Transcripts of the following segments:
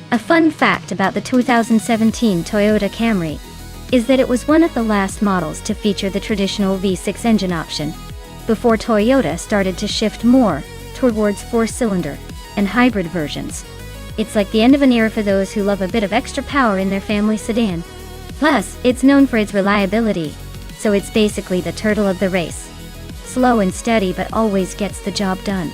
A fun fact about the 2017 Toyota Camry is that it was one of the last models to feature the traditional V6 engine option, before Toyota started to shift more towards four-cylinder and hybrid versions. It's like the end of an era for those who love a bit of extra power in their family sedan. Plus, it's known for its reliability, so it's basically the turtle of the race. Slow and steady, but always gets the job done.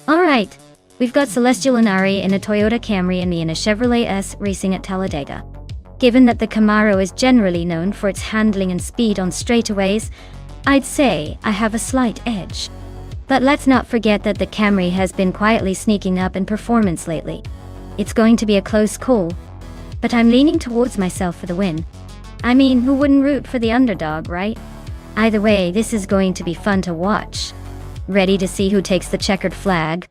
Alright, we've got Celestial Inari in a Toyota Camry and me in a Chevrolet S racing at Talladega. Given that the Camaro is generally known for its handling and speed on straightaways, I'd say I have a slight edge. But let's not forget that the Camry has been quietly sneaking up in performance lately. It's going to be a close call, but I'm leaning towards myself for the win. I mean, who wouldn't root for the underdog, right? Either way, this is going to be fun to watch. Ready to see who takes the checkered flag?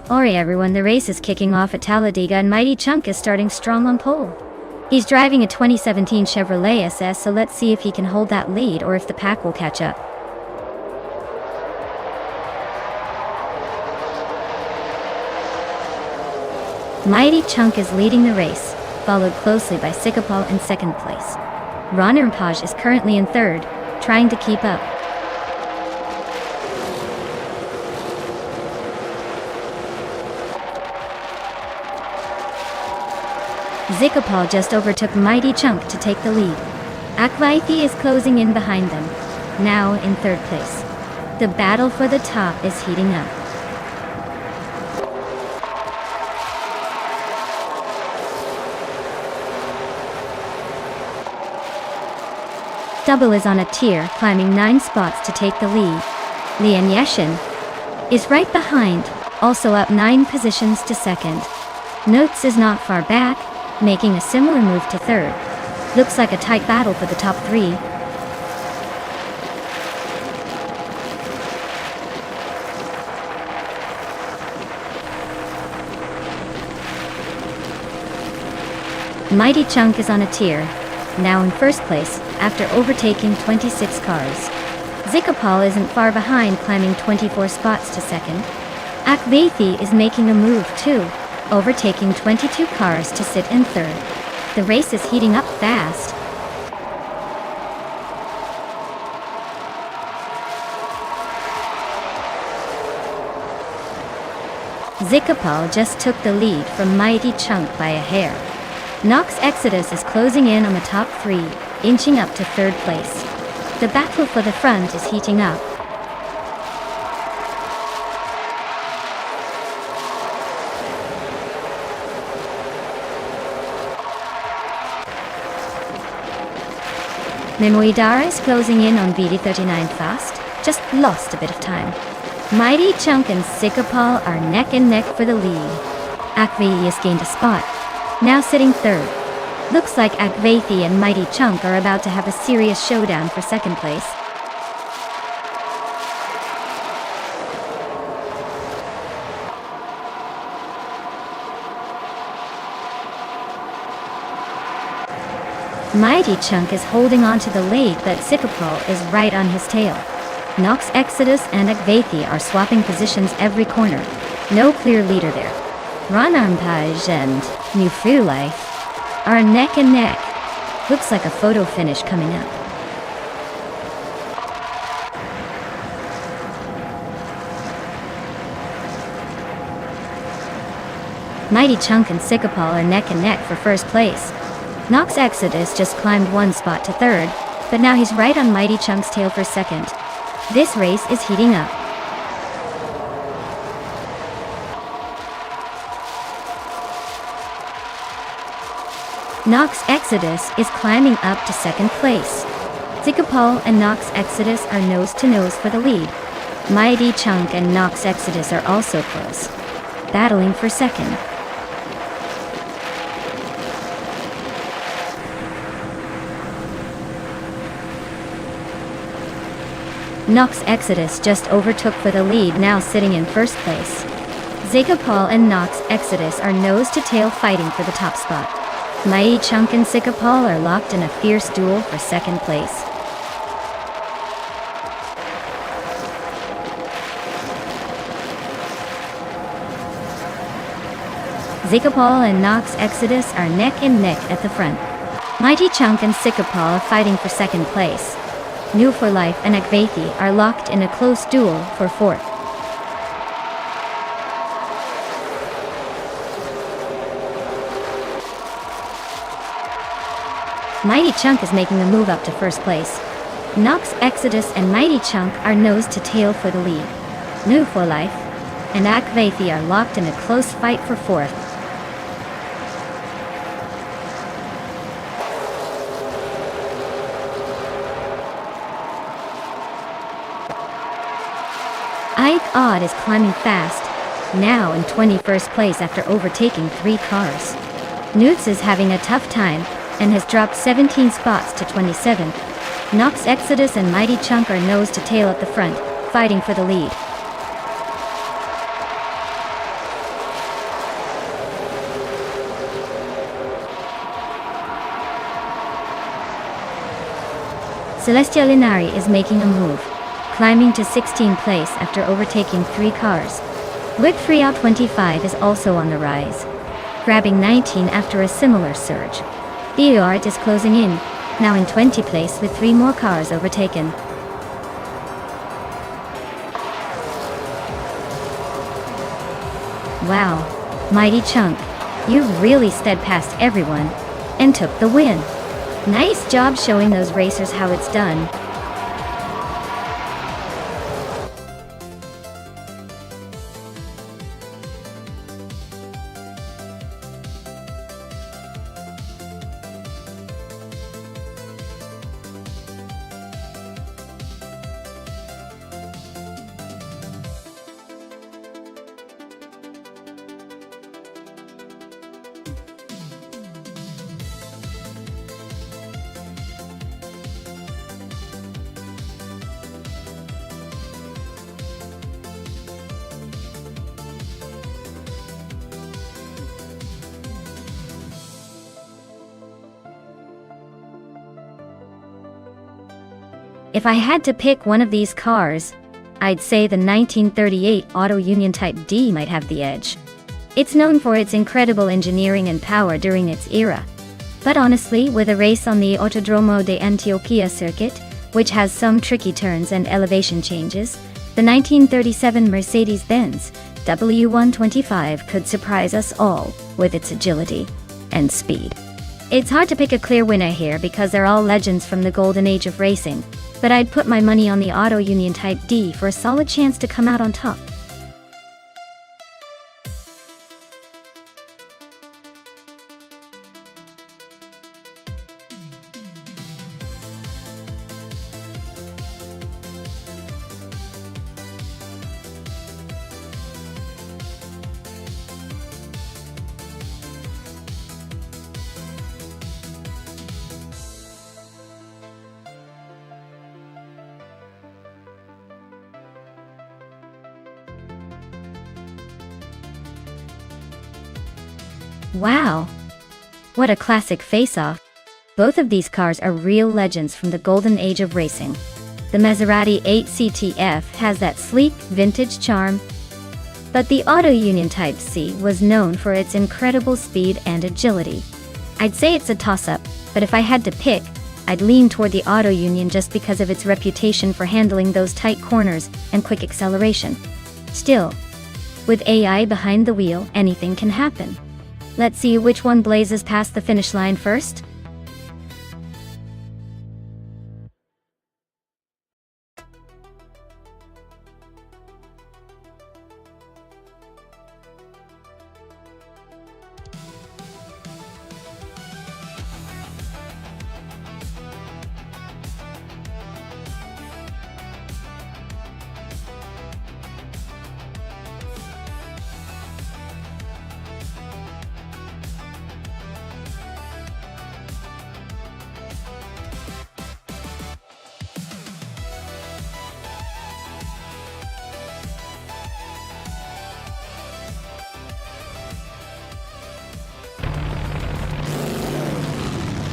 Alright everyone, the race is kicking off at Talladega and Mighty Chunk is starting strong on pole. He's driving a 2017 Chevrolet SS, so let's see if he can hold that lead or if the pack will catch up. Mighty Chunk is leading the race, followed closely by Sikapal in second place. Ron Ermpaj is currently in third, trying to keep up. Sikapal just overtook Mighty Chunk to take the lead. Akvaithi is closing in behind them, now in third place. The battle for the top is heating up. Double is on a tier, climbing 9 spots to take the lead. Lian Yeshin is right behind, also up 9 positions to second. Notes is not far back, making a similar move to third. Looks like a tight battle for the top 3. Mighty Chunk is on a tier, now in first place, after overtaking 26 cars. Sikapal isn't far behind, climbing 24 spots to second. Akvaithi is making a move too, overtaking 22 cars to sit in third. The race is heating up fast. Sikapal just took the lead from Mighty Chunk by a hair. Nox Exodus is closing in on the top 3, inching up to third place. The battle for the front is heating up. Memoidara is closing in on BD39 fast, just lost a bit of time. Mighty Chunk and Sikapal are neck and neck for the lead. Akvaithi has gained a spot, now sitting third. Looks like Akvaithi and Mighty Chunk are about to have a serious showdown for second place. Mighty Chunk is holding on to the lead, but Sikapol is right on his tail. Nox Exodus and Akvathi are swapping positions every corner. No clear leader there. Ranarmpaj and New Life are neck and neck. Looks like a photo finish coming up. Mighty Chunk and Sikapol are neck and neck for first place. Nox Exodus just climbed one spot to third, but now he's right on Mighty Chunk's tail for second. This race is heating up. Nox Exodus is climbing up to second place. Sikapol and Nox Exodus are nose to nose for the lead. Mighty Chunk and Nox Exodus are also close, battling for second. Nox Exodus just overtook for the lead, now sitting in first place. Sikapol and Nox Exodus are nose to tail fighting for the top spot. Mighty Chunk and Sikapol are locked in a fierce duel for second place. Sikapol and Nox Exodus are neck and neck at the front. Mighty Chunk and Sikapol are fighting for second place. New for Life and Akvathi are locked in a close duel for fourth. Mighty Chunk is making a move up to first place. Nox Exodus and Mighty Chunk are nose to tail for the lead. New for Life and Akvathi are locked in a close fight for fourth. Ike Odd is climbing fast, now in 21st place after overtaking 3 cars. Newts is having a tough time and has dropped 17 spots to 27th. Nox Exodus and Mighty Chunk are nose to tail at the front, fighting for the lead. Celestial Inari is making a move, climbing to 16th place after overtaking 3 cars. Wickfree 25 is also on the rise, grabbing 19 after a similar surge. Theoart is closing in, now in 20th place with 3 more cars overtaken. Wow, Mighty Chunk, you really sped past everyone and took the win. Nice job showing those racers how it's done. If I had to pick one of these cars, I'd say the 1938 Auto Union Type D might have the edge. It's known for its incredible engineering and power during its era. But honestly, with a race on the Autodromo de Antioquia circuit, which has some tricky turns and elevation changes, the 1937 Mercedes-Benz W125 could surprise us all with its agility and speed. It's hard to pick a clear winner here because they're all legends from the golden age of racing, but I'd put my money on the Auto Union Type D for a solid chance to come out on top. Wow! What a classic face-off. Both of these cars are real legends from the golden age of racing. The Maserati 8CTF has that sleek, vintage charm, but the Auto Union Type C was known for its incredible speed and agility. I'd say it's a toss-up, but if I had to pick, I'd lean toward the Auto Union just because of its reputation for handling those tight corners and quick acceleration. Still, with AI behind the wheel, anything can happen. Let's see which one blazes past the finish line first.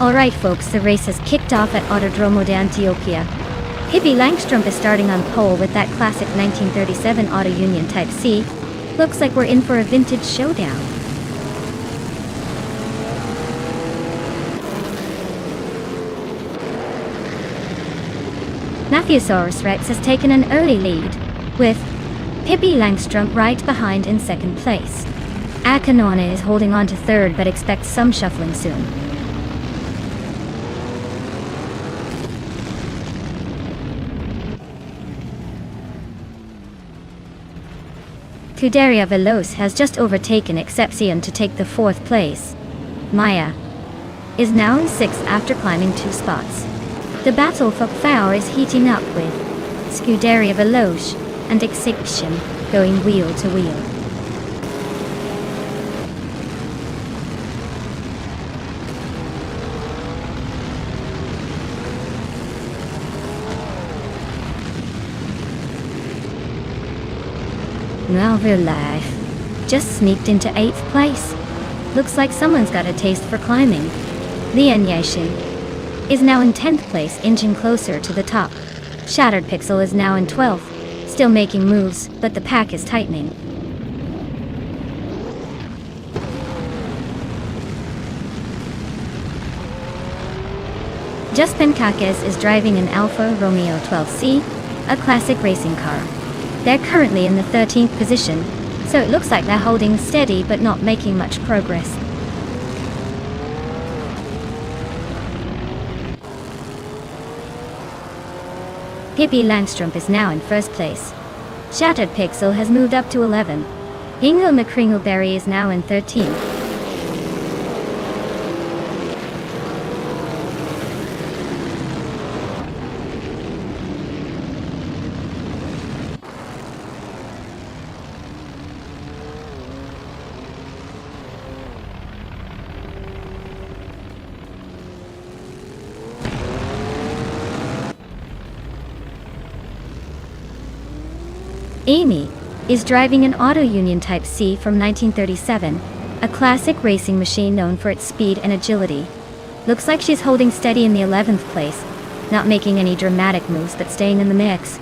Alright folks, the race has kicked off at Autodromo de Antioquia. Pippi Langstrup is starting on pole with that classic 1937 Auto Union Type C. Looks like we're in for a vintage showdown. Matthewsaurus Rex has taken an early lead, with Pippi Langstrup right behind in second place. Akanone is holding on to third but expects some shuffling soon. Scuderia Veloce has just overtaken Excepcion to take the fourth place. Maya is now in sixth after climbing 2 spots. The battle for power is heating up with Scuderia Veloce and Excepcion going wheel to wheel. Now we're live. Just sneaked into 8th place. Looks like someone's got a taste for climbing. Lian Yashin is now in 10th place, inching closer to the top. Shattered Pixel is now in 12th, still making moves, but the pack is tightening. Justin Kakes is driving an Alfa Romeo 12C, a classic racing car. They're currently in the 13th position, so it looks like they're holding steady but not making much progress. Pippi Langstrup is now in first place. Shattered Pixel has moved up to 11. Ingo McCringleberry is now in 13th. Amy is driving an Auto Union Type C from 1937, a classic racing machine known for its speed and agility. Looks like she's holding steady in the 11th place, not making any dramatic moves but staying in the mix.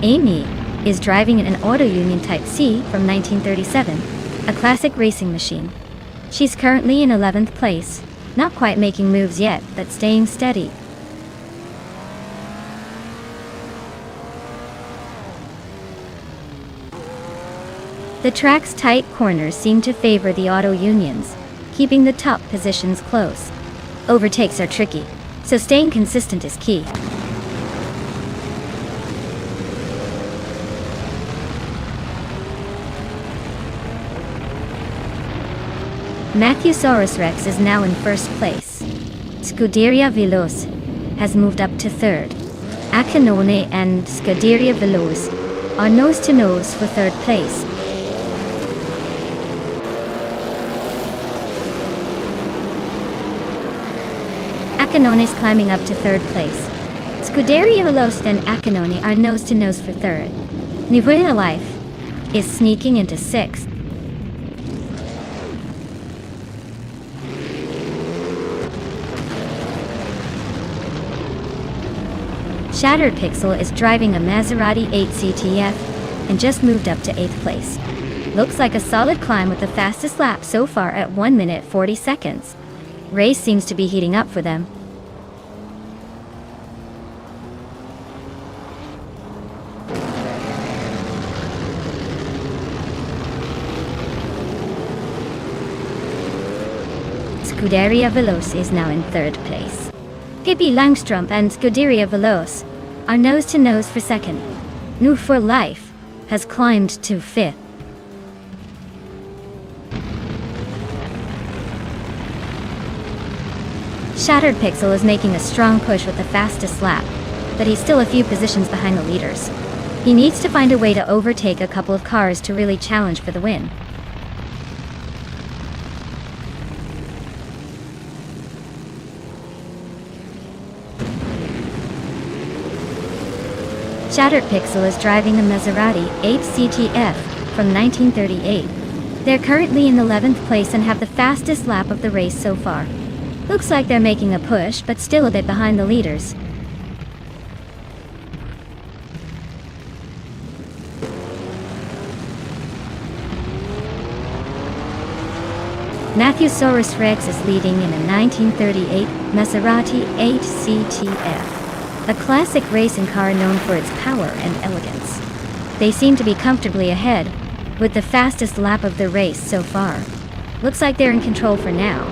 Amy is driving an Auto Union Type C from 1937, a classic racing machine. She's currently in 11th place. Not quite making moves yet, but staying steady. The track's tight corners seem to favor the Auto Unions, keeping the top positions close. Overtakes are tricky, so staying consistent is key. Matthewsaurus Rex is now in first place. Scuderia Veloce has moved up to third. Akanone and Scuderia Veloce are nose-to-nose for third place. Akanone is climbing up to third place. Scuderia Veloce and Akanone are nose-to-nose for third. Nivuela Life is sneaking into 6th. Shattered Pixel is driving a Maserati 8 CTF and just moved up to 8th place. Looks like a solid climb with the fastest lap so far at 1 minute 40 seconds. Race seems to be heating up for them. Scuderia Veloce is now in 3rd place. Pippi Langstrup and Scuderia Veloce are nose-to-nose for 2nd. New for Life has climbed to 5th. Shattered Pixel is making a strong push with the fastest lap, but he's still a few positions behind the leaders. He needs to find a way to overtake a couple of cars to really challenge for the win. Shattered Pixel is driving a Maserati 8 CTF from 1938. They're currently in 11th place and have the fastest lap of the race so far. Looks like they're making a push, but still a bit behind the leaders. Matthewsaurus Rex is leading in a 1938 Maserati 8 CTF, a classic racing car known for its power and elegance. They seem to be comfortably ahead, with the fastest lap of the race so far. Looks like they're in control for now.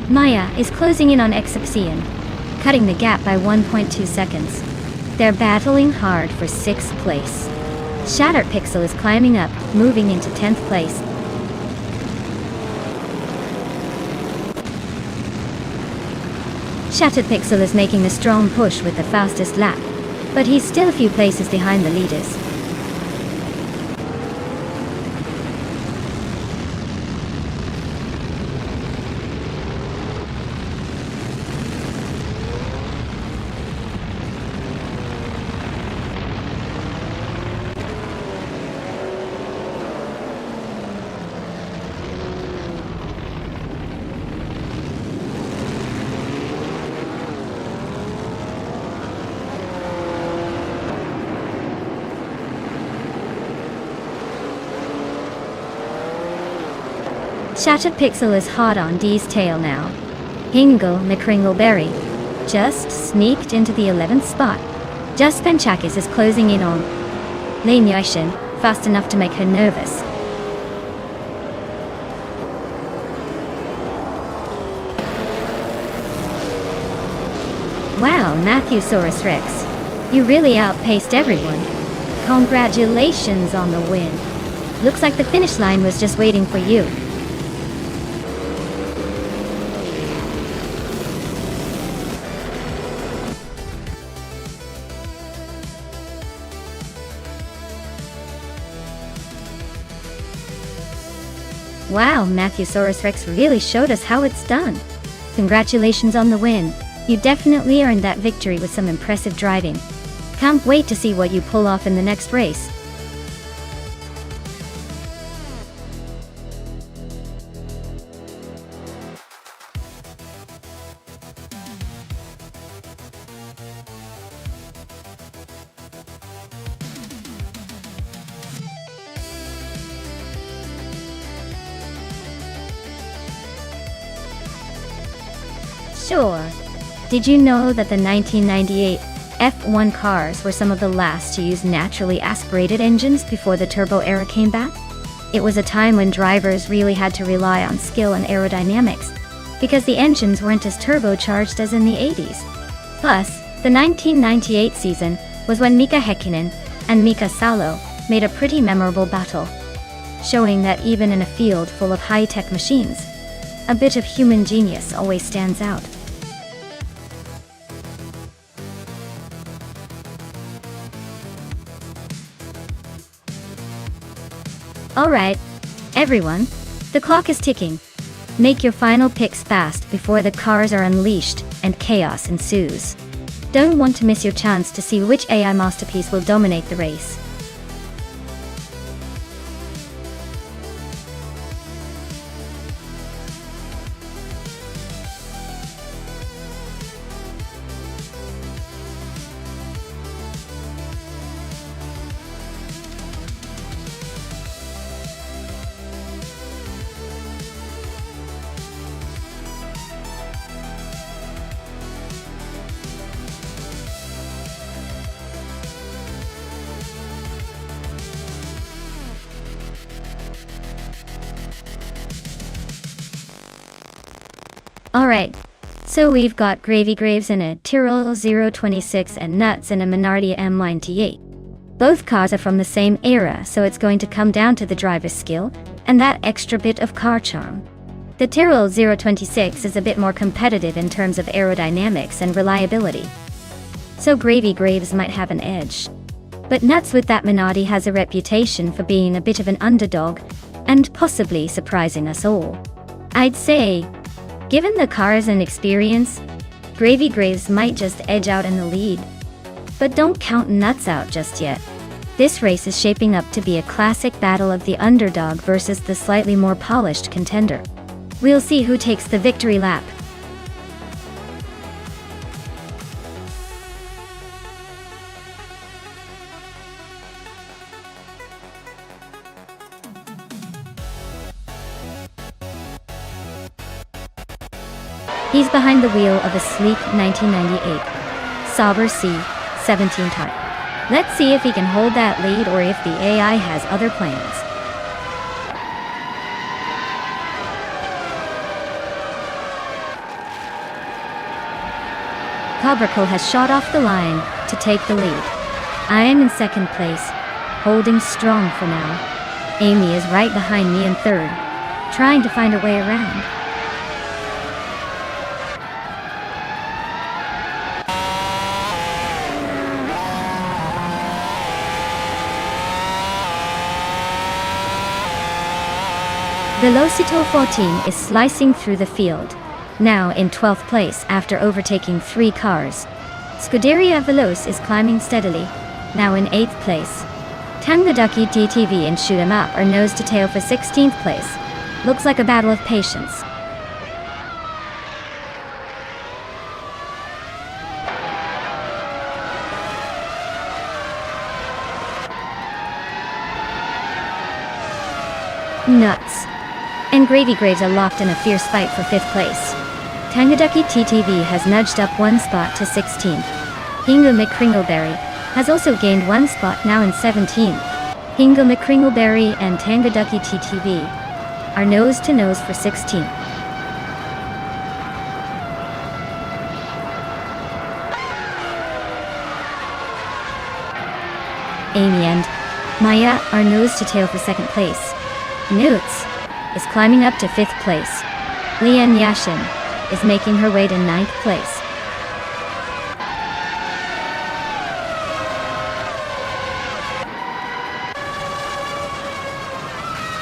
Maya is closing in on Excepcion, cutting the gap by 1.2 seconds. They're battling hard for 6th place. Shattered Pixel is climbing up, moving into 10th place. Shattered Pixel is making a strong push with the fastest lap, but he's still a few places behind the leaders. Shattered Pixel is hot on Dee's tail now. Hingle McCringleberry just sneaked into the 11th spot. Just Penchakis is closing in on Lane Yashin, fast enough to make her nervous. Wow, Matthewsaurus Rex, you really outpaced everyone. Congratulations on the win. Looks like the finish line was just waiting for you. Wow, Matthewsaurus Rex really showed us how it's done. Congratulations on the win. You definitely earned that victory with some impressive driving. Can't wait to see what you pull off in the next race. Sure. Did you know that the 1998 F1 cars were some of the last to use naturally aspirated engines before the turbo era came back? It was a time when drivers really had to rely on skill and aerodynamics, because the engines weren't as turbocharged as in the 80s. Plus, the 1998 season was when Mika Häkkinen and Mika Salo made a pretty memorable battle, showing that even in a field full of high-tech machines, a bit of human genius always stands out. Alright, everyone, the clock is ticking. Make your final picks fast before the cars are unleashed and chaos ensues. Don't want to miss your chance to see which AI masterpiece will dominate the race. Alright, so we've got Gravy Graves in a Tyrrell 026 and Nuts in a Minardi M98. Both cars are from the same era, so it's going to come down to the driver's skill and that extra bit of car charm. The Tyrrell 026 is a bit more competitive in terms of aerodynamics and reliability, so Gravy Graves might have an edge. But Nuts with that Minardi has a reputation for being a bit of an underdog and possibly surprising us all. I'd say, given the cars and experience, Gravy Graves might just edge out in the lead. But don't count Nuts out just yet. This race is shaping up to be a classic battle of the underdog versus the slightly more polished contender. We'll see who takes the victory lap. He's behind the wheel of a sleek 1998 Sauber C17 type. Let's see if he can hold that lead or if the AI has other plans. Cabraco has shot off the line to take the lead. I am in second place, holding strong for now. Amy is right behind me in third, trying to find a way around. Velocito 14 is slicing through the field, now in 12th place after overtaking 3 cars. Scuderia Veloce is climbing steadily, now in 8th place. Tangaducky DTV and Shoot 'em Up are nose to tail for 16th place. Looks like a battle of patience. Nuts and Gravy Graves are locked in a fierce fight for 5th place. Tangaducky TTV has nudged up 1 spot to 16th. Hingo McCringleberry has also gained 1 spot, now in 17th. Hingo McCringleberry and Tangaducky TTV are nose to nose for 16th. Amy and Maya are nose to tail for 2nd place. Newts is climbing up to 5th place. Lian Yashin is making her way to 9th place.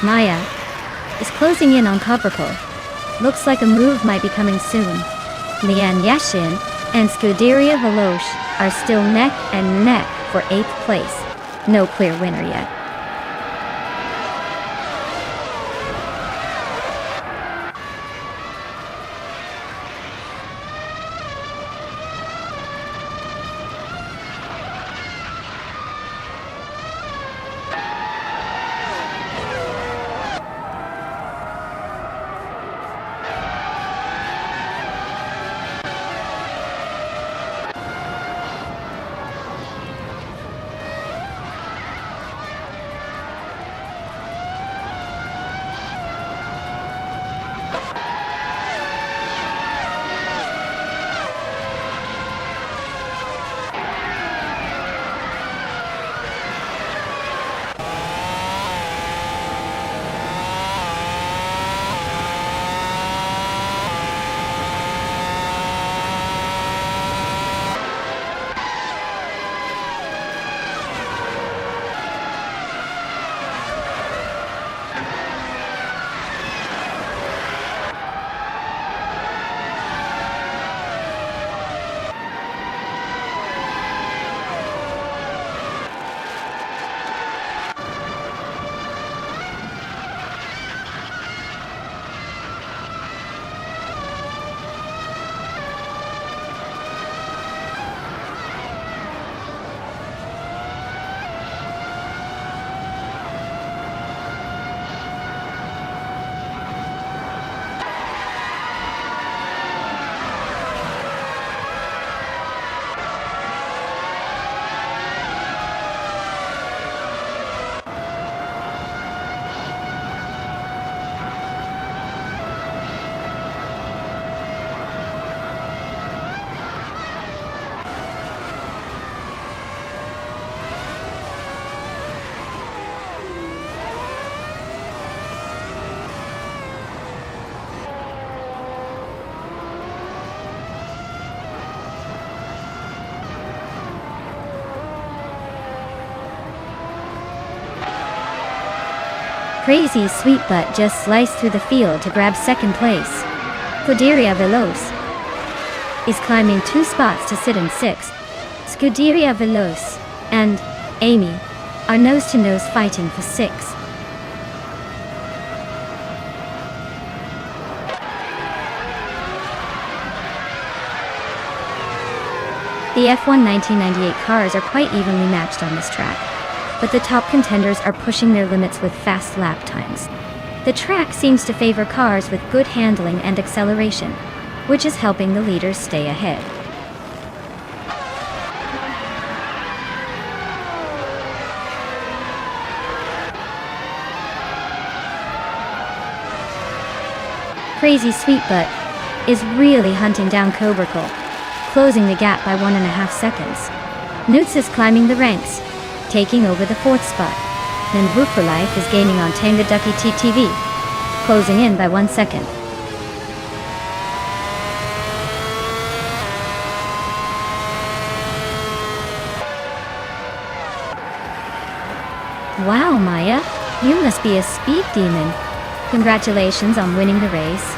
Maya is closing in on Cabraco. Looks like a move might be coming soon. Lian Yashin and Scuderia Veloce are still neck and neck for 8th place. No clear winner yet. Crazy Sweetbutt just sliced through the field to grab second place. Scuderia Veloce is climbing 2 spots to sit in 6th. Scuderia Veloce and Amy are nose-to-nose fighting for 6th. The F1 1998 cars are quite evenly matched on this track, but the top contenders are pushing their limits with fast lap times. The track seems to favor cars with good handling and acceleration, which is helping the leaders stay ahead. Crazy Sweetbutt is really hunting down Cobracle, closing the gap by 1.5 seconds. Newts is climbing the ranks, taking over the 4th spot. Then Whoop for Life is gaining on Tang the Ducky TTV, closing in by 1 second. Wow, Maya, you must be a speed demon. Congratulations on winning the race.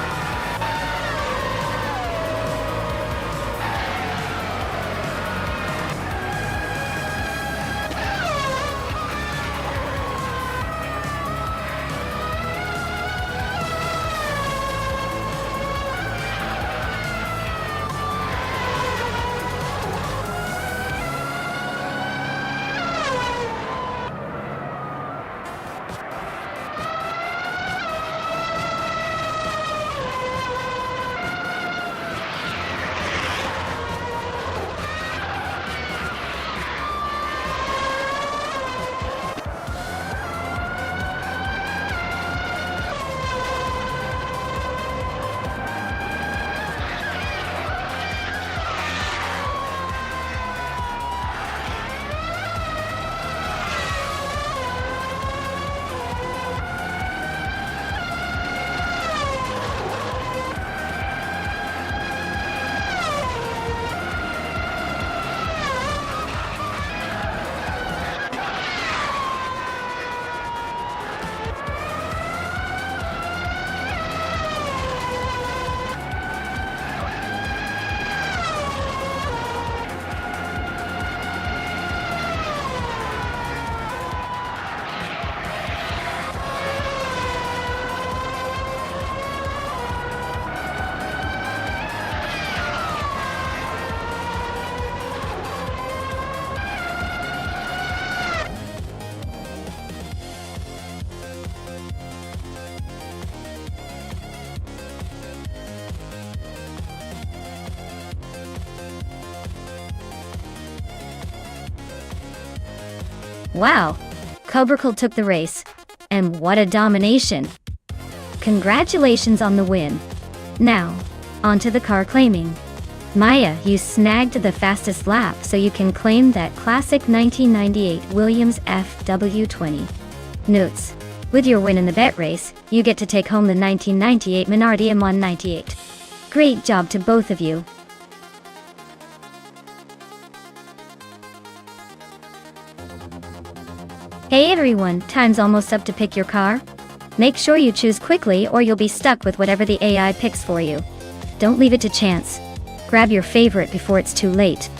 Wow, Cobracle took the race, and what a domination! Congratulations on the win. Now, onto the car claiming. Maya, you snagged the fastest lap, so you can claim that classic 1998 Williams FW20. Notes: with your win in the bet race, you get to take home the 1998 Minardi M198. Great job to both of you. Hey everyone, time's almost up to pick your car. Make sure you choose quickly or you'll be stuck with whatever the AI picks for you. Don't leave it to chance. Grab your favorite before it's too late.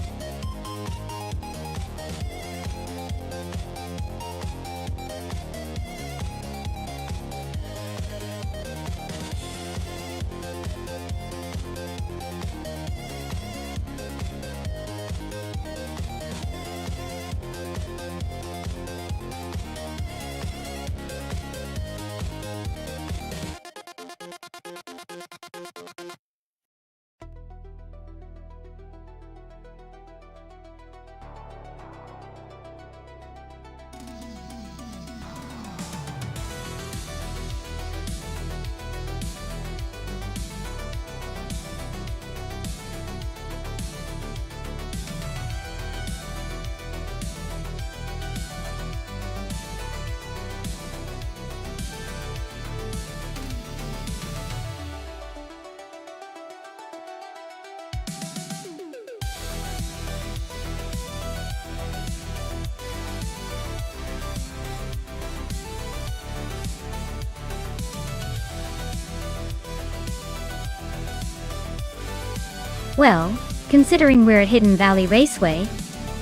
Well, considering we're at Hidden Valley Raceway,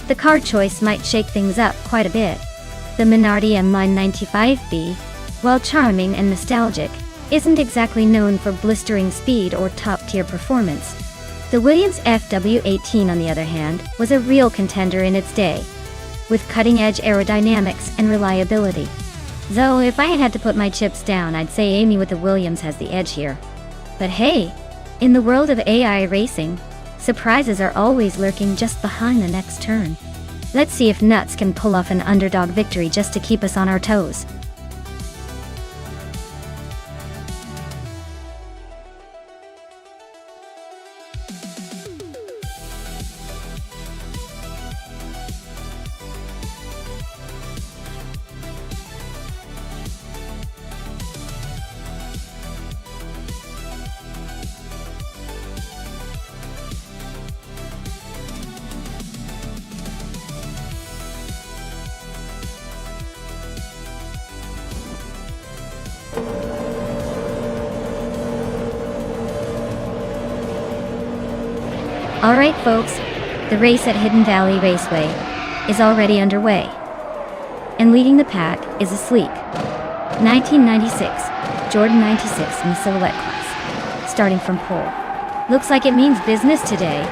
the car choice might shake things up quite a bit. The Minardi M-Line 95B, while charming and nostalgic, isn't exactly known for blistering speed or top-tier performance. The Williams FW18, on the other hand, was a real contender in its day, with cutting-edge aerodynamics and reliability. Though if I had to put my chips down, I'd say Amy with the Williams has the edge here. But hey, in the world of AI racing, surprises are always lurking just behind the next turn. Let's see if Nuts can pull off an underdog victory just to keep us on our toes. Alright folks, the race at Hidden Valley Raceway is already underway. And leading the pack is a sleek 1996 Jordan 96 in the silhouette class, starting from pole. Looks like it means business today.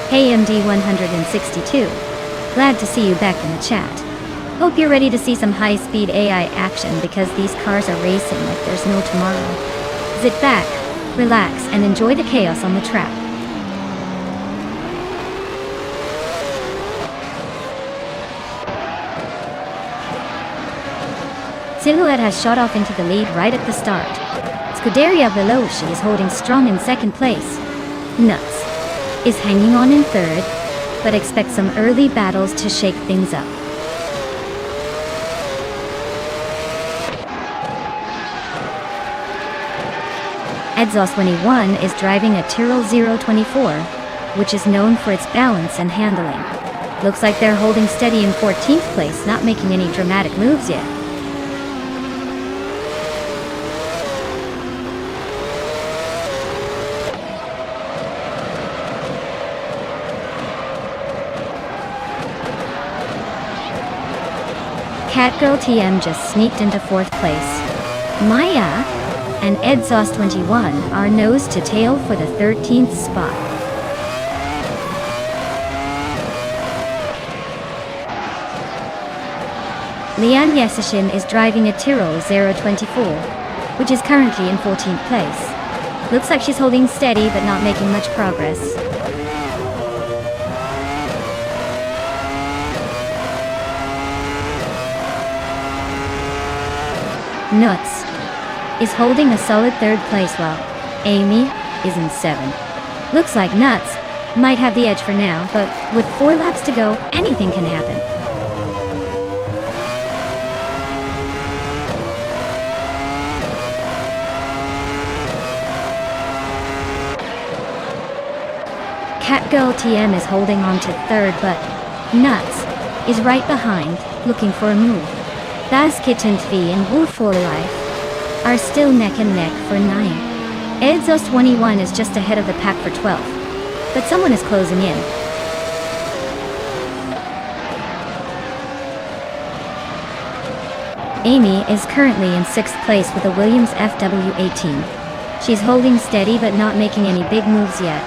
Hey MD162, glad to see you back in the chat. Hope you're ready to see some high-speed AI action because these cars are racing like there's no tomorrow. Sit back, relax, and enjoy the chaos on the track. Silhouette has shot off into the lead right at the start. Scuderia Veloci is holding strong in second place. Nuts is hanging on in third, but expect some early battles to shake things up. Exhaust 21 is driving a Tyrrell 024, which is known for its balance and handling. Looks like they're holding steady in 14th place, not making any dramatic moves yet. Catgirl TM just sneaked into 4th place. Maya and Exhaust 21 are nose to tail for the 13th spot. Leanne Yesishin is driving a Tyrrell 024, which is currently in 14th place. Looks like she's holding steady but not making much progress. Nuts is holding a solid 3rd place while Amy is in 7th. Looks like Nuts might have the edge for now, but with 4 laps to go, anything can happen. Catgirl TM is holding on to 3rd, but Nuts is right behind, looking for a move. Bass Kitchen V and Wolf for Life are still neck and neck for 9. Exhaust 21 is just ahead of the pack for 12th, but someone is closing in. Amy is currently in 6th place with a Williams FW18. She's holding steady but not making any big moves yet.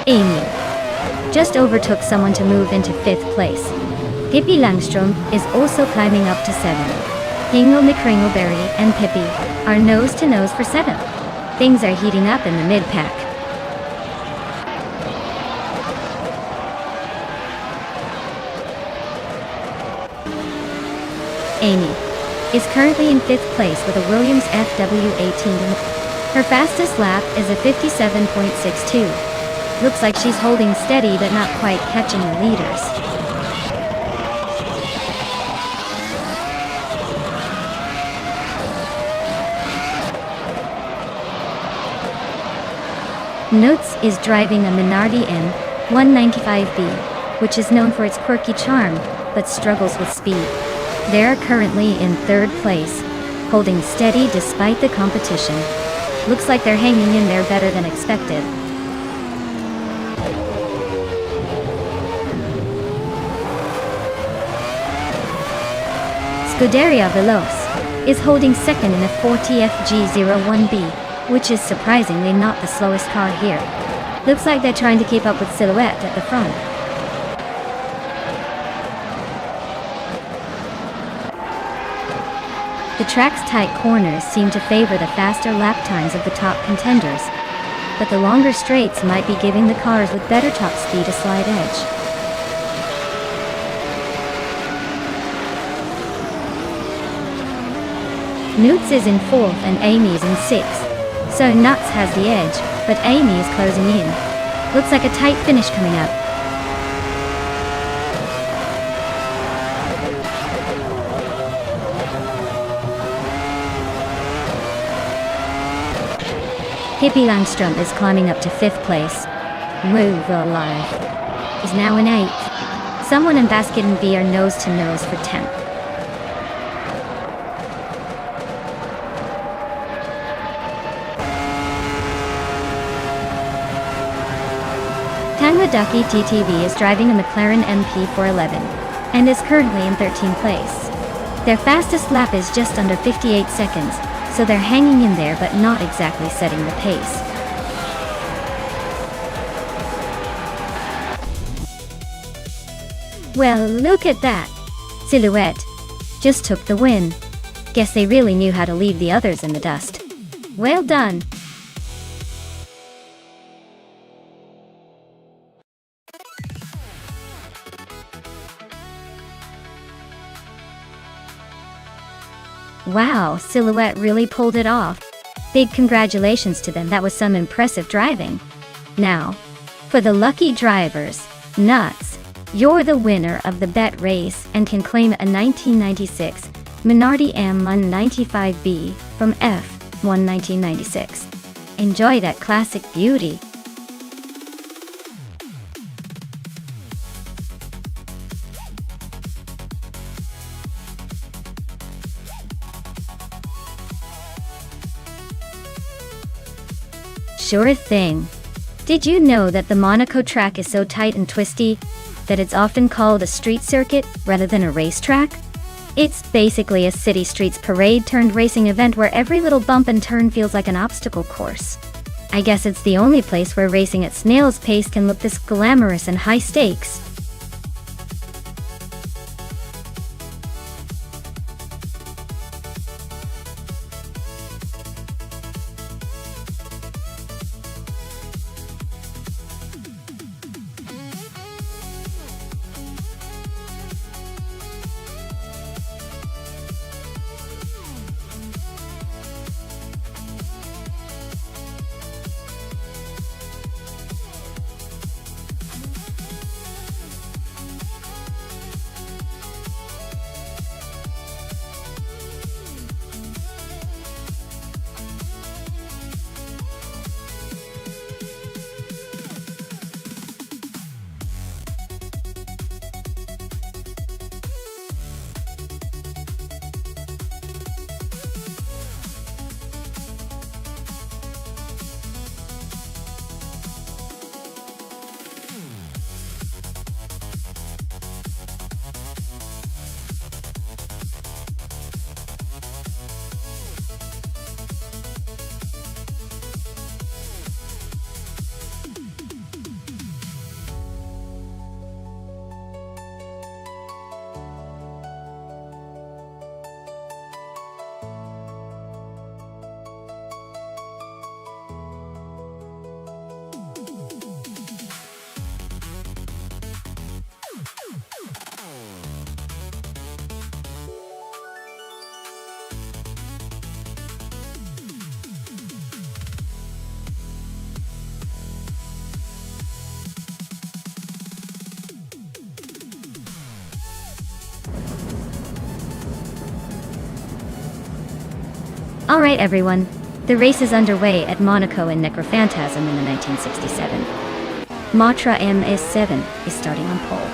Amy just overtook someone to move into 5th place. Pippi Langstrom is also climbing up to 7th. Hingle McCringleberry and Pippi are nose to nose for 7th. Things are heating up in the mid-pack. Amy is currently in 5th place with a Williams FW18. Her fastest lap is a 57.62. Looks like she's holding steady but not quite catching the leaders. Notes is driving a Minardi M195B, which is known for its quirky charm, but struggles with speed. They are currently in 3rd place, holding steady despite the competition. Looks like they're hanging in there better than expected. Scuderia Veloce is holding 2nd in a 40FG01B, which is surprisingly not the slowest car here. Looks like they're trying to keep up with Silhouette at the front. The track's tight corners seem to favor the faster lap times of the top contenders, but the longer straights might be giving the cars with better top speed a slight edge. Newts is in 4th and Amy's in 6th, so Nuts has the edge, but Amy is closing in. Looks like a tight finish coming up. Hippie Langstrom is climbing up to 5th place. Move Alive is now in 8th. Someone in Basket and B are nose to nose for 10th. Tanguaducky TTV is driving a McLaren MP411 and is currently in 13th place. Their fastest lap is just under 58 seconds, so they're hanging in there but not exactly setting the pace. Well, look at that! Silhouette just took the win. Guess they really knew how to leave the others in the dust. Well done! Wow, Silhouette really pulled it off. Big congratulations to them, that was some impressive driving. Now, for the lucky drivers, Nuts, you're the winner of the bet race and can claim a 1996 Minardi M195B from F1 1996. Enjoy that classic beauty. Sure thing. Did you know that the Monaco track is so tight and twisty that it's often called a street circuit rather than a racetrack? It's basically a city streets parade turned racing event where every little bump and turn feels like an obstacle course. I guess it's the only place where racing at snail's pace can look this glamorous and high stakes. Alright everyone, the race is underway at Monaco and Necrophantasm in the 1967. Matra MS7 is starting on pole.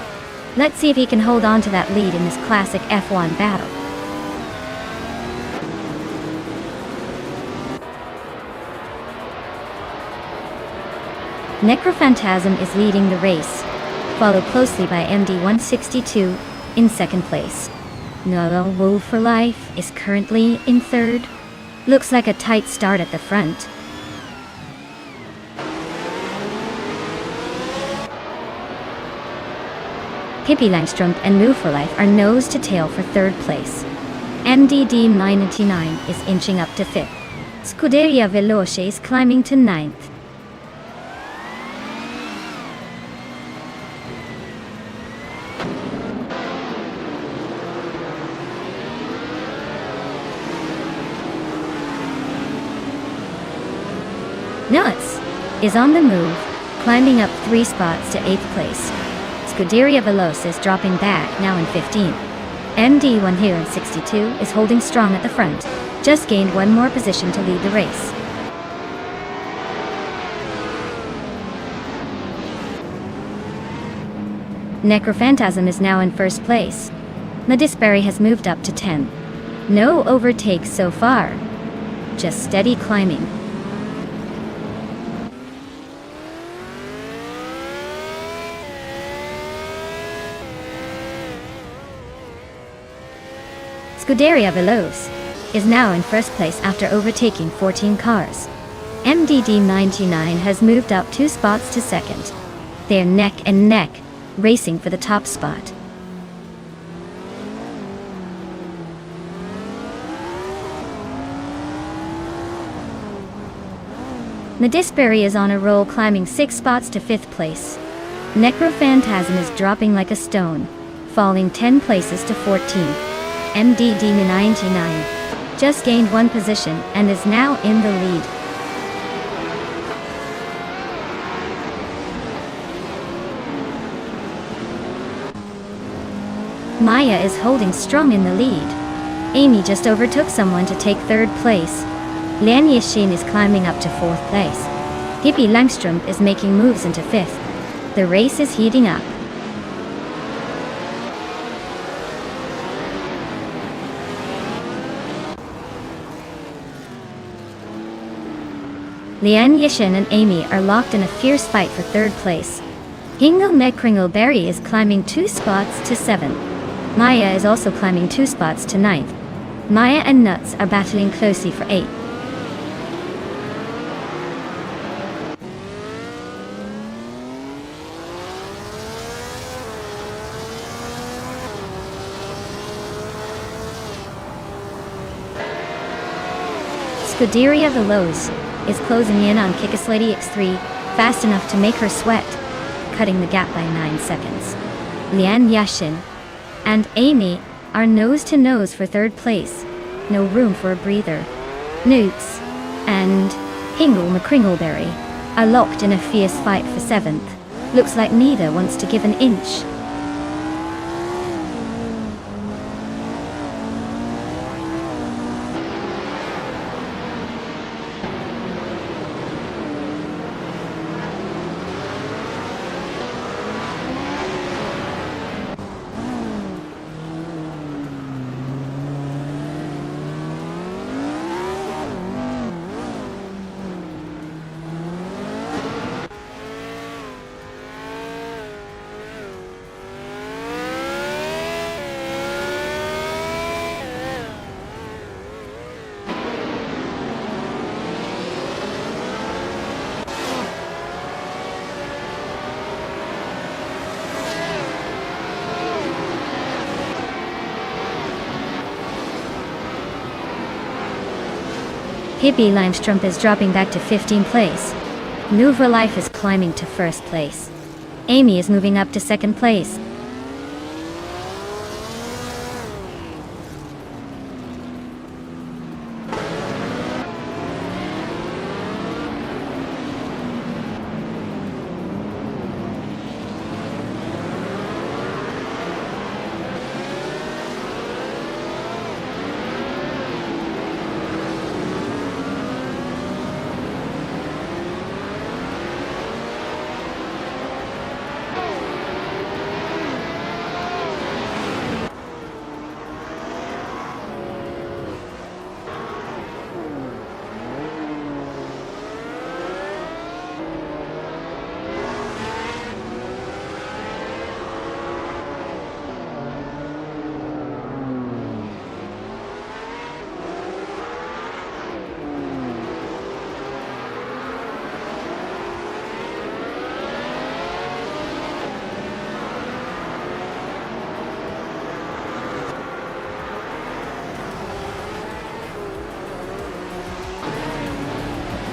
Let's see if he can hold on to that lead in this classic F1 battle. Necrophantasm is leading the race, followed closely by MD162 in second place. No Wool for Life is currently in third. Looks like a tight start at the front. Hippie Langstrumpf and Move for Life are nose to tail for third place. MDD99 is inching up to fifth. Scuderia Veloce is climbing to ninth. Nuts is on the move, climbing up 3 spots to 8th place. Scuderia Veloce is dropping back, now in 15th. MD162 is holding strong at the front, just gained 1 more position to lead the race. Necrophantasm is now in first place. Medisbury has moved up to 10. No overtakes so far, just steady climbing. Scuderia Veloce is now in first place after overtaking 14 cars. MDD99 has moved up 2 spots to second. They are neck and neck, racing for the top spot. Medisbury is on a roll, climbing 6 spots to 5th place. Necrophantasm is dropping like a stone, falling 10 places to 14th. MDD99 just gained 1 position and is now in the lead. Maya is holding strong in the lead. Amy just overtook someone to take 3rd place. Lian Yixin is climbing up to 4th place. Hippie Langstrumpf is making moves into 5th. The race is heating up. Lian Yixin and Amy are locked in a fierce fight for 3rd place. Hingle Kringleberry is climbing 2 spots to 7th. Maya is also climbing 2 spots to 9th. Maya and Nuts are battling closely for 8th. Scuderia Veloce is closing in on Kikaslady X3, fast enough to make her sweat, cutting the gap by 9 seconds. Lian Yixin and Amy are nose to nose for 3rd place. No room for a breather. Newts and Hingle McCringleberry are locked in a fierce fight for 7th. Looks like neither wants to give an inch. Hippie Langstrumpf is dropping back to 15th place. Move for Life is climbing to 1st place. Amy is moving up to 2nd place.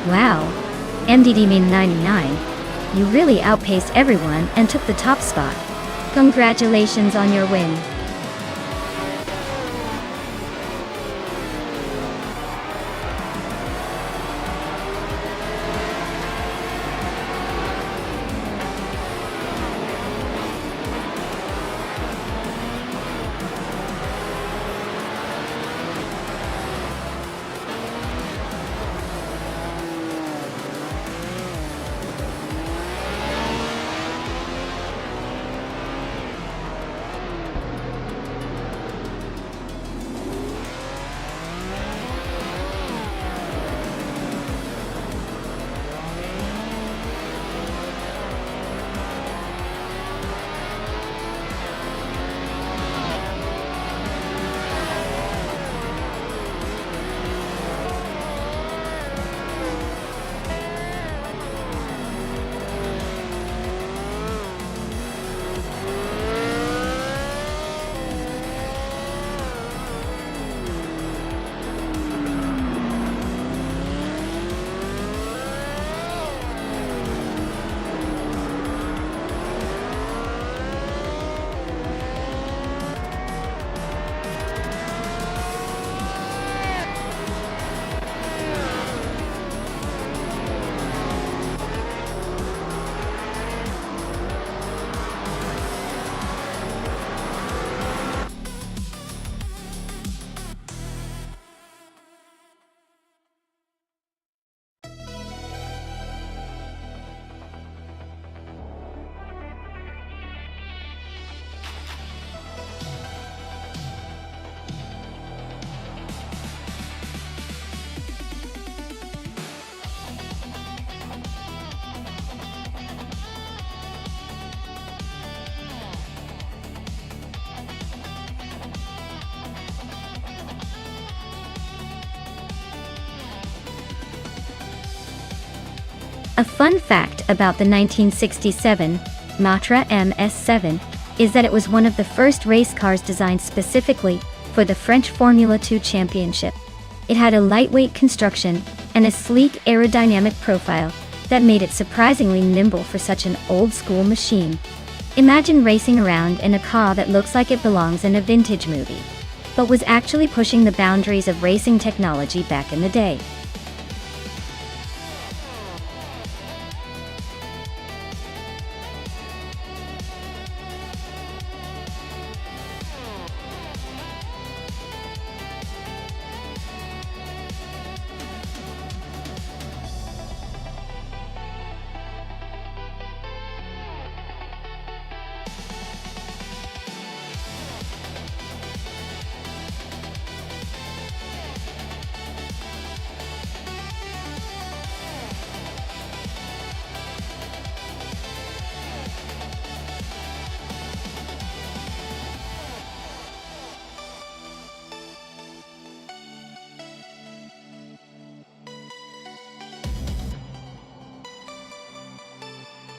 Wow. MDD mean 99. You really outpaced everyone and took the top spot. Congratulations on your win. A fun fact about the 1967 Matra MS7 is that it was one of the first race cars designed specifically for the French Formula 2 Championship. It had a lightweight construction and a sleek aerodynamic profile that made it surprisingly nimble for such an old-school machine. Imagine racing around in a car that looks like it belongs in a vintage movie, but was actually pushing the boundaries of racing technology back in the day.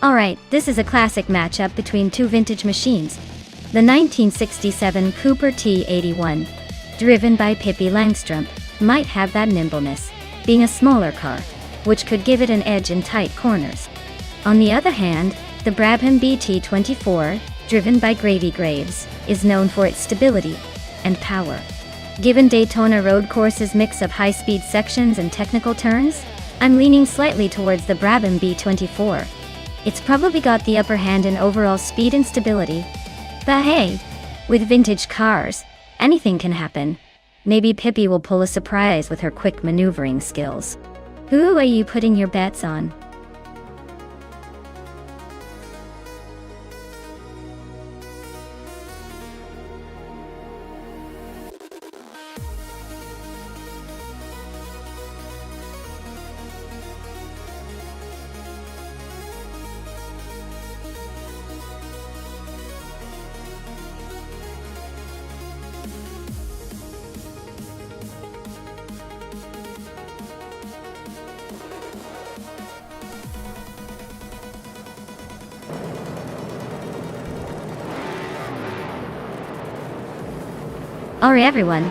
Alright, this is a classic matchup between two vintage machines. The 1967 Cooper T81, driven by Pippi Langstrup, might have that nimbleness, being a smaller car, which could give it an edge in tight corners. On the other hand, the Brabham BT24, driven by Gravy Graves, is known for its stability and power. Given Daytona road courses' mix of high-speed sections and technical turns, I'm leaning slightly towards the Brabham B24. It's probably got the upper hand in overall speed and stability. But hey, with vintage cars, anything can happen. Maybe Pippi will pull a surprise with her quick maneuvering skills. Who are you putting your bets on? Alright everyone,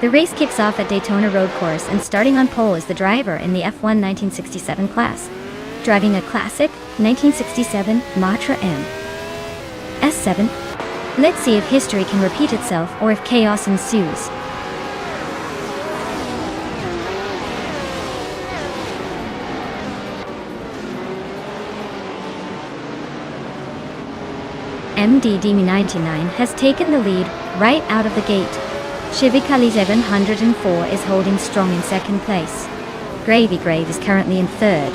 The race kicks off at Daytona Road Course, and starting on pole is the driver in the F1 1967 class, driving a classic 1967 Matra M S7. Let's see if history can repeat itself or if chaos ensues. MDD99 has taken the lead right out of the gate. Shivakali 704 is holding strong in second place. Gravy Grave is currently in third,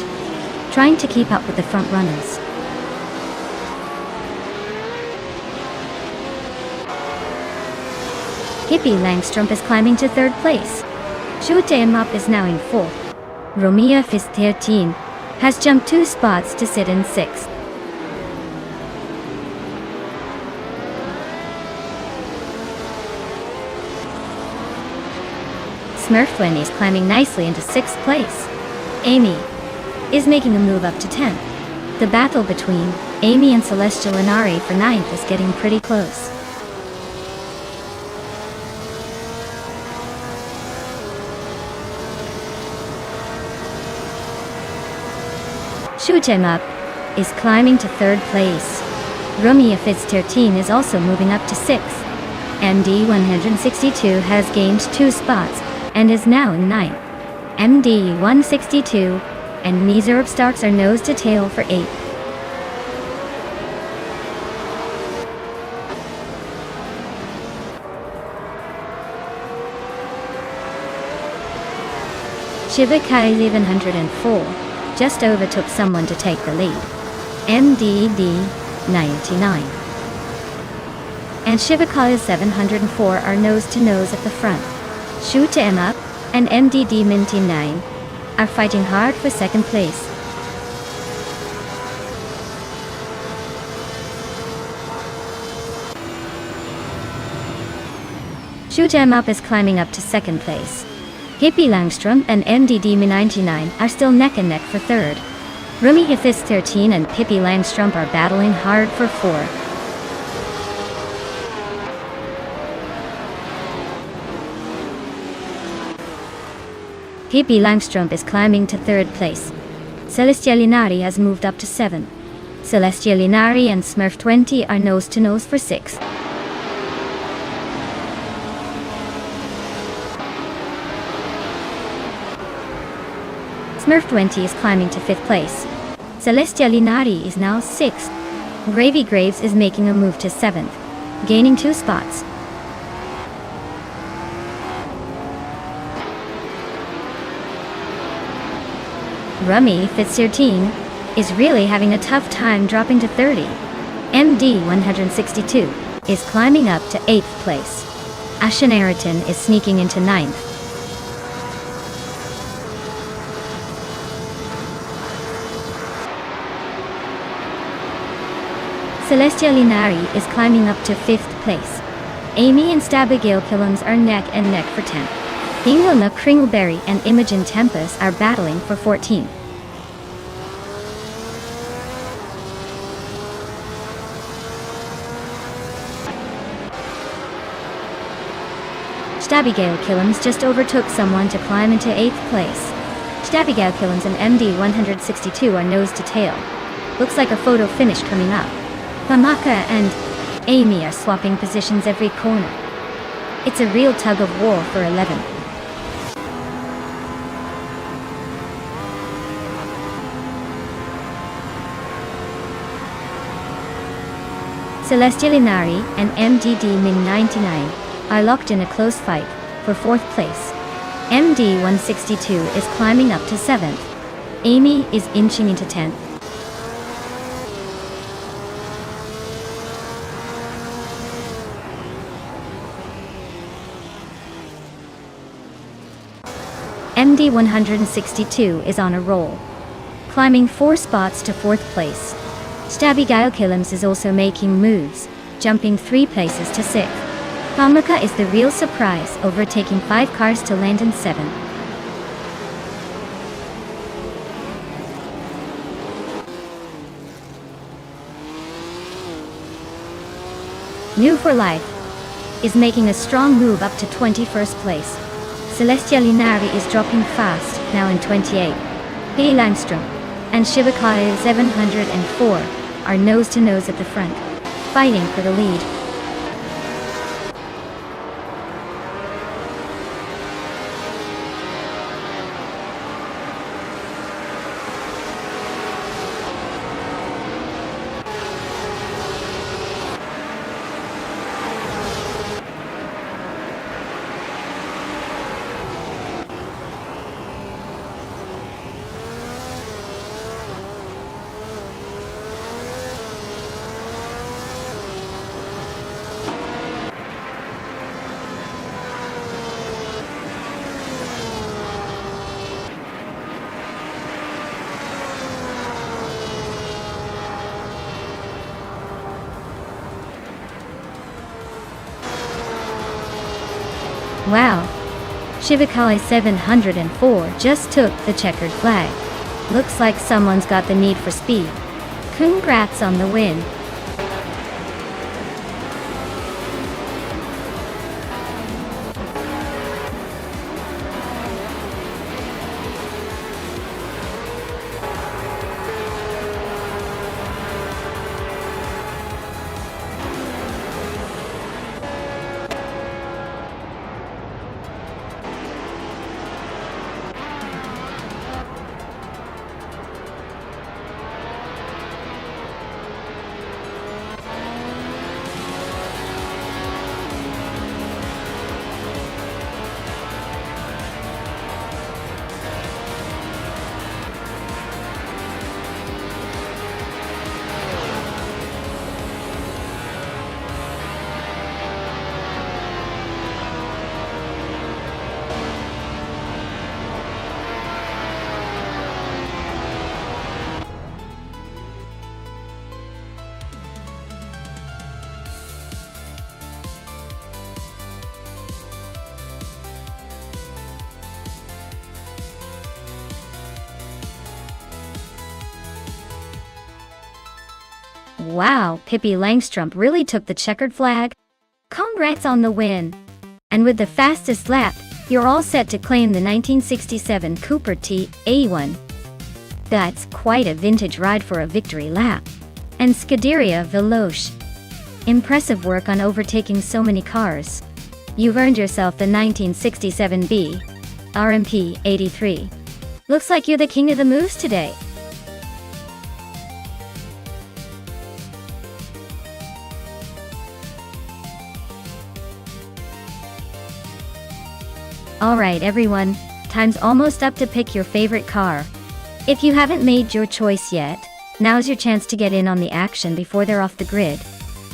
trying to keep up with the front runners. Hippie Langstrup is climbing to third place. Shoot 'em Up is now in fourth. Romeo Fist 13 has jumped 2 spots to sit in sixth. Smurf 20 is climbing nicely into 6th place. Amy is making a move up to 10th. The battle between Amy and Celestial Inari for 9th is getting pretty close. Shoot 'em Up is climbing to 3rd place. Romeo Fitz 13 is also moving up to 6th. MD 162 has gained 2 spots and is now in 9th. MD 162 and Mizurb Starks are nose to tail for 8th. Shivakai 704 just overtook someone to take the lead. MDD 99 and Shivakai 704 are nose to nose at the front. Shoot 'em Up and MDD Minty 9 are fighting hard for 2nd place. Shoot 'em Up is climbing up to 2nd place. Hippie Langstrom and MDD Mi99 are still neck and neck for 3rd. Rumi Hifis 13 and Pippi Langstrom are battling hard for 4th. Hippie Langstrom is climbing to 3rd place. Celestial Inari has moved up to 7th. Celestial Inari and Smurf 20 are nose to nose for 6th. Smurf 20 is climbing to 5th place. Celestial Inari is now 6th. Gravy Graves is making a move to 7th, gaining 2 spots. Rummy Fitz 13 is really having a tough time dropping to 30. MD 162 is climbing up to 8th place. Ashen Ayrton is sneaking into 9th. Celestial Inari is climbing up to 5th place. Amy and Stabigale Killums are neck and neck for 10th. Ingona Kringleberry and Imogen Tempest are battling for 14th. Stabigale Killums just overtook someone to climb into 8th place. Stabigale Killums and MD 162 are nose to tail. Looks like a photo finish coming up. Pamaka and Amy are swapping positions every corner. It's a real tug of war for 11th. Celestial Inari and MDD Min 99 are locked in a close fight for 4th place. MD 162 is climbing up to 7th. Amy is inching into 10th. MD 162 is on a roll, climbing 4 spots to 4th place. Stabigale Killums is also making moves, jumping 3 places to 6th. Pamaka is the real surprise, overtaking 5 cars to land in 7th. New for Life is making a strong move up to 21st place. Celestia Linari is dropping fast, now in 28. P. Langstrom and Shivakai 704 are nose-to-nose at the front, fighting for the lead. Wow! Shivakai 704 just took the checkered flag. Looks like someone's got the need for speed. Congrats on the win! Wow, Pippi Langstrom really took the checkered flag. Congrats on the win! And with the fastest lap, you're all set to claim the 1967 Cooper T81. That's quite a vintage ride for a victory lap. And Scuderia Veloce. Impressive work on overtaking so many cars. You've earned yourself the 1967B RMP 83. Looks like you're the king of the moves today. Alright everyone, time's almost up to pick your favorite car. If you haven't made your choice yet, now's your chance to get in on the action before they're off the grid.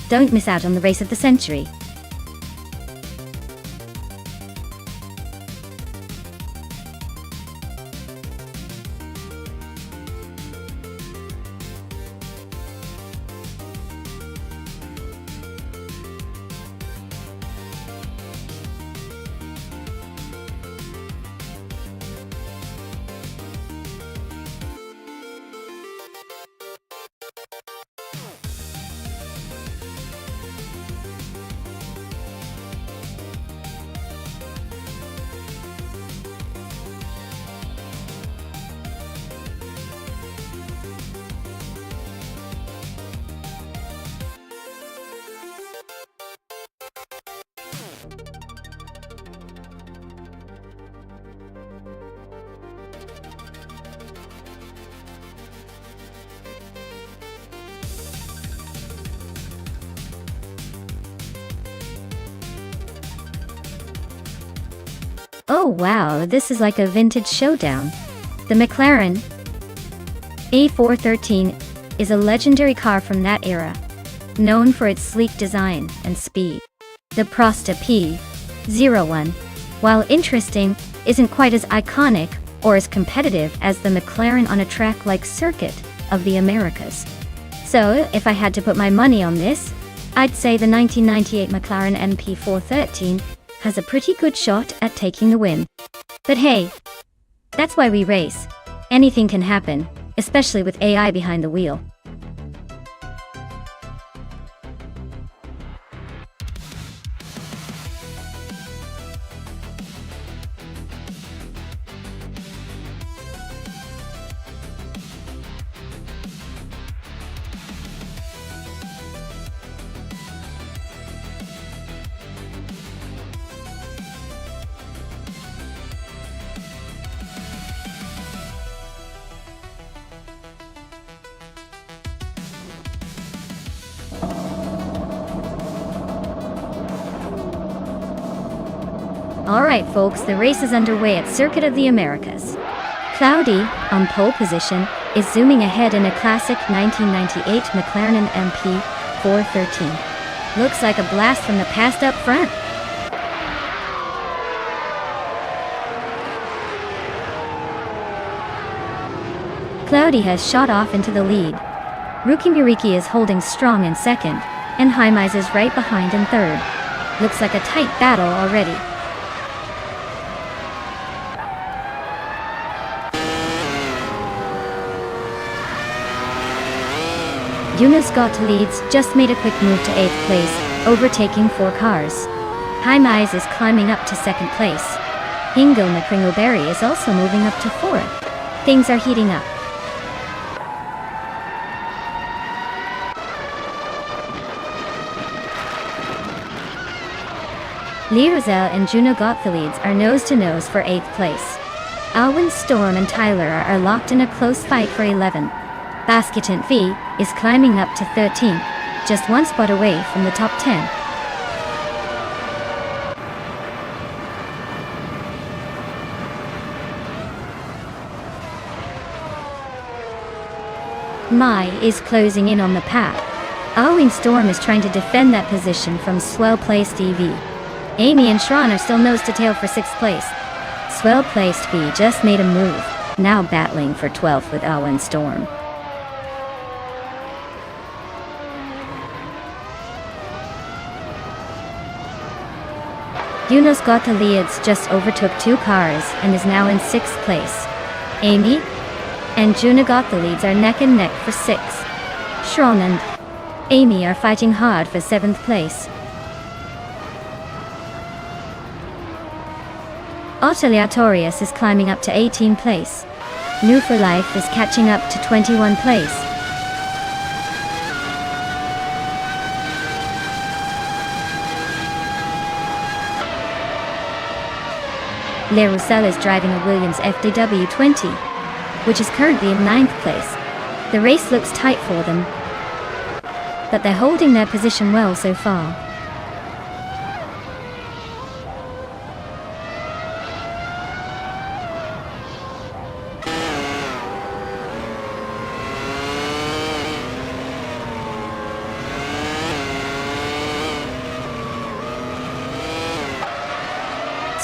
Don't miss out on the race of the century. Oh wow, this is like a vintage showdown. The McLaren A413 is a legendary car from that era, known for its sleek design and speed. The Prosta P01, while interesting, isn't quite as iconic or as competitive as the McLaren on a track like Circuit of the Americas. So, if I had to put my money on this, I'd say the 1998 McLaren MP413 has a pretty good shot at taking the win. But hey, that's why we race. Anything can happen, especially with AI behind the wheel. Alright folks, the race is underway at Circuit of the Americas. Cloudy, on pole position, is zooming ahead in a classic 1998 McLaren MP 413. Looks like a blast from the past up front. Cloudy has shot off into the lead. Rookie Miriki is holding strong in second, and Jaimez is right behind in third. Looks like a tight battle already. Jonas Gott leads, just made a quick move to 8th place, overtaking 4 cars. Jaimez is climbing up to 2nd place. Hingo Mcringleberry is also moving up to 4th. Things are heating up. Lee Rosell and Juno Gottlieds are nose-to-nose for 8th place. Alwyn Storm and Tyler are locked in a close fight for 11th. Basketant V is climbing up to 13th, just one spot away from the top 10. Mai is closing in on the pack. Alwyn Storm is trying to defend that position from swell-placed EV. Amy and Shran are still nose-to-tail for 6th place. Swell-placed V just made a move, now battling for 12th with Alwyn Storm. Jonas Gottlieds just overtook 2 cars and is now in 6th place. Amy and Juno Gottlieds are neck and neck for 6th. Shran and Amy are fighting hard for 7th place. Oteliatorius is climbing up to 18th place. New for Life is catching up to 21st place. Le Roussel is driving a Williams FDW 20, which is currently in 9th place. The race looks tight for them, but they're holding their position well so far.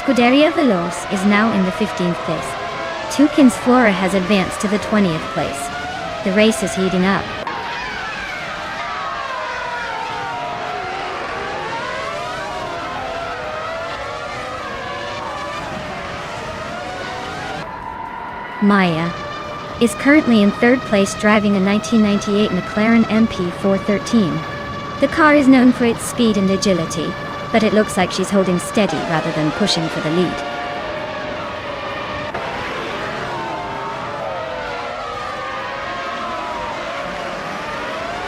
Scuderia Veloz is now in the 15th place. Tukins Flora has advanced to the 20th place. The race is heating up. Maya is currently in 3rd place driving a 1998 McLaren MP 413. The car is known for its speed and agility, but it looks like she's holding steady rather than pushing for the lead.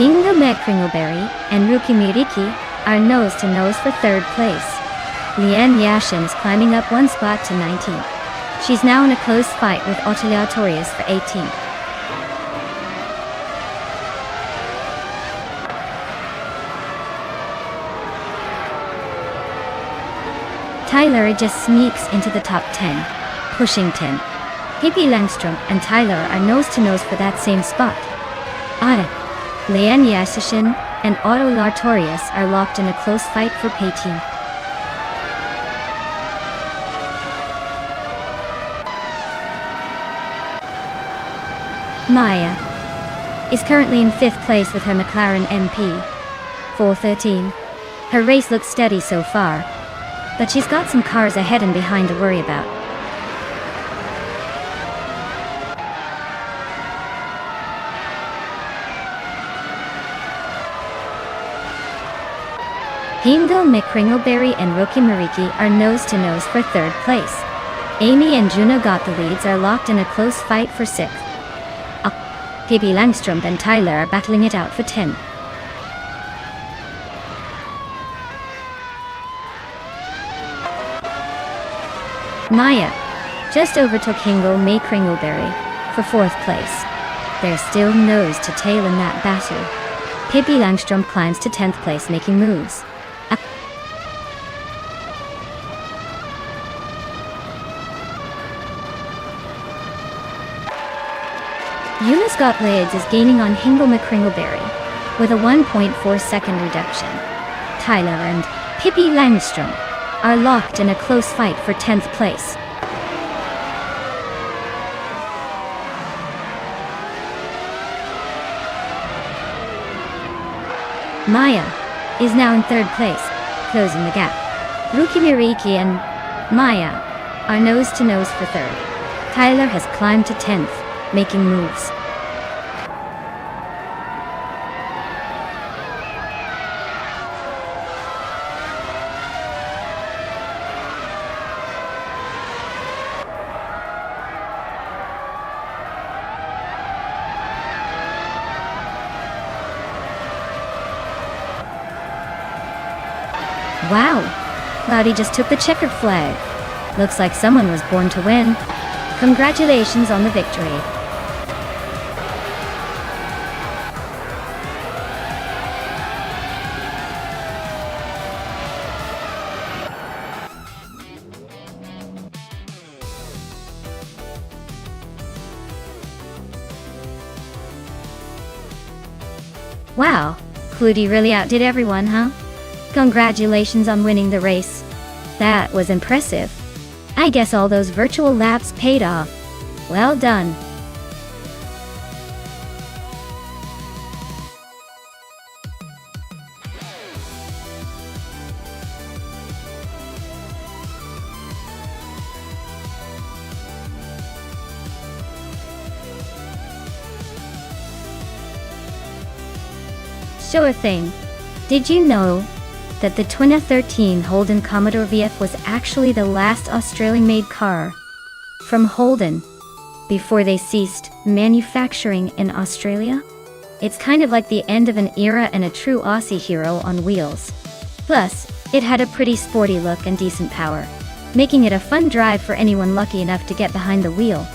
Inga Mcringleberry and Rookie Miriki are nose-to-nose for 3rd place. Leanne Yashin is climbing up 1 spot to 19th. She's now in a close fight with Oteliatorius for 18th. Tyler just sneaks into the top 10, pushing 10. Pippi Langstrom and Tyler are nose-to-nose for that same spot. Leanne Yashin and Otto Lartorius are locked in a close fight for 18th. Maya is currently in 5th place with her McLaren MP 413. Her race looks steady so far, but she's got some cars ahead and behind to worry about. Hingo Mcringleberry and Rookie Miriki are nose-to-nose for 3rd place. Amy and Juno Gottlieds are locked in a close fight for 6th. Pippi Langstrom and Tyler are battling it out for 10th. Maya just overtook Hingo Mcringleberry for 4th place. They're still nose-to-tail in that battle. Pippi Langstrom climbs to 10th place making moves. Eunice Got Lids is gaining on Hingle McCringleberry with a 1.4 second reduction. Tyler and Pippi Langstrom are locked in a close fight for 10th place. Maya is now in 3rd place, closing the gap. Ruki Miriki and Maya are nose to nose for 3rd. Tyler has climbed to 10th, making moves. Wow, Cloudy just took the checkered flag. Looks like someone was born to win. Congratulations on the victory. Wow, Cloudy really outdid everyone, huh? Congratulations on winning the race. That was impressive. I guess all those virtual laps paid off. Well done. Sure thing. Did you know that the 2013 Holden Commodore VF was actually the last Australian-made car from Holden before they ceased manufacturing in Australia? It's kind of like the end of an era and a true Aussie hero on wheels. Plus, it had a pretty sporty look and decent power, making it a fun drive for anyone lucky enough to get behind the wheel.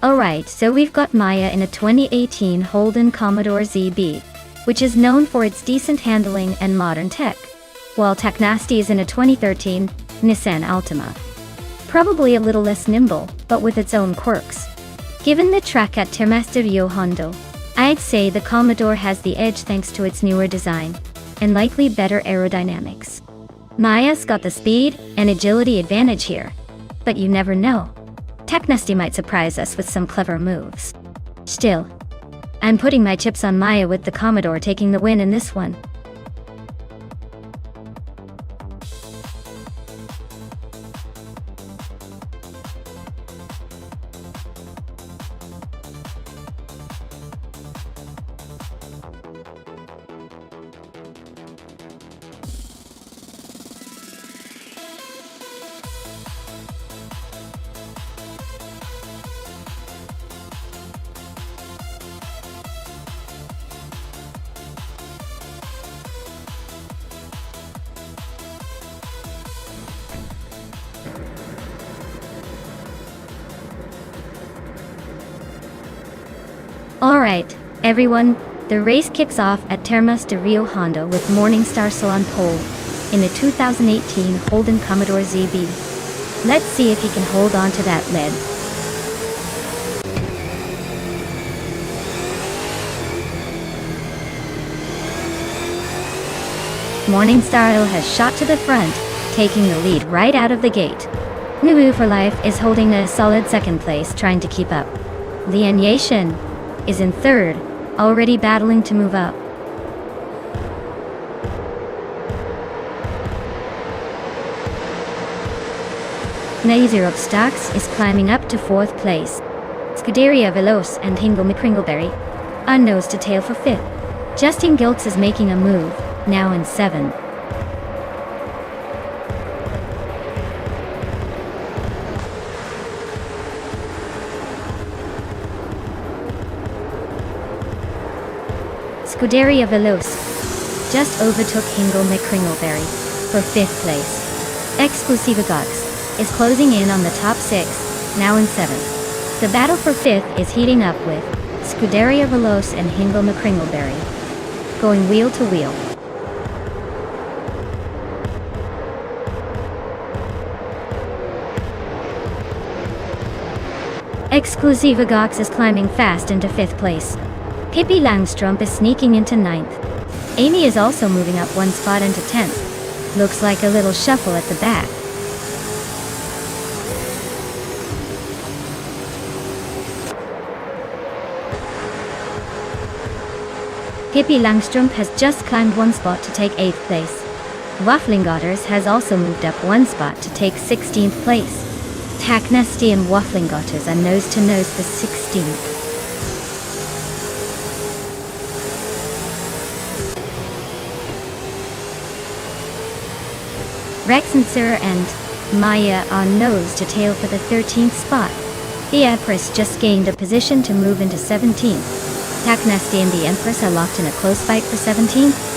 Alright, so we've got Maya in a 2018 Holden Commodore ZB, which is known for its decent handling and modern tech, while Taknasty is in a 2013 Nissan Altima. Probably a little less nimble, but with its own quirks. Given the track at Termaster Rio Hondo, I'd say the Commodore has the edge thanks to its newer design, and likely better aerodynamics. Maya's got the speed and agility advantage here, but you never know. Taknasty might surprise us with some clever moves. Still, I'm putting my chips on Maya with the Commodore taking the win in this one. Alright, everyone, the race kicks off at Termas de Rio Hondo with Morningstar still on pole in the 2018 Holden Commodore ZB. Let's see if he can hold on to that lead. Morningstar has shot to the front, taking the lead right out of the gate. Nubu for Life is holding a solid second place, trying to keep up. Lian Yashin is in third, already battling to move up. Naizurup Stocks is climbing up to 4th place. Scuderia Veloce and Hingle McCringleberry are nose to tail for 5th. Justin Giltz is making a move, now in 7th. Scuderia Veloce just overtook Hingle McCringleberry for 5th place. Exclusiva Gox is closing in on the top 6, now in 7th. The battle for 5th is heating up with Scuderia Veloce and Hingle McCringleberry going wheel to wheel. Exclusiva Gox is climbing fast into 5th place. Pippi Langstrumpf is sneaking into 9th. Amy is also moving up 1 spot into 10th. Looks like a little shuffle at the back. Pippi Langstrumpf has just climbed 1 spot to take 8th place. Wafflingotters has also moved up 1 spot to take 16th place. Tacknasty and Wafflingotters are nose to nose for 16th. Rexensur and Maya are nose to tail for the 13th spot. The Empress just gained a position to move into 17th. Tacknasty and the Empress are locked in a close fight for 17th.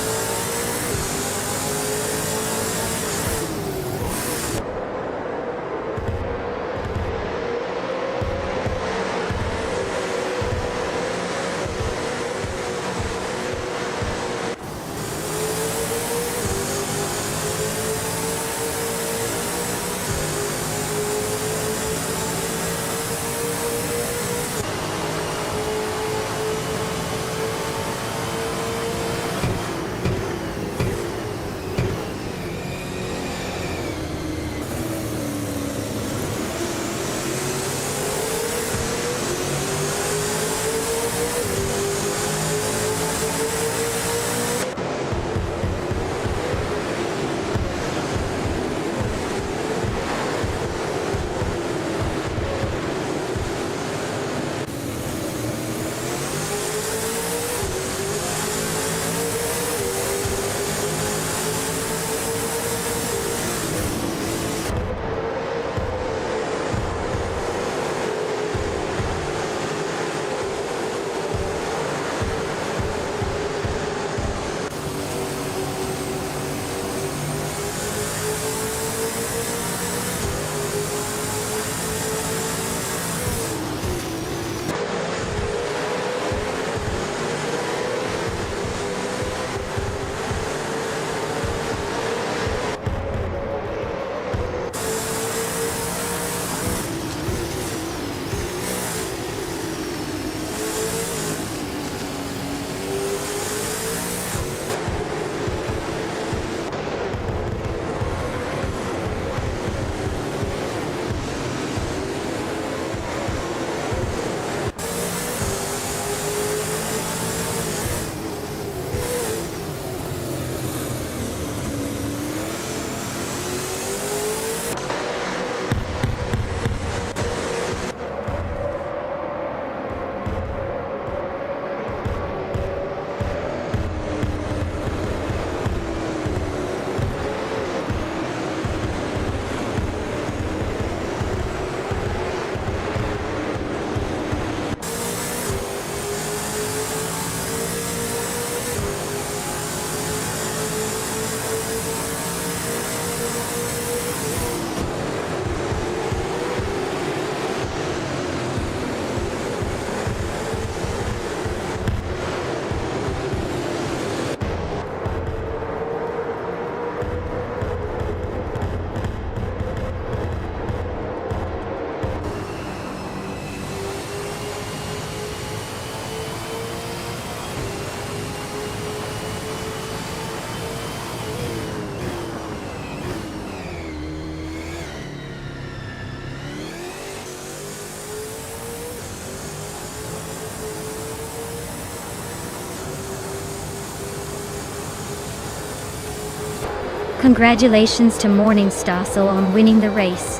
Congratulations to Morningstar on winning the race.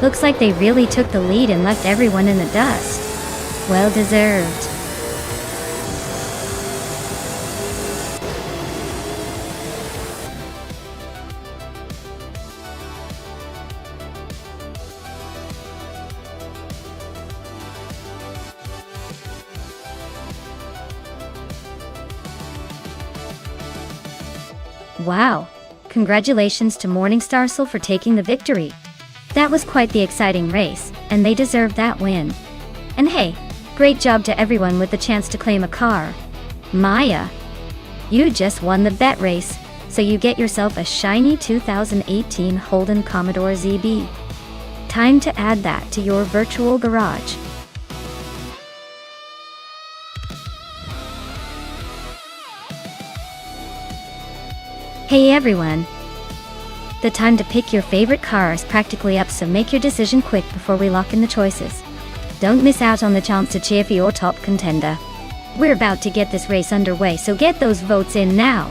Looks like they really took the lead and left everyone in the dust. Well deserved. Wow! Congratulations to Morningstar for taking the victory. That was quite the exciting race, and they deserved that win. And hey, great job to everyone with the chance to claim a car. Maya, you just won the bet race, so you get yourself a shiny 2018 Holden Commodore ZB. Time to add that to your virtual garage. Hey everyone! The time to pick your favorite car is practically up, so make your decision quick before we lock in the choices. Don't miss out on the chance to cheer for your top contender. We're about to get this race underway, so get those votes in now.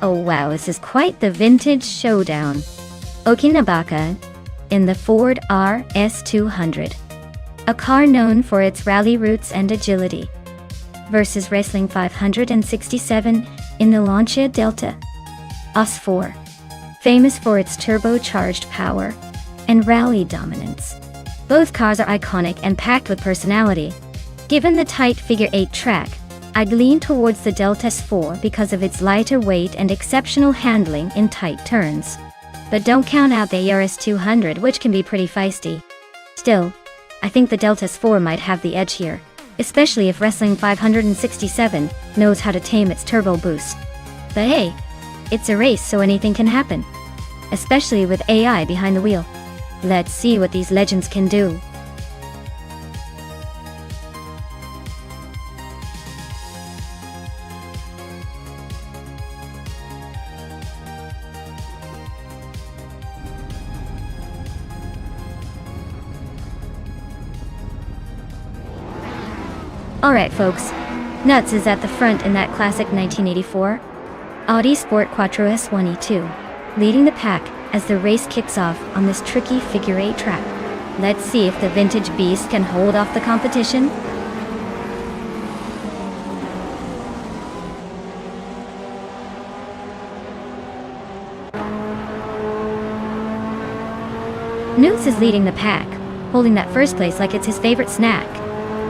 Oh wow, this is quite the vintage showdown. Okinabaka in the Ford RS200, a car known for its rally roots and agility, versus Wrestling 567 in the Lancia Delta US4, famous for its turbocharged power and rally dominance. Both cars are iconic and packed with personality. Given the tight figure-8 track, I'd lean towards the Delta S4 because of its lighter weight and exceptional handling in tight turns. But don't count out the RS200, which can be pretty feisty. Still, I think the Delta S4 might have the edge here, especially if Wrestling 567 knows how to tame its turbo boost. But hey, it's a race, so anything can happen, especially with AI behind the wheel. Let's see what these legends can do. Alright folks, Nuts is at the front in that classic 1984 Audi Sport Quattro S1E2, leading the pack as the race kicks off on this tricky figure-8 track. Let's see if the vintage beast can hold off the competition. Newts is leading the pack, holding that first place like it's his favorite snack.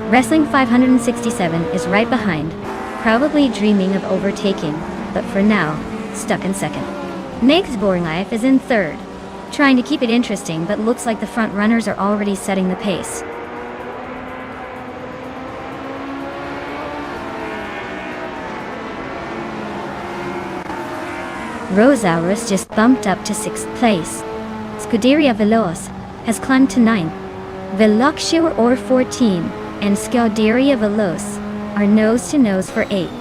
Wrestling 567 is right behind, probably dreaming of overtaking, but for now, stuck in second. Meg's Boring Life is in third, trying to keep it interesting, but looks like the front runners are already setting the pace. Rosaurus just bumped up to 6th place. Scuderia Veloz has climbed to 9th. Velocio or 14 and Scuderia Veloz are nose-to-nose for 8th.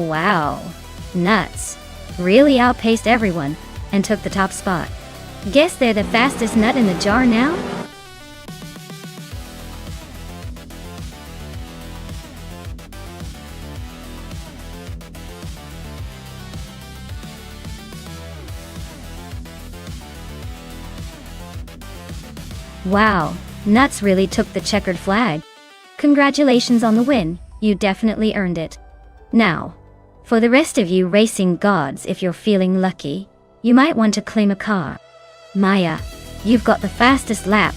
Wow. Nuts. Really outpaced everyone and took the top spot. Guess they're the fastest nut in the jar now? Wow, Nuts really took the checkered flag. Congratulations on the win, you definitely earned it. Now, for the rest of you racing gods, if you're feeling lucky, you might want to claim a car. Maya, you've got the fastest lap,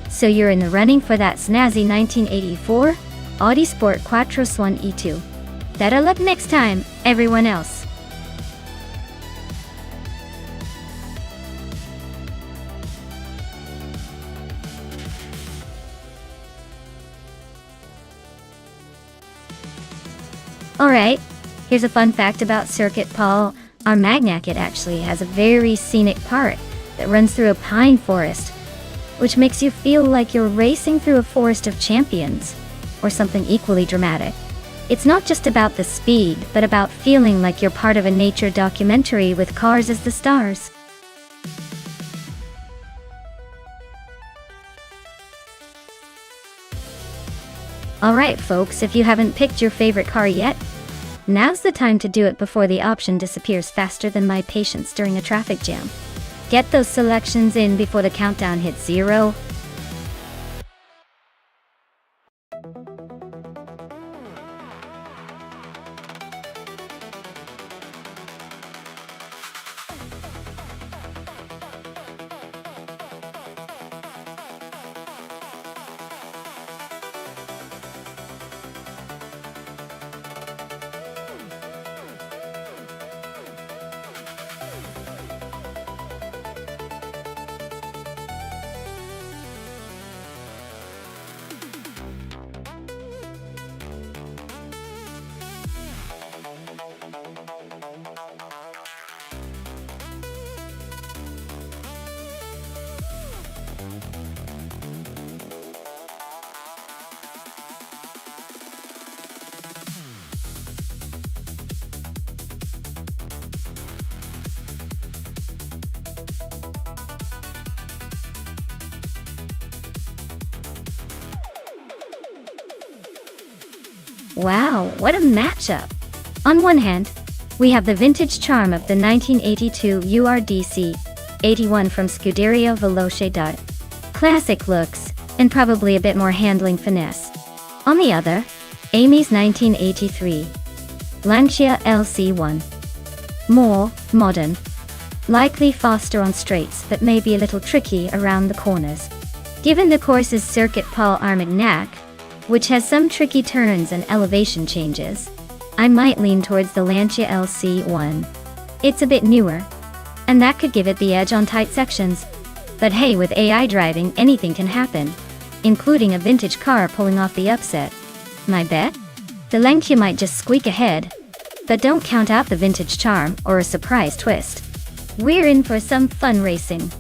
so you're in the running for that snazzy 1984 Audi Sport Quattro Swan E2. Better luck next time, everyone else. Alright, here's a fun fact about Circuit Paul. Our Magnac actually has a very scenic part that runs through a pine forest, which makes you feel like you're racing through a forest of champions, or something equally dramatic. It's not just about the speed, but about feeling like you're part of a nature documentary with cars as the stars. Alright folks, if you haven't picked your favorite car yet, now's the time to do it before the option disappears faster than my patience during a traffic jam. Get those selections in before the countdown hits 0. Wow, what a matchup! On one hand, we have the vintage charm of the 1982 URDC 81 from Scuderia Veloce. Classic looks, and probably a bit more handling finesse. On the other, Amy's 1983 Lancia LC1. More modern, likely faster on straights but maybe a little tricky around the corners. Given the course's Circuit Paul Armagnac, which has some tricky turns and elevation changes, I might lean towards the Lancia LC1. It's a bit newer, and that could give it the edge on tight sections. But hey, with AI driving, anything can happen, including a vintage car pulling off the upset. My bet? The Lancia might just squeak ahead, but don't count out the vintage charm or a surprise twist. We're in for some fun racing.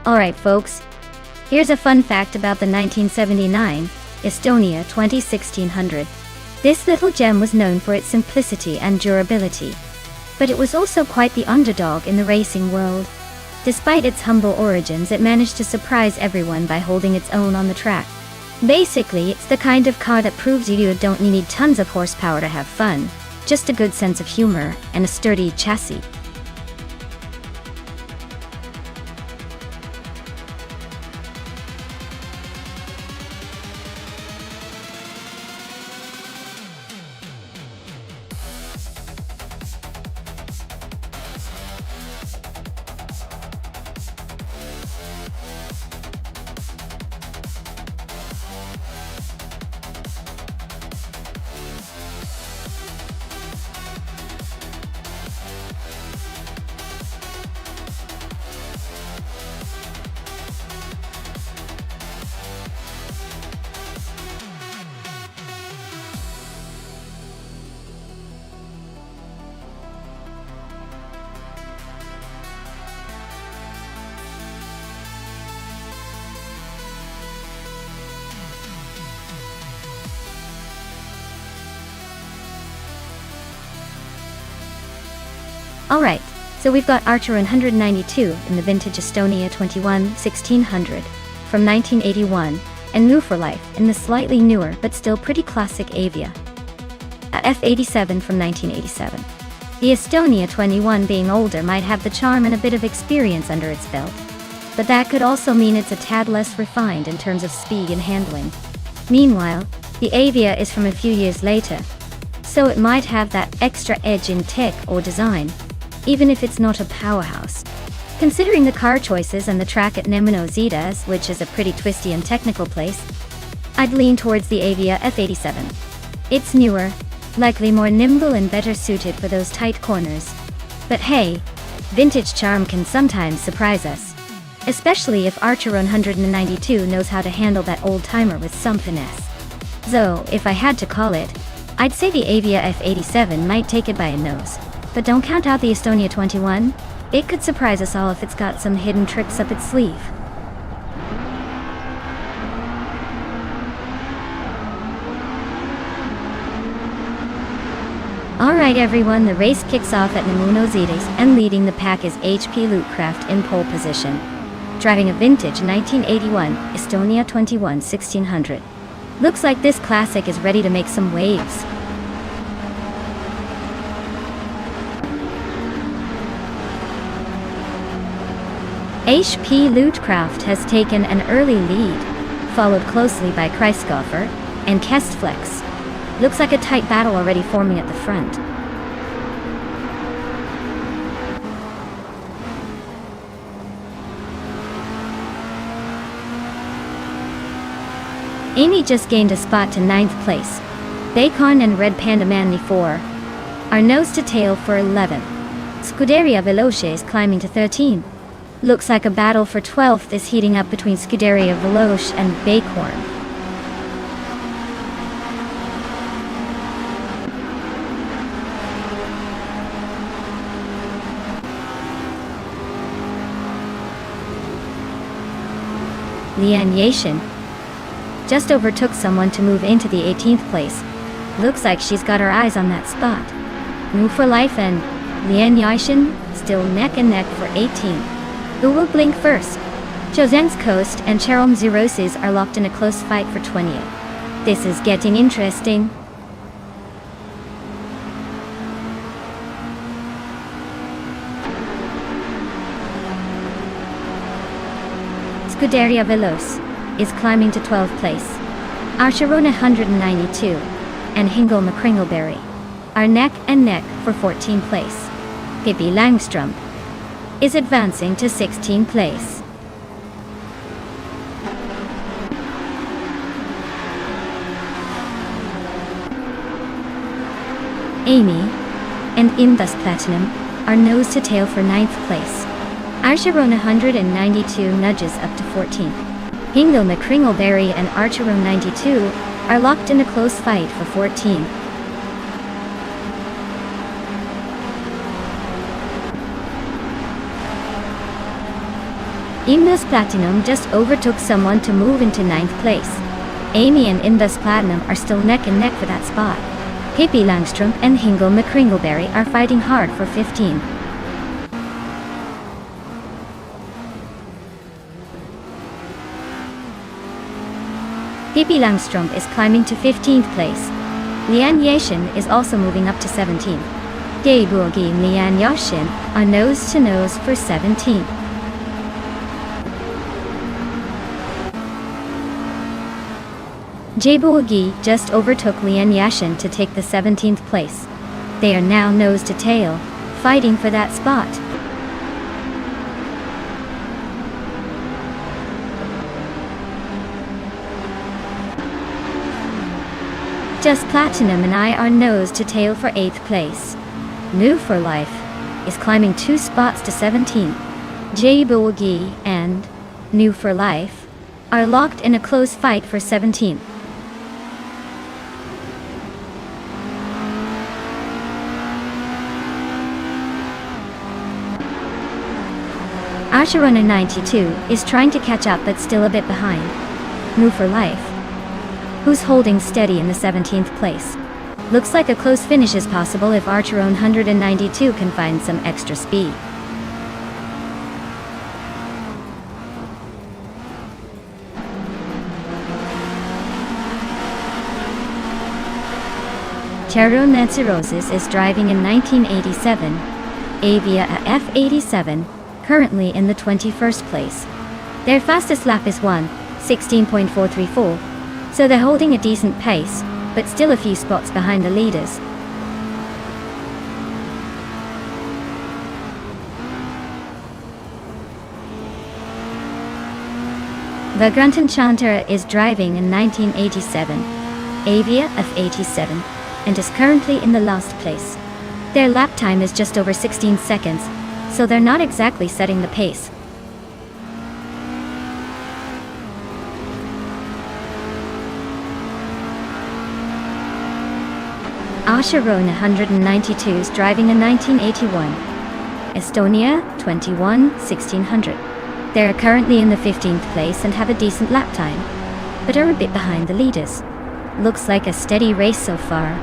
Alright folks, here's a fun fact about the 1979 Estonia 201600. This little gem was known for its simplicity and durability, but it was also quite the underdog in the racing world. Despite its humble origins, it managed to surprise everyone by holding its own on the track. Basically, it's the kind of car that proves you don't need tons of horsepower to have fun, just a good sense of humor and a sturdy chassis. Alright, so we've got Archer 192 in the vintage Estonia 1600 from 1981, and New for Life in the slightly newer but still pretty classic Avia, a F87 from 1987. The Estonia 21 being older might have the charm and a bit of experience under its belt, but that could also mean it's a tad less refined in terms of speed and handling. Meanwhile, the Avia is from a few years later, so it might have that extra edge in tech or design, even if it's not a powerhouse. Considering the car choices and the track at Nonstop, which is a pretty twisty and technical place, I'd lean towards the Avia F87. It's newer, likely more nimble and better suited for those tight corners. But hey, vintage charm can sometimes surprise us, especially if Archer 192 knows how to handle that old-timer with some finesse. So, if I had to call it, I'd say the Avia F87 might take it by a nose. But don't count out the Estonia 21. It could surprise us all if it's got some hidden tricks up its sleeve. Alright everyone, the race kicks off at Nonstop, and leading the pack is HP Lootcraft in pole position, driving a vintage 1981 Estonia 21 1600. Looks like this classic is ready to make some waves. HP Lootcraft has taken an early lead, followed closely by Kreisgoffer and Kestflex. Looks like a tight battle already forming at the front. Amy just gained a spot to 9th place. Bacon and Red Panda Manly 4 are nose to tail for 11th. Scuderia Veloce is climbing to 13th. Looks like a battle for 12th is heating up between Scuderia Veloce and Bacon. Lian Yashin just overtook someone to move into the 18th place. Looks like she's got her eyes on that spot. New for Life and Lian Yashin still neck and neck for 18th. Who will blink first? Josen's Coast and Cheryl's Zeroses are locked in a close fight for 20th. This is getting interesting. Scuderia Veloce is climbing to 12th place. Archerona 192 and Hingle McCringleberry are neck and neck for 14th place. Pippi Langstrom is advancing to 16th place. Amy and Indus Platinum are nose to tail for 9th place. Archeron 192 nudges up to 14th. Hingle McCringleberry and Archeron 92 are locked in a close fight for 14th. Invus Platinum just overtook someone to move into 9th place. Amy and Invus Platinum are still neck and neck for that spot. Pippi Langstrump and Hingle McCringleberry are fighting hard for 15. Pippi Langstrump is climbing to 15th place. Lian Yashin is also moving up to 17th. Daeburgi and Lian Yashin are nose to nose for 17th. Daeburgi just overtook Lian Yashin to take the 17th place. They are now nose to tail, fighting for that spot. Just Platinum and I are nose to tail for 8th place. New for Life is climbing 2 spots to 17. Daeburgi and New for Life are locked in a close fight for 17. Asharona 92 is trying to catch up but still a bit behind. New for Life, who's holding steady in the 17th place. Looks like a close finish is possible if Archeron 192 can find some extra speed. Terro Nancy is driving in 1987, Avia a F87, currently in the 21st place. Their fastest lap is 1:16.434. So they're holding a decent pace, but still a few spots behind the leaders. Vagrant Enchanter is driving in 1987, Avia F87, and is currently in the last place. Their lap time is just over 16 seconds, so they're not exactly setting the pace. Asharona 192 is driving in 1981, Estonia 21:1600. They are currently in the 15th place and have a decent lap time, but are a bit behind the leaders. Looks like a steady race so far.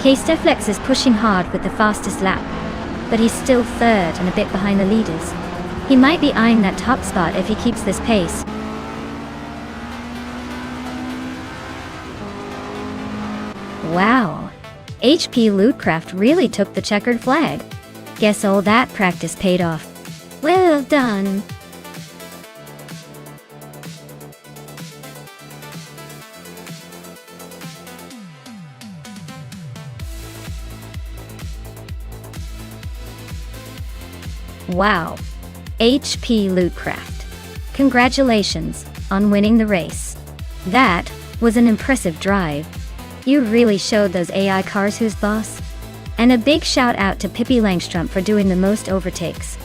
K-Steflex is pushing hard with the fastest lap, but he's still third and a bit behind the leaders. He might be eyeing that top spot if he keeps this pace. Wow! HP Lootcraft really took the checkered flag. Guess all that practice paid off. Well done! Wow! HP Lootcraft. Congratulations on winning the race. That was an impressive drive. You really showed those AI cars who's boss. And a big shout out to Pippi Langstrump for doing the most overtakes.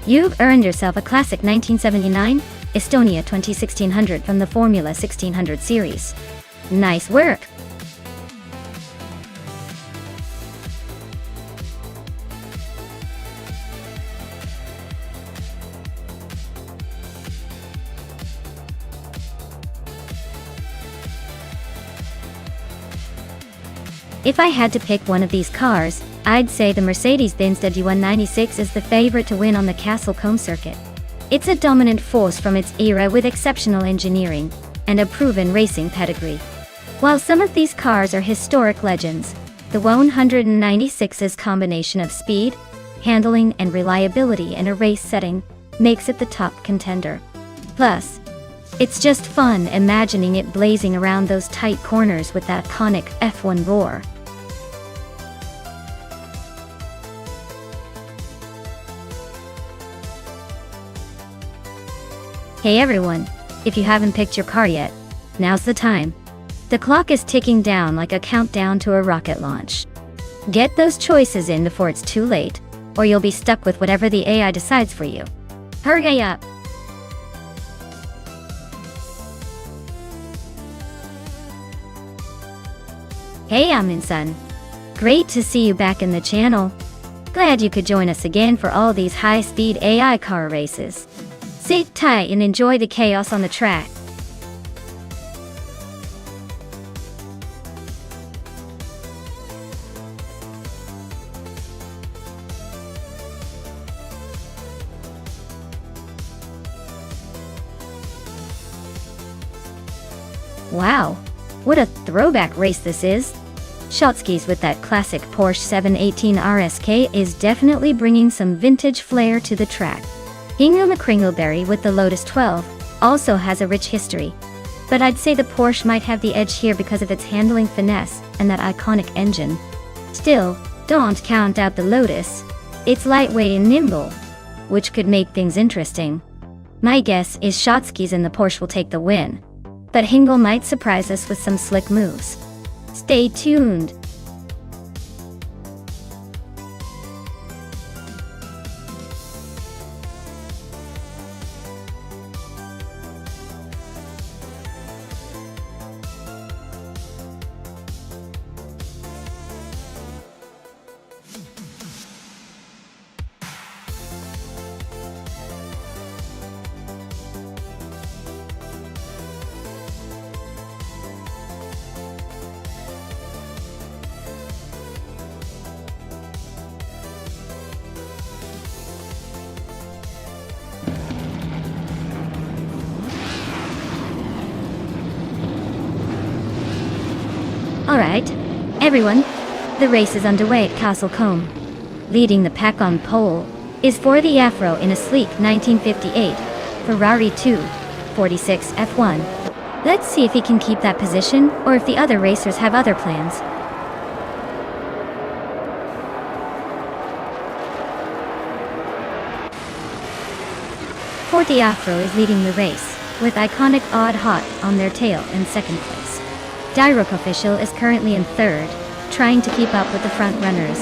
You've earned yourself a classic 1979 Estonia 1600 from the Formula 1600 series. Nice work! If I had to pick one of these cars, I'd say the Mercedes-Benz W196 is the favorite to win on the Castle Combe circuit. It's a dominant force from its era with exceptional engineering and a proven racing pedigree. While some of these cars are historic legends, the 196's combination of speed, handling, and reliability in a race setting makes it the top contender. Plus, it's just fun imagining it blazing around those tight corners with that iconic F1 roar. Hey everyone, if you haven't picked your car yet, now's the time. The clock is ticking down like a countdown to a rocket launch. Get those choices in before it's too late, or you'll be stuck with whatever the AI decides for you. Hurry up! Hey Amin-san. Great to see you back in the channel. Glad you could join us again for all these high-speed AI car races. Sit tight and enjoy the chaos on the track. Wow, what a throwback race this is. Shotskis with that classic Porsche 718 RSK is definitely bringing some vintage flair to the track. Hingle McCringleberry with the Lotus 12 also has a rich history, but I'd say the Porsche might have the edge here because of its handling finesse and that iconic engine. Still, don't count out the Lotus. It's lightweight and nimble, which could make things interesting. My guess is Shotskis and the Porsche will take the win, but Hingle might surprise us with some slick moves. Stay tuned. Alright, everyone, the race is underway at Castle Combe. Leading the pack on pole is Ford the Afro in a sleek 1958 Ferrari 246 F1. Let's see if he can keep that position or if the other racers have other plans. Ford the Afro is leading the race, with iconic Odd Hot on their tail in second place. Direct Official is currently in third, trying to keep up with the front runners.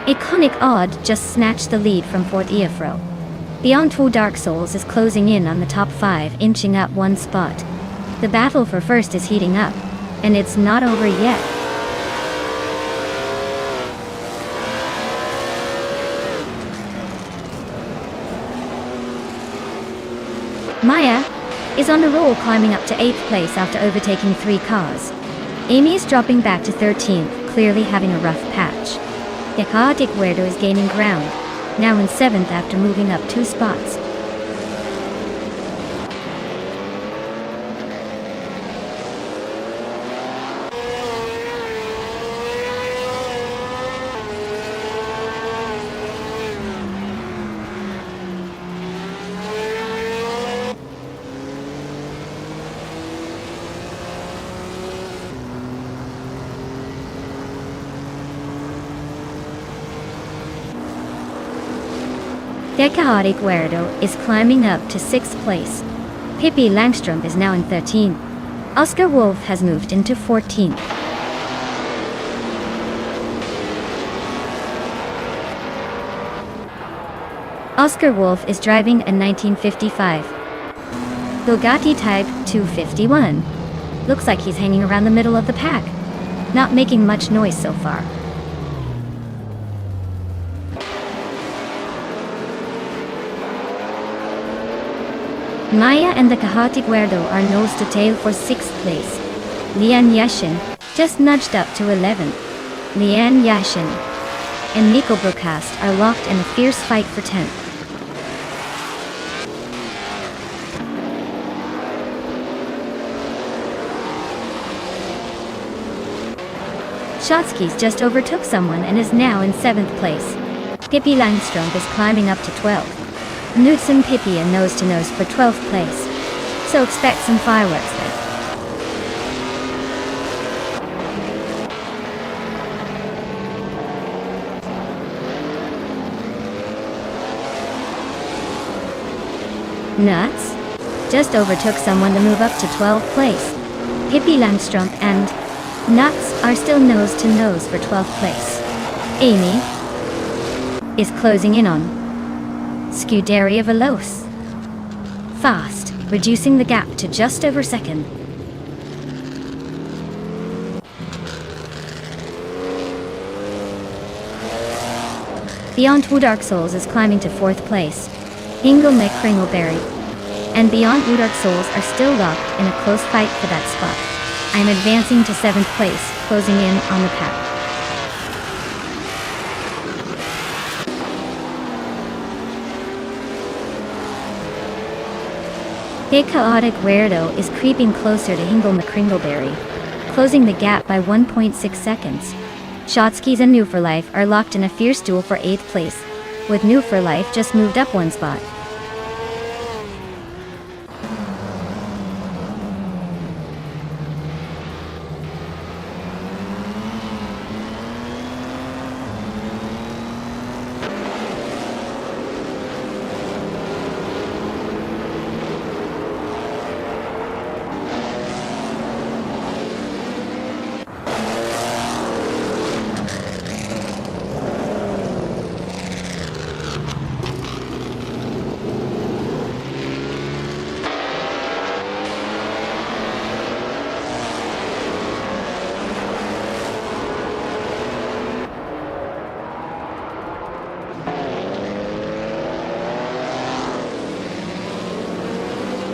Iconic Odd just snatched the lead from Ford the Afro. Beyond Two Dark Souls is closing in on the top 5, inching up one spot. The battle for first is heating up, and it's not over yet. Maya is on a roll, climbing up to 8th place after overtaking 3 cars. Amy is dropping back to 13th, clearly having a rough patch. Deca Guerdo is gaining ground, now in 7th after moving up 2 spots. Deca Guerdo is climbing up to 6th place. Pippi Langstrom is now in 13th. Oscar Wolf has moved into 14th. Oscar Wolf is driving a 1955 Bugatti Type 251. Looks like he's hanging around the middle of the pack, not making much noise so far. Maya and the Cajati Guerdo are nose to tail for 6th place. Lian Yashin just nudged up to 11th. Lian Yashin and Nico Brokast are locked in a fierce fight for 10th. Shotskis just overtook someone and is now in 7th place. Pippi Langstrom is climbing up to 12th. Newts and Pippi are nose-to-nose for 12th place, so expect some fireworks there. Nuts just overtook someone to move up to 12th place. Pippi Langstrom and Nuts are still nose-to-nose for 12th place. Amy is closing in on Scuderia Veloce. Fast reducing the gap to just over second. Beyond Two Dark Souls is climbing to 4th place. Hingle Kringleberry and Beyond Two Dark Souls are still locked in a close fight for that spot. I'm advancing to 7th place, closing in on the pack. Big Chaotic Weirdo is creeping closer to Hingle Kringleberry, closing the gap by 1.6 seconds. Shotskis and New for Life are locked in a fierce duel for 8th place, with New for Life just moved up 1 spot.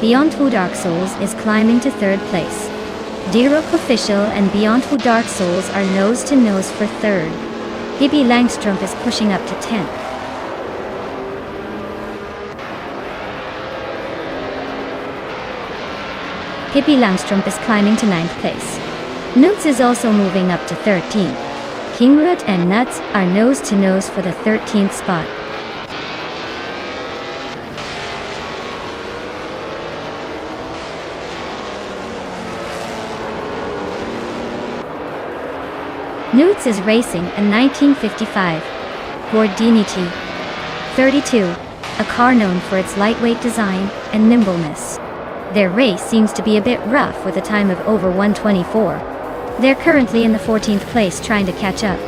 Beyond Two Dark Souls is climbing to 3rd place. D-Rock Official and Beyond Two Dark Souls are nose to nose for 3rd. Hippie Langstrump is pushing up to 10th. Hippie Langstrump is climbing to 9th place. Newts is also moving up to 13th. Kingroot and Nuts are nose to nose for the 13th spot. Newts is racing a 1955 Gordini 32, a car known for its lightweight design and nimbleness. Their race seems to be a bit rough with a time of over 124. They're currently in the 14th place trying to catch up.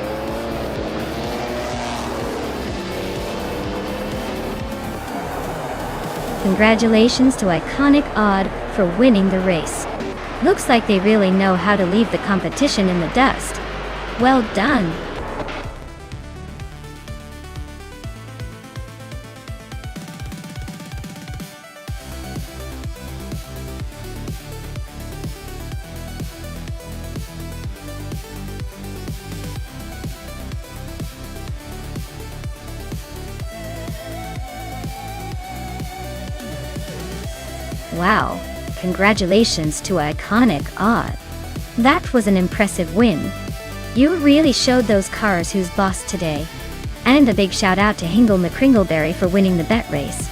Congratulations to Iconic Odd for winning the race. Looks like they really know how to leave the competition in the dust. Well done! Wow, congratulations to Iconic Odd. That was an impressive win. You really showed those cars who's boss today. And a big shout out to Hingle Kringleberry for winning the bet race.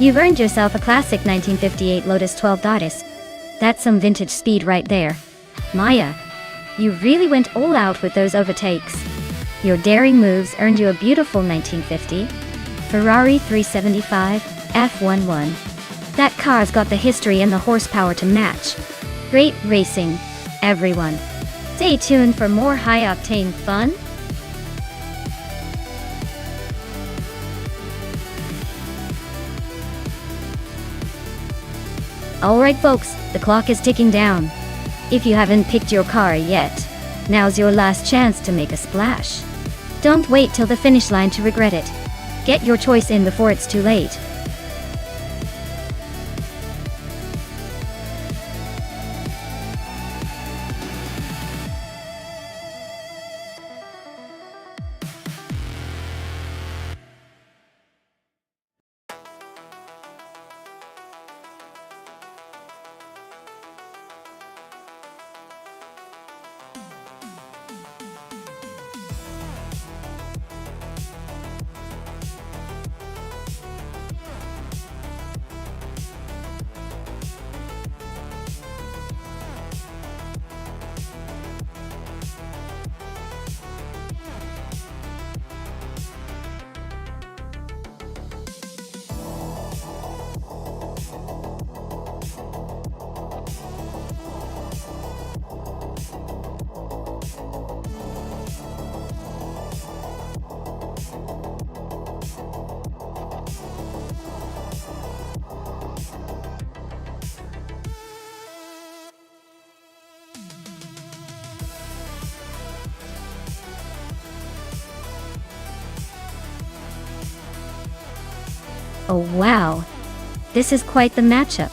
You've earned yourself a classic 1958 Lotus 12 Dottis. That's some vintage speed right there. Maya, you really went all out with those overtakes. Your daring moves earned you a beautiful 1950 Ferrari 375 F11. That car's got the history and the horsepower to match. Great racing, everyone. Stay tuned for more high-octane fun. Alright folks, the clock is ticking down. If you haven't picked your car yet, now's your last chance to make a splash. Don't wait till the finish line to regret it. Get your choice in before it's too late. Oh wow, this is quite the matchup.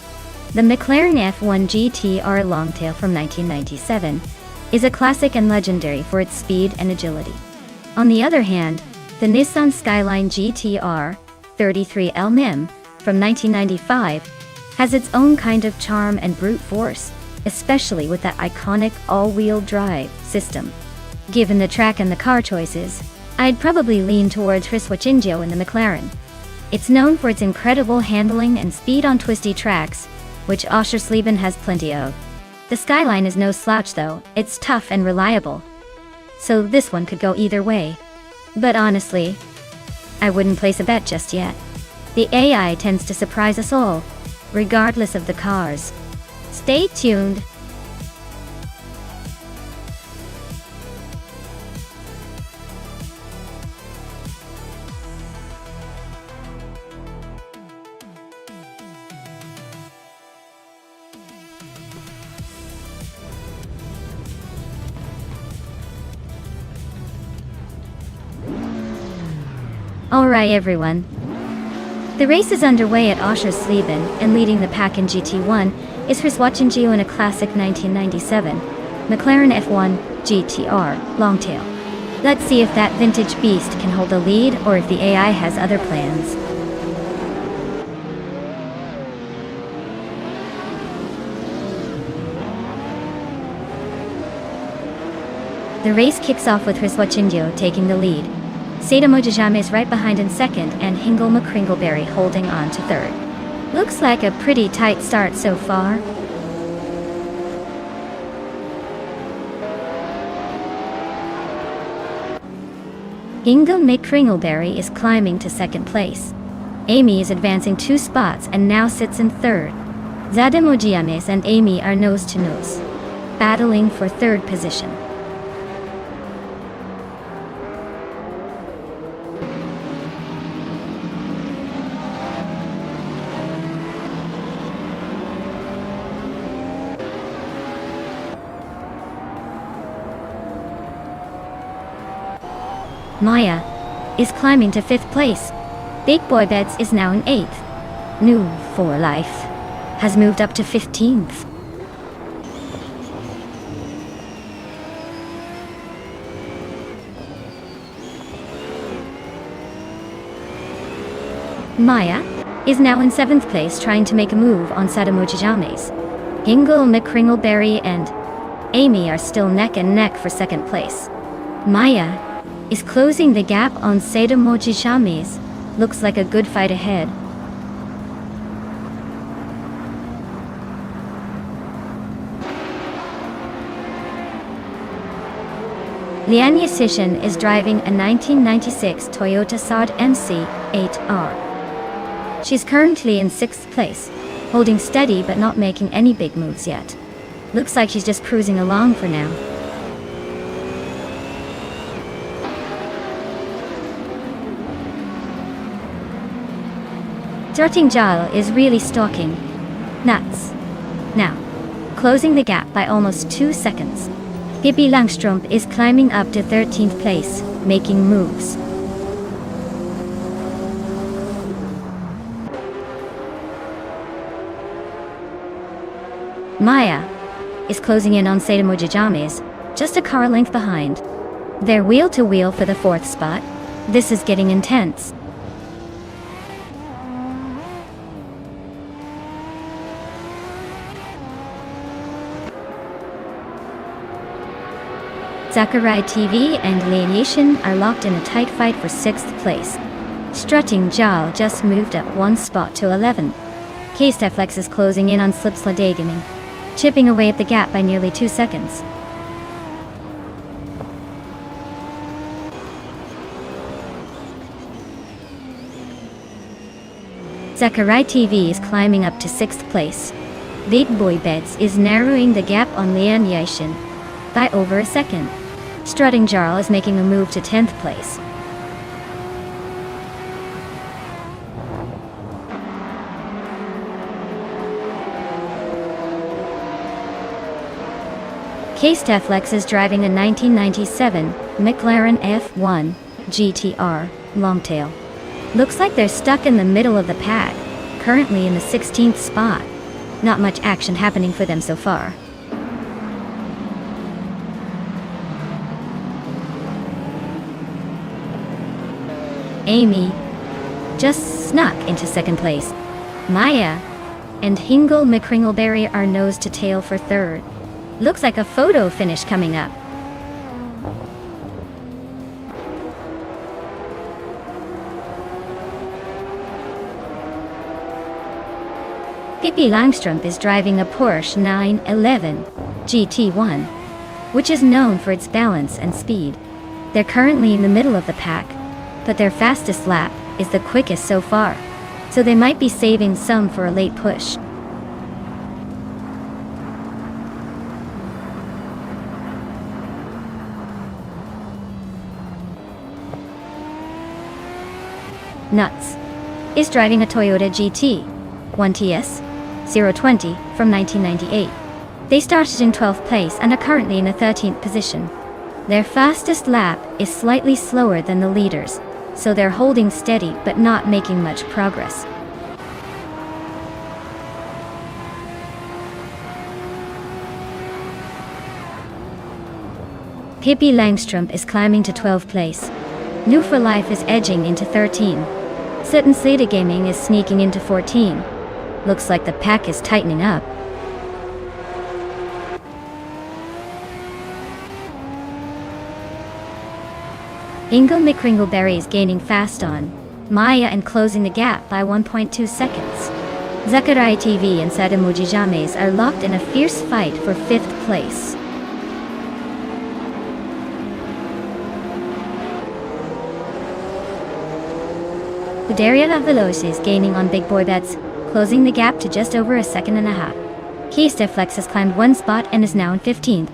The McLaren F1 GTR Longtail from 1997 is a classic and legendary for its speed and agility. On the other hand, the Nissan Skyline GTR 33L MIM from 1995 has its own kind of charm and brute force, especially with that iconic all-wheel drive system. Given the track and the car choices, I'd probably lean towards Hryswachingio in the McLaren. It's known for its incredible handling and speed on twisty tracks, which Oschersleben has plenty of. The Skyline is no slouch though, it's tough and reliable. So this one could go either way. But honestly, I wouldn't place a bet just yet. The AI tends to surprise us all, regardless of the cars. Stay tuned. Alright everyone. The race is underway at Oschersleben, and leading the pack in GT1 is Hryswachingio in a classic 1997 McLaren F1 GTR Longtail. Let's see if that vintage beast can hold the lead or if the AI has other plans. The race kicks off with Hryswachingio taking the lead. Seda Mojijame is right behind in second, and Hingle McCringleberry holding on to third. Looks like a pretty tight start so far. Hingle McCringleberry is climbing to second place. Amy is advancing 2 spots and now sits in third. Zada Mojiames and Amy are nose to nose, battling for third position. Maya is climbing to 5th place. Big Boy Beds is now in 8th. New for Life has moved up to 15th. Maya is now in 7th place, trying to make a move on Sadamojijames. Hingle McCringleberry and Amy are still neck and neck for 2nd place. Maya is closing the gap on Seda Mojijames. Looks like a good fight ahead. Lianya Sishin is driving a 1996 Toyota Saad MC8R. She's currently in 6th place, holding steady but not making any big moves yet. Looks like she's just cruising along for now. Dartingjal is really stalking. Nuts. Now, closing the gap by almost 2 seconds. Pippi Langstrumpf is climbing up to 13th place, making moves. Maya is closing in on Seda Mojijames, just a car length behind. They're wheel to wheel for the 4th spot. This is getting intense. Zachariah TV and Lianyation are locked in a tight fight for 6th place. Strutting Jal just moved up 1 spot to 11. K-Steflex is closing in on Slipsladagami, chipping away at the gap by nearly 2 seconds. Zachariah TV is climbing up to 6th place. Big Boy Beds is narrowing the gap on Lianyation by over a second. Strutting Jarl is making a move to 10th place. K-Steflex is driving a 1997 McLaren F1 GTR Longtail. Looks like they're stuck in the middle of the pack, currently in the 16th spot. Not much action happening for them so far. Amy just snuck into second place. Maya and Hingle McCringleberry are nose to tail for third. Looks like a photo finish coming up. Pippi Langstrumpf is driving a Porsche 911 GT1, which is known for its balance and speed. They're currently in the middle of the pack, but their fastest lap is the quickest so far, so they might be saving some for a late push. Nuts is driving a Toyota GT 1TS 020 from 1998. They started in 12th place and are currently in a 13th position. Their fastest lap is slightly slower than the leaders, so they're holding steady but not making much progress. Pippi Langstrumpf is climbing to 12th place. New for Life is edging into 13. Certain Slater Gaming is sneaking into 14. Looks like the pack is tightening up. Hingle McCringleberry is gaining fast on Maya and closing the gap by 1.2 seconds. Zakarai TV and Sadamuji James are locked in a fierce fight for 5th place. Daria Veloce is gaining on Big Boy Bets, closing the gap to just over a second and a half. Keystep Flex has climbed one spot and is now in 15th.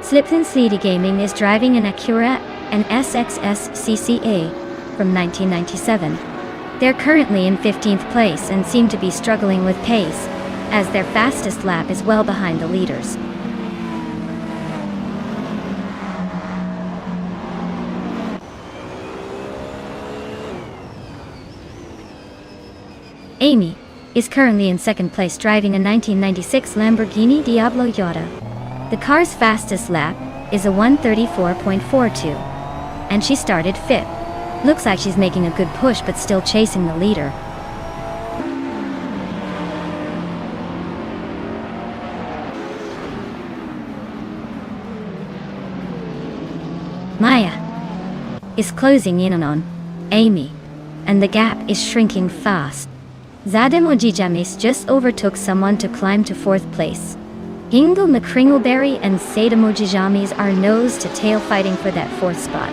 Slips and Sleety Gaming is driving an Acura and SXS CCA from 1997. They're currently in 15th place and seem to be struggling with pace, as their fastest lap is well behind the leaders. Amy is currently in second place driving a 1996 Lamborghini Diablo Yada. The car's fastest lap is a 1:34.42, and she started 5th. Looks like she's making a good push but still chasing the leader. Maya is closing in on Amy, and the gap is shrinking fast. Zadem Ojijamis just overtook someone to climb to 4th place. Hingle McCringleberry and Sadem Ojijamis are nose to tail fighting for that 4th spot.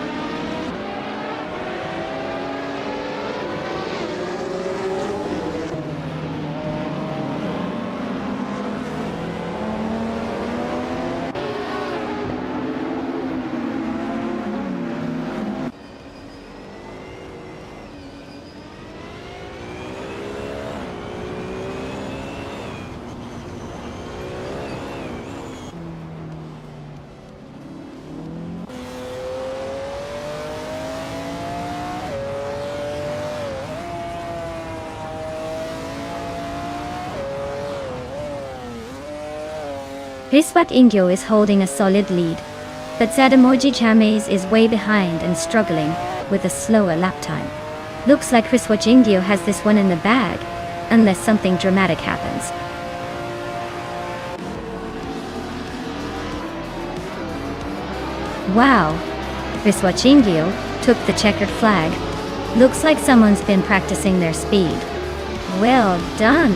Riswat Ingyo is holding a solid lead, but Sadamoji Chames is way behind and struggling with a slower lap time. Looks like Riswat Ingyo has this one in the bag, unless something dramatic happens. Wow! Riswat Ingyo took the checkered flag. Looks like someone's been practicing their speed. Well done!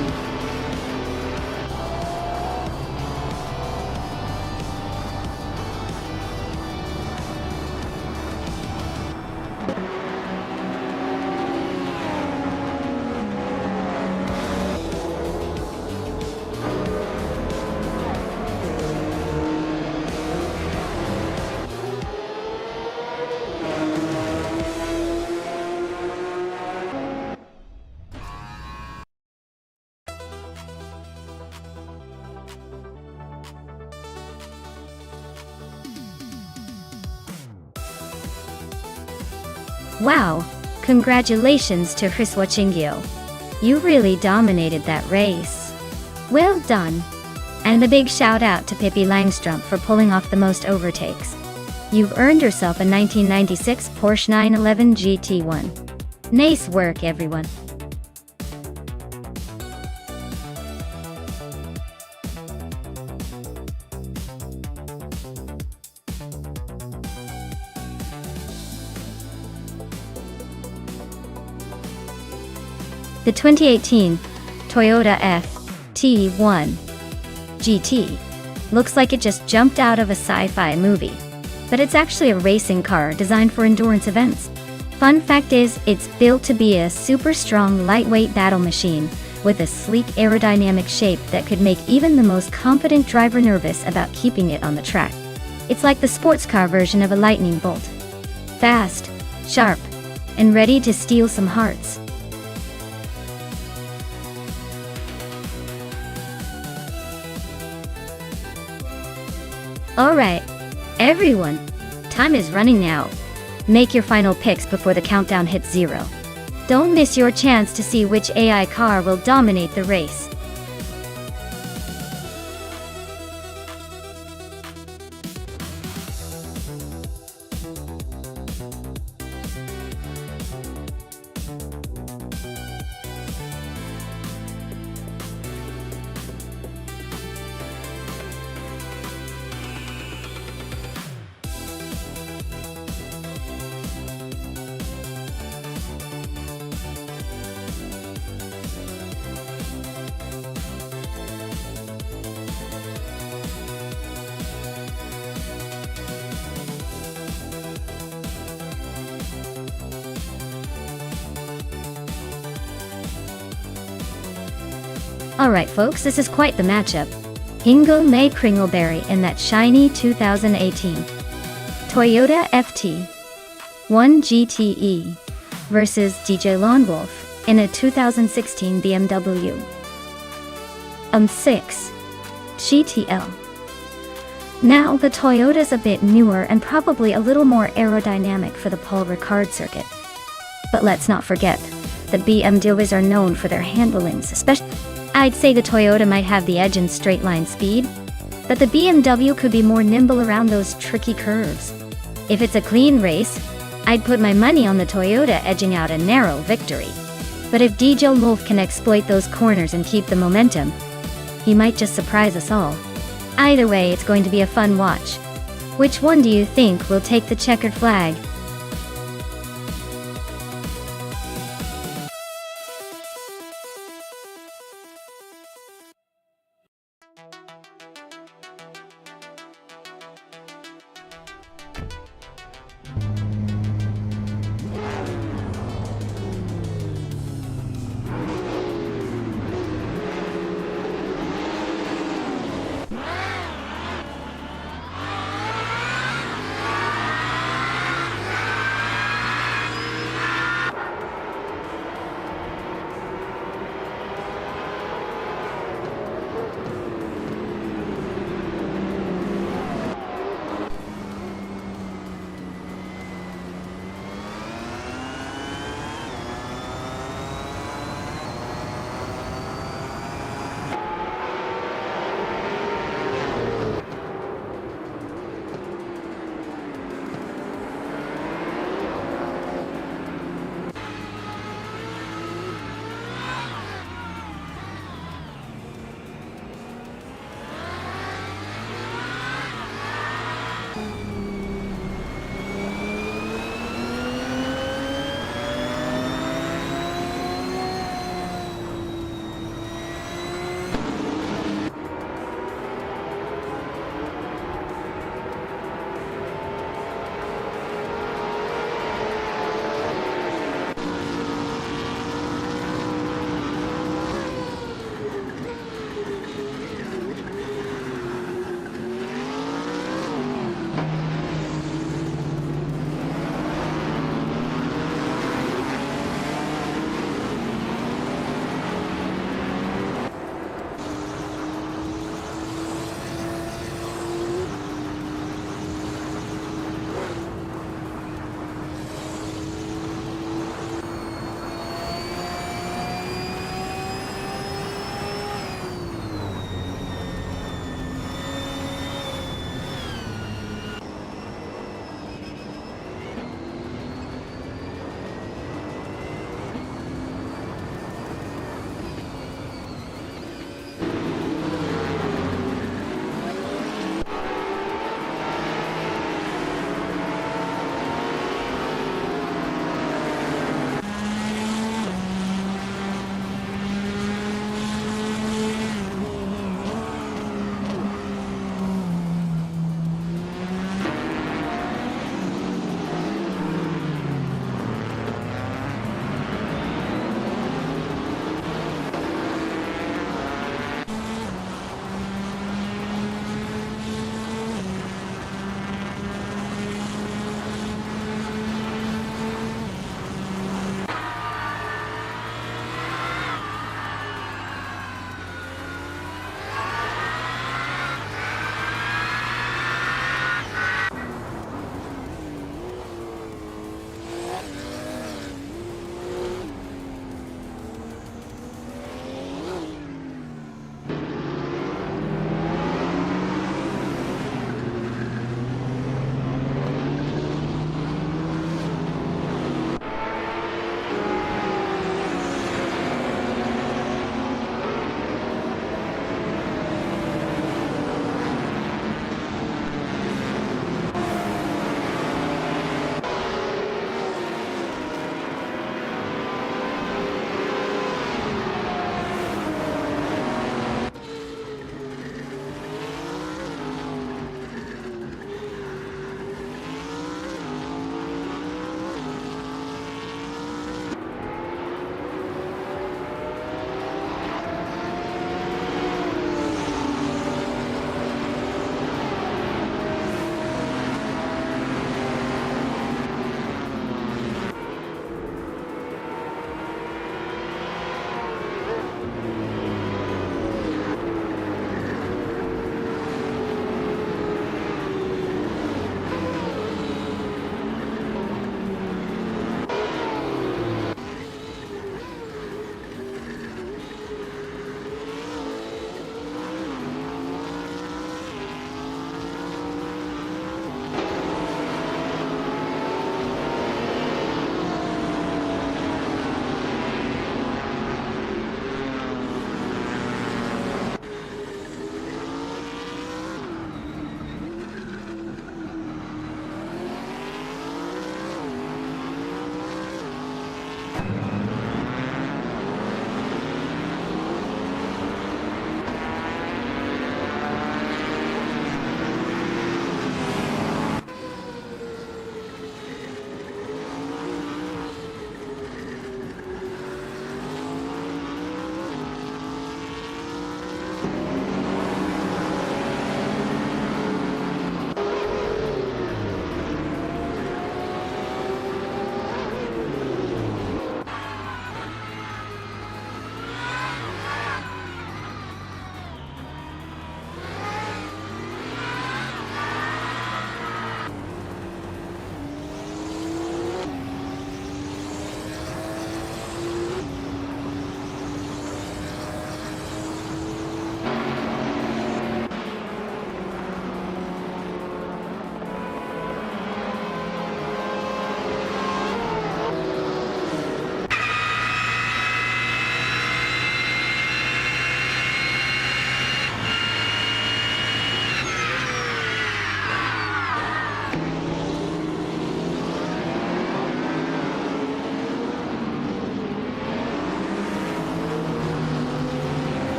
Wow, congratulations to Chris Wachingio. You really dominated that race. Well done. And a big shout out to Pippi Langstrumpf for pulling off the most overtakes. You've earned yourself a 1996 Porsche 911 GT1. Nice work, everyone. The 2018 Toyota FT1 GT looks like it just jumped out of a sci-fi movie, but it's actually a racing car designed for endurance events. Fun fact is, it's built to be a super strong, lightweight battle machine with a sleek aerodynamic shape that could make even the most confident driver nervous about keeping it on the track. It's like the sports car version of a lightning bolt. Fast, sharp, and ready to steal some hearts. Alright, everyone, time is running now. Make your final picks before the countdown hits 0. Don't miss your chance to see which AI car will dominate the race. Alright folks, this is quite the matchup. Hingle May Kringleberry in that shiny 2018 Toyota FT1 GTE versus DJ Lone Wolf in a 2016 BMW 6 GTL. Now, the Toyota's a bit newer and probably a little more aerodynamic for the Paul Ricard circuit. But let's not forget that BMWs are known for their handlings, especially. I'd say the Toyota might have the edge in straight line speed, but the BMW could be more nimble around those tricky curves. If it's a clean race, I'd put my money on the Toyota edging out a narrow victory. But if DJ Wolf can exploit those corners and keep the momentum, he might just surprise us all. Either way, it's going to be a fun watch. Which one do you think will take the checkered flag?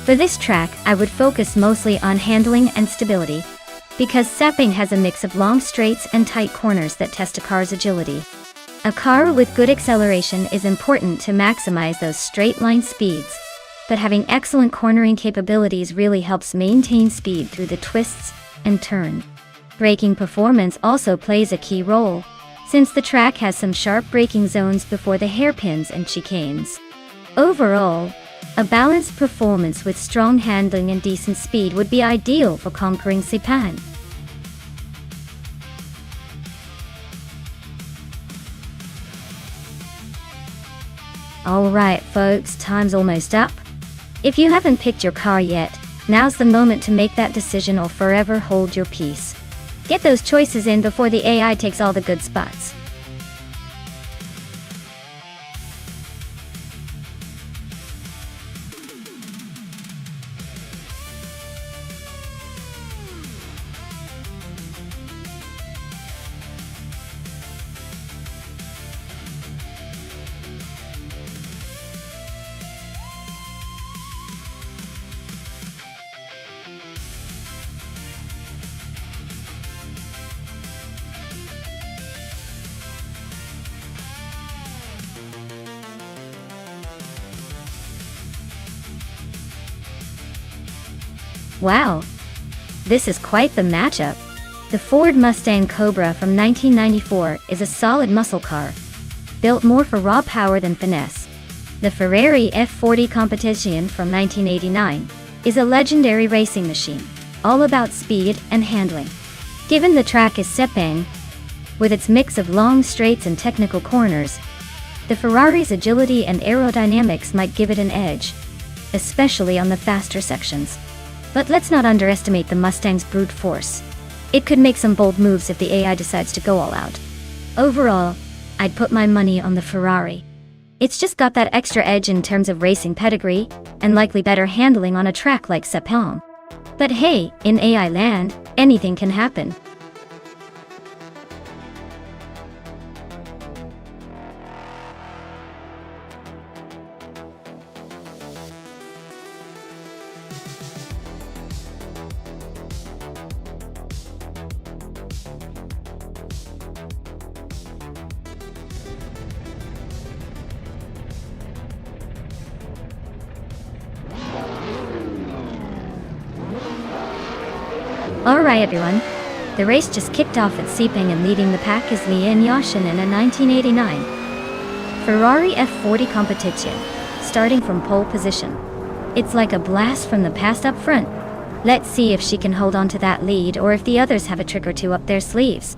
For this track, I would focus mostly on handling and stability, because Sepang has a mix of long straights and tight corners that test a car's agility. A car with good acceleration is important to maximize those straight-line speeds, but having excellent cornering capabilities really helps maintain speed through the twists and turns. Braking performance also plays a key role, since the track has some sharp braking zones before the hairpins and chicanes. Overall, a balanced performance with strong handling and decent speed would be ideal for conquering Sepang. Alright folks, time's almost up. If you haven't picked your car yet, now's the moment to make that decision or forever hold your peace. Get those choices in before the AI takes all the good spots. Wow, this is quite the matchup. The Ford Mustang Cobra from 1994 is a solid muscle car, built more for raw power than finesse. The Ferrari F40 Competition from 1989 is a legendary racing machine, all about speed and handling. Given the track is Sepang, with its mix of long straights and technical corners, the Ferrari's agility and aerodynamics might give it an edge, especially on the faster sections. But let's not underestimate the Mustang's brute force. It could make some bold moves if the AI decides to go all out. Overall, I'd put my money on the Ferrari. It's just got that extra edge in terms of racing pedigree, and likely better handling on a track like Sepang. But hey, in AI land, anything can happen. Alright everyone, the race just kicked off at Sepang and leading the pack is Lian Yashin in a 1989 Ferrari F40 Competition, starting from pole position. It's like a blast from the past up front. Let's see if she can hold on to that lead or if the others have a trick or two up their sleeves.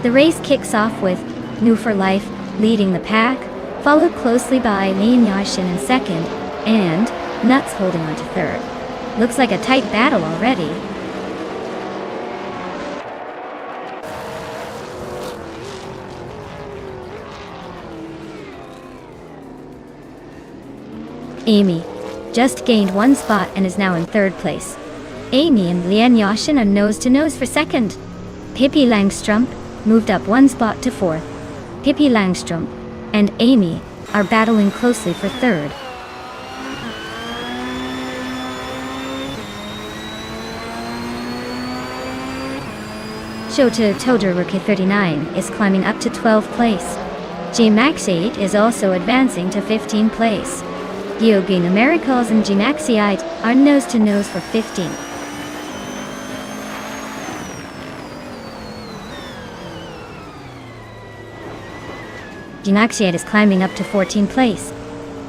The race kicks off with New for Life leading the pack, followed closely by Lian Yashin in second, and Nuts holding on to third. Looks like a tight battle already. Amy just gained one spot and is now in third place. Amy and Lian Yashin are nose to nose for second. Pippi Langstrump moved up one spot to fourth. Pippi Langstrump and Amy are battling closely for third. Shota Todoroki 39 is climbing up to 12th place. G-Max 8 is also advancing to 15th place. Yogi Numericals and G-Maxi 8 are nose to nose for 15th. G-Maxi 8 is climbing up to 14th place.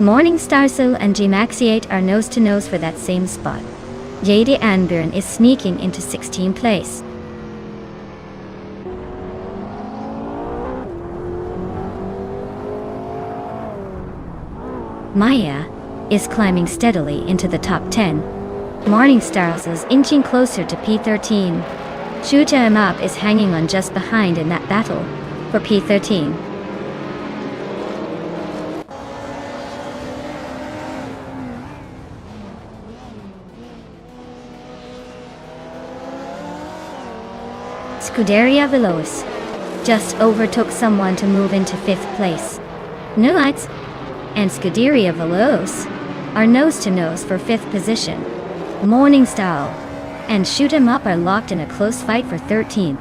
Morning Starsil and G-Maxi 8 are nose to nose for that same spot. Jade Anbjörn is sneaking into 16th place. Maya is climbing steadily into the top 10. Morning Stars is inching closer to P13. Shuja Imap is hanging on just behind in that battle for P13. Scuderia Veloz. just overtook someone to move into 5th place. Nulights and Scuderia Veloce are nose-to-nose for 5th position. Morning Style and Shoot 'Em Up are locked in a close fight for 13th.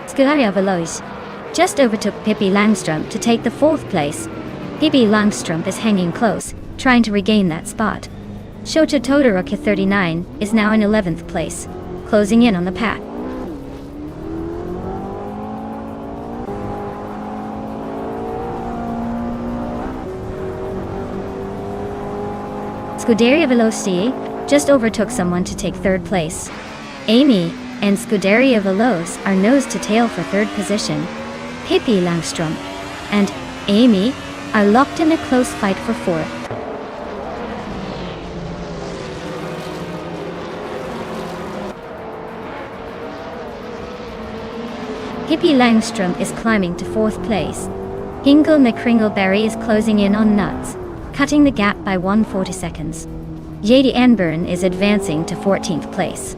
Scuderia Veloce just overtook Pippi Langstrumpf to take the 4th place. Pippi Langstrumpf is hanging close, trying to regain that spot. Shota Todoroki 39 is now in 11th place, closing in on the pack. Scuderia Veloce just overtook someone to take 3rd place. Amy and Scuderia Veloce are nose to tail for 3rd position. Pippi Langstrumpf and Amy are locked in a close fight for 4th. Pippi Langstrumpf is climbing to 4th place. Hingle McCringleberry is closing in on Nuts, cutting the gap by 140 seconds. Yadi Anburn is advancing to 14th place.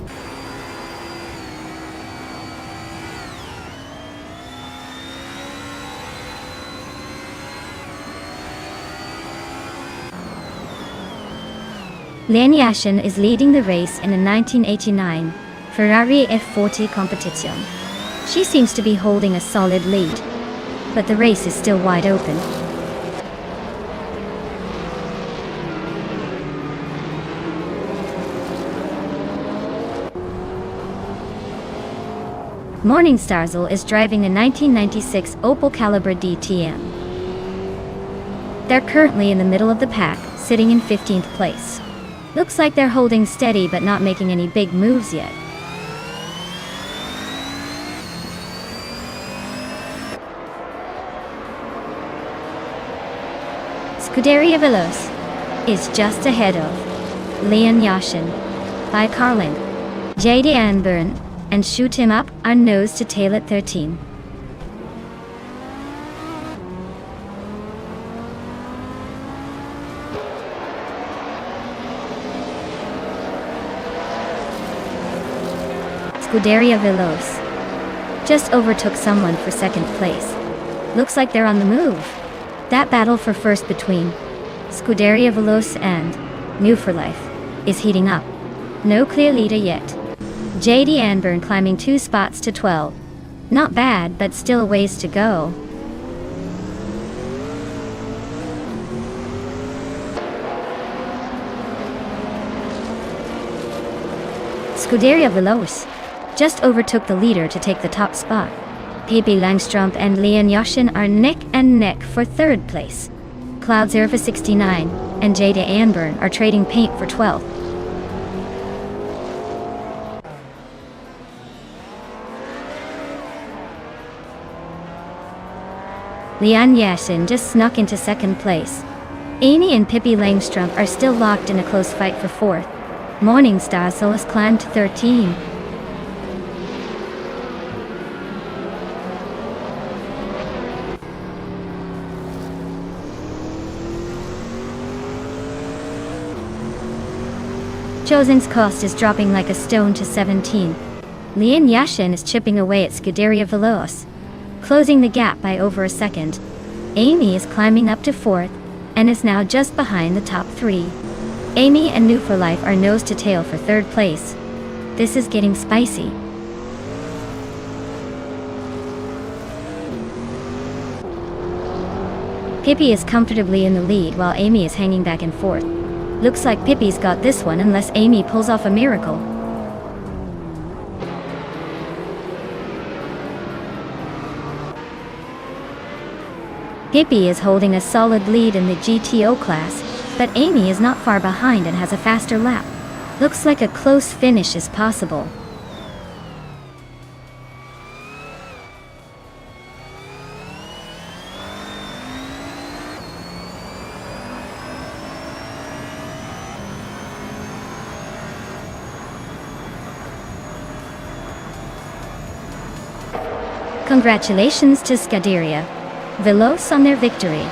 Lian Yashin is leading the race in a 1989 Ferrari F40 competition. She seems to be holding a solid lead, but the race is still wide open. Morningstarzel is driving a 1996 Opel Calibra DTM. They're currently in the middle of the pack, sitting in 15th place. Looks like they're holding steady but not making any big moves yet. Scuderia Veloce is just ahead of Lian Yashin by Carlin. J.D. Anburn and Shoot 'Em Up are nose to tail at 13. Scuderia Veloce just overtook someone for 2nd place. Looks like they're on the move. That battle for 1st between Scuderia Veloce and New for Life is heating up. No clear leader yet. J.D. Anburn climbing 2 spots to 12. Not bad, but still a ways to go. Scuderia Veloce just overtook the leader to take the top spot. Pippi Langstrumpf and Lian Yashin are neck and neck for 3rd place. Cloud Zerva 69 and J.D. Anburn are trading paint for 12th. Lian Yashin just snuck into 2nd place. Amy and Pippi Langstrumpf are still locked in a close fight for 4th. Morningstar has climbed to 13. Chosen's cost is dropping like a stone to 17. Lian Yashin is chipping away at Scuderia Veloce, closing the gap by over a second. Amy is climbing up to 4th, and is now just behind the top 3. Amy and New for Life are nose to tail for 3rd place. This is getting spicy. Pippi is comfortably in the lead while Amy is hanging back in 4th. Looks like Pippi's got this one unless Amy pulls off a miracle. Pippi is holding a solid lead in the GTO class, but Amy is not far behind and has a faster lap. Looks like a close finish is possible. Congratulations to Scuderia Veloce on their victory.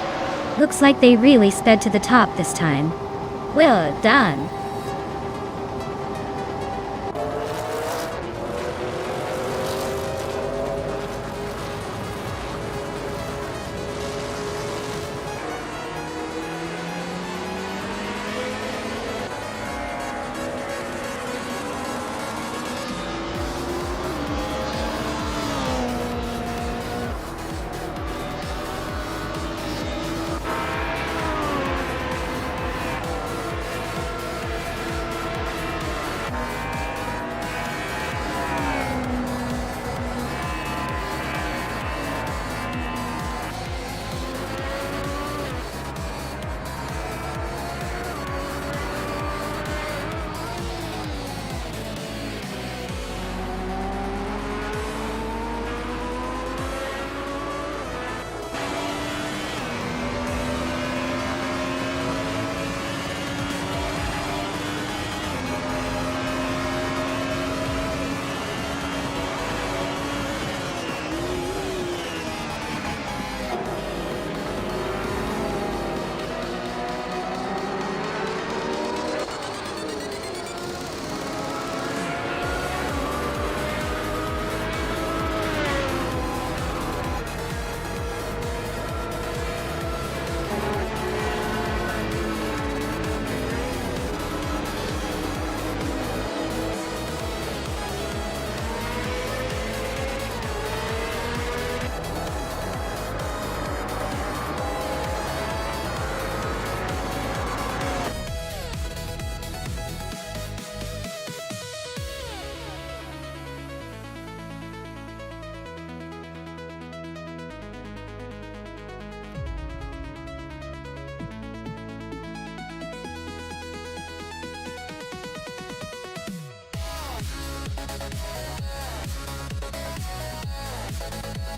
Looks like they really sped to the top this time. Well done.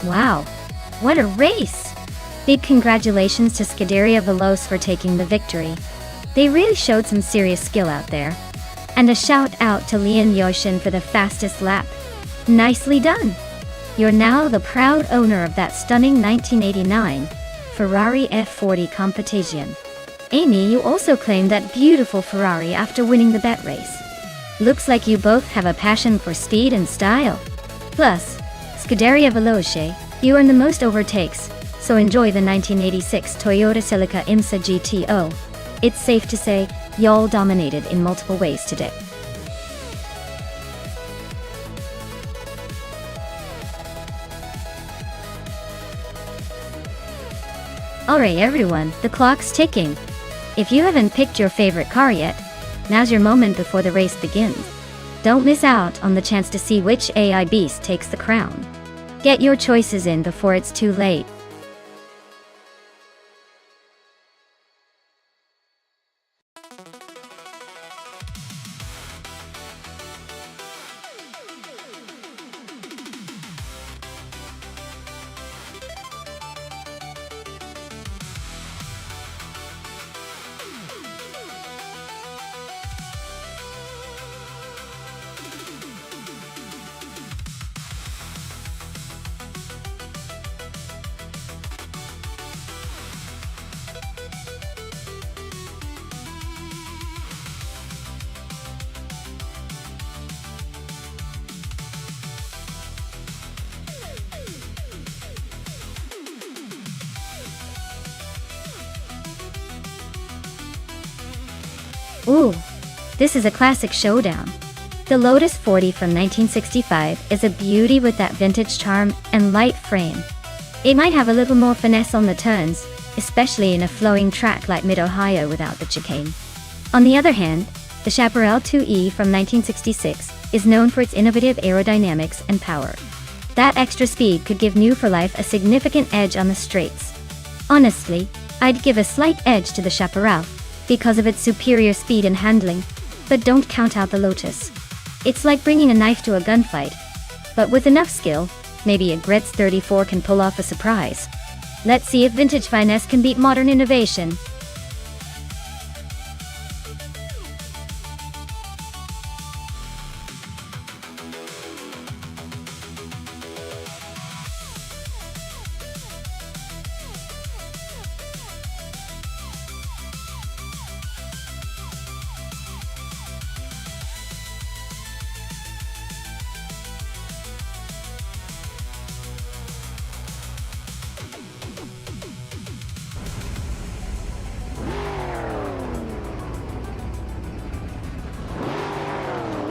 Wow, what a race! Big congratulations to Scuderia Veloce for taking the victory. They really showed some serious skill out there. And a shout out to Lian Yoshin for the fastest lap. Nicely done! You're now the proud owner of that stunning 1989 Ferrari F40 competition. Amy, you also claimed that beautiful Ferrari after winning the bet race. Looks like you both have a passion for speed and style. Plus, Scuderia Veloce, you earned the most overtakes, so enjoy the 1986 Toyota Celica IMSA GTO. It's safe to say, y'all dominated in multiple ways today. Alright everyone, the clock's ticking. If you haven't picked your favorite car yet, now's your moment before the race begins. Don't miss out on the chance to see which AI beast takes the crown. Get your choices in before it's too late. Ooh, this is a classic showdown. The Lotus 40 from 1965 is a beauty with that vintage charm and light frame. It might have a little more finesse on the turns, especially in a flowing track like Mid-Ohio without the chicane. On the other hand, the Chaparral 2E from 1966 is known for its innovative aerodynamics and power. That extra speed could give New for Life a significant edge on the straights. Honestly, I'd give a slight edge to the Chaparral because of its superior speed and handling, but don't count out the Lotus. It's like bringing a knife to a gunfight. But with enough skill, maybe a Gretz 34 can pull off a surprise. Let's see if vintage finesse can beat modern innovation.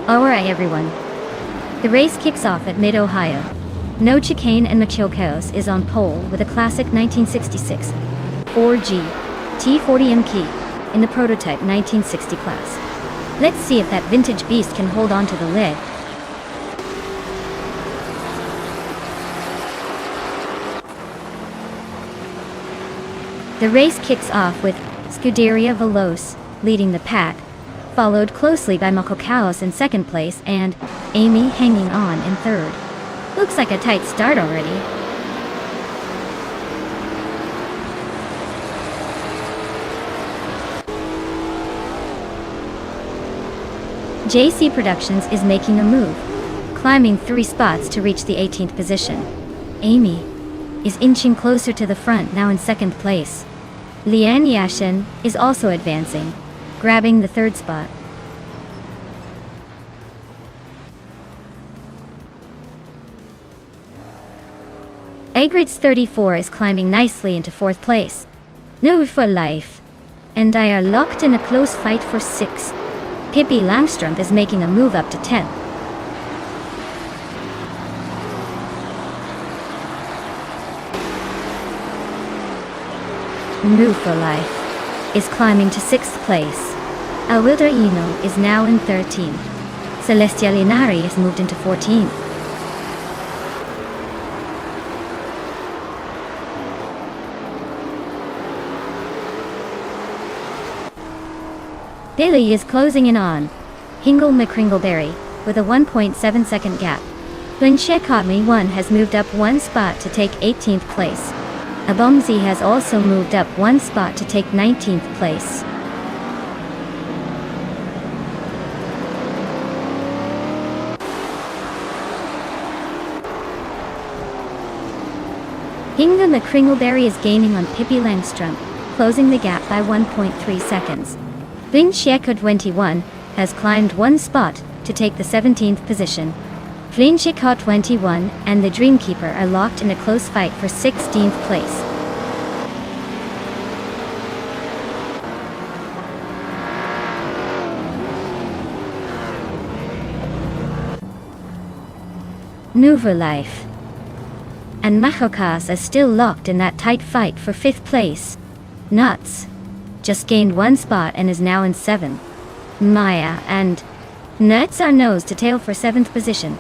Alright everyone. The race kicks off at Mid-Ohio. No Chicane and Machilcaos is on pole with a classic 1966 4G T40M key in the prototype 1960 class. Let's see if that vintage beast can hold on to the lead. The race kicks off with Scuderia Veloce leading the pack, followed closely by Machilcaos in second place and Amy hanging on in third. Looks like a tight start already. JC Productions is making a move, climbing 3 spots to reach the 18th position. Amy is inching closer to the front, now in second place. Lian Yashin is also advancing, grabbing the 3rd spot. Agrids 34 is climbing nicely into 4th place. No for life. And I are locked in a close fight for 6. Pippi Langstrumpf is making a move up to 10th. Move for Life is climbing to 6th place. Alwilder Eno is now in 13th. Celestia Linari has moved into 14th. Billy is closing in on Hingle McCringleberry with a 1.7 second gap. Linshekotmi 1 has moved up 1 spot to take 18th place. Abomzi has also moved up 1 spot to take 19th place. Hinga McCringleberry is gaining on Pippi Langstrumpf, closing the gap by 1.3 seconds. Bing Sheko 21 has climbed 1 spot to take the 17th position. Flin Sheko 21 and the Dreamkeeper are locked in a close fight for 16th place. Nuva Life and Machilcaos are still locked in that tight fight for 5th place. Nuts just gained 1 spot and is now in 7th. Maya and Nuts are nose to tail for 7th position.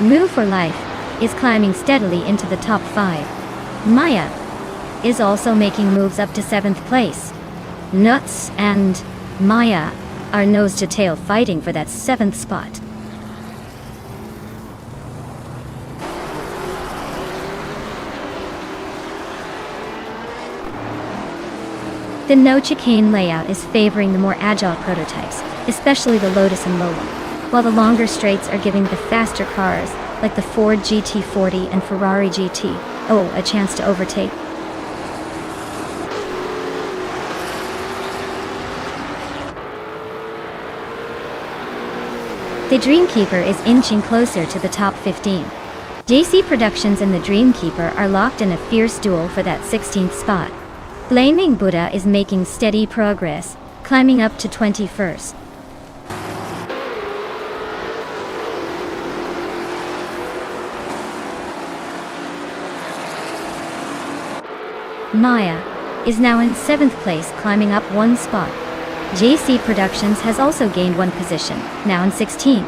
Move for Life is climbing steadily into the top 5. Maya is also making moves up to 7th place. Nuts and Maya are nose to tail fighting for that 7th spot. The no chicane layout is favoring the more agile prototypes, especially the Lotus and Lola, while the longer straights are giving the faster cars, like the Ford GT40 and Ferrari GT, a chance to overtake. The Dreamkeeper is inching closer to the top 15. JC Productions and the Dreamkeeper are locked in a fierce duel for that 16th spot. Flaming Buddha is making steady progress, climbing up to 21st. Maya is now in 7th place, climbing up 1 spot. JC Productions has also gained 1 position, now in 16th.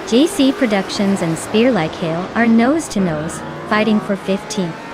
JC Productions and Spear Like Hail are nose to nose, fighting for 15th.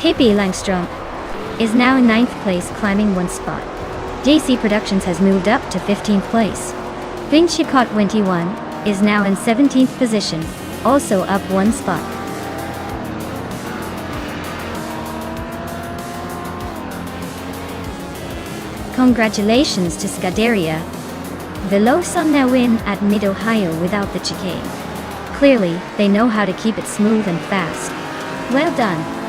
Pippi Langstrom is now in 9th place, climbing 1 spot. JC Productions has moved up to 15th place. Vinchicot 21 is now in 17th position, also up 1 spot. Congratulations to Scuderia Veloce on their win at Mid-Ohio without the chicane. Clearly, they know how to keep it smooth and fast. Well done.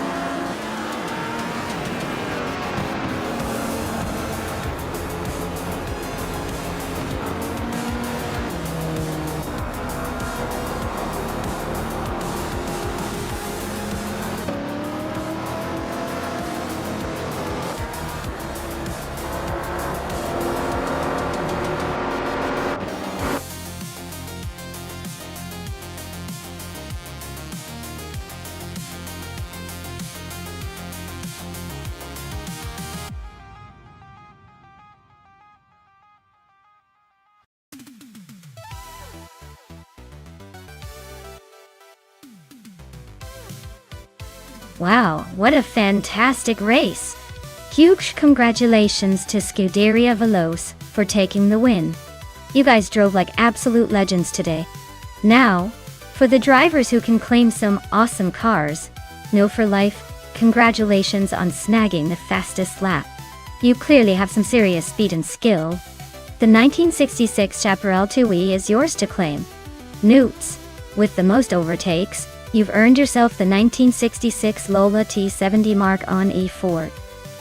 Wow, what a fantastic race! Huge congratulations to Scuderia Veloce for taking the win. You guys drove like absolute legends today. Now, for the drivers who can claim some awesome cars, No for Life, congratulations on snagging the fastest lap. You clearly have some serious speed and skill. The 1966 Chaparral 2E is yours to claim. Newts, with the most overtakes, you've earned yourself the 1966 Lola T70 Mark on E4.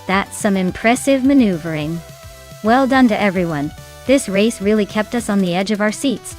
That's some impressive maneuvering. Well done to everyone. This race really kept us on the edge of our seats.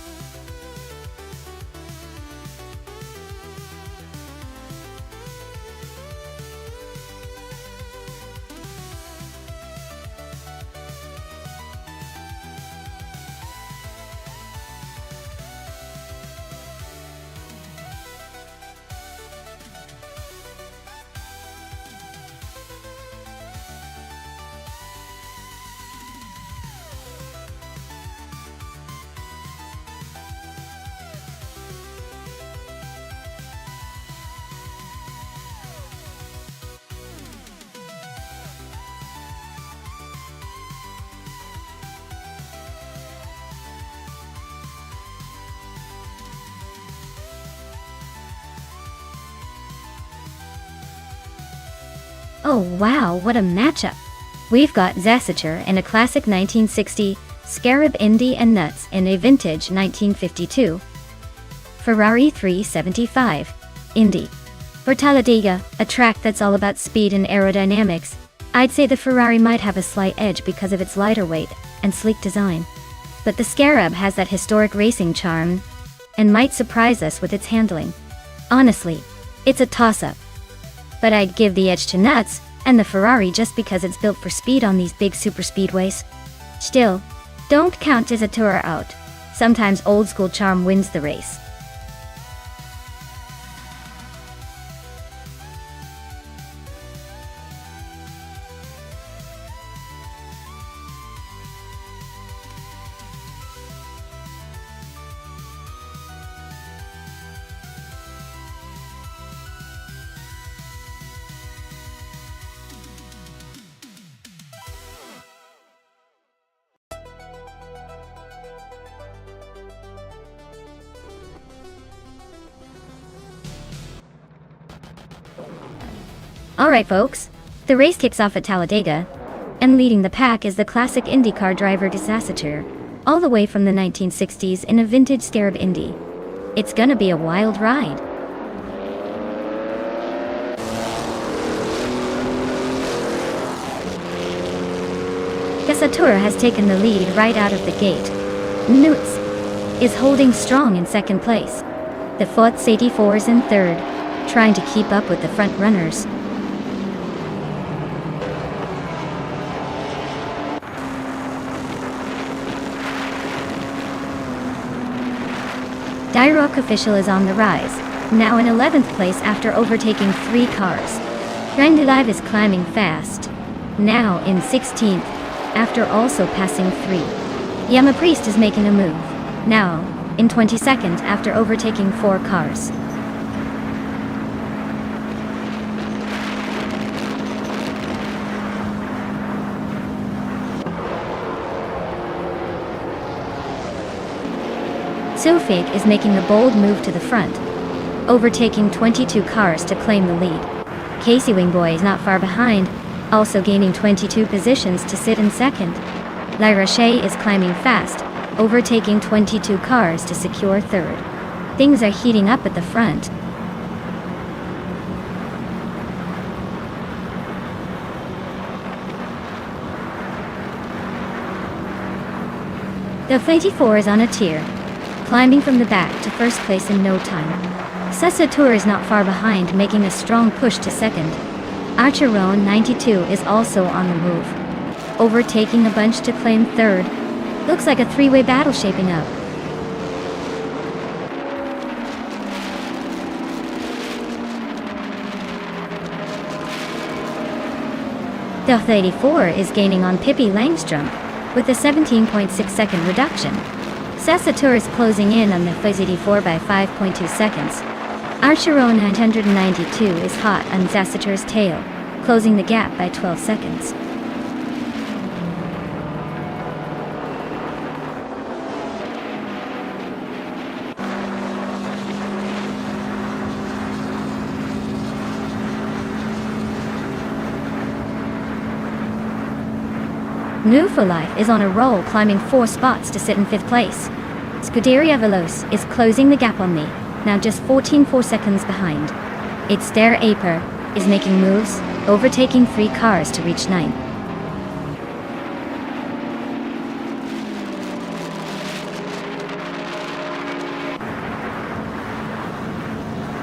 Oh wow, what a matchup! We've got Zasature in a classic 1960, Scarab Indy and Nuts in a vintage 1952. Ferrari 375, Indy. For Talladega, a track that's all about speed and aerodynamics, I'd say the Ferrari might have a slight edge because of its lighter weight and sleek design. But the Scarab has that historic racing charm, and might surprise us with its handling. Honestly, it's a toss-up. But I'd give the edge to Nuts and the Ferrari just because it's built for speed on these big superspeedways. Still, don't count Zasature out. Sometimes old school charm wins the race. Alright folks, the race kicks off at Talladega, and leading the pack is the classic IndyCar driver Zasature, all the way from the 1960s in a vintage Scarab Indy. It's gonna be a wild ride. Zasature has taken the lead right out of the gate. Newts is holding strong in second place. The Fots 84 is in third, trying to keep up with the front runners. Rock Official is on the rise, now in 11th place after overtaking 3 cars. Grindy Live is climbing fast, now in 16th, after also passing 3. Yama Priest is making a move, now in 22nd after overtaking 4 cars. Sofig is making a bold move to the front, overtaking 22 cars to claim the lead. Casey Wingboy is not far behind, also gaining 22 positions to sit in second. La Roche is climbing fast, overtaking 22 cars to secure third. Things are heating up at the front. The 84 is on a tear, climbing from the back to first place in no time. Cessateur is not far behind, making a strong push to second. Archeron 92 is also on the move, overtaking a bunch to claim third. Looks like a three-way battle shaping up. The 84 is gaining on Pippi Langstrom with a 17.6 second reduction. Cessateur is closing in on the Fuzz 84 by 5.2 seconds. Archeron 992 is hot on Cessateur's tail, closing the gap by 12 seconds. New for Life is on a roll, climbing 4 spots to sit in 5th place. Scuderia Veloce is closing the gap on me, now just 14.4 seconds behind. It's Der Aper is making moves, overtaking 3 cars to reach 9th.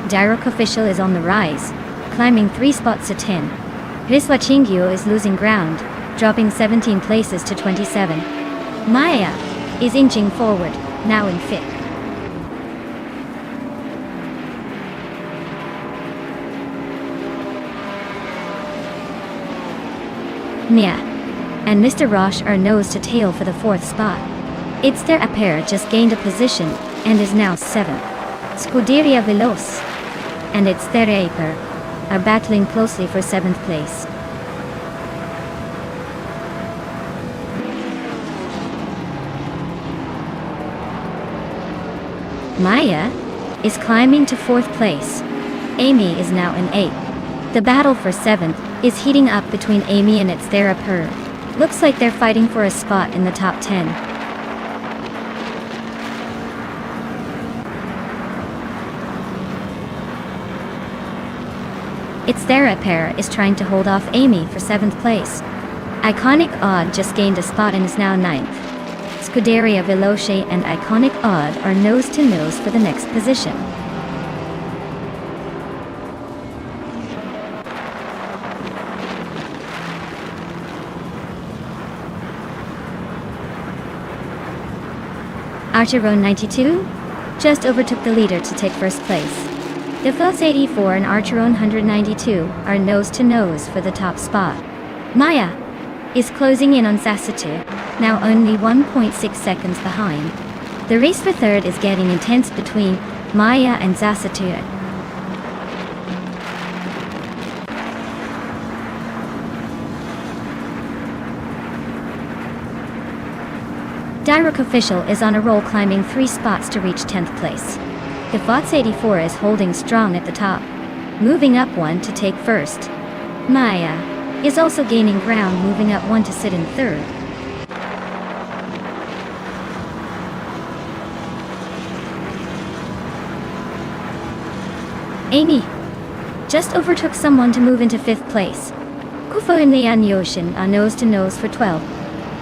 Direct Official is on the rise, climbing 3 spots to 10. Riswachingyo is losing ground, dropping 17 places to 27. Maya is inching forward, now in 5th. Mia and Mr. Roche are nose to tail for the 4th spot. It's Der Aper just gained a position and is now 7th. Scuderia Veloce and it's Der Aper are battling closely for 7th place. Maya is climbing to 4th place. Amy is now in 8th. The battle for 7th is heating up between Amy and its Der Aper. Looks like they're fighting for a spot in the top 10. Its Der Aper is trying to hold off Amy for 7th place. Iconic Odd just gained a spot and is now 9th. Scuderia Veloce and Iconic Odd are nose to nose for the next position. Archeron 92 just overtook the leader to take first place. The Fuzz 84 and Archeron 192 are nose to nose for the top spot. Maya is closing in on Cessateur, now only 1.6 seconds behind. The race for third is getting intense between Maya and Cessateur. Direct Official is on a roll, climbing 3 spots to reach 10th place. The Fuzz 84 is holding strong at the top, moving up 1 to take first. Maya is also gaining ground, moving up 1 to sit in third. Amy just overtook someone to move into 5th place. Kufo and Lian Yoshin are nose to nose for 12.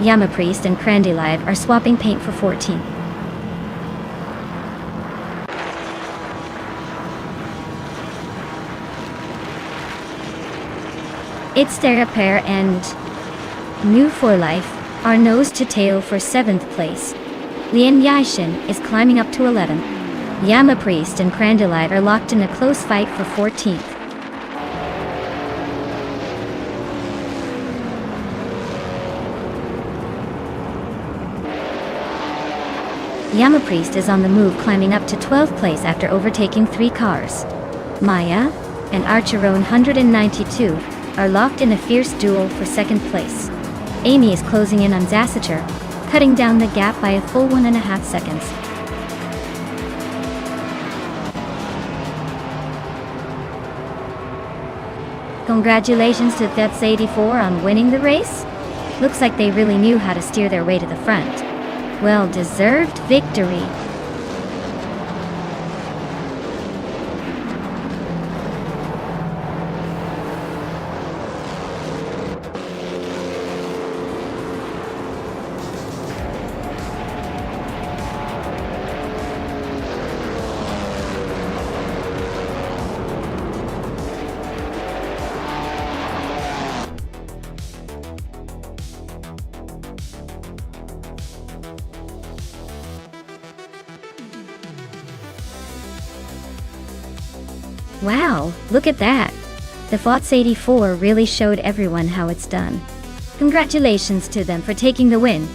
Yama Priest and Crandy Live are swapping paint for 14. It's Der Aper and New for Life are nose to tail for 7th place. Lian Yaishin is climbing up to 11th. Yama Priest and Crandallite are locked in a close fight for 14th. Yama Priest is on the move, climbing up to 12th place after overtaking 3 cars. Maya and Archeron 192 are locked in a fierce duel for 2nd place. Amy is closing in on Cessateur, cutting down the gap by a full 1.5 seconds. Congratulations to Depths 84 on winning the race. Looks like they really knew how to steer their way to the front. Well-deserved victory. Wow, look at that! The FOTS 84 really showed everyone how it's done. Congratulations to them for taking the win.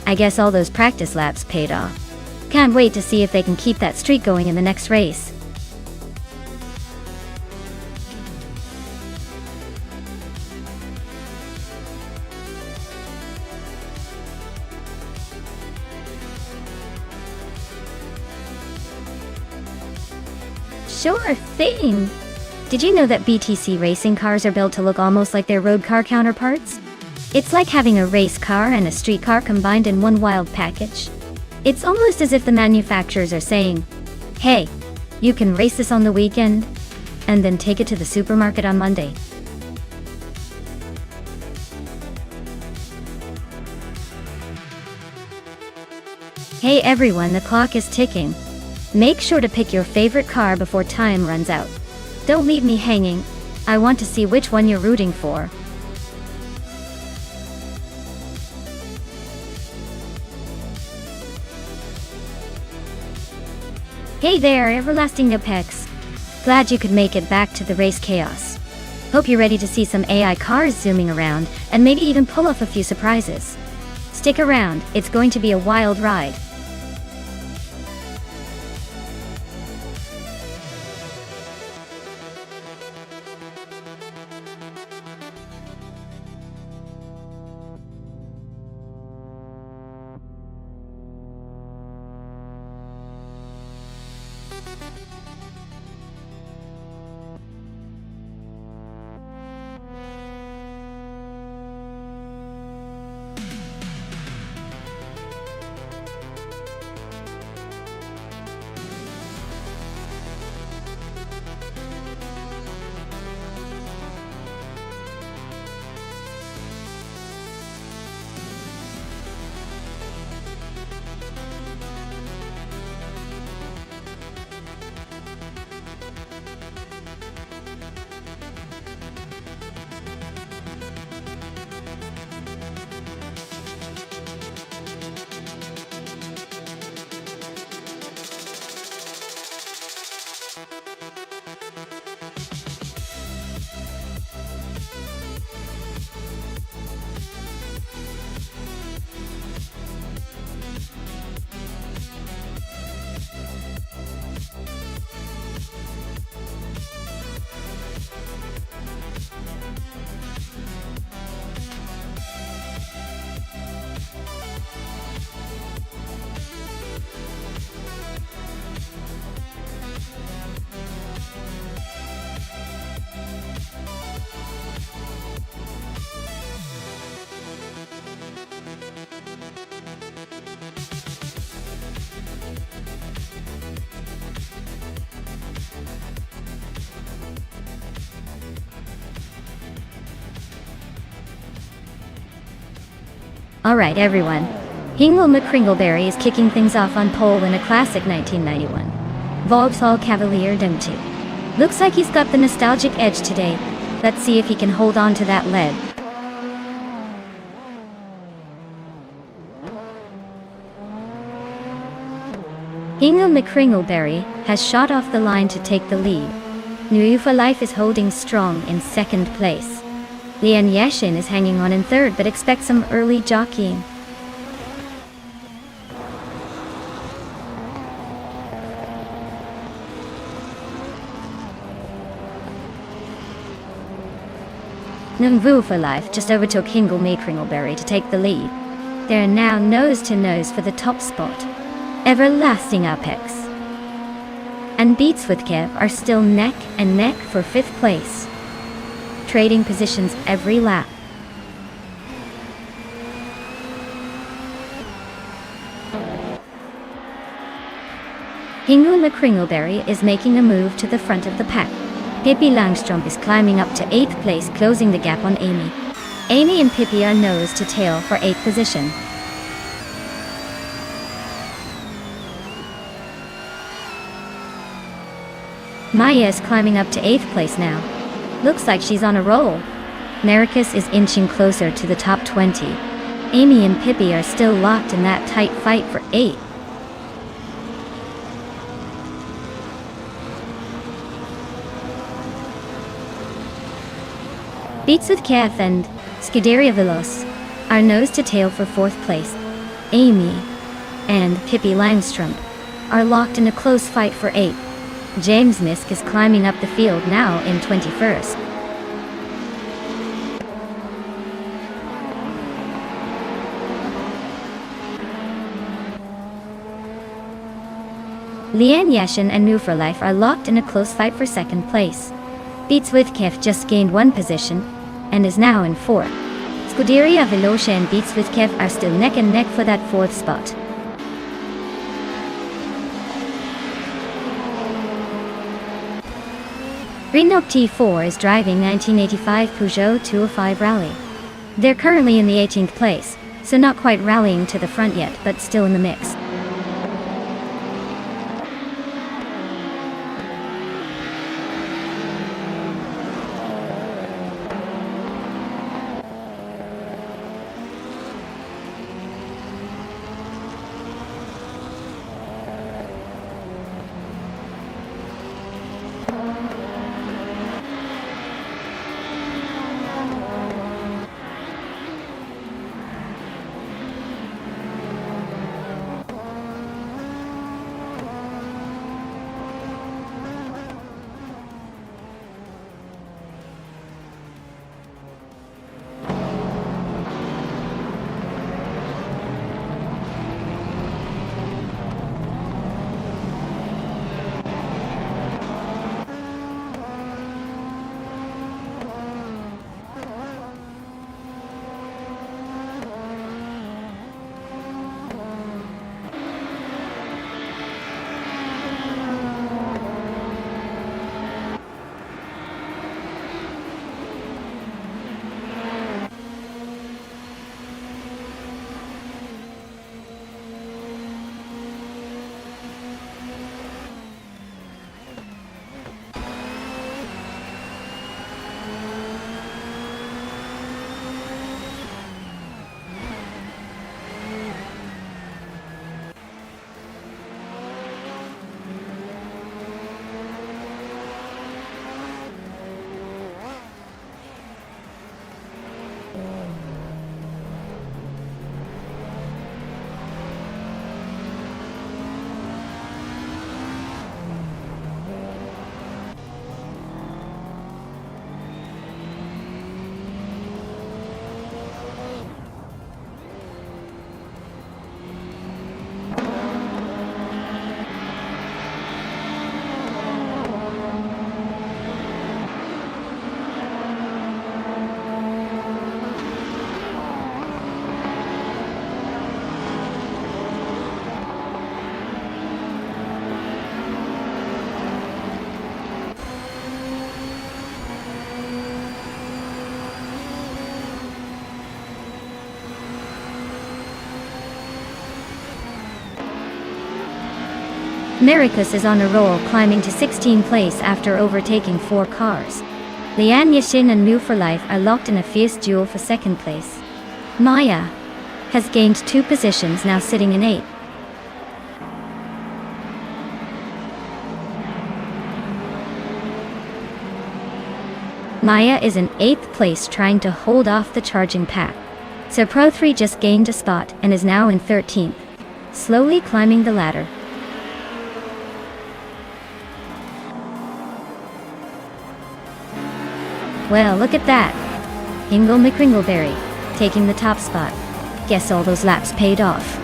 I guess all those practice laps paid off. Can't wait to see if they can keep that streak going in the next race. Sure thing! Did you know that BTC racing cars are built to look almost like their road car counterparts? It's like having a race car and a street car combined in one wild package. It's almost as if the manufacturers are saying, hey, you can race this on the weekend, and then take it to the supermarket on Monday. Hey everyone, the clock is ticking. Make sure to pick your favorite car before time runs out. Don't leave me hanging. I want to see which one you're rooting for. Hey there, everlasting Apex. Glad you could make it back to the race chaos. Hope you're ready to see some AI cars zooming around and maybe even pull off a few surprises. Stick around, it's going to be a wild ride. Alright everyone, Hingle McCringleberry is kicking things off on pole in a classic 1991 Vauxhall Cavalier Dome 2. Looks like he's got the nostalgic edge today. Let's see if he can hold on to that lead. Hingle McCringleberry has shot off the line to take the lead. New for Life is holding strong in second place. Lian Yeshin is hanging on in third but expects some early jockeying. New for Life just overtook Hingle McCringleberry to take the lead. They are now nose to nose for the top spot. Everlasting Apex and Beats with Kev are still neck and neck for fifth place. trading positions every lap. Hingle McCringleberry is making a move to the front of the pack. Pippi Langstrump is climbing up to 8th place, closing the gap on Amy. Amy and Pippi are nose to tail for 8th position. Maya is climbing up to 8th place now. Looks like she's on a roll. Maricus is inching closer to the top 20. Amy and Pippi are still locked in that tight fight for 8th. Beats with Kath and Scuderia Veloz are nose to tail for 4th place. Amy and Pippi Langstrump are locked in a close fight for 8th. James Misk is climbing up the field now in 21st. Leanne Yashin and New for Life are locked in a close fight for 2nd place. Beats with Kef just gained 1 position and is now in 4th. Scuderia Veloce and Beats with Kev are still neck and neck for that 4th spot. Greenock T4 is driving 1985 Peugeot 205 Rally. They're currently in the 18th place, so not quite rallying to the front yet, but still in the mix. Maricus is on a roll, climbing to 16th place after overtaking 4 cars. Leanne Yashin and New for Life are locked in a fierce duel for 2nd place. Maya has gained 2 positions, now sitting in 8th. Maya is in 8th place, trying to hold off the charging pack. So Pro 3 just gained a spot and is now in 13th, slowly climbing the ladder. Well, look at that. Hingle McCringleberry taking the top spot. Guess all those laps paid off.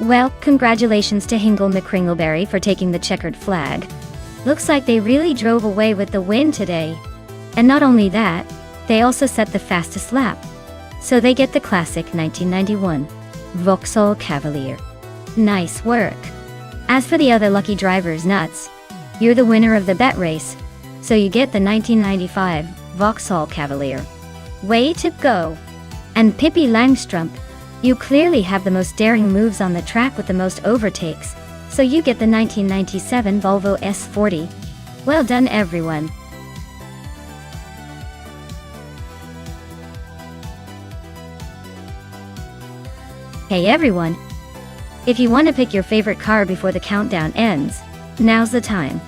Well, congratulations to Hingle McCringleberry for taking the checkered flag. Looks like they really drove away with the win today. And not only that, they also set the fastest lap. So they get the classic 1991 Vauxhall Cavalier. Nice work. As for the other lucky drivers, nuts, you're the winner of the bet race, so you get the 1995 Vauxhall Cavalier. Way to go! And Pippi Langstrumpf, you clearly have the most daring moves on the track with the most overtakes, so you get the 1997 Volvo S40. Well done, everyone. Hey everyone! If you want to pick your favorite car before the countdown ends, now's the time.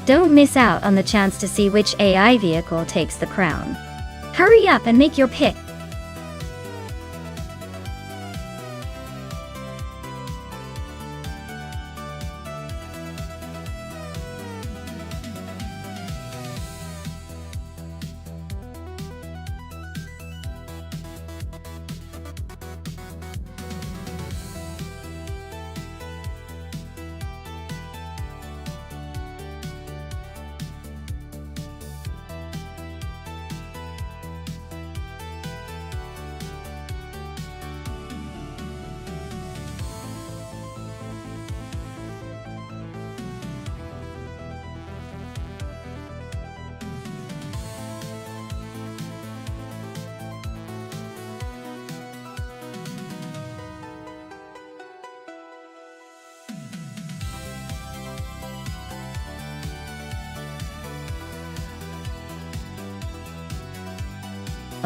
Don't miss out on the chance to see which AI vehicle takes the crown. Hurry up and make your pick!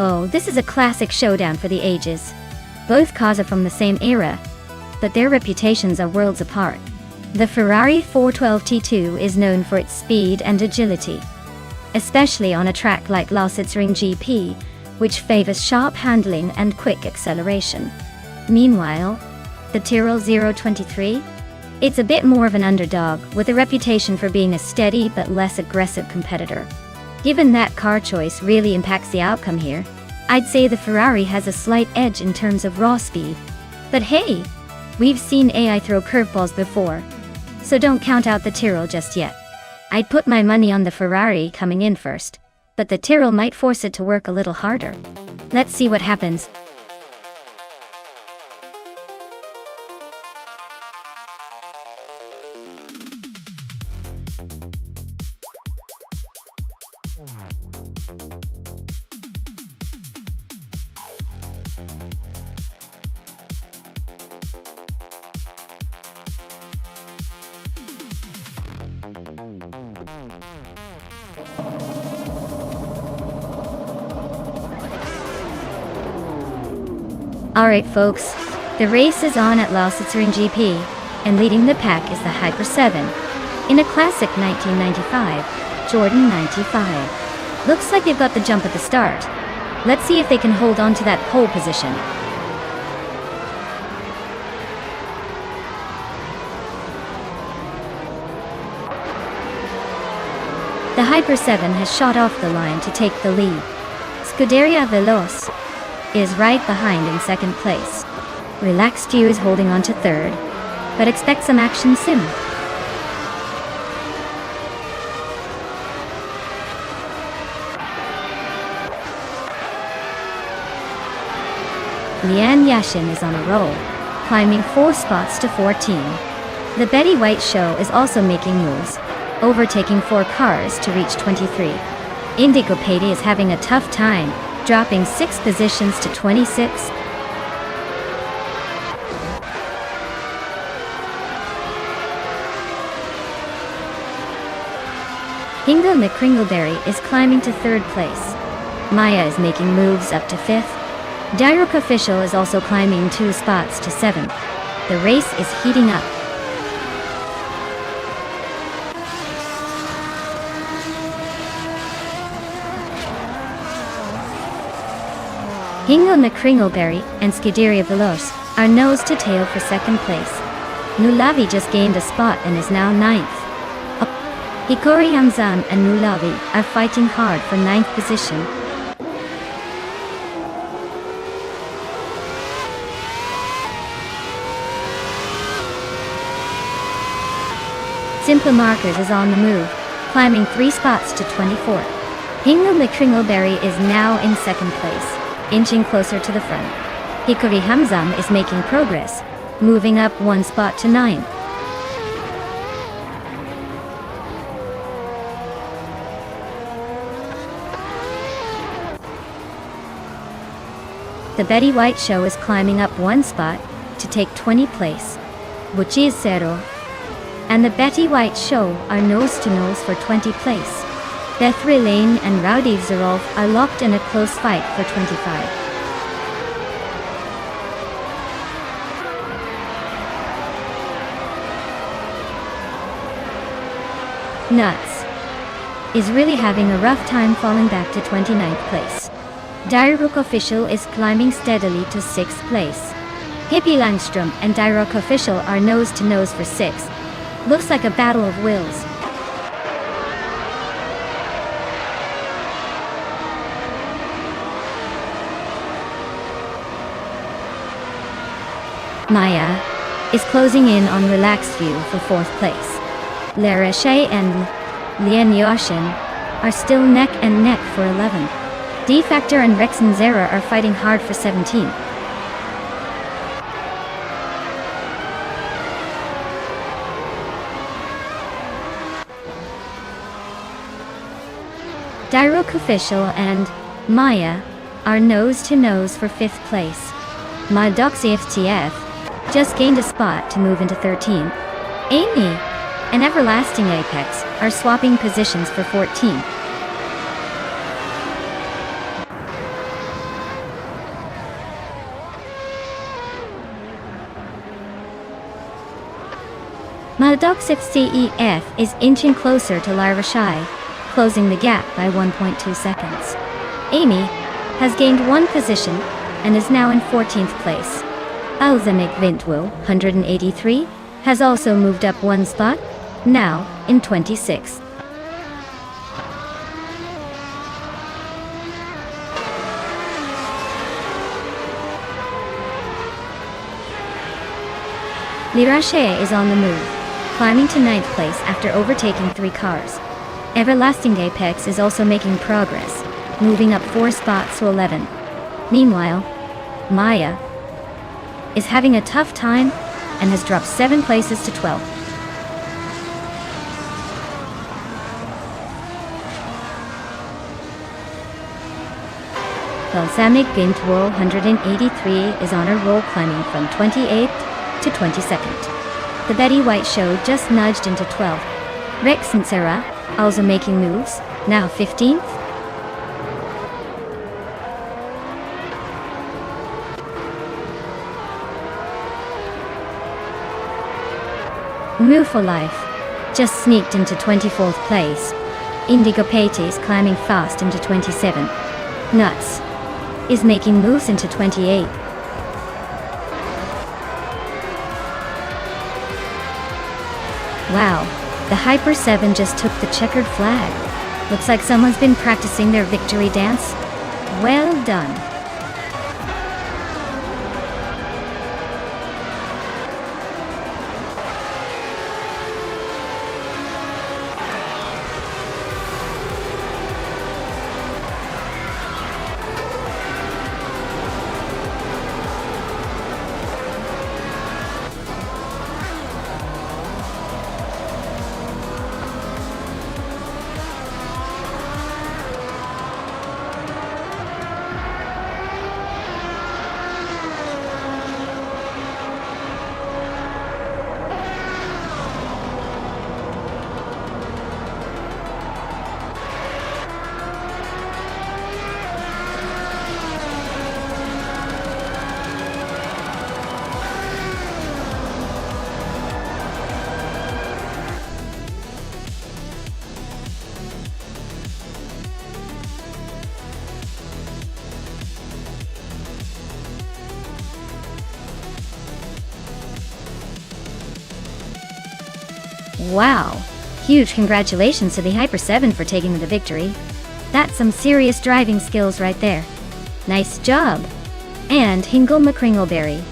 Oh, this is a classic showdown for the ages. Both cars are from the same era, but their reputations are worlds apart. The Ferrari 412 T2 is known for its speed and agility, especially on a track like Lausitzring GP, which favors sharp handling and quick acceleration. Meanwhile, the Tyrrell 023? It's a bit more of an underdog, with a reputation for being a steady but less aggressive competitor. Given that car choice really impacts the outcome here, I'd say the Ferrari has a slight edge in terms of raw speed. But hey, we've seen AI throw curveballs before, so don't count out the Tyrrell just yet. I'd put my money on the Ferrari coming in first, but the Tyrrell might force it to work a little harder. Let's see what happens. Alright folks, the race is on at Lausitzring GP, and leading the pack is the Hyper 7, in a classic 1995, Jordan 95. Looks like they've got the jump at the start. Let's see if they can hold on to that pole position. The Hyper 7 has shot off the line to take the lead. Scuderia Veloce is right behind in second place. Relaxed Stew is holding on to third, but expect some action soon. Lian Yashin is on a roll, climbing 4 spots to 14. The Betty White show is also making moves, overtaking 4 cars to reach 23. Indigo Pady is having a tough time, dropping 6 positions to 26. Hingle McCringleberry is climbing to 3rd place. Maya is making moves up to 5th. Direk Official is also climbing 2 spots to 7th. The race is heating up. Hingle McCringleberry and Scuderia Veloce are nose to tail for 2nd place. Nulavi just gained a spot and is now 9th. Hikori Hamzan and Nulavi are fighting hard for 9th position. Simple Markers is on the move, climbing 3 spots to 24. Hingle McCringleberry is now in second place, inching closer to the front. Hikari Hamzam is making progress, moving up 1 spot to 9. The Betty White Show is climbing up 1 spot to take 20 place. Buchis Zero and the Betty White Show are nose to nose for 20 place. Beth Lane and Rowdy Zarov are locked in a close fight for 25. Nuts is really having a rough time falling back to 29th place. Dairook Official is climbing steadily to 6th place. Hippie Langstrom and Dairook Official are nose to nose for 6th. Looks like a battle of wills. Maya is closing in on Relaxed View for 4th place. Lara Shea and Lian Yoshin are still neck and neck for 11th. D-Factor and Rexon Zera are fighting hard for 17th. Dairook Official and Maya are nose to nose for 5th place. My Doxy FTF just gained a spot to move into 13th. Amy and Everlasting Apex are swapping positions for 14th. Maldoxif CEF is inching closer to Lyra Shai, closing the gap by 1.2 seconds. Amy has gained 1 position and is now in 14th place. Alzamic Vintwil, 183, has also moved up 1 spot, now in 26th. Lirache is on the move, climbing to 9th place after overtaking 3 cars. Everlasting Apex is also making progress, moving up 4 spots to 11. Meanwhile, Maya is having a tough time and has dropped 7 places to 12. Balsamic Bintwol 183 is on a roll, climbing from 28th to 22nd. The Betty White Show just nudged into 12th. Rex and Sarah also making moves, now 15th. Move for Life just sneaked into 24th place. Indigo Patey is climbing fast into 27th. Nuts is making moves into 28th. Wow, the Hyper 7 just took the checkered flag. Looks like someone's been practicing their victory dance. Well done. Wow! Huge congratulations to the Hyper 7 for taking the victory. That's some serious driving skills right there. Nice job! And Hingle McCringleberry,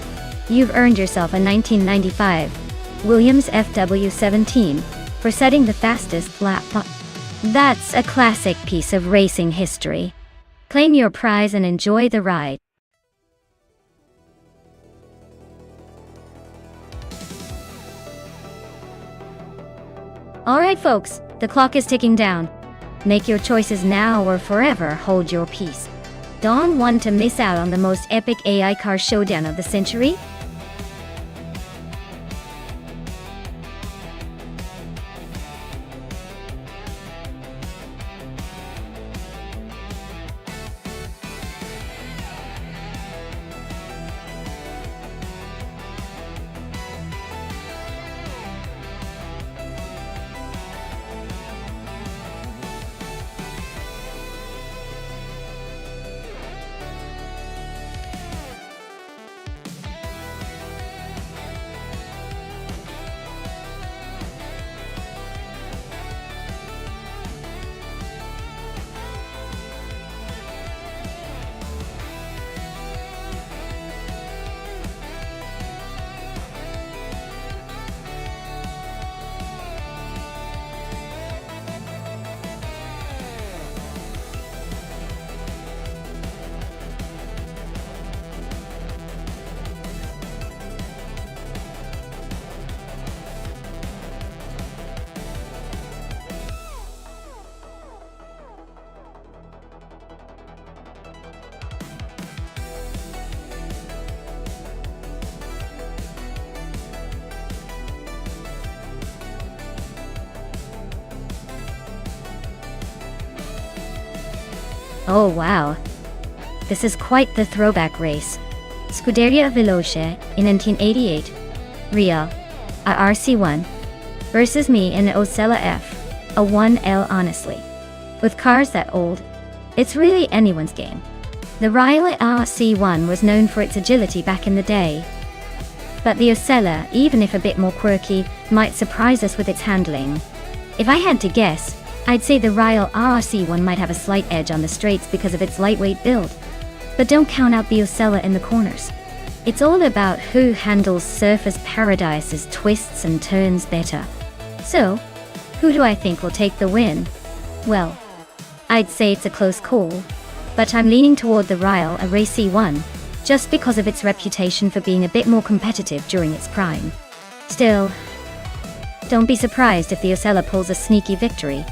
you've earned yourself a 1995 Williams FW17 for for setting the fastest lap. That's a classic piece of racing history. Claim your prize and enjoy the ride. Alright folks, the clock is ticking down. Make your choices now or forever hold your peace. Don't want to miss out on the most epic AI car showdown of the century? Oh wow. This is quite the throwback race. Scuderia Veloce in 1988, Real, a RC1, versus me in an Osella F, a 1L honestly. With cars that old, it's really anyone's game. The Real RC1 was known for its agility back in the day. But the Osella, even if a bit more quirky, might surprise us with its handling. If I had to guess, I'd say the Real RC1 might have a slight edge on the straights because of its lightweight build. But don't count out the Osella in the corners. It's all about who handles Surface Paradise's twists and turns better. So, who do I think will take the win? Well, I'd say it's a close call, but I'm leaning toward the Real RC1, just because of its reputation for being a bit more competitive during its prime. Still, don't be surprised if the Osella pulls a sneaky victory.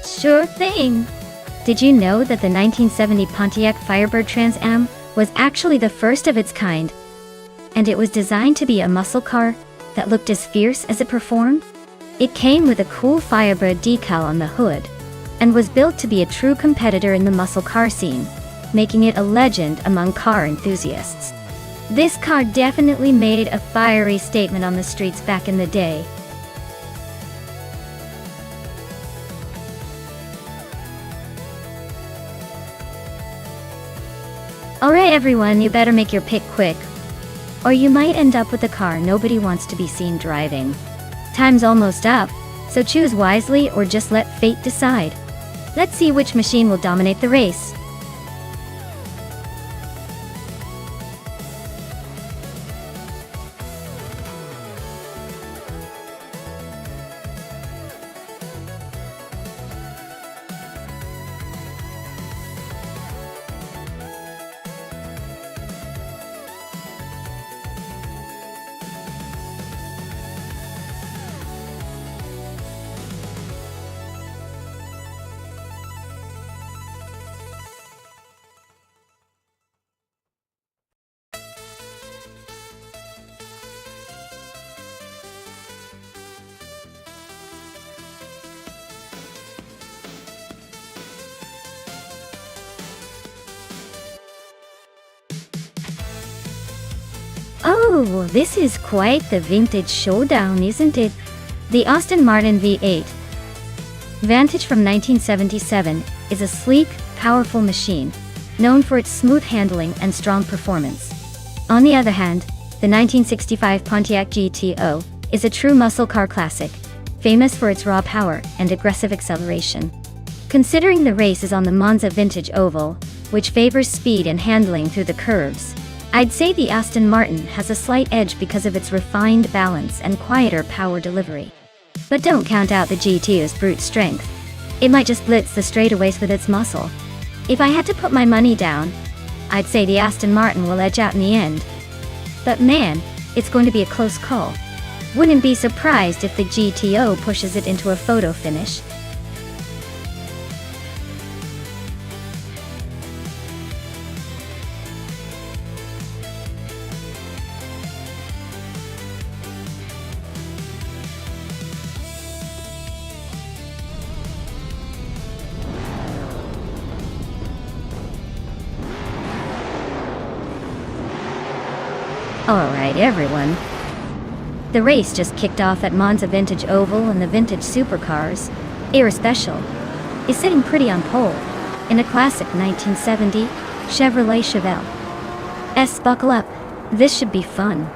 Sure thing. Did you know that the 1970 Pontiac Firebird Trans Am was actually the first of its kind? And it was designed to be a muscle car that looked as fierce as it performed? It came with a cool Firebird decal on the hood, and was built to be a true competitor in the muscle car scene, making it a legend among car enthusiasts. This car definitely made a fiery statement on the streets back in the day. Alright everyone, you better make your pick quick, or you might end up with a car nobody wants to be seen driving. Time's almost up, so choose wisely or just let fate decide. Let's see which machine will dominate the race. Oh, this is quite the vintage showdown, isn't it? The Aston Martin V8 Vantage from 1977 is a sleek, powerful machine, known for its smooth handling and strong performance. On the other hand, the 1965 Pontiac GTO is a true muscle car classic, famous for its raw power and aggressive acceleration. Considering the race is on the Monza Vintage Oval, which favors speed and handling through the curves, I'd say the Aston Martin has a slight edge because of its refined balance and quieter power delivery. But don't count out the GTO's brute strength. It might just blitz the straightaways with its muscle. If I had to put my money down, I'd say the Aston Martin will edge out in the end. But man, it's going to be a close call. Wouldn't be surprised if the GTO pushes it into a photo finish. Alright everyone, the race just kicked off at Monza Vintage Oval, and the vintage supercars, Air Special, is sitting pretty on pole in a classic 1970 Chevrolet Chevelle. Buckle up, this should be fun.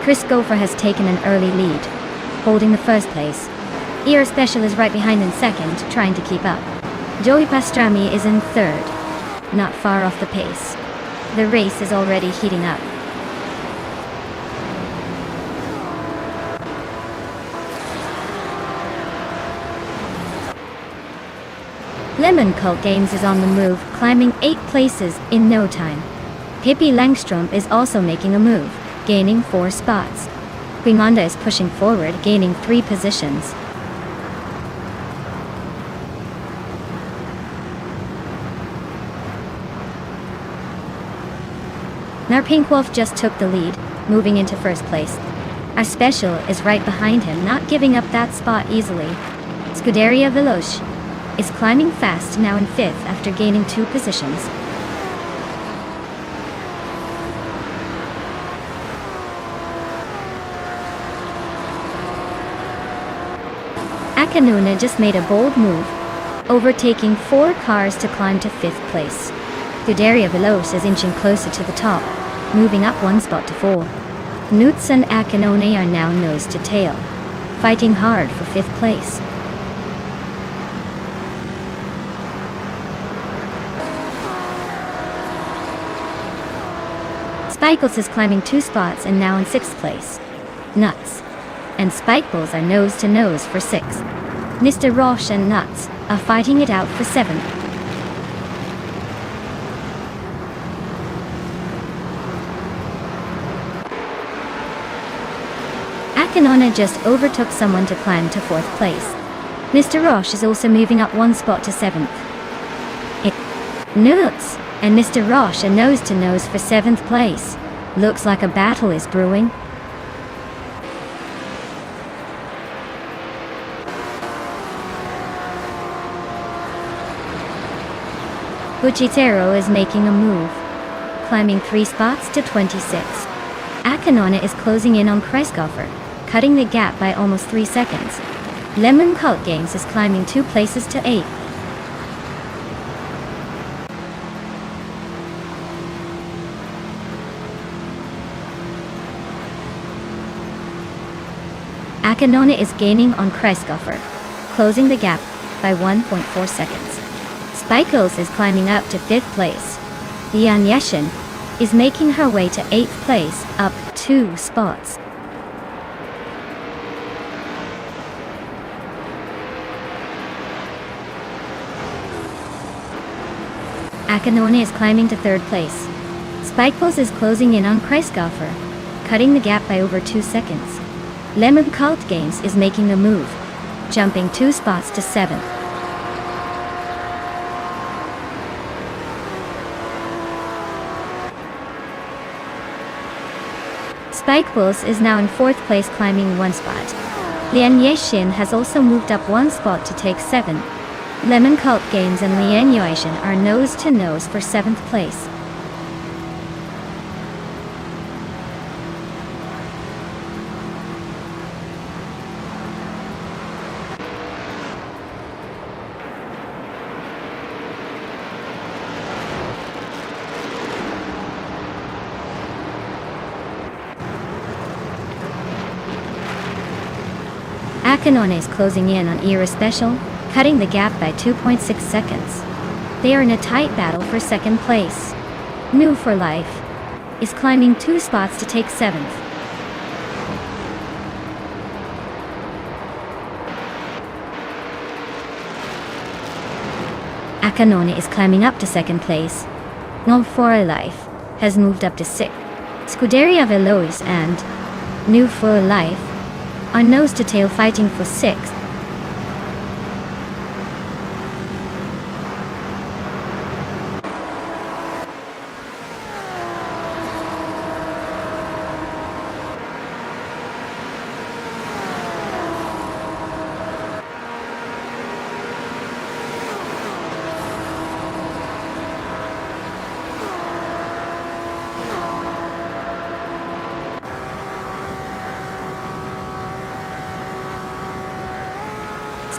Chris Gopher has taken an early lead, holding the first place. Air Special is right behind in second, trying to keep up. Joey Pastrami is in third, not far off the pace. The race is already heating up. Lemon Cult Games is on the move, climbing 8 places in no time. Pippi Langstrom is also making a move, gaining 4 spots. Quimonda is pushing forward, gaining 3 positions. Now Pink Wolf just took the lead, moving into first place. Our Special is right behind him, not giving up that spot easily. Scuderia Veloce is climbing fast, now in 5th after gaining 2 positions. Akanuna just made a bold move, overtaking 4 cars to climb to 5th place. Scuderia Veloce is inching closer to the top, moving up 1 spot to 4. Nutz and Akanone are now nose to tail, fighting hard for 5th place. Spikles is climbing 2 spots and now in 6th place. Nuts and Spikeballs are nose to nose for 6th. Mr. Roche and Nuts are fighting it out for 7th. Akanona just overtook someone to climb to 4th place. Mr. Roche is also moving up 1 spot to 7th. Nuts! And Mr. Roche are nose to nose for 7th place. Looks like a battle is brewing. Buchitero is making a move, climbing 3 spots to 26. Akanona is closing in on Kreisgoffer, cutting the gap by almost 3 seconds. Lemon Cult Games is climbing 2 places to 8th. Akanona is gaining on Kreisgoffer, closing the gap by 1.4 seconds. Spikles is climbing up to 5th place. Lian Yeshin is making her way to 8th place, up 2 spots. Akanona is climbing to 3rd place. Spikepulse is closing in on Kreisgoffer, cutting the gap by over 2 seconds. Lemon Cult Games is making a move, jumping 2 spots to 7th. Spikepulse is now in 4th place, climbing 1 spot. Lian Yexin has also moved up 1 spot to take 7th. Lemon Cult Games and Lian Yexin are nose to nose for 7th place. Akanona is closing in on Era Special, cutting the gap by 2.6 seconds. They are in a tight battle for 2nd place. New for Life is climbing 2 spots to take 7th. Akanona is climbing up to 2nd place. New for Life has moved up to 6th. Scuderia Veloz and New for Life are nose to tail fighting for 6th.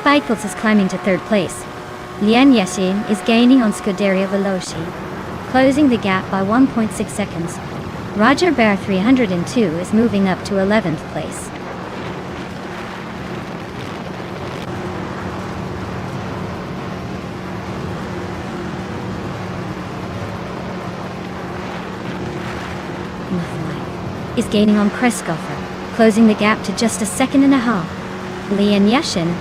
Spikepulse is climbing to 3rd place. Lian Yexin is gaining on Scuderia Veloci, closing the gap by 1.6 seconds. Roger Bear 302 is moving up to 11th place. Is gaining on Kreisgoffer, closing the gap to just 1.5 seconds. Lian Yexin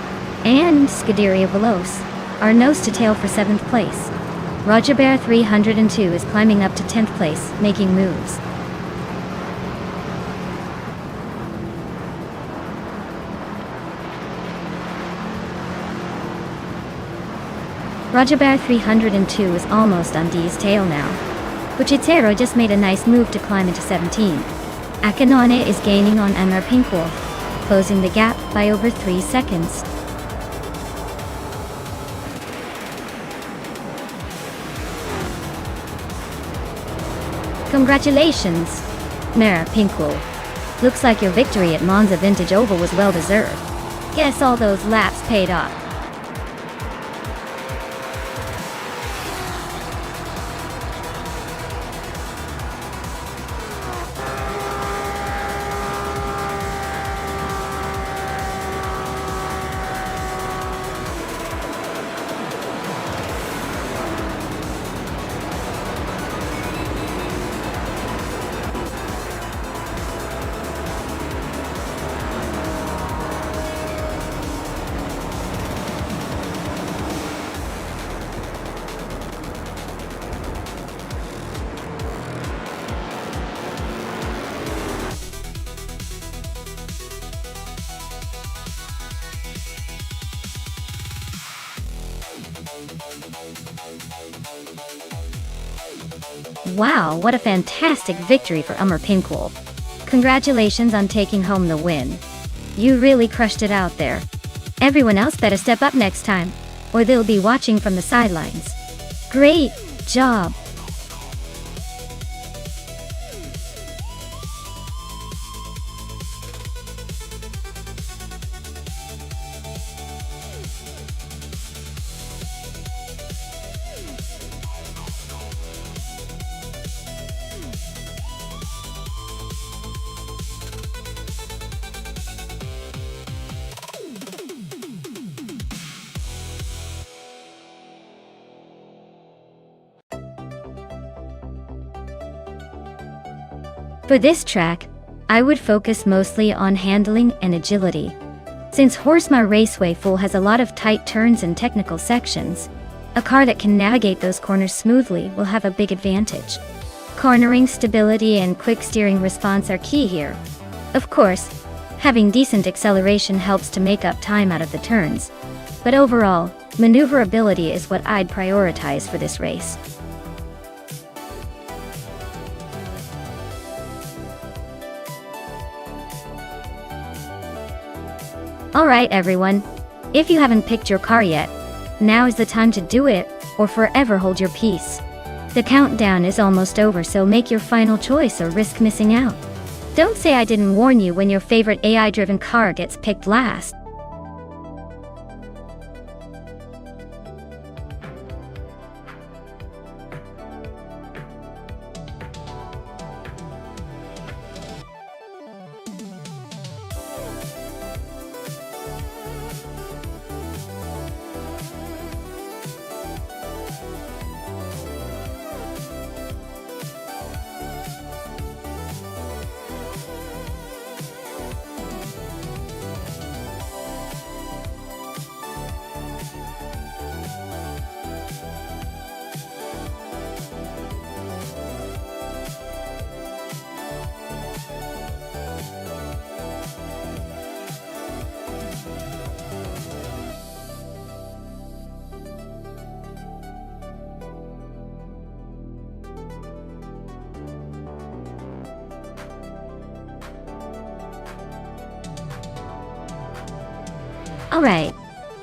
and Scuderia Veloz are nose to tail for 7th place. Roger Bear 302 is climbing up to 10th place, making moves. Roger Bear 302 is almost on D's tail now. Buchitero just made a nice move to climb into 17. Akanona is gaining on MR Pinkwolf, closing the gap by over 3 seconds. Congratulations, Mara Pinkwolf. Looks like your victory at Monza Vintage Oval was well deserved. Guess all those laps paid off. Wow, what a fantastic victory for Pinkwool. Congratulations on taking home the win. You really crushed it out there. Everyone else better step up next time, or they'll be watching from the sidelines. Great job! For this track, I would focus mostly on handling and agility. Since Horseman Raceway Full has a lot of tight turns and technical sections, a car that can navigate those corners smoothly will have a big advantage. Cornering stability and quick steering response are key here. Of course, having decent acceleration helps to make up time out of the turns, but overall, maneuverability is what I'd prioritize for this race. Alright everyone, if you haven't picked your car yet, now is the time to do it, or forever hold your peace. The countdown is almost over, so make your final choice or risk missing out. Don't say I didn't warn you when your favorite AI-driven car gets picked last. Alright,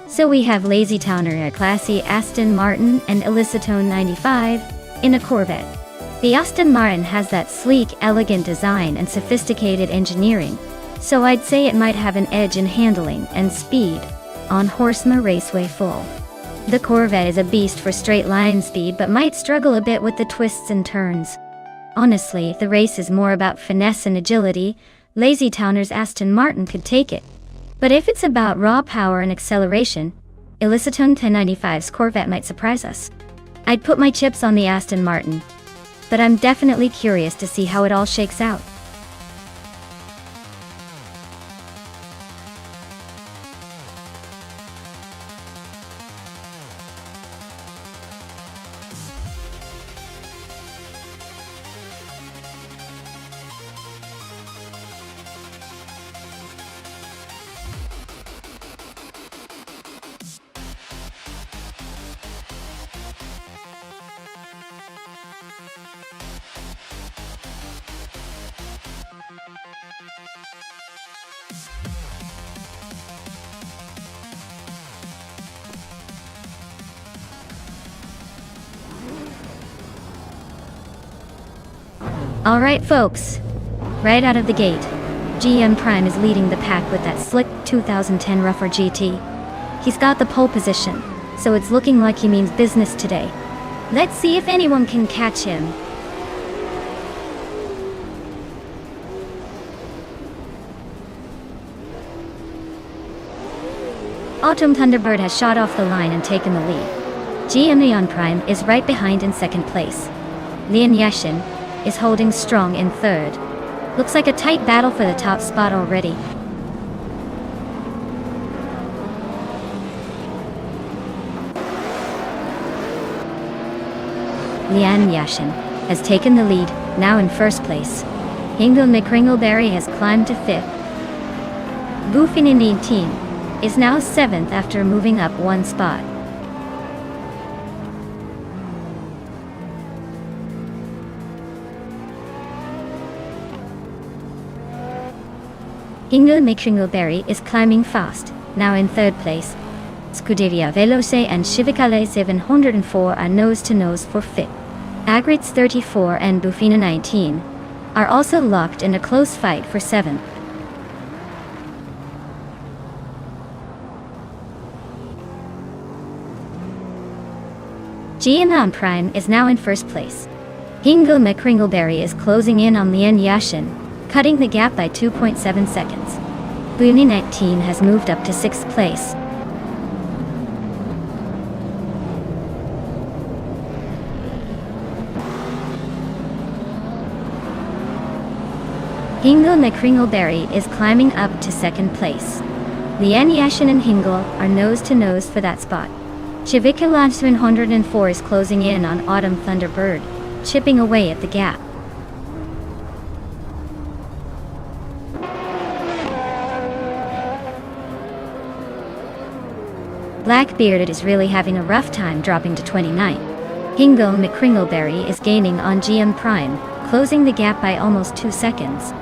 so we have Lazy Towner, a classy Aston Martin, and Elicitone 95 in a Corvette. The Aston Martin has that sleek, elegant design and sophisticated engineering, so I'd say it might have an edge in handling and speed on Horseman Raceway Full. The Corvette is a beast for straight line speed but might struggle a bit with the twists and turns. Honestly, if the race is more about finesse and agility, Lazy Towner's Aston Martin could take it. But if it's about raw power and acceleration, Elicitone 1095's Corvette might surprise us. I'd put my chips on the Aston Martin, but I'm definitely curious to see how it all shakes out. Alright folks, right out of the gate, GM Prime is leading the pack with that slick 2010 Rougher GT. He's got the pole position, so it's looking like he means business today. Let's see if anyone can catch him. Autumn Thunderbird has shot off the line and taken the lead. GM Neon Prime is right behind in second place. Lian Yashin is holding strong in third. Looks like a tight battle for the top spot already. Lian Yashin has taken the lead, now in first place. Hingle McCringleberry has climbed to fifth. Boofin Indian Team is now seventh after moving up one spot. Hingle Mikringleberry is climbing fast, now in third place. Scuderia Veloce and Civicale 704 are nose-to-nose for fifth. Agrids 34 and Bufina 19 are also locked in a close fight for seventh. GM Prime is now in first place. Hingle Mikringleberry is closing in on Lian Yashin, cutting the gap by 2.7 seconds. Buni 19 has moved up to 6th place. Hingle Mikringleberry is climbing up to 2nd place. Lian Yashin and Hingle are nose-to-nose for that spot. Civicale 704 is closing in on Autumn Thunderbird, chipping away at the gap. Blackbearded is really having a rough time dropping to 29. Hingle Mikringleberry is gaining on GM Prime, closing the gap by almost 2 seconds.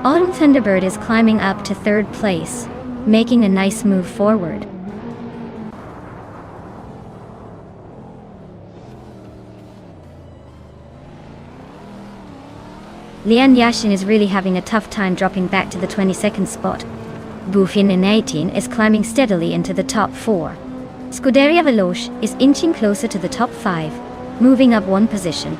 Autumn Thunderbird is climbing up to 3rd place, making a nice move forward. Lian Yashin is really having a tough time dropping back to the 22nd spot. Bufin 18 is climbing steadily into the top 4. Scuderia Veloce is inching closer to the top 5, moving up 1 position.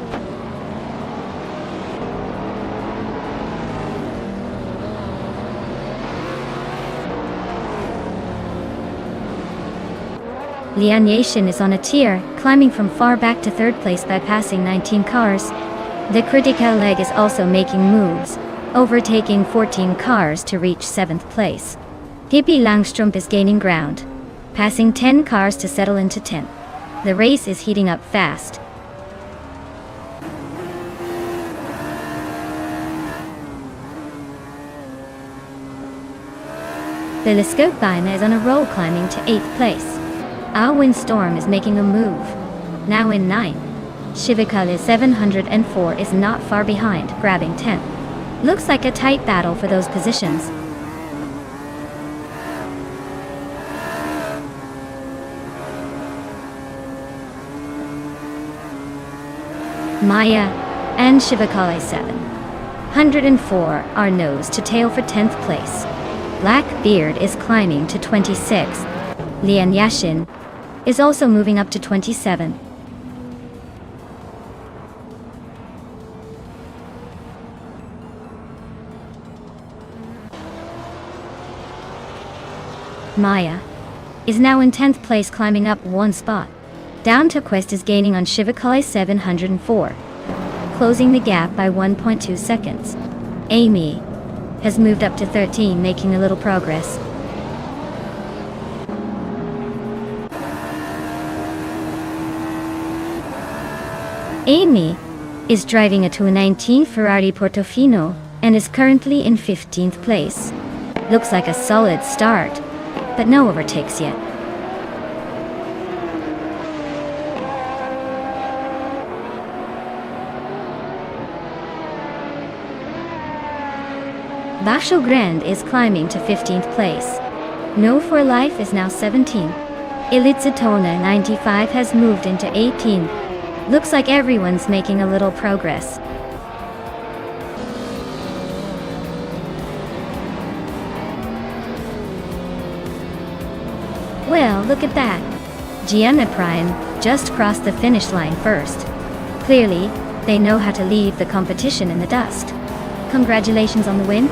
Lian Yashin is on a tier, climbing from far back to 3rd place by passing 19 cars. The critical leg is also making moves, overtaking 14 cars to reach 7th place. Hippie Langstrup is gaining ground, passing 10 cars to settle into 10th. The race is heating up fast. The Lescopeine is on a roll, climbing to 8th place. Our Windstorm is making a move, now in 9th. Civicale 704 is not far behind, grabbing 10th. Looks like a tight battle for those positions. Maya and Civicale 704 are nose to tail for 10th place. Blackbeard is climbing to 26th. Lian Yashin is also moving up to 27th. Maya is now in 10th place, climbing up 1 spot. Down to Quest is gaining on Civicale 704, closing the gap by 1.2 seconds. Amy has moved up to 13, making a little progress. Amy is driving a 219 Ferrari Portofino and is currently in 15th place. Looks like a solid start, but no overtakes yet. Basho Grand is climbing to 15th place. No for Life is now 17. Elitzetona 95 has moved into 18. Looks like everyone's making a little progress. Well, look at that. Gianna Prime just crossed the finish line first. Clearly, they know how to leave the competition in the dust. Congratulations on the win.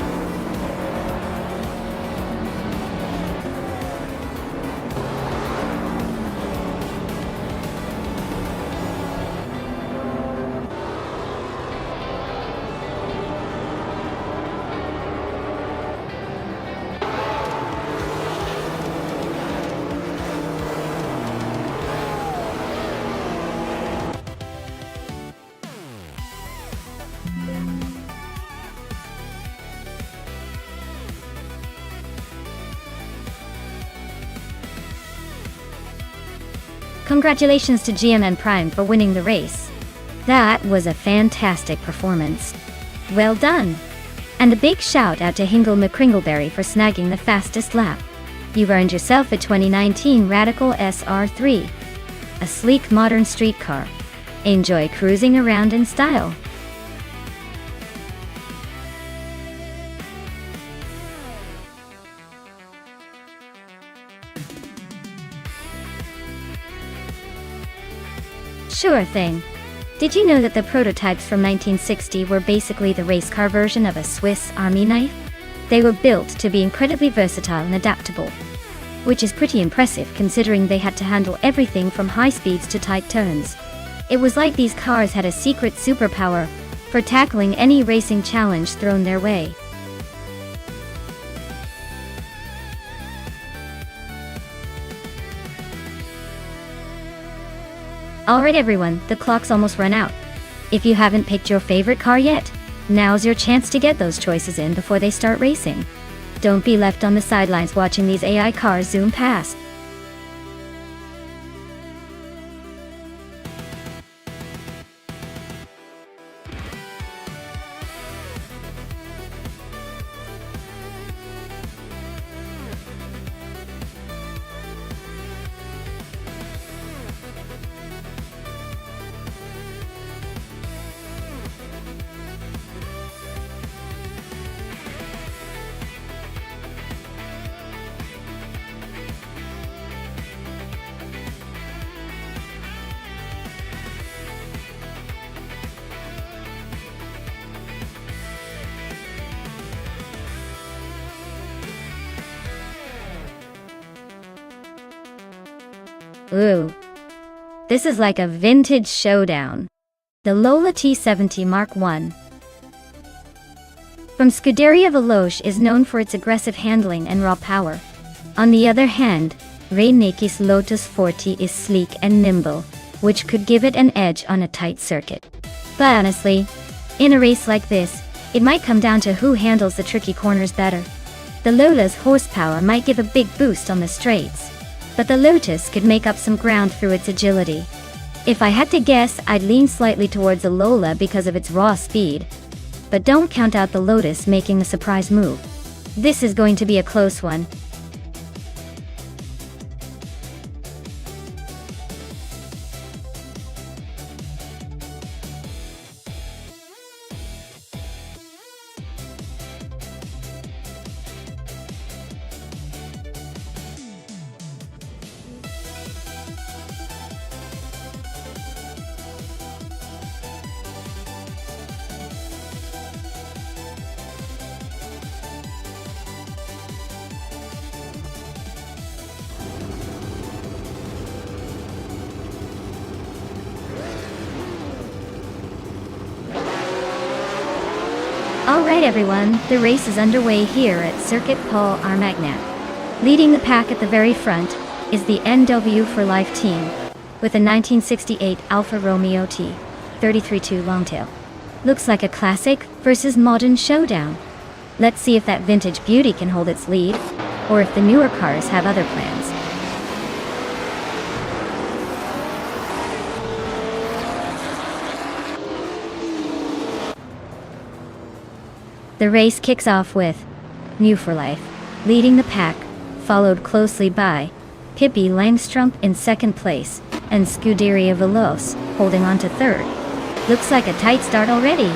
Congratulations to GMN Prime for winning the race. That was a fantastic performance. Well done! And a big shout out to Hingle McCringleberry for snagging the fastest lap. You've earned yourself a 2019 Radical SR3, a sleek modern street car. Enjoy cruising around in style. Sure thing. Did you know that the prototypes from 1960 were basically the race car version of a Swiss Army knife? They were built to be incredibly versatile and adaptable, which is pretty impressive considering they had to handle everything from high speeds to tight turns. It was like these cars had a secret superpower for tackling any racing challenge thrown their way. Alright everyone, the clock's almost run out. If you haven't picked your favorite car yet, now's your chance to get those choices in before they start racing. Don't be left on the sidelines watching these AI cars zoom past. Ooh. This is like a vintage showdown. The Lola T70 Mark I from Scuderia Veloce is known for its aggressive handling and raw power. On the other hand, Reinecke's Lotus 40 is sleek and nimble, which could give it an edge on a tight circuit. But honestly, in a race like this, it might come down to who handles the tricky corners better. The Lola's horsepower might give a big boost on the straights, but the Lotus could make up some ground through its agility. If I had to guess, I'd lean slightly towards the Lola because of its raw speed. But don't count out the Lotus making a surprise move. This is going to be a close one. Alright everyone, the race is underway here at Circuit Paul Armagnac. Leading the pack at the very front is the NW for Life team, with a 1968 Alfa Romeo T 33-2 Longtail. Looks like a classic versus modern showdown. Let's see if that vintage beauty can hold its lead, or if the newer cars have other plans. The race kicks off with New for Life leading the pack, followed closely by Pippi Langstrup in second place, and Scuderia Veloce holding on to third. Looks like a tight start already.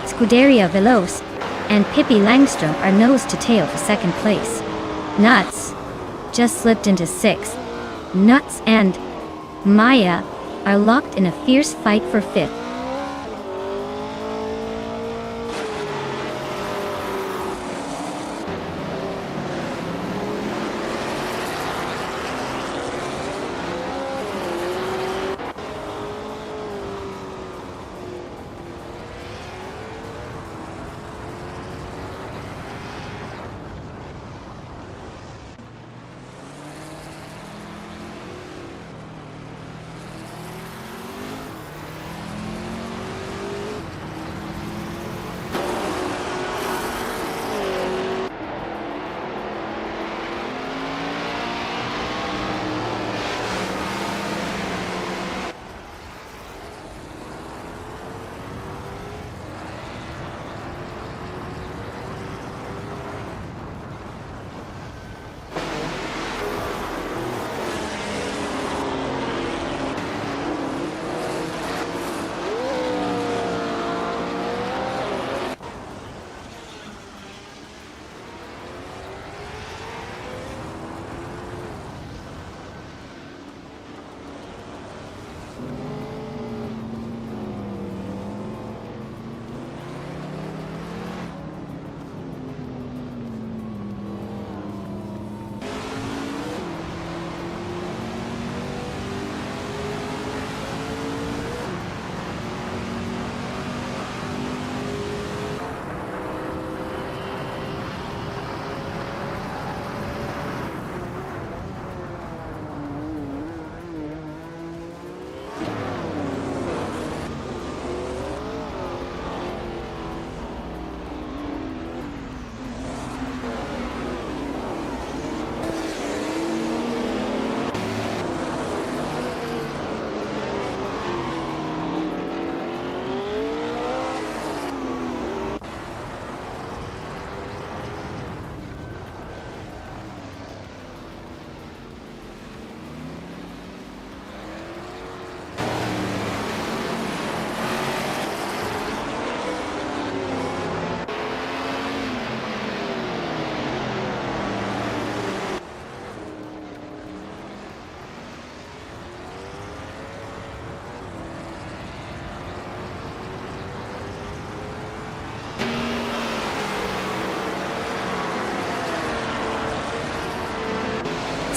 Scuderia Veloce and Pippi Langstrup are nose to tail for second place. Nuts just slipped into sixth. Nuts and Maya are locked in a fierce fight for fifth.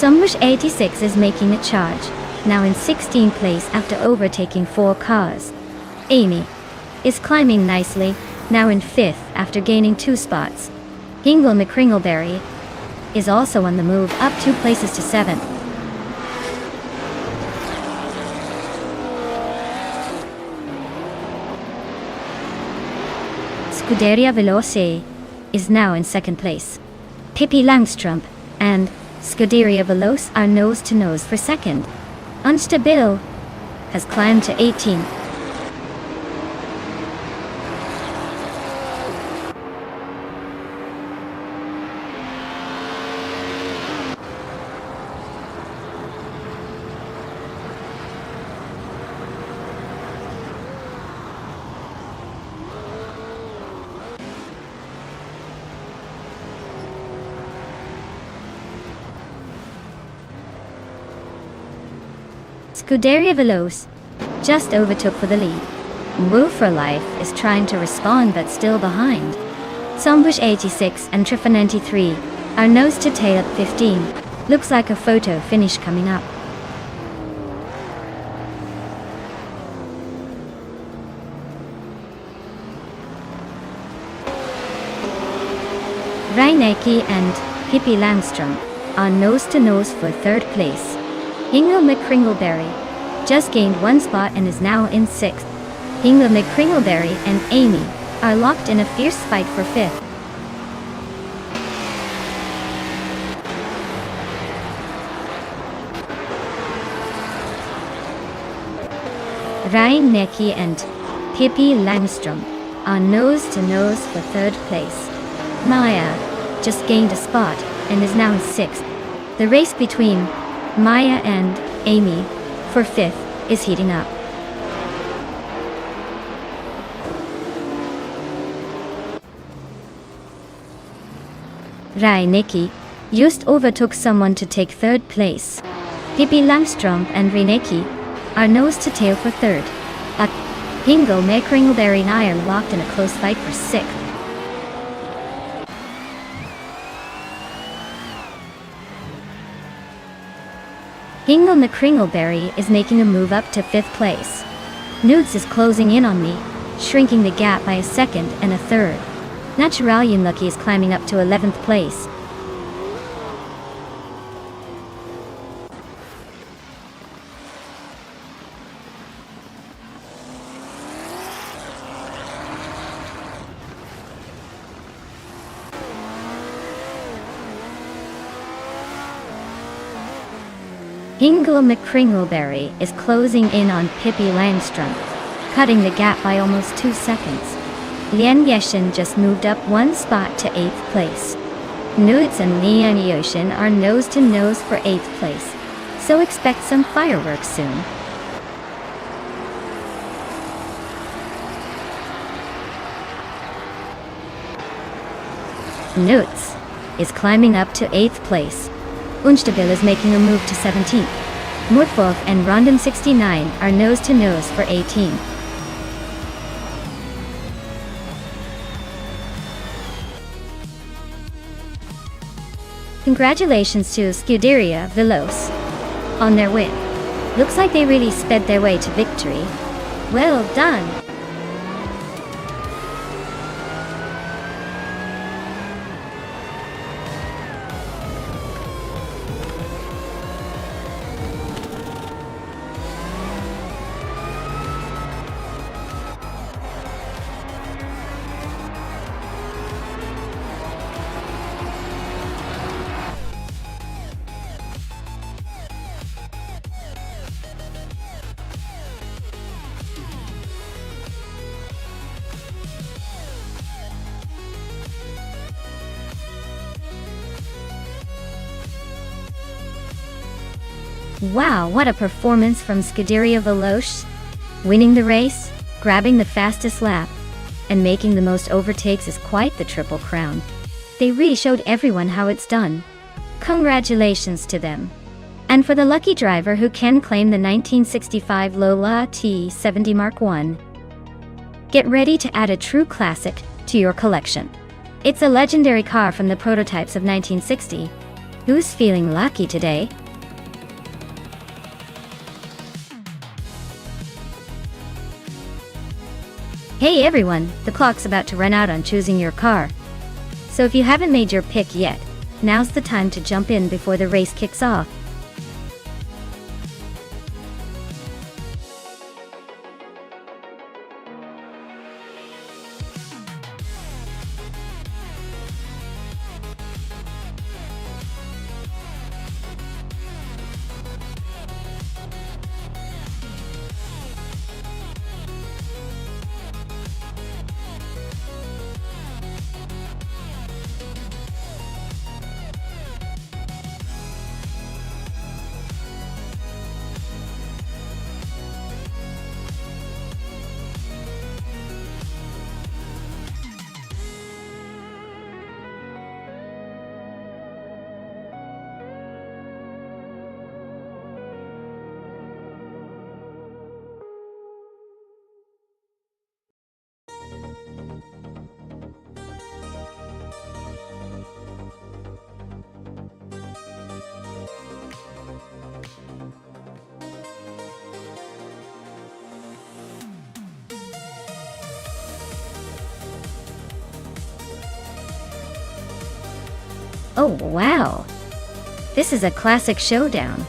Sunbush 86 is making a charge, now in 16th place after overtaking 4 cars. Amy is climbing nicely, now in 5th after gaining 2 spots. Hingle McCringleberry is also on the move, up 2 places to 7th. Scuderia Veloce is now in 2nd place. Pippi Langstrup and Scuderia Veloce are nose to nose for 2nd. Unstabil has climbed to 18th. Scuderia Veloce just overtook for the lead. Move for Life is trying to respond but still behind. Sunbush 86 and Triffa 93 are nose to tail at 15. Looks like a photo finish coming up. Reinecke and Pippi Langstrup are nose to nose for 3rd place. Hingle McCringleberry just gained 1 spot and is now in 6th. Hingle McCringleberry and Amy are locked in a fierce fight for 5th. Reinecke and Pippi Langstrup are nose to nose for 3rd place. Maya just gained a spot and is now in 6th. The race between Maya and Amy for 5th is heating up. Reinecke just overtook someone to take 3rd place. Pippi Langstrup and Reinecke are nose to tail for 3rd. Hingle McCringleberry and I are locked in a close fight for 6th. Hingle McCringleberry is making a move up to 5th place. Nudes is closing in on me, shrinking the gap by a 2nd and a 3rd. Naturalian Lucky is climbing up to 11th place. Hingle McCringleberry is closing in on Pippi Langstrup, cutting the gap by almost 2 seconds. Lian Yeshin just moved up 1 spot to 8th place. Nudes and Lian Yoshin are nose to nose for 8th place, so expect some fireworks soon. Nudes is climbing up to 8th place. Unstabil is making a move to 17th. Murtvolf and Rondon 69 are nose to nose for 18th. Congratulations to Scuderia Veloce on their win. Looks like they really sped their way to victory. Well done! Wow, what a performance from Scuderia Veloce! Winning the race, grabbing the fastest lap, and making the most overtakes is quite the triple crown. They really showed everyone how it's done. Congratulations to them. And for the lucky driver who can claim the 1965 Lola T70 Mark I, get ready to add a true classic to your collection. It's a legendary car from the prototypes of 1960. Who's feeling lucky today? Hey everyone, the clock's about to run out on choosing your car. So if you haven't made your pick yet, now's the time to jump in before the race kicks off. Oh wow! This is a classic showdown.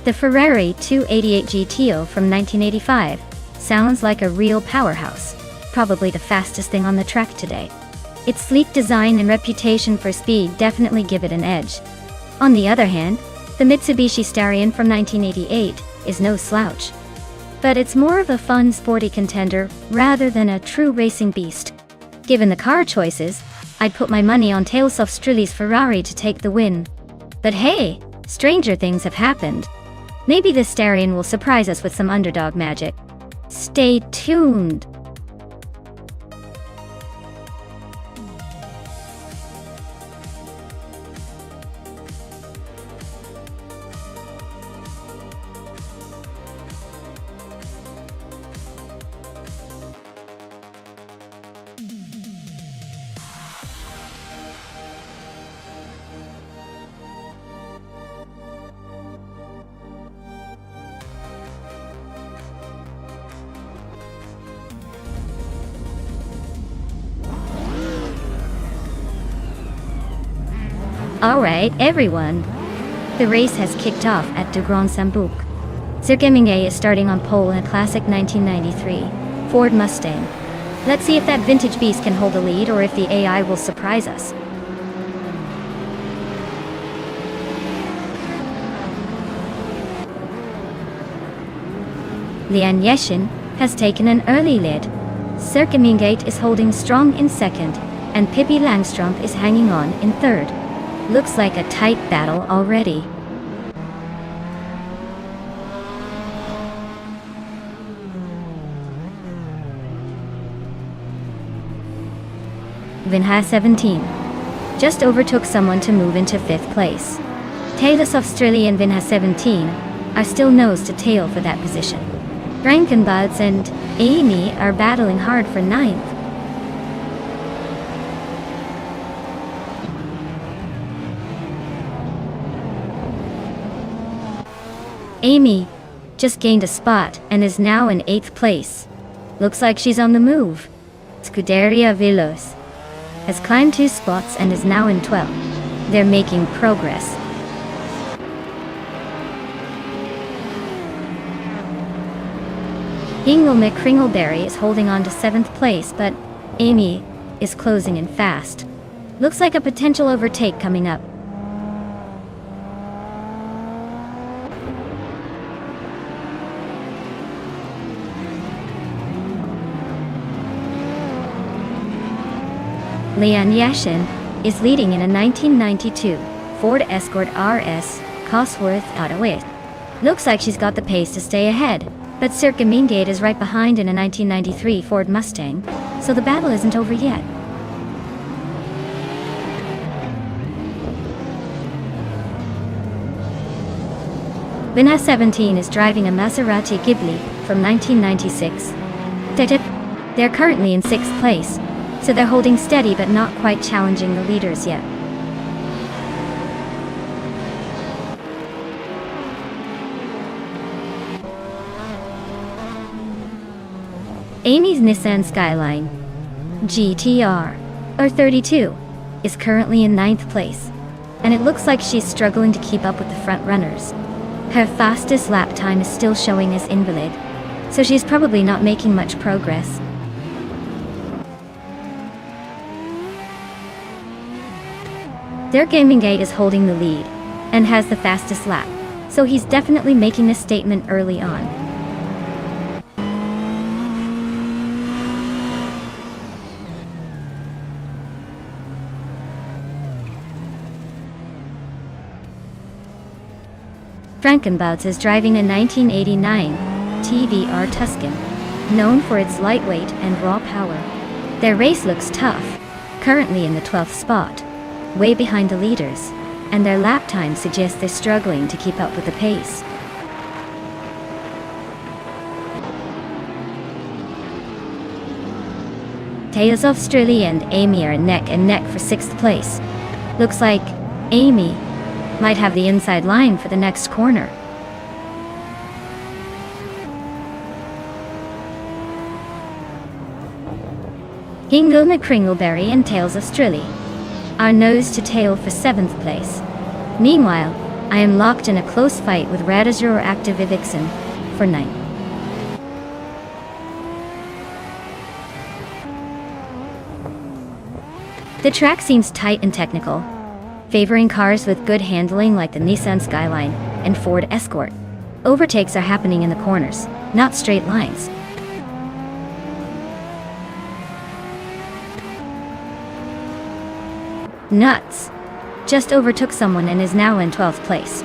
The Ferrari 288 GTO from 1985 sounds like a real powerhouse, probably the fastest thing on the track today. Its sleek design and reputation for speed definitely give it an edge. On the other hand, the Mitsubishi Starion from 1988 is no slouch. But it's more of a fun, sporty contender rather than a true racing beast. Given the car choices, I'd put my money on Tailsoft Strilli's Ferrari to take the win. But hey, stranger things have happened. Maybe the Starion will surprise us with some underdog magic. Stay tuned! Alright, everyone. The race has kicked off at de Grand Sambuc. Cirque is starting on pole in a classic 1993 Ford Mustang. Let's see if that vintage beast can hold the lead or if the AI will surprise us. Lian Yeshin has taken an early lead. Cirque is holding strong in second, and Pippi Langstrump is hanging on in third. Looks like a tight battle already. Vinha 17 just overtook someone to move into 5th place. Tailsoft Strilli and Vinha 17 are still nose to tail for that position. Rankenbuds and Amy are battling hard for 9th. Amy just gained a spot and is now in 8th place. Looks like she's on the move. Scuderia Veloz has climbed 2 spots and is now in 12th. They're making progress. Hingle McCringleberry is holding on to 7th place, but Amy is closing in fast. Looks like a potential overtake coming up. Lian Yashin is leading in a 1992 Ford Escort RS Cosworth Autoway. Looks like she's got the pace to stay ahead, but Cirque Mingate is right behind in a 1993 Ford Mustang, so the battle isn't over yet. Vinha 17 is driving a Maserati Ghibli from 1996. They're currently in 6th place, so they're holding steady but not quite challenging the leaders yet. Amy's Nissan Skyline GTR R32 is currently in 9th place, and it looks like she's struggling to keep up with the front runners. Her fastest lap time is still showing as invalid, so she's probably not making much progress. Their Gaming Gate is holding the lead and has the fastest lap, so he's definitely making a statement early on. Frankenbouts is driving a 1989 TVR Tuscan, known for its lightweight and raw power. Their race looks tough, currently in the 12th spot, way behind the leaders, and their lap time suggests they're struggling to keep up with the pace. Tales of Australia and Amy are neck and neck for 6th place. Looks like Amy might have the inside line for the next corner. Hingle McCringleberry and Tales of Australia are nose to tail for 7th place. Meanwhile, I am locked in a close fight with Radazur Active Vivixen for 9th. The track seems tight and technical, favoring cars with good handling like the Nissan Skyline and Ford Escort. Overtakes are happening in the corners, not straight lines. Nuts! Just overtook someone and is now in 12th place.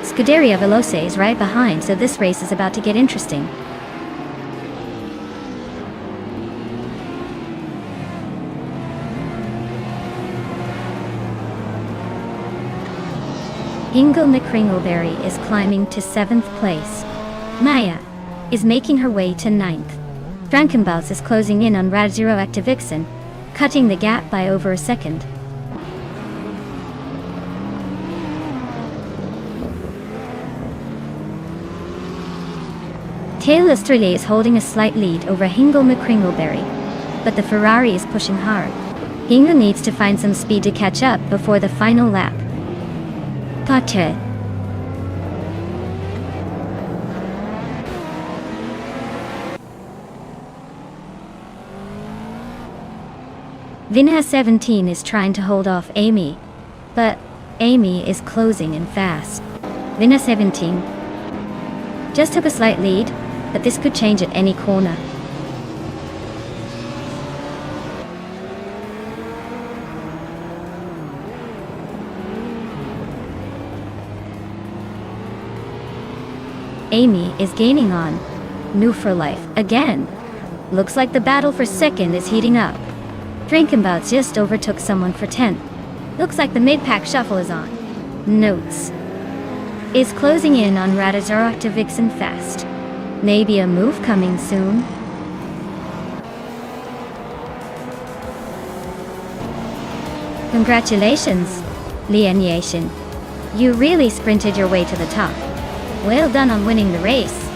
Scuderia Veloce is right behind, so this race is about to get interesting. Hingle McCringleberry is climbing to 7th place. Maya is making her way to 9th. Frankenbouts is closing in on Radzero Activixen, cutting the gap by over a second. Tale Australia is holding a slight lead over Hingle McCringleberry, but the Ferrari is pushing hard. Hingle needs to find some speed to catch up before the final lap. Pater. Vinha 17 is trying to hold off Amy, but Amy is closing in fast. Vinha 17 just took a slight lead, but this could change at any corner. Amy is gaining on New for Life again. Looks like the battle for 2nd is heating up. Frankenbouts just overtook someone for 10th. Looks like the mid-pack shuffle is on. Notes is closing in on Radazur Activixen fast. Maybe a move coming soon. Congratulations, Lian Yashin. You really sprinted your way to the top. Well done on winning the race.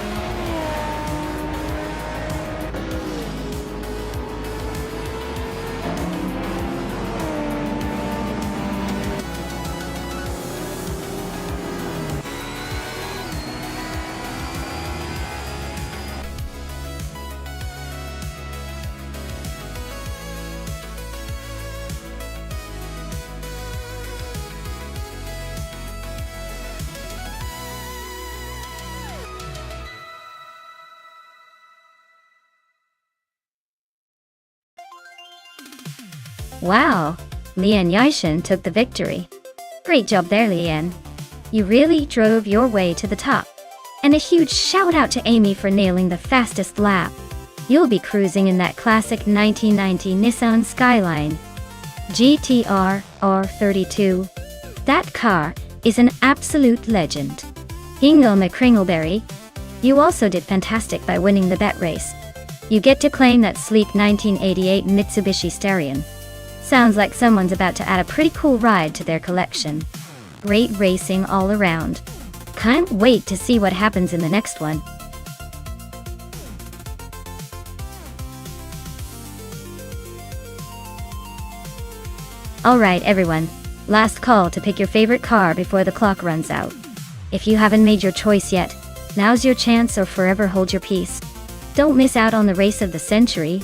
Wow, Lian Yashin took the victory. Great job there, Lian. You really drove your way to the top. And a huge shout out to Amy for nailing the fastest lap. You'll be cruising in that classic 1990 Nissan Skyline GTR R32. That car is an absolute legend. Hingle McCringleberry, you also did fantastic by winning the bet race. You get to claim that sleek 1988 Mitsubishi Starion. Sounds like someone's about to add a pretty cool ride to their collection. Great racing all around. Can't wait to see what happens in the next one. Alright everyone, last call to pick your favorite car before the clock runs out. If you haven't made your choice yet, now's your chance or forever hold your peace. Don't miss out on the race of the century.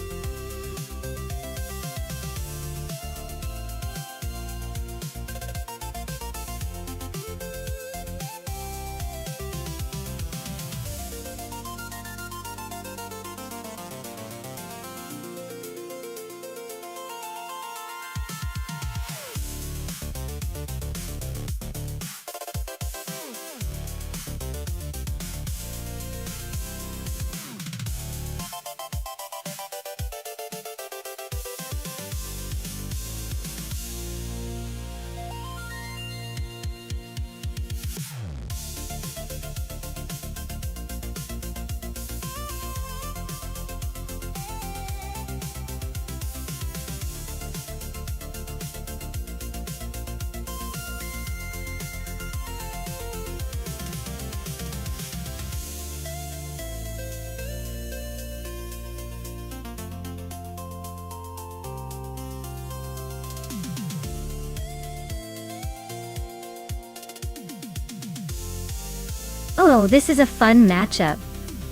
Oh, this is a fun matchup.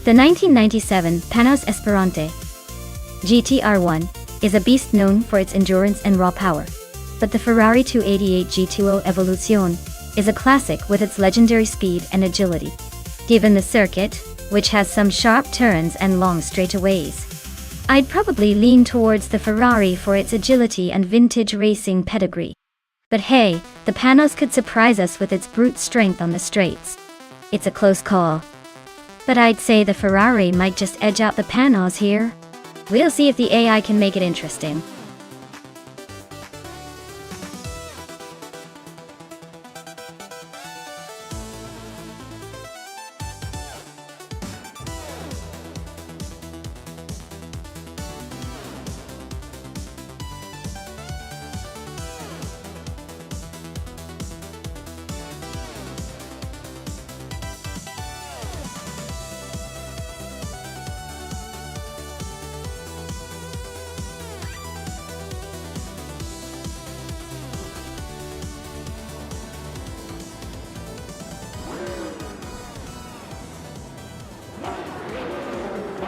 The 1997 Panos Esperante GT-R1 is a beast known for its endurance and raw power. But the Ferrari 288 GTO Evoluzione is a classic with its legendary speed and agility. Given the circuit, which has some sharp turns and long straightaways, I'd probably lean towards the Ferrari for its agility and vintage racing pedigree. But hey, the Panos could surprise us with its brute strength on the straights. It's a close call. But I'd say the Ferrari might just edge out the Panos here. We'll see if the AI can make it interesting.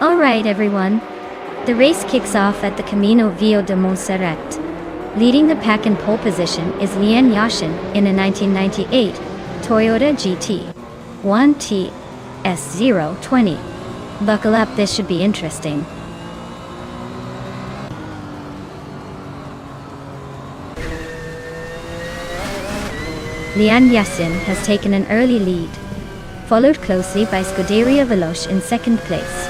Alright everyone, the race kicks off at the Camino Viejo de Montserrat. Leading the pack in pole position is Lian Yashin in a 1998 Toyota GT1 TS020. Buckle up, this should be interesting. Lian Yassin has taken an early lead, followed closely by Scuderia Veloce in second place.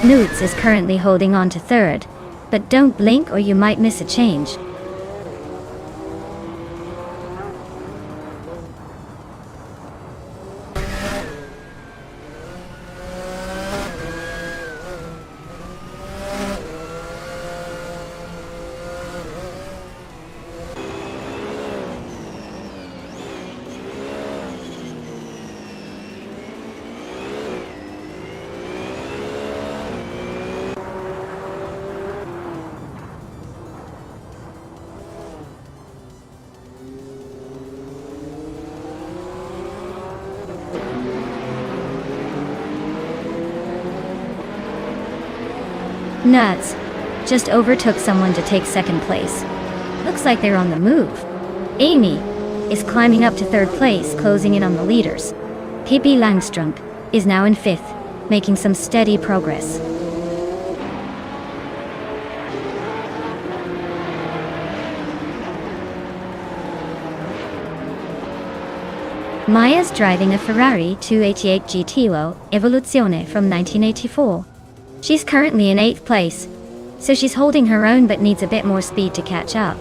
Newts is currently holding on to third, but don't blink or you might miss a change. Nuts. Just overtook someone to take second place. Looks like they're on the move. Amy is climbing up to third place, closing in on the leaders. Pippi Langstrump is now in fifth, making some steady progress. Maya's driving a Ferrari 288 GTO Evoluzione from 1984. She's currently in 8th place, so she's holding her own but needs a bit more speed to catch up.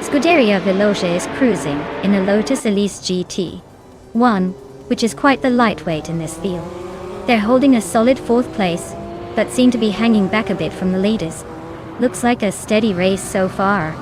Scuderia Veloce is cruising in a Lotus Elise GT1, which is quite the lightweight in this field. They're holding a solid 4th place, but seem to be hanging back a bit from the leaders. Looks like a steady race so far.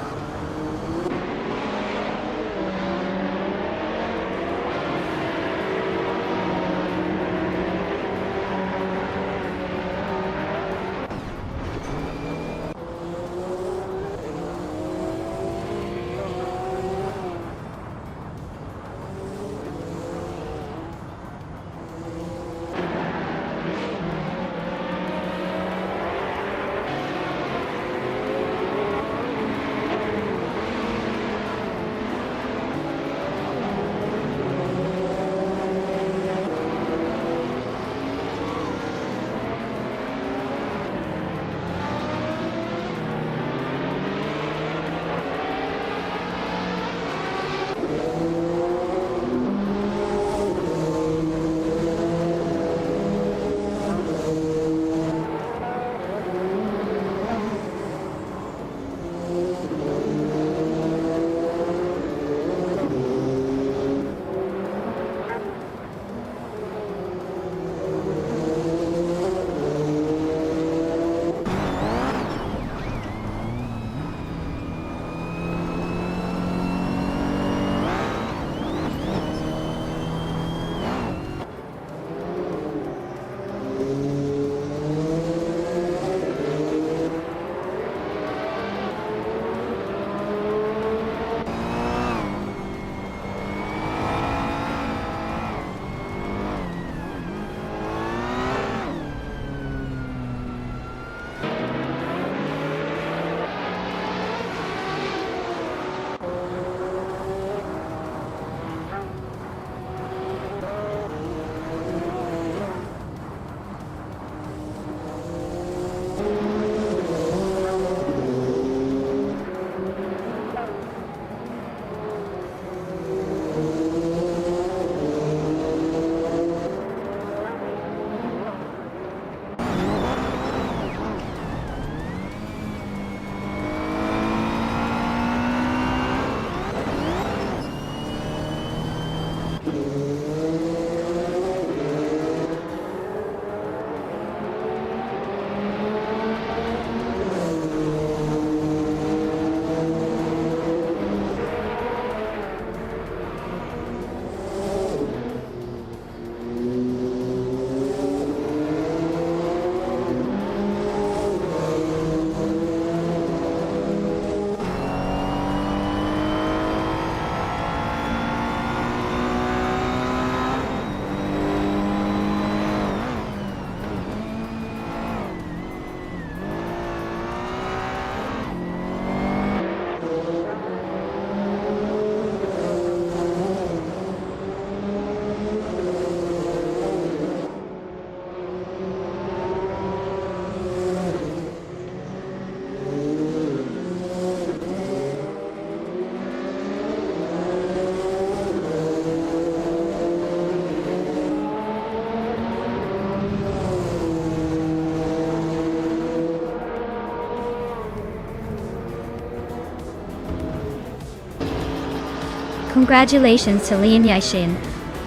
Congratulations to Lian Yixin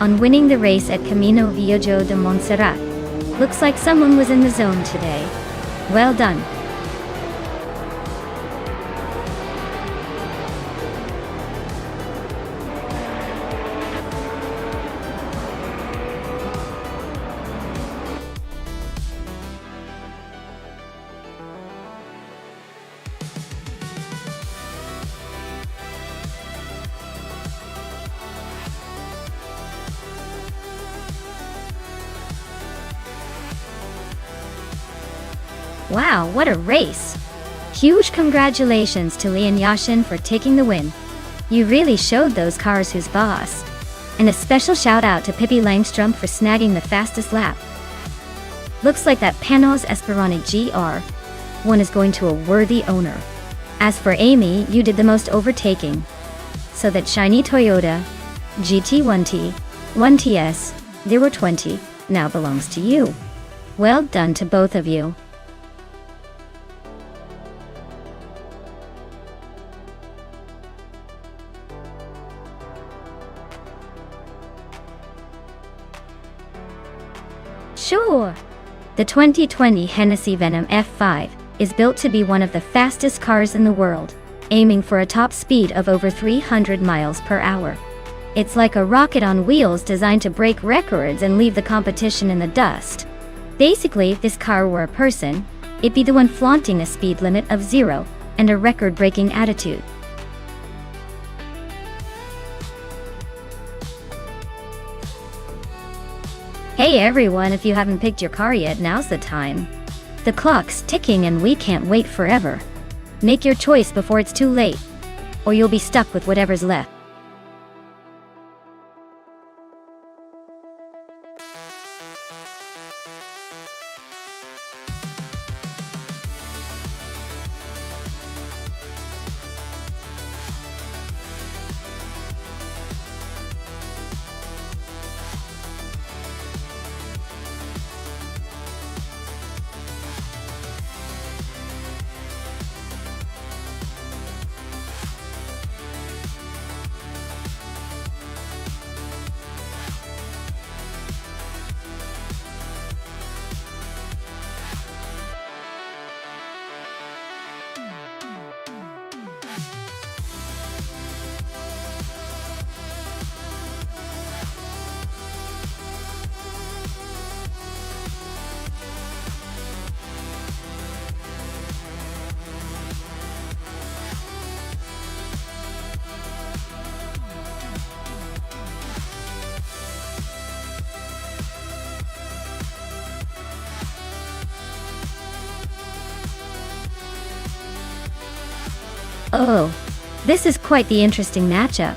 on winning the race at Camino Viejo de Montserrat. Looks like someone was in the zone today. Well done. Wow, what a race! Huge congratulations to Lian Yixin for taking the win. You really showed those cars who's boss. And a special shout out to Pippi Langstrom for snagging the fastest lap. Looks like that Panos Esperoni GR1 is going to a worthy owner. As for Amy, you did the most overtaking. So that shiny Toyota GT1T, 1TS, 020 now belongs to you. Well done to both of you. Sure! The 2020 Hennessy Venom F5 is built to be one of the fastest cars in the world, aiming for a top speed of over 300 miles per hour. It's like a rocket on wheels designed to break records and leave the competition in the dust. Basically, if this car were a person, it'd be the one flaunting a speed limit of 0 and a record-breaking attitude. Hey everyone, if you haven't picked your car yet, now's the time. The clock's ticking and we can't wait forever. Make your choice before it's too late, or you'll be stuck with whatever's left. Oh, this is quite the interesting matchup.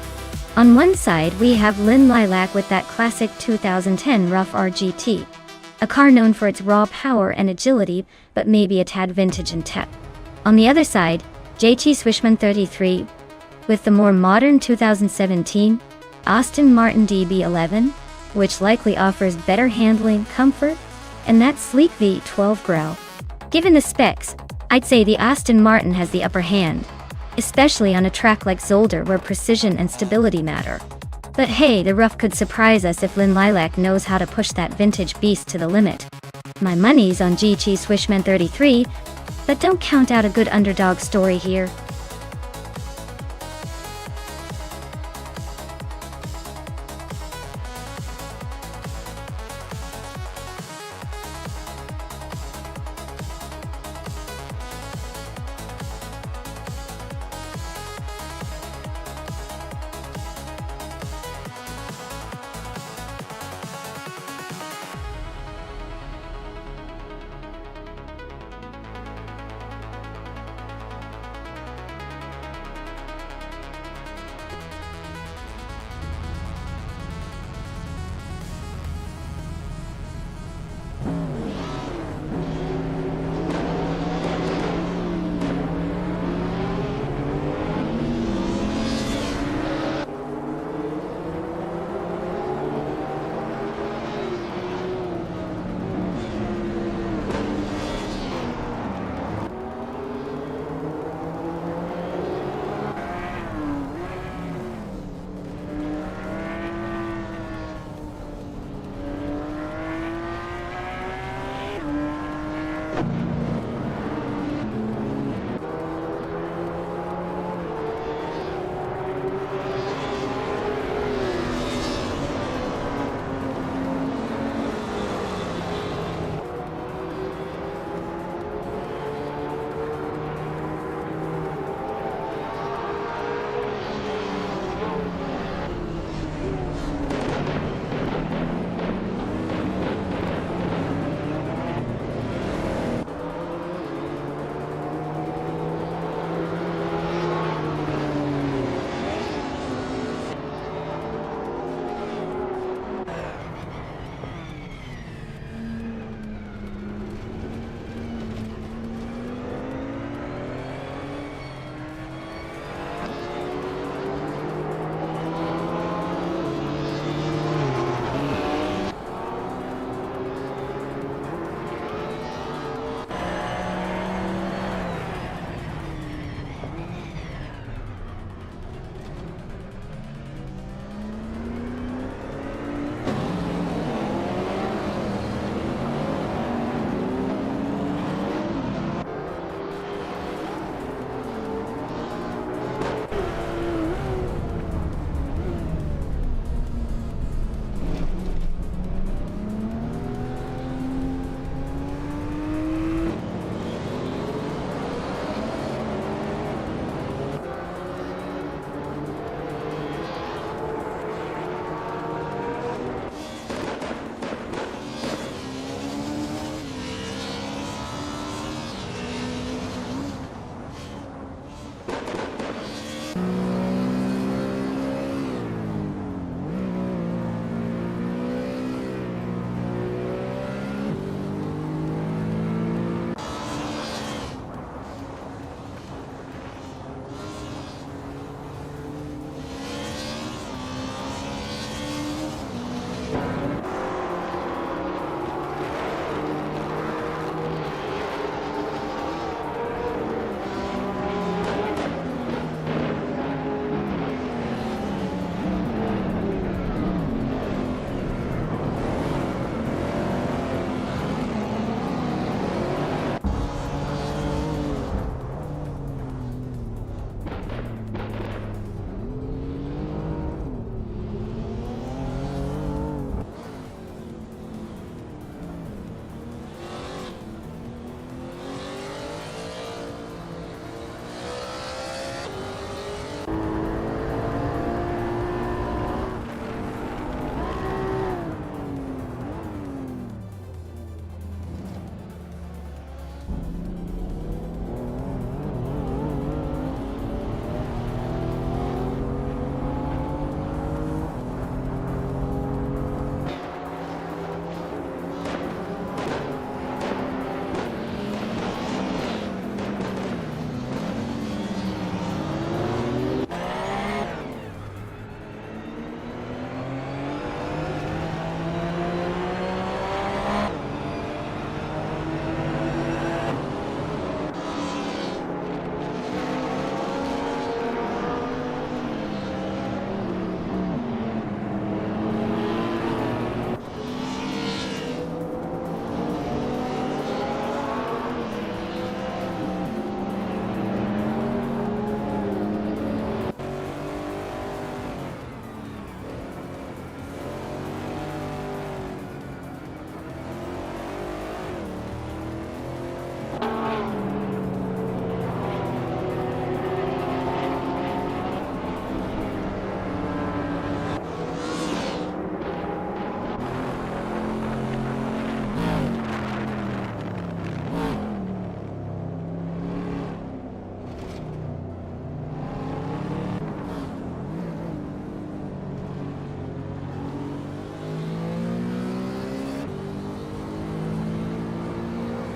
On one side we have Lynn Lilac with that classic 2010 Rough RGT, a car known for its raw power and agility, but maybe a tad vintage in tech. On the other side, JT Swishman 33, with the more modern 2017 Aston Martin DB11, which likely offers better handling, comfort, and that sleek V12 grille. Given the specs, I'd say the Aston Martin has the upper hand, especially on a track like Zolder where precision and stability matter. But hey, the rough could surprise us if Lynn Lilac knows how to push that vintage beast to the limit. My money's on G-Chi Swishman 33, but don't count out a good underdog story here.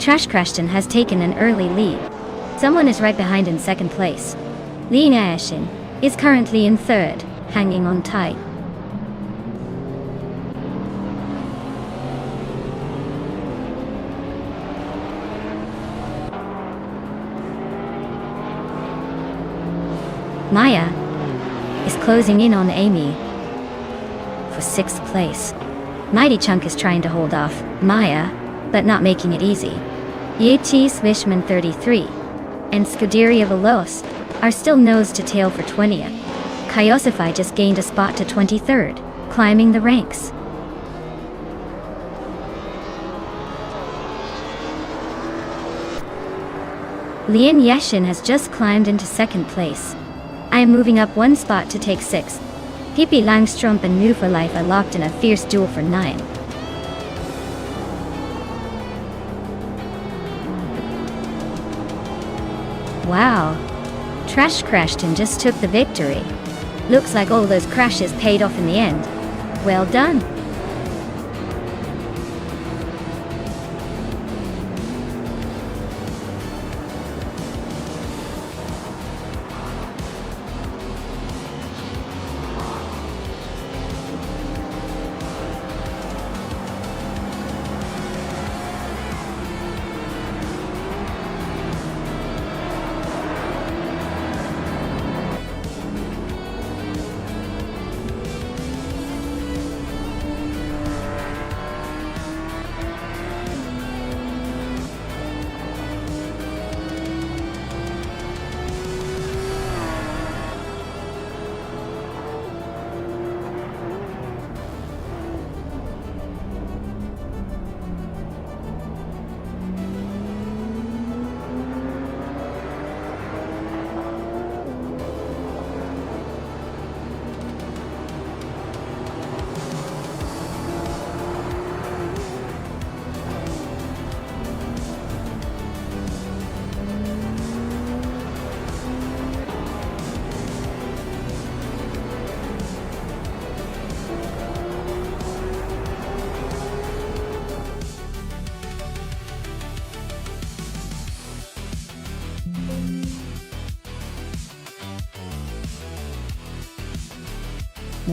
Trash Crashton has taken an early lead. Someone is right behind in second place. Lian Yashin is currently in third, hanging on tight. Maya is closing in on Amy for 6th place. Mighty Chunk is trying to hold off Maya, but not making it easy. Yeti Swishman 33 and Scuderia Veloz are still nose to tail for 20th. Kyosify just gained a spot to 23rd, climbing the ranks. Lian Yashin has just climbed into 2nd place. I am moving up 1 spot to take 6th. Pippi Langstrumpf and New for Life are locked in a fierce duel for 9. Wow. Trash Crashton just took the victory. Looks like all those crashes paid off in the end. Well done.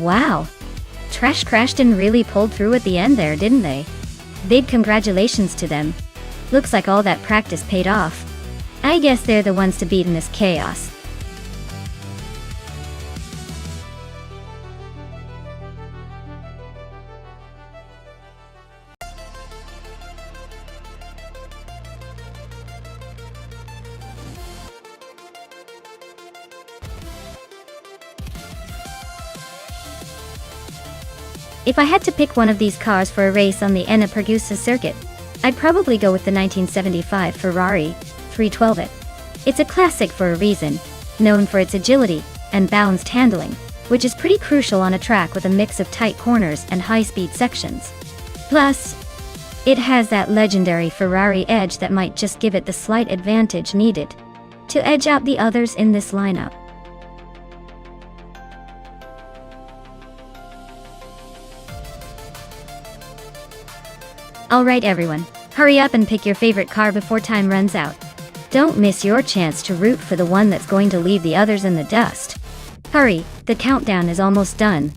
Wow. Trash Crashton really pulled through at the end there, didn't they? Big congratulations to them. Looks like all that practice paid off. I guess they're the ones to beat in this chaos. If I had to pick one of these cars for a race on the Enna Pergusa circuit, I'd probably go with the 1975 Ferrari 312 it. It's a classic for a reason, known for its agility and balanced handling, which is pretty crucial on a track with a mix of tight corners and high-speed sections. Plus, it has that legendary Ferrari edge that might just give it the slight advantage needed to edge out the others in this lineup. Alright everyone, hurry up and pick your favorite car before time runs out. Don't miss your chance to root for the one that's going to leave the others in the dust. Hurry, the countdown is almost done.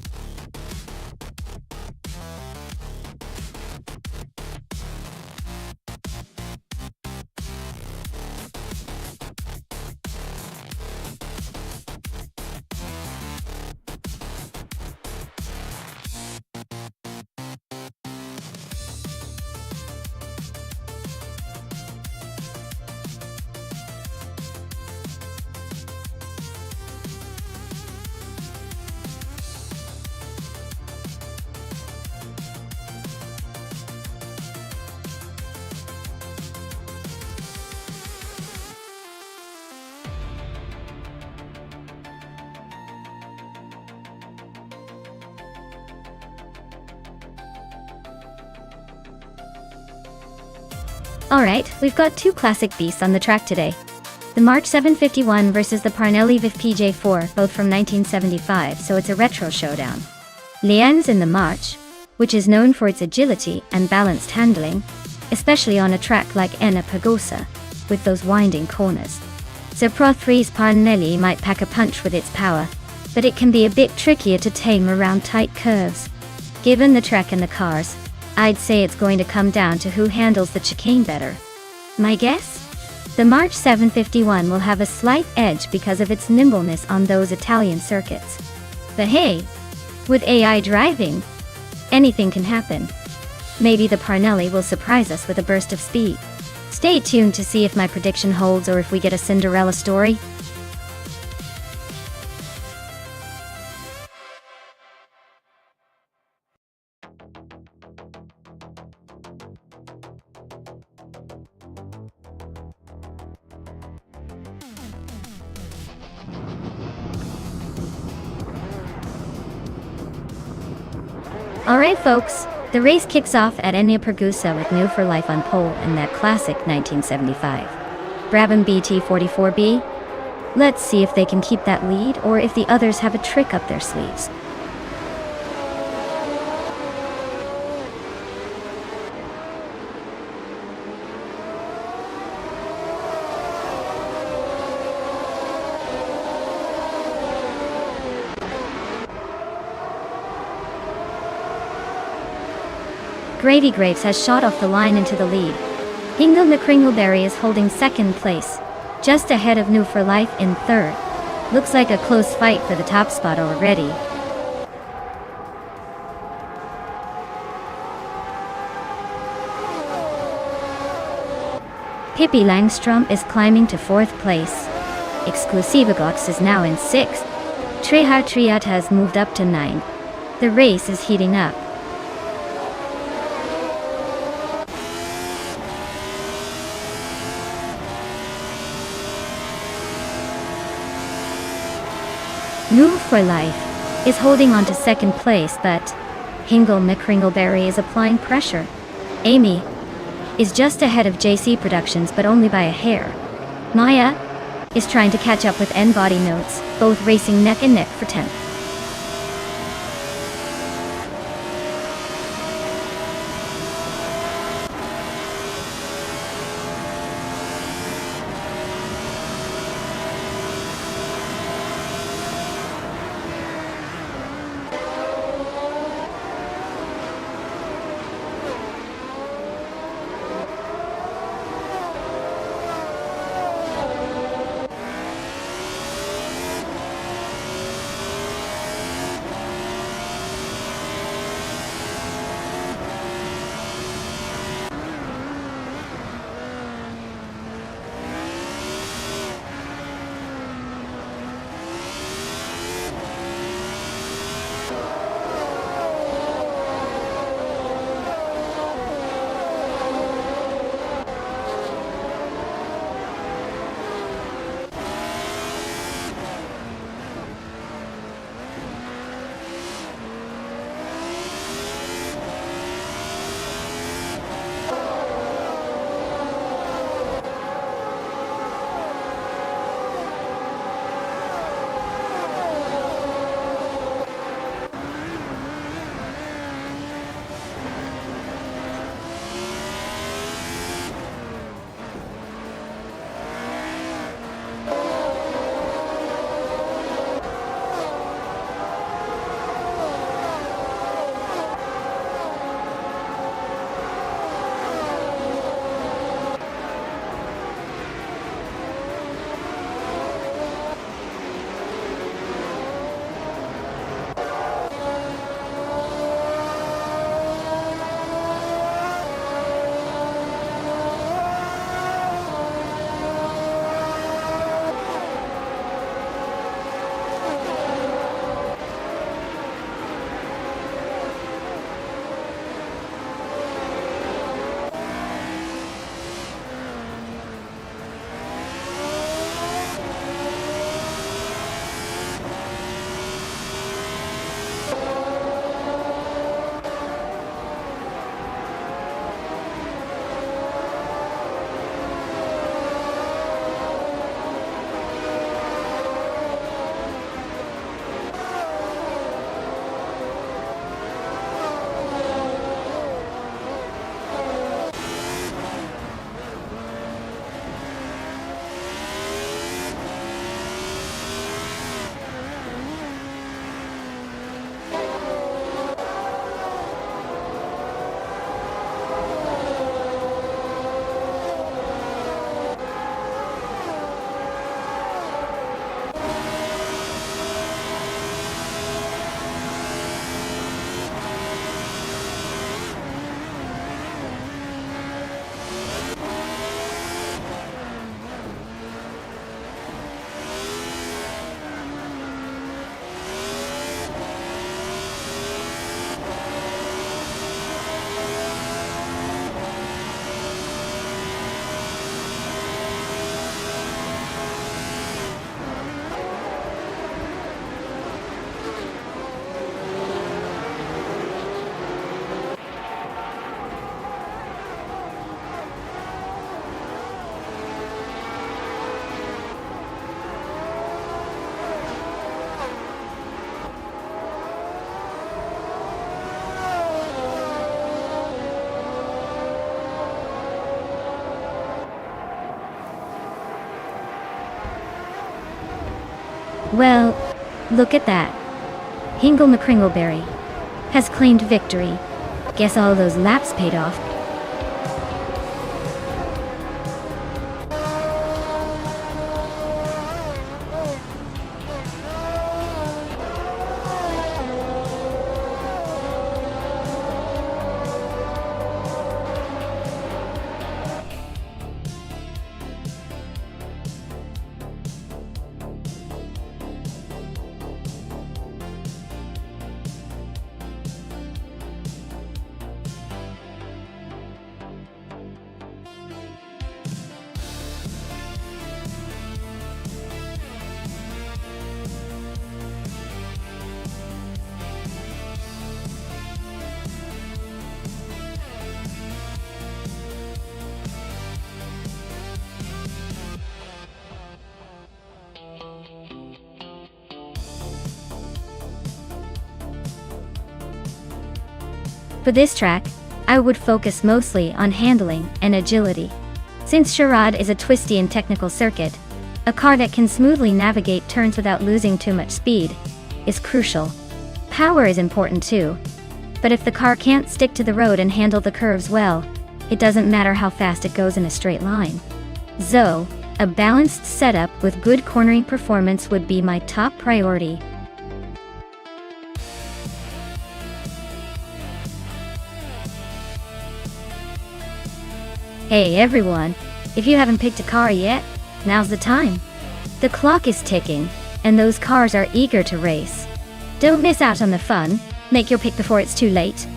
Alright, we've got two classic beasts on the track today. The March 751 versus the Parnelli VIF PJ4, both from 1975, so it's a retro showdown. Lian's in the March, which is known for its agility and balanced handling, especially on a track like Enna Pagosa, with those winding corners. So Pro 3's Parnelli might pack a punch with its power, but it can be a bit trickier to tame around tight curves. Given the track and the cars, I'd say it's going to come down to who handles the chicane better. My guess? The March 751 will have a slight edge because of its nimbleness on those Italian circuits. But hey, with AI driving, anything can happen. Maybe the Parnelli will surprise us with a burst of speed. Stay tuned to see if my prediction holds or if we get a Cinderella story. Alright folks, the race kicks off at Enna Pergusa with New for Life on pole and that classic 1975 Brabham BT44B. Let's see if they can keep that lead or if the others have a trick up their sleeves. Grady Graves has shot off the line into the lead. Hingle McCringleberry is holding second place, just ahead of New for Life in third. Looks like a close fight for the top spot already. Pippi Langstrom is climbing to fourth place. Exclusivagox is now in sixth. Trehar Triat has moved up to ninth. The race is heating up. New for Life is holding on to second place, but Hingle McCringleberry is applying pressure. Amy is just ahead of JC Productions, but only by a hair. Maya is trying to catch up with N-Body Notes, both racing neck and neck for 10th. Well, look at that. Hingle McCringleberry has claimed victory. Guess all those laps paid off. For this track, I would focus mostly on handling and agility. Since Charade is a twisty and technical circuit, a car that can smoothly navigate turns without losing too much speed is crucial. Power is important too, but if the car can't stick to the road and handle the curves well, it doesn't matter how fast it goes in a straight line. So, a balanced setup with good cornering performance would be my top priority. Hey everyone, if you haven't picked a car yet, now's the time. The clock is ticking, and those cars are eager to race. Don't miss out on the fun. Make your pick before it's too late.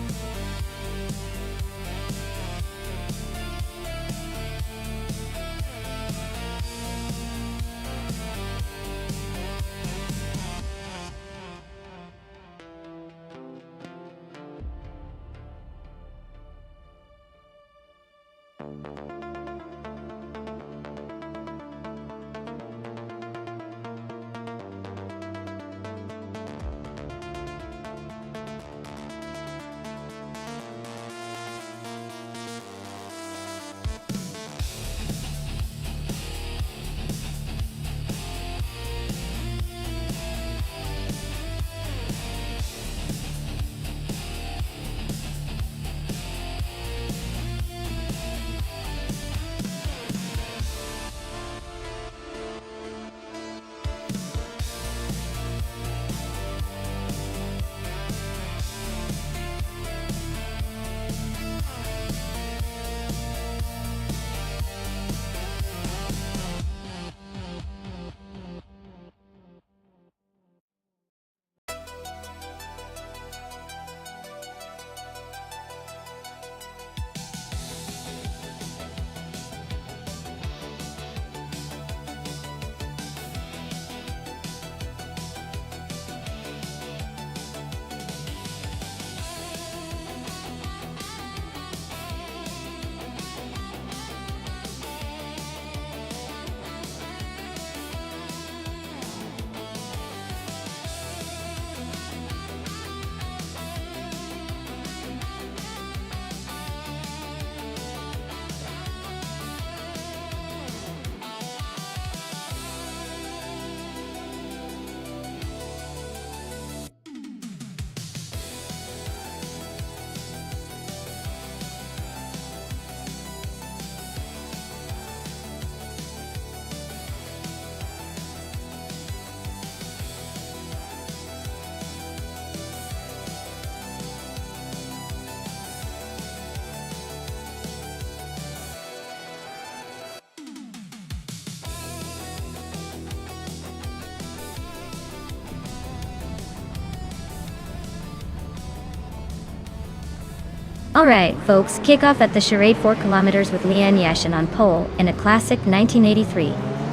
Alright folks, kick off at the charade 4 kilometers with Leanne Yashin on pole in a classic 1983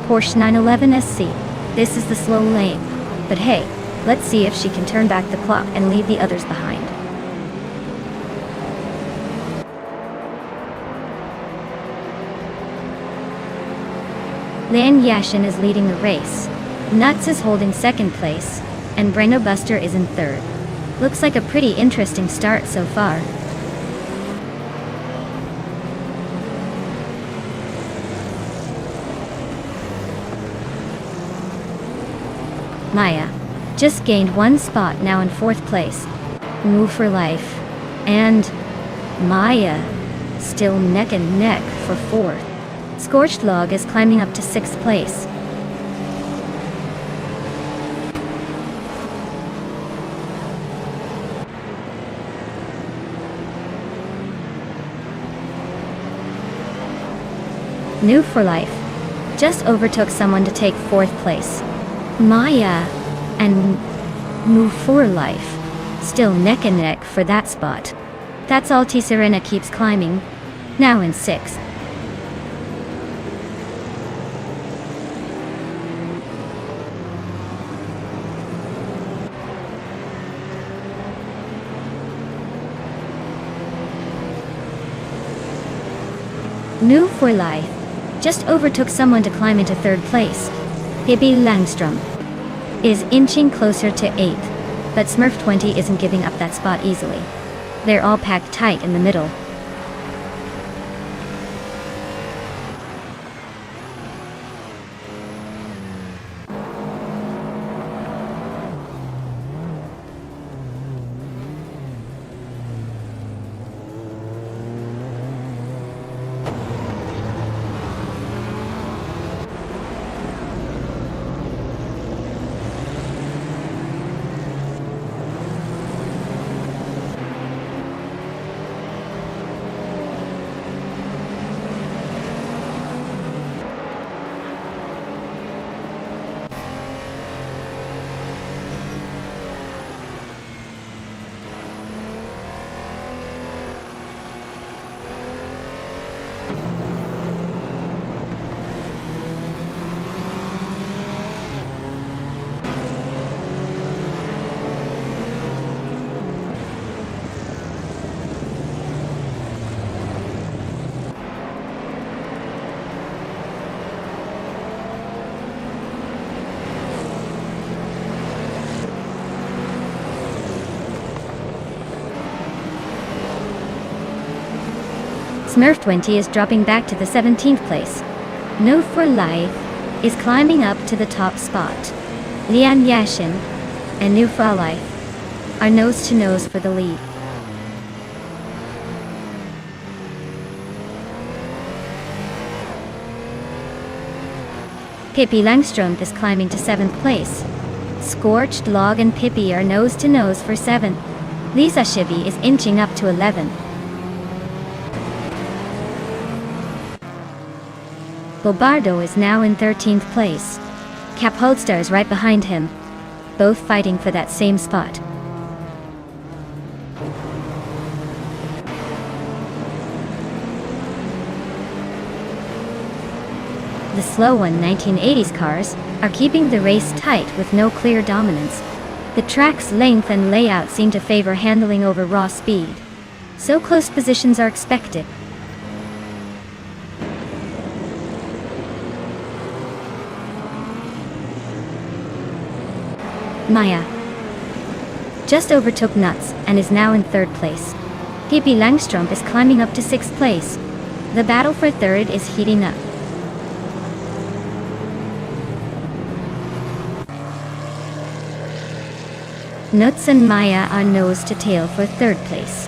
Porsche 911 SC. This is the slow lane. But hey, let's see if she can turn back the clock and leave the others behind. Leanne Yashin is leading the race. Nuts is holding second place, and Breno Buster is in third. Looks like a pretty interesting start so far. Maya just gained 1 spot, now in 4th place. Move for life. And Maya still neck and neck for 4th. Scorched Log is climbing up to 6th place. New for Life just overtook someone to take 4th place. Maya and Move for Life still neck and neck for that spot. That's Alti Serena keeps climbing, now in 6th. New for Life just overtook someone to climb into 3rd place. Pippi Langstrom is inching closer to 8th, but Smurf 20 isn't giving up that spot easily. They're all packed tight in the middle. Smurf 20 is dropping back to the 17th place. No for Life is climbing up to the top spot. Lian Yashin and New for Life are nose to nose for the lead. Pippi Langstrom is climbing to 7th place. Scorched Log and Pippi are nose to nose for 7th. Lisa Shibi is inching up to 11th. Bobardo is now in 13th place. Cap Holdstar is right behind him, both fighting for that same spot. The slow 1980s cars are keeping the race tight with no clear dominance. The track's length and layout seem to favor handling over raw speed, so close positions are expected. Maya just overtook Nuts and is now in 3rd place. Pippi Langstrom is climbing up to 6th place. The battle for 3rd is heating up. Nuts and Maya are nose to tail for 3rd place.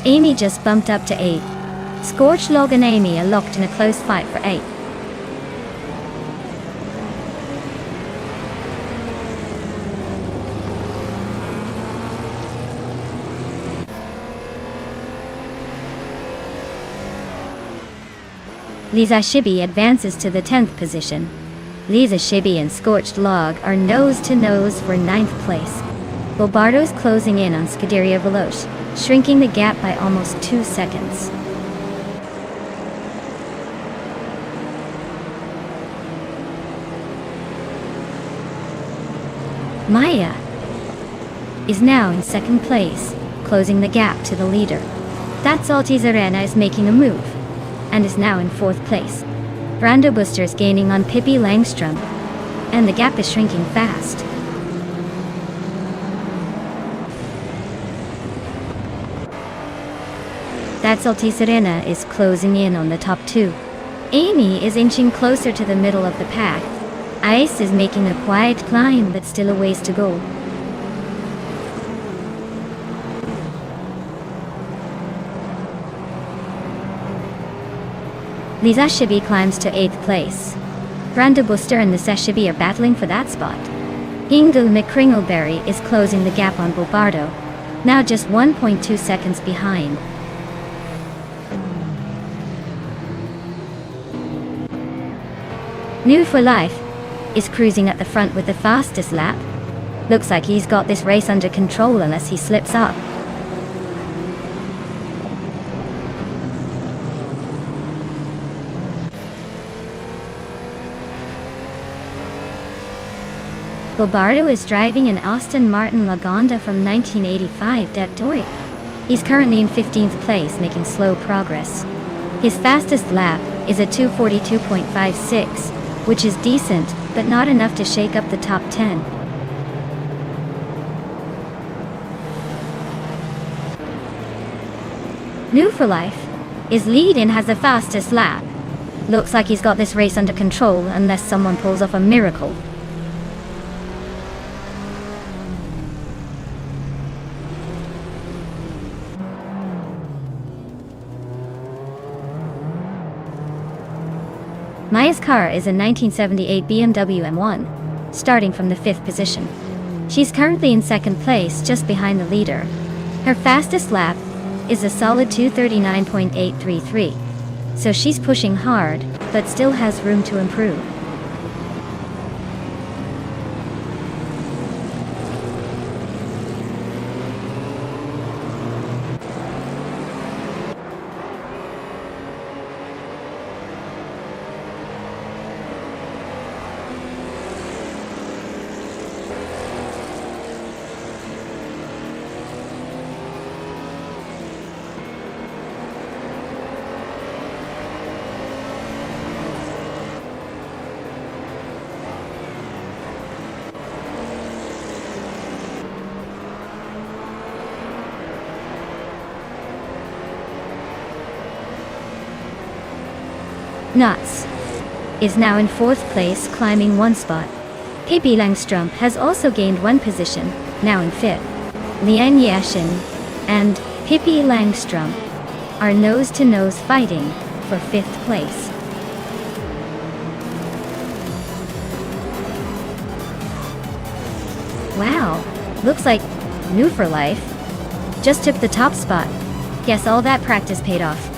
Amy just bumped up to 8th. Scorched Log and Amy are locked in a close fight for 8th. Lisa Shibi advances to the 10th position. Lisa Shibi and Scorched Log are nose to nose for 9th place. Bobardo is closing in on Scuderia Veloce, shrinking the gap by almost 2 seconds. Maya is now in 2nd place, closing the gap to the leader. That's Alti Serena is making a move, and is now in 4th place. Brando Booster is gaining on Pippi Langstrom, and the gap is shrinking fast. That's Alti Serena is closing in on the top 2. Amy is inching closer to the middle of the pack, Ice is making a quiet climb, but still a ways to go. Lisa Shibi climbs to 8th place. Branda Buster and the Seshibi are battling for that spot. Ingdil McCringleberry is closing the gap on Bobardo, now just 1.2 seconds behind. New for Life is cruising at the front with the fastest lap. Looks like he's got this race under control unless he slips up. Bobardo is driving an Aston Martin Lagonda from 1985 Det Toy. He's currently in 15th place, making slow progress. His fastest lap is a 2:42.56, which is decent, but not enough to shake up the top 10. New for Life is lead and has the fastest lap. Looks like he's got this race under control unless someone pulls off a miracle. Maya's car is a 1978 BMW M1, starting from the 5th position. She's currently in 2nd place, just behind the leader. Her fastest lap is a solid 2:39.833, so she's pushing hard, but still has room to improve. Nuts is now in 4th place, climbing 1 spot. Pippi Langström has also gained 1 position, now in 5th. Lian Yashin and Pippi Langström are nose-to-nose fighting for 5th place. Wow, looks like New for Life just took the top spot. Guess all that practice paid off.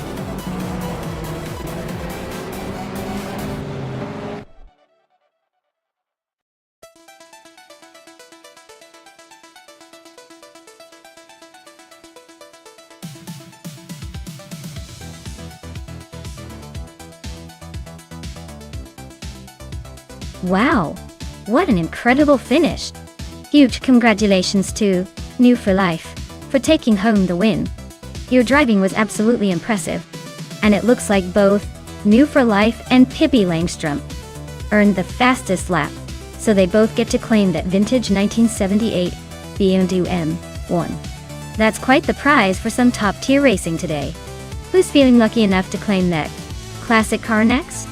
Wow, what an incredible finish! Huge congratulations to New for Life for taking home the win. Your driving was absolutely impressive, and it looks like both New for Life and Pippi Langström earned the fastest lap, so they both get to claim that vintage 1978 BMW M1. That's quite the prize for some top-tier racing today. Who's feeling lucky enough to claim that classic car next?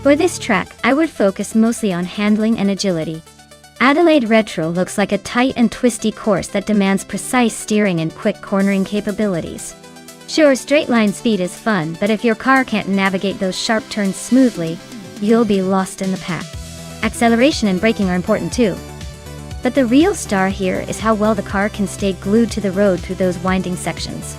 For this track, I would focus mostly on handling and agility. Adelaide Retro looks like a tight and twisty course that demands precise steering and quick cornering capabilities. Sure, straight line speed is fun, but if your car can't navigate those sharp turns smoothly, you'll be lost in the pack. Acceleration and braking are important too. But the real star here is how well the car can stay glued to the road through those winding sections.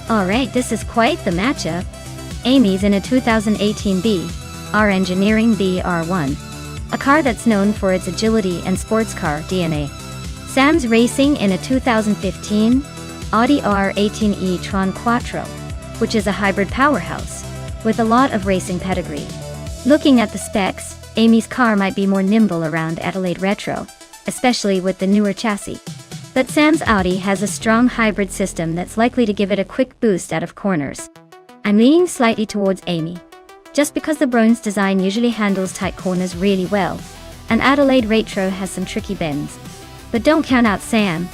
Alright, this is quite the matchup. Amy's in a 2018 B, R Engineering BR1, a car that's known for its agility and sports car DNA. Sam's racing in a 2015 Audi R18 e-tron Quattro, which is a hybrid powerhouse, with a lot of racing pedigree. Looking at the specs, Amy's car might be more nimble around Adelaide Retro, especially with the newer chassis. But Sam's Audi has a strong hybrid system that's likely to give it a quick boost out of corners. I'm leaning slightly towards Amy, just because the Brown's design usually handles tight corners really well, and Adelaide Retro has some tricky bends. But don't count out Sam.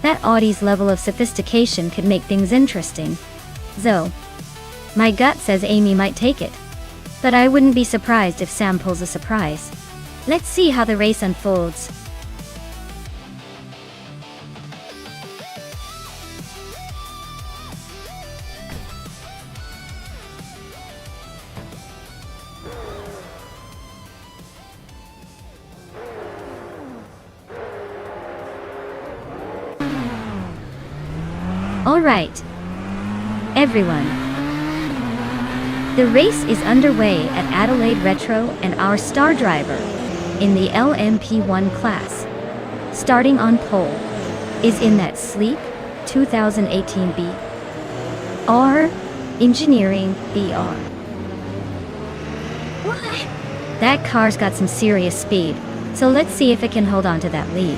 That Audi's level of sophistication could make things interesting. So, my gut says Amy might take it. But I wouldn't be surprised if Sam pulls a surprise. Let's see how the race unfolds. Alright, everyone. The race is underway at Adelaide Retro, and our star driver, in the LMP1 class, starting on pole, is in that sleek 2018 B, R Engineering BR. What? That car's got some serious speed, so let's see if it can hold on to that lead.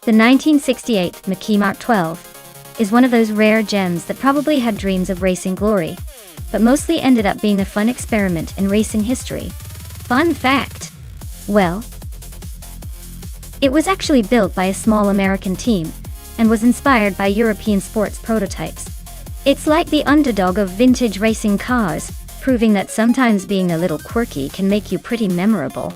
The 1968 Mickey Mark 12 is one of those rare gems that probably had dreams of racing glory, but mostly ended up being a fun experiment in racing history. Fun fact! Well, it was actually built by a small American team, and was inspired by European sports prototypes. It's like the underdog of vintage racing cars, proving that sometimes being a little quirky can make you pretty memorable.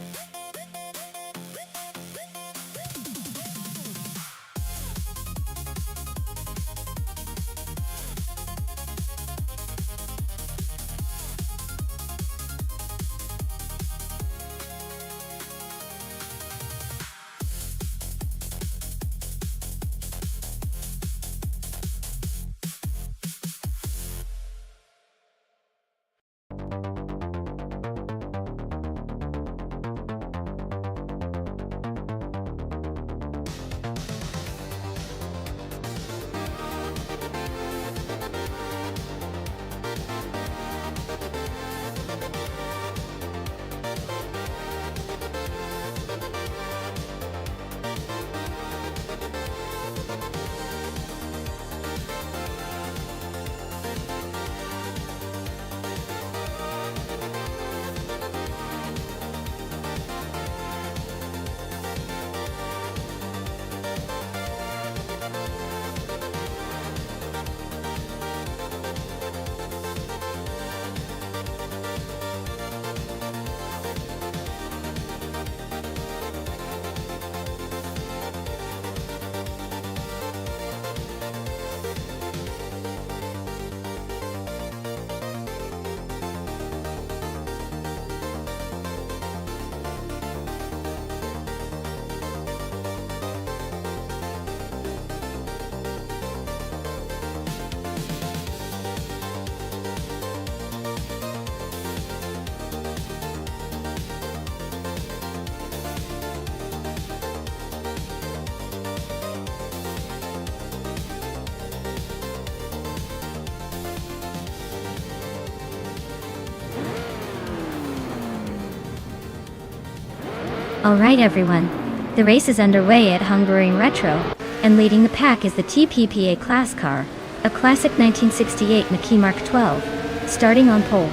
Alright everyone, the race is underway at Hungarian Retro, and leading the pack is the TPPA class car, a classic 1968 Mickey Mark 12, starting on pole.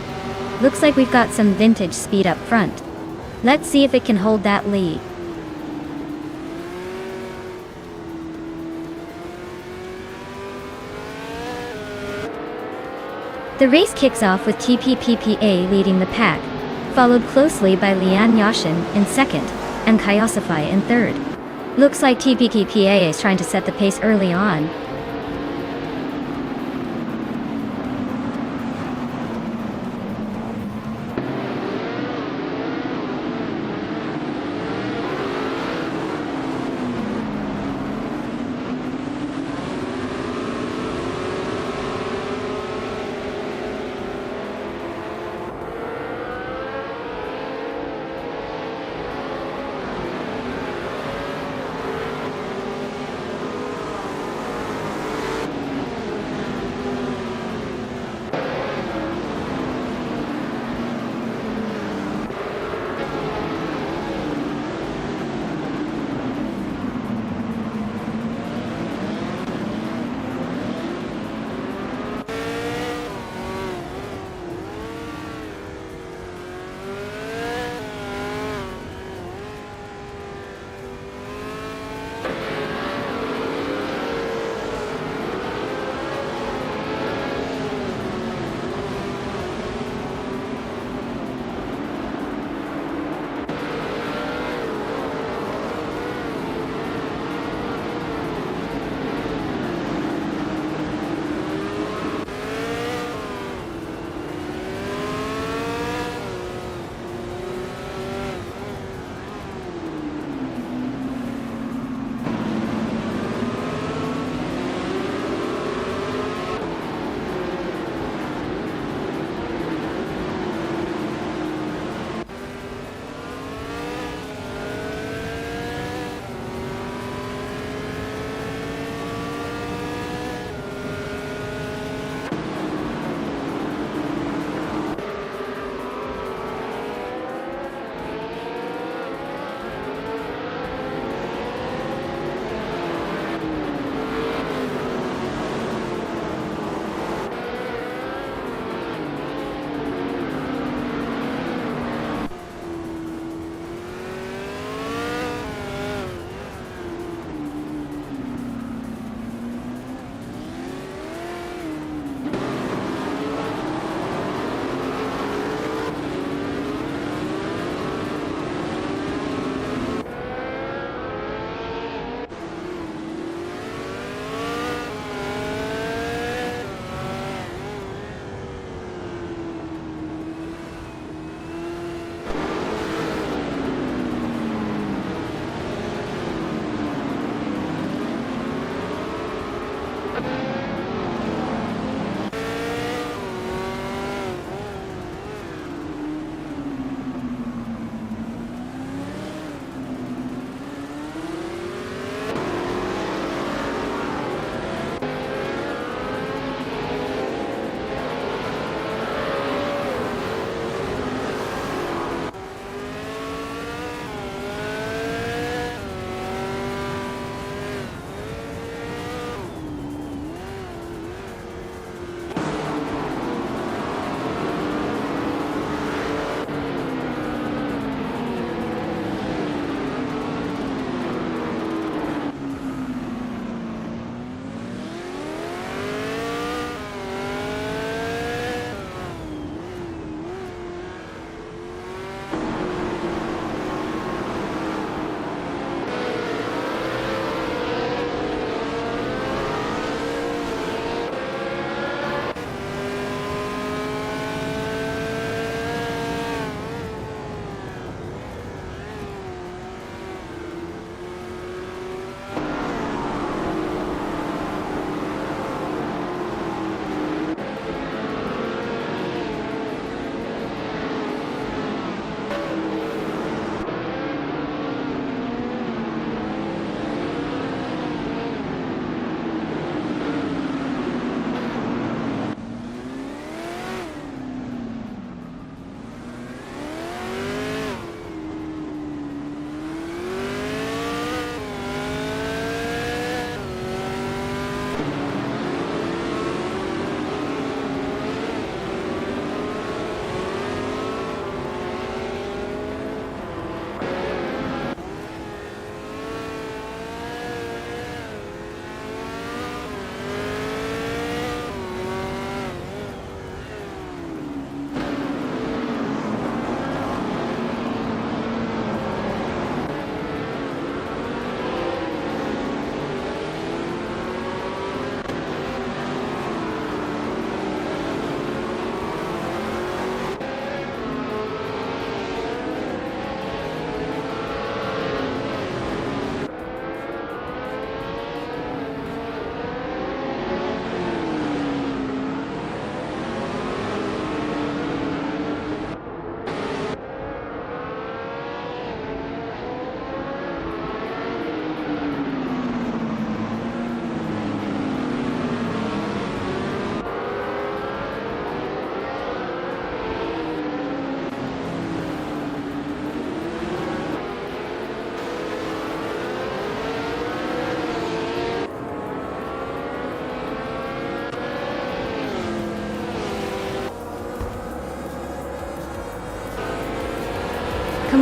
Looks like we've got some vintage speed up front. Let's see if it can hold that lead. The race kicks off with TPPPA leading the pack, followed closely by Lian Yashin in second, and Kayosify in third. Looks like TPPPA is trying to set the pace early on.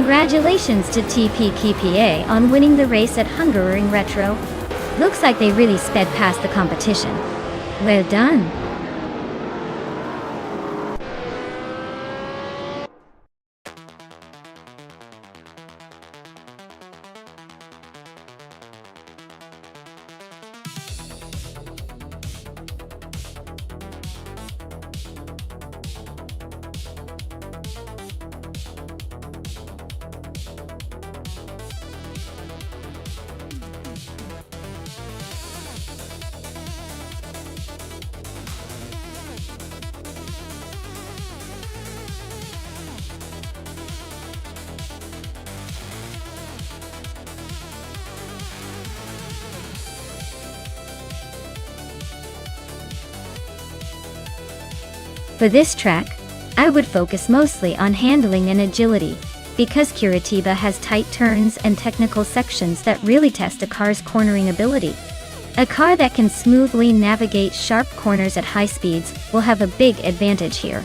Congratulations to TPKPA on winning the race at Hungaroring Retro. Looks like they really sped past the competition. Well done. For this track, I would focus mostly on handling and agility, because Curitiba has tight turns and technical sections that really test a car's cornering ability. A car that can smoothly navigate sharp corners at high speeds will have a big advantage here.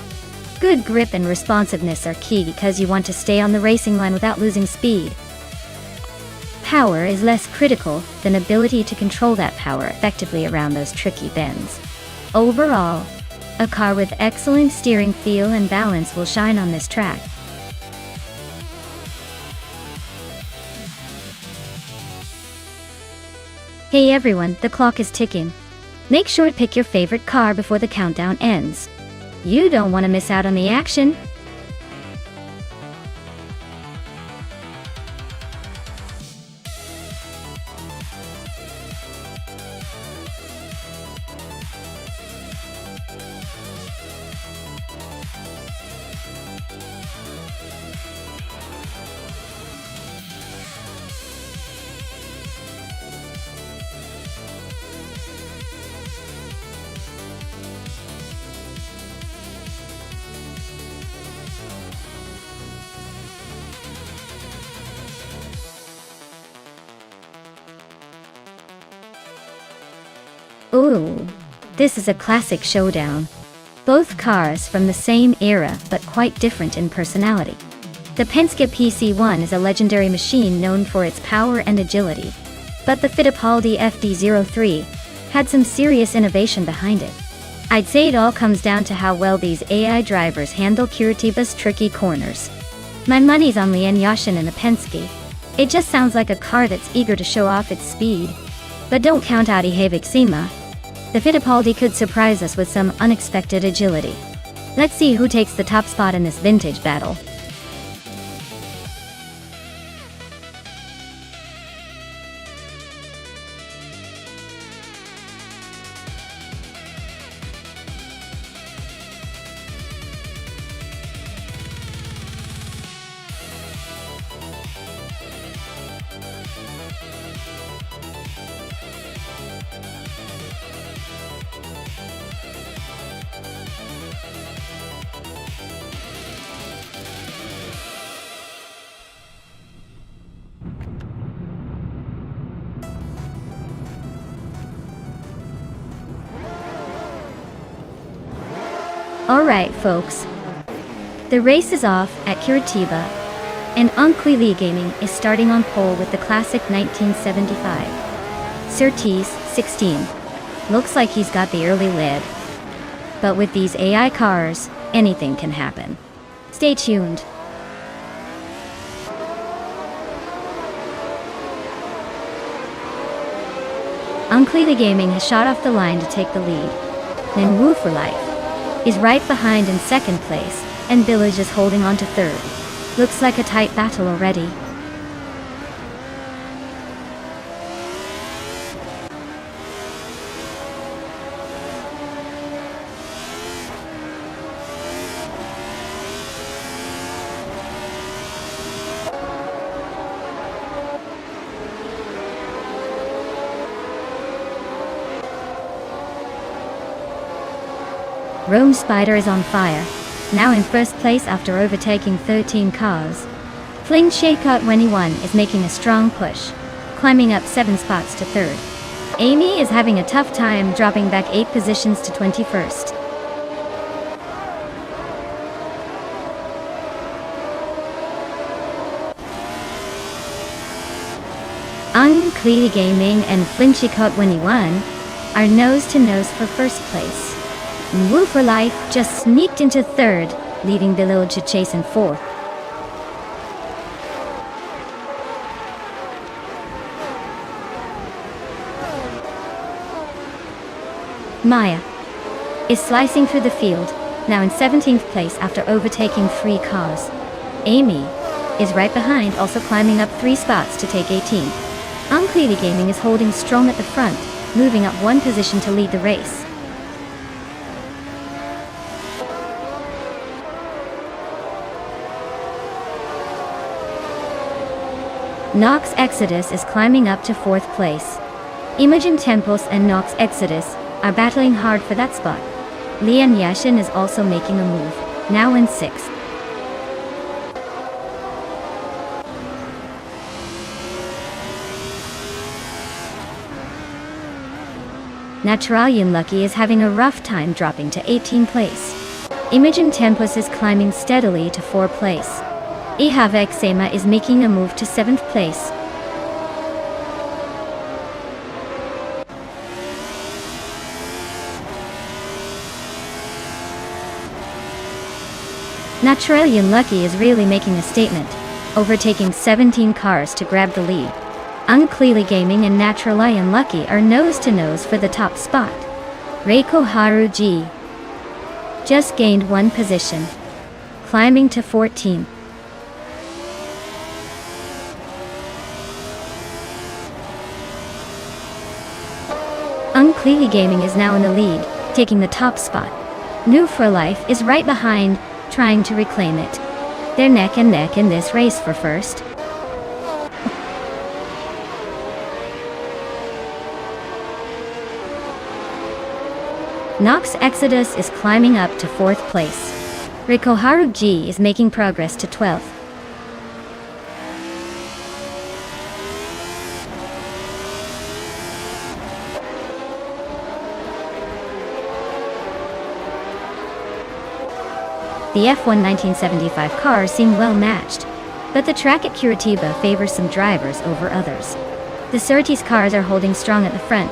Good grip and responsiveness are key because you want to stay on the racing line without losing speed. Power is less critical than ability to control that power effectively around those tricky bends. Overall, a car with excellent steering feel and balance will shine on this track. Hey everyone, the clock is ticking. Make sure to pick your favorite car before the countdown ends. You don't want to miss out on the action. Ooh, this is a classic showdown. Both cars from the same era but quite different in personality. The Penske PC1 is a legendary machine known for its power and agility, but the Fittipaldi FD03 had some serious innovation behind it. I'd say it all comes down to how well these AI drivers handle Curitiba's tricky corners. My money's on Lian Yashin and the Penske. It just sounds like a car that's eager to show off its speed. But don't count out Ihevixima. The Fittipaldi could surprise us with some unexpected agility. Let's see who takes the top spot in this vintage battle. Alright folks, the race is off at Curitiba, and Uncle Gaming is starting on pole with the classic 1975 Surtees 16. Looks like he's got the early lead. But with these AI cars, anything can happen. Stay tuned. Uncle Gaming has shot off the line to take the lead. Then Woo for Life is right behind in second place, and Village is holding on to third. Looks like a tight battle already. Rome Spider is on fire, now in first place after overtaking 13 cars. Fling Shakeout 21 is making a strong push, climbing up 7 spots to third. Amy is having a tough time dropping back 8 positions to 21st. Unclear Gaming and Flinchicot 21 are nose-to-nose for first place. Woo for Life just sneaked into third, leaving Bilal to chase in fourth. Maya is slicing through the field, now in 17th place after overtaking 3 cars. Amy is right behind, also climbing up 3 spots to take 18th. Unclear Gaming is holding strong at the front, moving up 1 position to lead the race. Nox Exodus is climbing up to 4th place. Imogen Tempos and Nox Exodus are battling hard for that spot. Lian Yashin is also making a move, now in 6th. Naturalian Lucky is having a rough time dropping to 18th place. Imogen Tempos is climbing steadily to 4th place. Ihave Xema is making a move to 7th place. Naturalian Lucky is really making a statement, overtaking 17 cars to grab the lead. Unclear Gaming and Naturalian Lucky are nose-to-nose for the top spot. Reiko Haruji just gained 1 position, climbing to 14. Unclear Gaming is now in the lead, taking the top spot. New for Life is right behind, trying to reclaim it. They're neck and neck in this race for first. Nox Exodus is climbing up to 4th place. Rikoharu G is making progress to 12th. The F1 1975 cars seem well matched, but the track at Curitiba favors some drivers over others. The Surtees cars are holding strong at the front,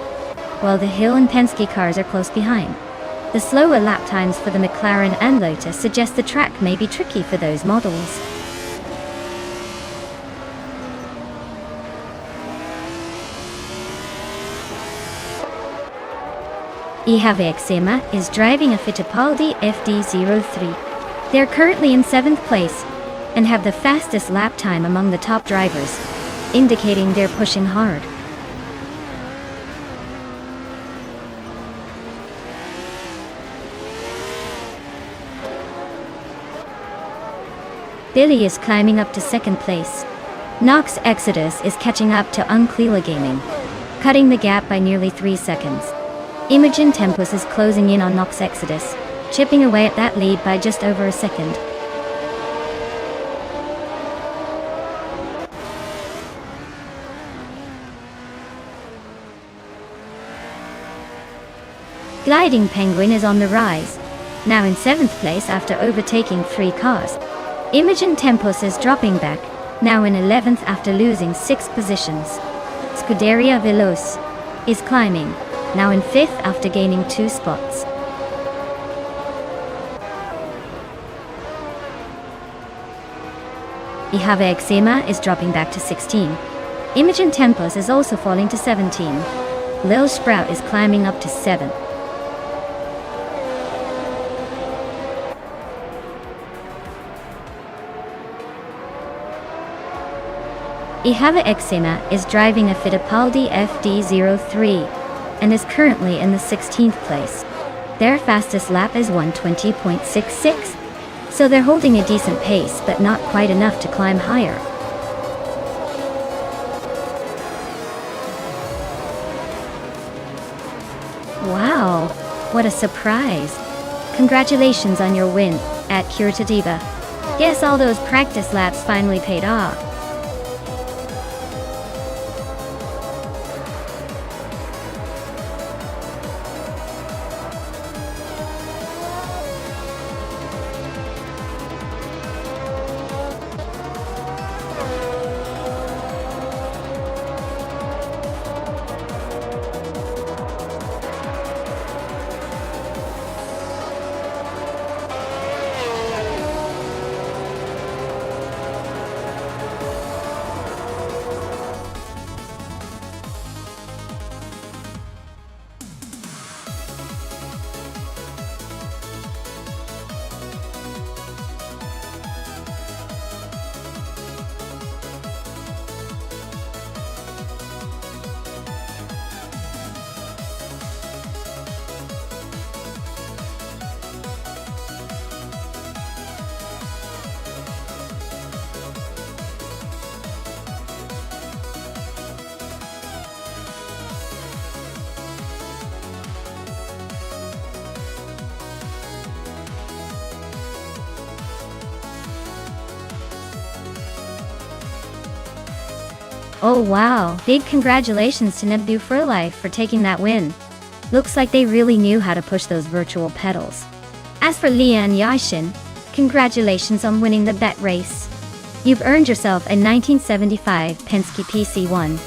while the Hill and Penske cars are close behind. The slower lap times for the McLaren and Lotus suggest the track may be tricky for those models. Ihave Xema is driving a Fittipaldi FD03. They are currently in 7th place and have the fastest lap time among the top drivers, indicating they're pushing hard. Billy is climbing up to 2nd place. Nox Exodus is catching up to Unclear Gaming, cutting the gap by nearly 3 seconds. Imogen Tempos is closing in on Nox Exodus, chipping away at that lead by just over a second. Gliding Penguin is on the rise, now in 7th place after overtaking 3 cars. Imogen Tempos is dropping back, now in 11th after losing 6 positions. Scuderia Veloz is climbing, now in 5th after gaining 2 spots. Ihave Xema is dropping back to 16. Imogen Tempos is also falling to 17. Lil Sprout is climbing up to 7. Ihave Xema is driving a Fittipaldi FD03 and is currently in the 16th place. Their fastest lap is 1:20.66, so they're holding a decent pace but not quite enough to climb higher. Wow, what a surprise! Congratulations on your win at Curitiba. Guess all those practice laps finally paid off. Oh wow, big congratulations to Nebdu for Life for taking that win. Looks like they really knew how to push those virtual pedals. As for Lian Yashin, congratulations on winning the bet race. You've earned yourself a 1975 Penske PC1.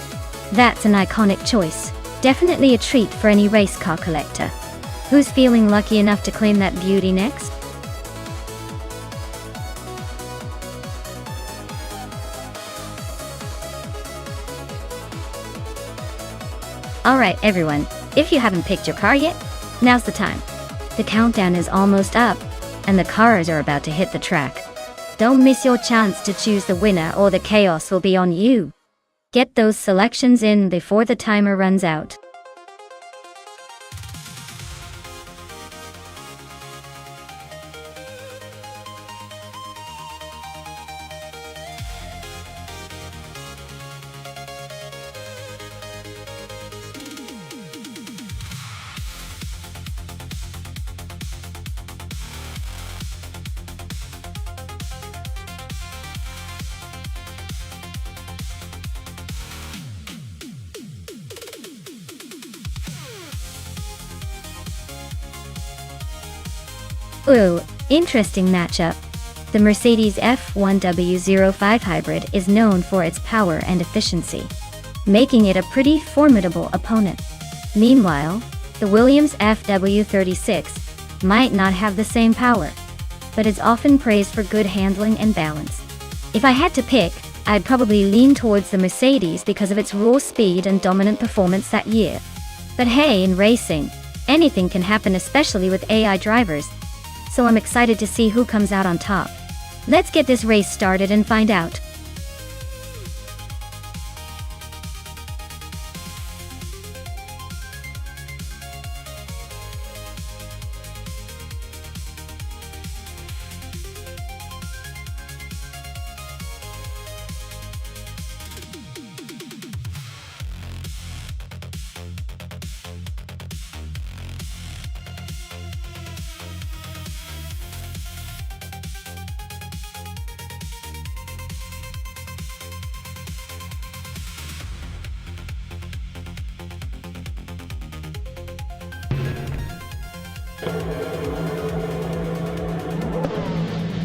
That's an iconic choice. Definitely a treat for any race car collector. Who's feeling lucky enough to claim that beauty next? Alright everyone, if you haven't picked your car yet, now's the time. The countdown is almost up, and the cars are about to hit the track. Don't miss your chance to choose the winner or the chaos will be on you. Get those selections in before the timer runs out. Ooh, interesting matchup. The Mercedes F1W05 Hybrid is known for its power and efficiency, making it a pretty formidable opponent. Meanwhile, the Williams FW36 might not have the same power, but is often praised for good handling and balance. If I had to pick, I'd probably lean towards the Mercedes because of its raw speed and dominant performance that year. But hey, in racing, anything can happen, especially with AI drivers. So I'm excited to see who comes out on top. Let's get this race started and find out.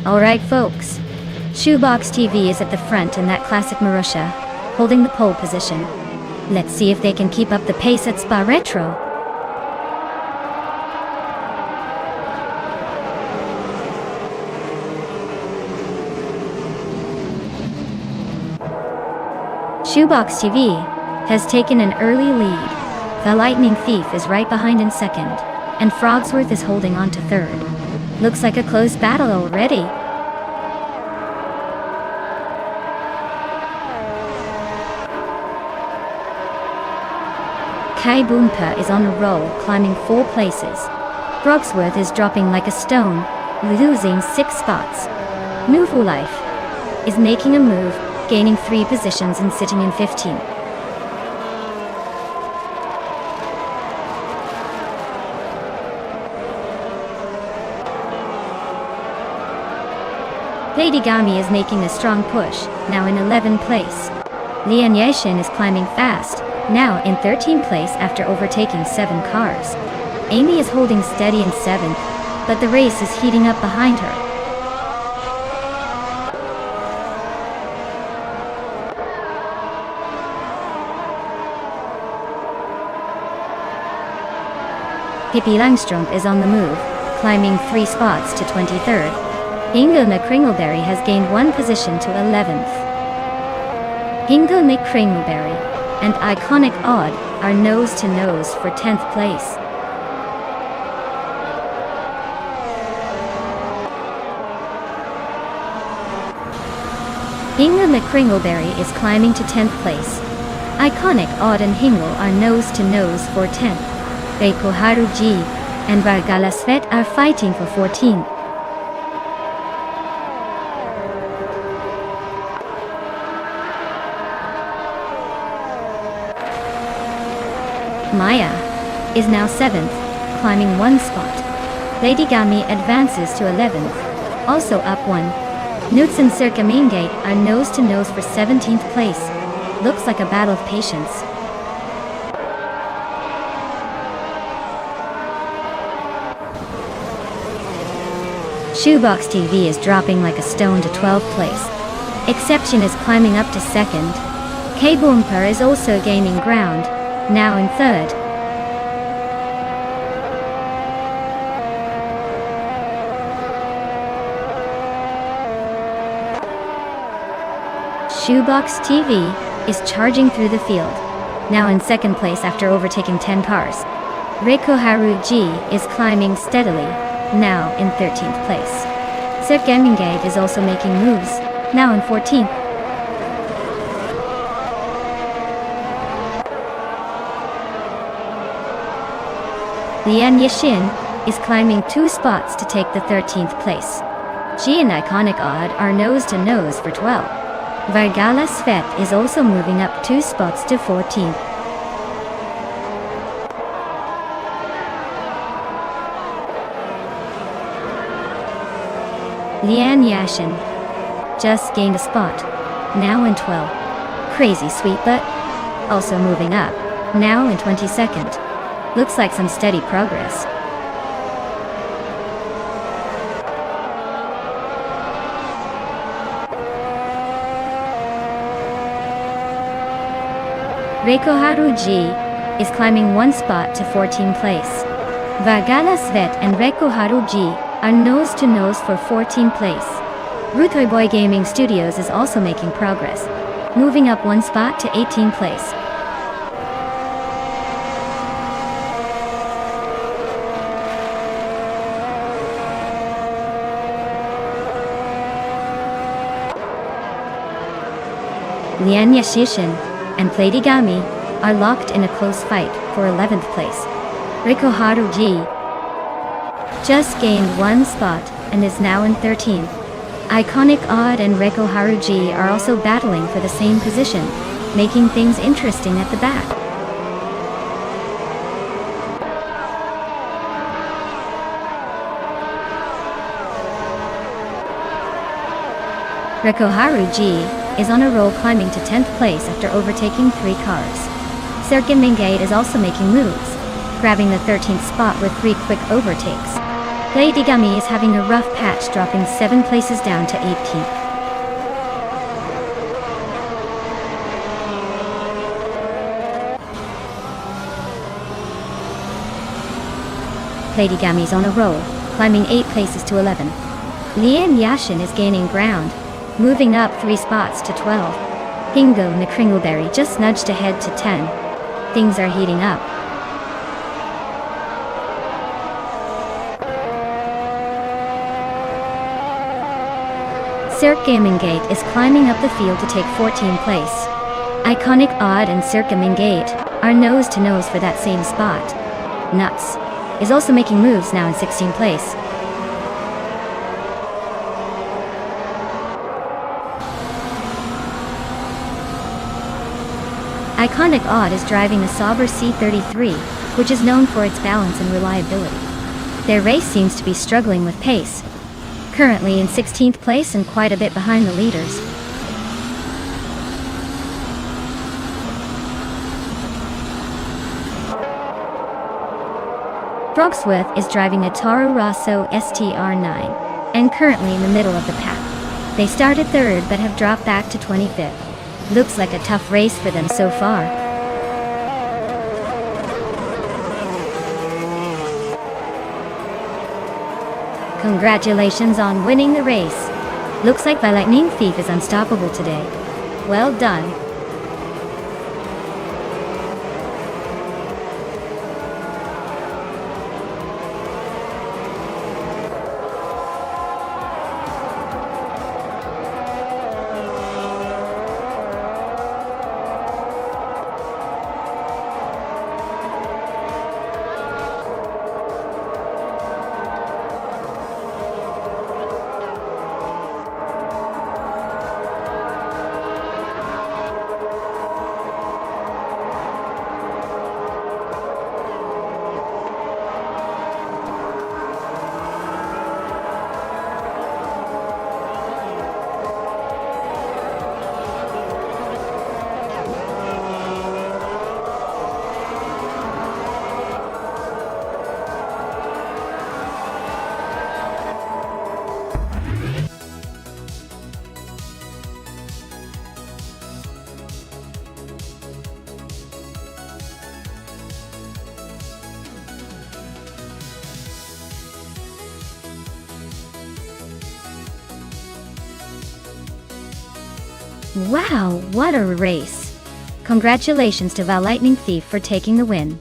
Alright folks, Shoebox TV is at the front in that classic Marussia, holding the pole position. Let's see if they can keep up the pace at Spa Retro. Shoebox TV has taken an early lead. The Lightning Thief is right behind in second, and Frogsworth is holding on to third. Looks like a close battle already. Kai Boompa is on a roll, climbing 4 places. Frogsworth is dropping like a stone, losing 6 spots. Nufu Life is making a move, gaining 3 positions and sitting in 15. Lady Gami is making a strong push, now in 11th place. Lian Yashin is climbing fast, now in 13th place after overtaking 7 cars. Amy is holding steady in 7th, but the race is heating up behind her. Pippi Langstrumpf is on the move, climbing 3 spots to 23rd. Ingo McCringleberry has gained 1 position to 11th. Ingo McCringleberry and Iconic Odd are nose-to-nose for 10th place. Ingo McCringleberry is climbing to 10th place. Iconic Odd and Hingle are nose-to-nose for 10th. Reiko Haruji and Vargala Svet are fighting for 14th. Maya is now 7th, climbing 1 spot. Lady Gami advances to 11th, also up 1. Newts and Circa Maingate are nose-to-nose for 17th place. Looks like a battle of patience. Shoebox TV is dropping like a stone to 12th place. Exception is climbing up to 2nd. K-Boomper is also gaining ground, now in 3rd. Shoebox TV is charging through the field, now in 2nd place after overtaking 10 cars. Reikoharu G is climbing steadily, now in 13th place. Sir Gamingate is also making moves, now in 14th. Lian Yixin is climbing 2 spots to take the 13th place. She and Iconic Odd are nose to nose for 12. Vargala Svet is also moving up 2 spots to 14th. Lian Yashin just gained a spot, now in 12. Crazy Sweet Butt also moving up, now in 22nd. Looks like some steady progress. Reikoharu G is climbing 1 spot to 14th place. Vargala Svet and Reikoharu G are nose to nose for 14th place. Rutoy Boy Gaming Studios is also making progress, moving up 1 spot to 18th place. Lian Yashishin and Platigami are locked in a close fight for 11th place. Reikoharu G just gained 1 spot and is now in 13th. Iconic Odd and Reikoharu G are also battling for the same position, making things interesting at the back. Reikoharu G is on a roll, climbing to 10th place after overtaking 3 cars. Serkin Mingate is also making moves, grabbing the 13th spot with 3 quick overtakes. Lady Gummy is having a rough patch, dropping 7 places down to 18th. Lady Gummy's on a roll, climbing 8 places to 11. Lian Yashin is gaining ground, moving up 3 spots to 12. Hingo and the Kringleberry just nudged ahead to 10. Things are heating up. Cirque Gaming Gate is climbing up the field to take 14th place. Iconic Odd and Cirque Gaming Gate are nose to nose for that same spot. Nuts is also making moves, now in 16th place. Iconic Odd is driving a Sauber C33, which is known for its balance and reliability. Their race seems to be struggling with pace, currently in 16th place and quite a bit behind the leaders. Brogsworth is driving a Toro Rosso STR9, and currently in the middle of the pack. They started 3rd but have dropped back to 25th. Looks like a tough race for them so far. Congratulations on winning the race. Looks like the Lightning Thief is unstoppable today. Well done. Wow, what a race! Congratulations to Val Lightning Thief for taking the win.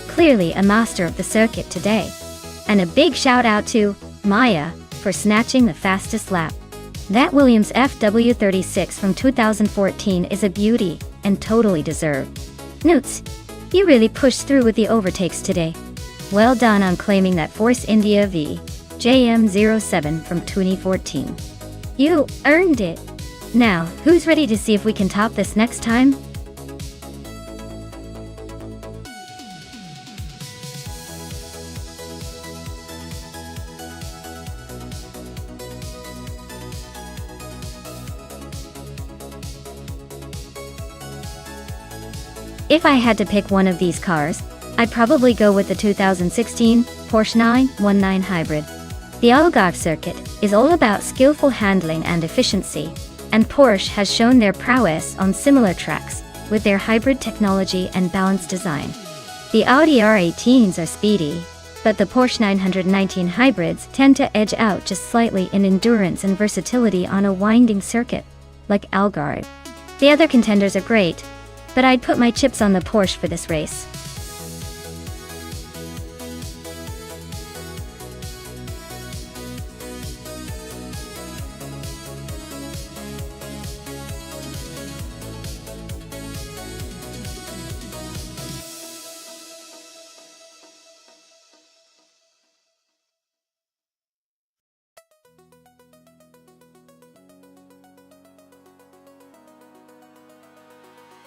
Clearly a master of the circuit today. And a big shout out to Maya for snatching the fastest lap. That Williams FW36 from 2014 is a beauty and totally deserved. Notes, you really pushed through with the overtakes today. Well done on claiming that Force India V JM07 from 2014. You earned it. Now, who's ready to see if we can top this next time? If I had to pick one of these cars, I'd probably go with the 2016 Porsche 919 Hybrid. The Algarve circuit is all about skillful handling and efficiency, and Porsche has shown their prowess on similar tracks with their hybrid technology and balanced design. The Audi R18s are speedy, but the Porsche 919 hybrids tend to edge out just slightly in endurance and versatility on a winding circuit, like Algarve. The other contenders are great, but I'd put my chips on the Porsche for this race.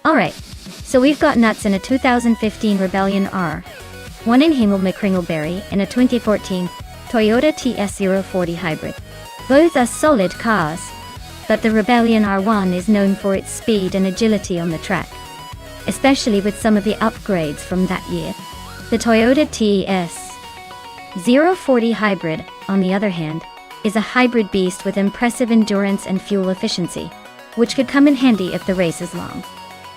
Alright, so we've got nuts in a 2015 Rebellion R, one in Hemel McCringleberry in a 2014 Toyota TS040 Hybrid. Both are solid cars, but the Rebellion R1 is known for its speed and agility on the track, especially with some of the upgrades from that year. The Toyota TS040 Hybrid, on the other hand, is a hybrid beast with impressive endurance and fuel efficiency, which could come in handy if the race is long.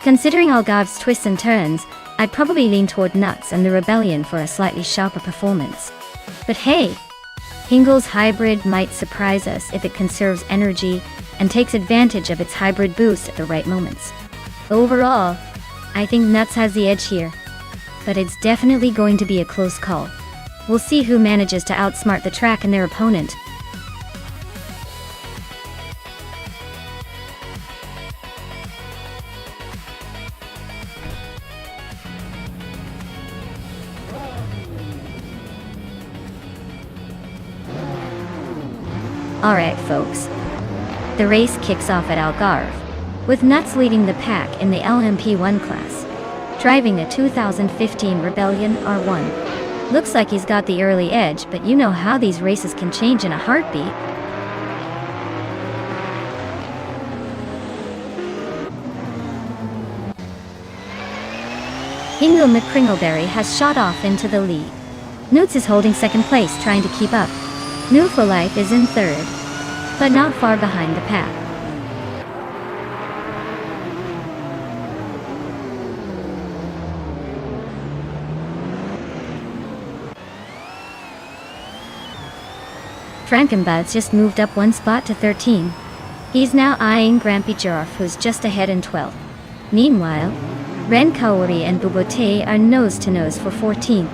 Considering Algarve's twists and turns, I'd probably lean toward nuts and the Rebellion for a slightly sharper performance. But hey, Hingel's hybrid might surprise us if it conserves energy and takes advantage of its hybrid boost at the right moments. Overall, I think nuts has the edge here, but it's definitely going to be a close call. We'll see who manages to outsmart the track and their opponent. Alright folks, the race kicks off at Algarve, with Nuts leading the pack in the LMP1 class, driving a 2015 Rebellion R1. Looks like he's got the early edge, but you know how these races can change in a heartbeat. Hemel McCringleberry has shot off into the lead. Newts is holding second place, trying to keep up. New for Life is in third, but not far behind the pack. Frankenbad's just moved up one spot to 13. He's now eyeing Grampy Giraffe, who's just ahead in 12th. Meanwhile, Ren Kaori and Bubote are nose-to-nose for 14th.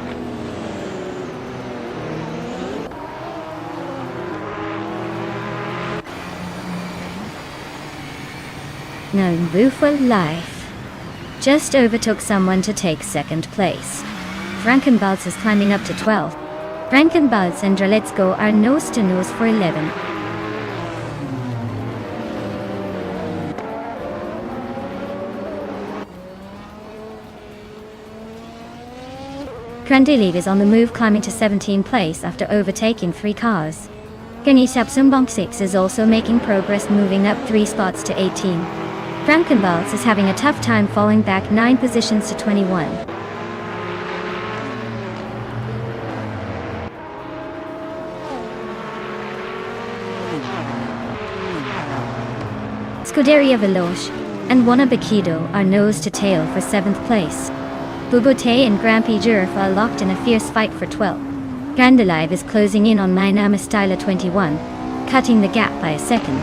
New for Life just overtook someone to take second place. Frankenbad's is climbing up to 12. Frankenbad's and Draletzko are nose-to-nose for 11. Grandiliv is on the move, climbing to 17th place after overtaking 3 cars. Ganisapsumbonk 6 is also making progress, moving up 3 spots to 18. Frankenbad's is having a tough time, falling back 9 positions to 21. Scuderia Veloce and Wana Bakido are nose to tail for 7th place. Bubote and Grampy Giraffe are locked in a fierce fight for 12th. Grandilive is closing in on Mainama Styla 21, cutting the gap by a second.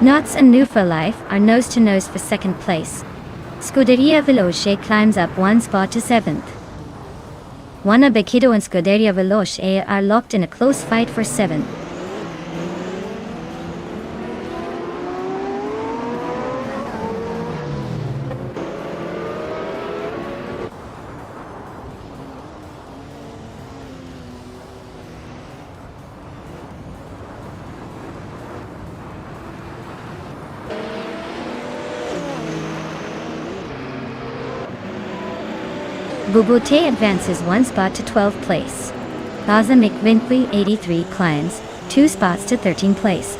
Knots and Nufa Life are nose-to-nose for second place. Scuderia Veloce climbs up one spot to 7th. Juana Bequido and Scuderia Veloce are locked in a close fight for 7th. Bubute advances one spot to 12th place. Gaza McVinqui 83 climbs 2 spots to 13th place.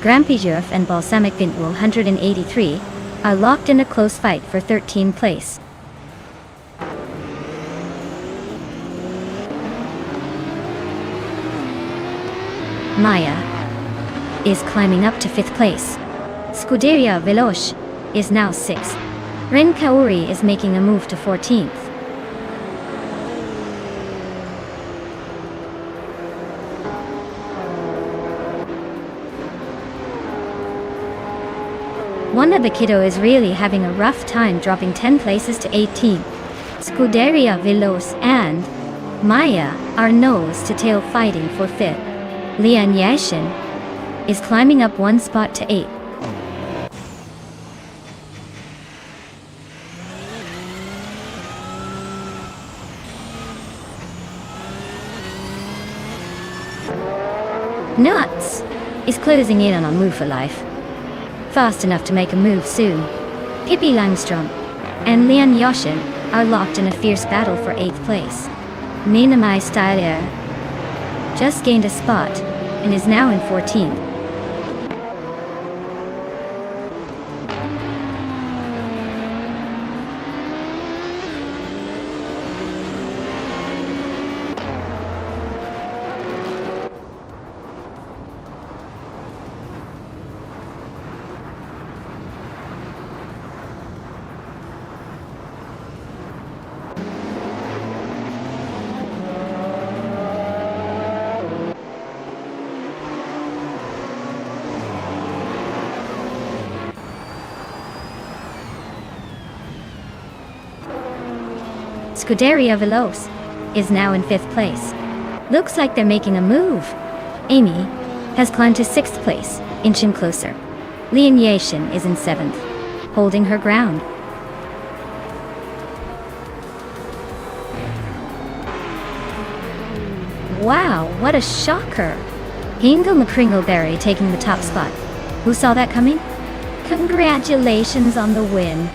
Grampijurf and Balsamic Vintwul 183 are locked in a close fight for 13th place. Maya is climbing up to 5th place. Scuderia Veloce is now 6th. Ren Kauri is making a move to 14th. Juana Bequido is really having a rough time, dropping 10 places to 18th. Scuderia Veloce and Maya are nose-to-tail fighting for 5th. Lian Yashin is climbing up one spot to 8th. Nuts is closing in on Mufa Life. Fast enough to make a move soon. Pippi Langstrom and Lian Yashin are locked in a fierce battle for 8th place. Minamai Styler just gained a spot and is now in 14th. Scuderia Veloce is now in 5th place. Looks like they're making a move. Amy has climbed to 6th place, inching closer. Lian Yashin is in 7th, holding her ground. Wow, what a shocker! Hingle McCringleberry taking the top spot. Who saw that coming? Congratulations on the win.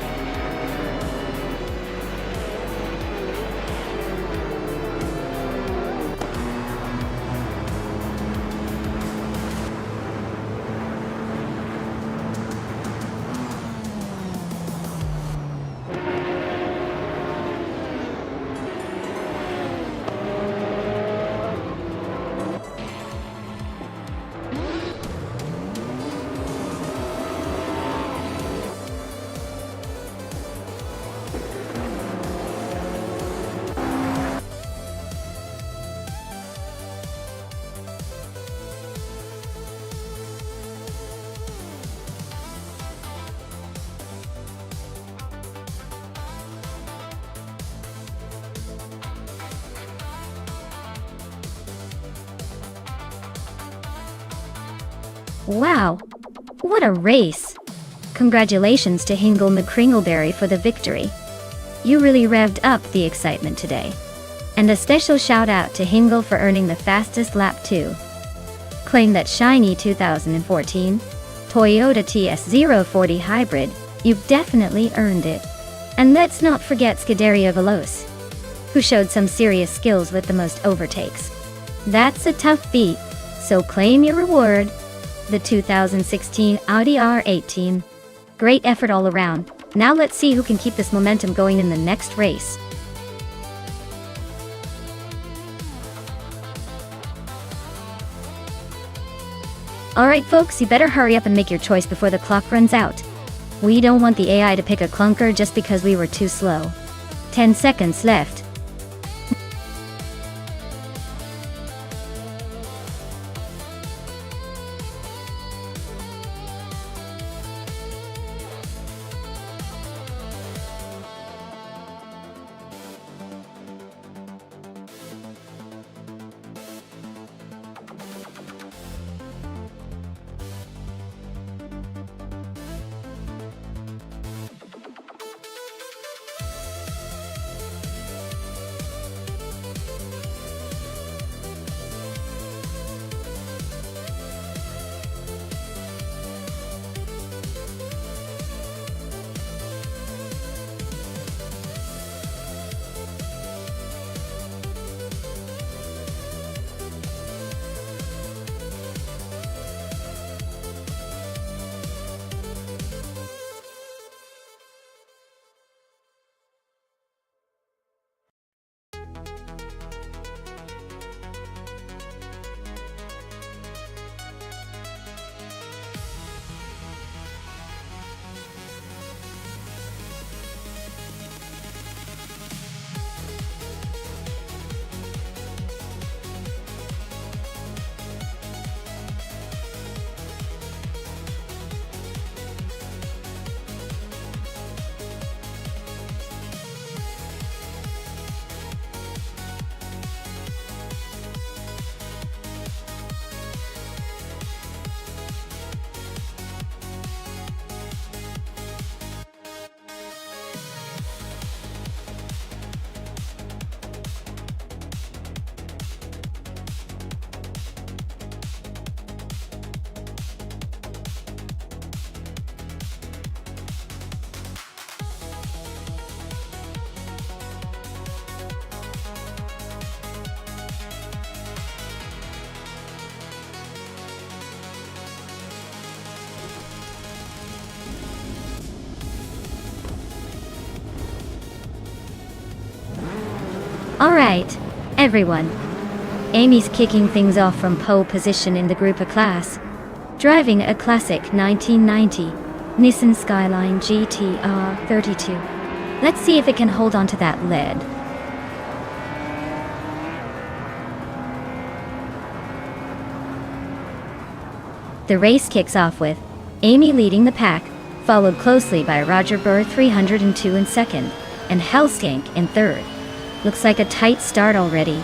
Wow, what a race! Congratulations to Hingle McCringleberry for the victory. You really revved up the excitement today. And a special shout out to Hingle for earning the fastest lap too. Claim that shiny 2014 Toyota TS040 Hybrid, you've definitely earned it. And let's not forget Scuderia Veloce, who showed some serious skills with the most overtakes. That's a tough beat, so claim your reward. The 2016 Audi R18. Great effort all around. Now let's see who can keep this momentum going in the next race. Alright folks, you better hurry up and make your choice before the clock runs out. We don't want the AI to pick a clunker just because we were too slow. 10 seconds left. Alright, everyone. Amy's kicking things off from pole position in the group of class, driving a classic 1990 Nissan Skyline GTR 32. Let's see if it can hold on to that lead. The race kicks off with Amy leading the pack, followed closely by Roger Burr 302 in second, and Hellskank in third. Looks like a tight start already.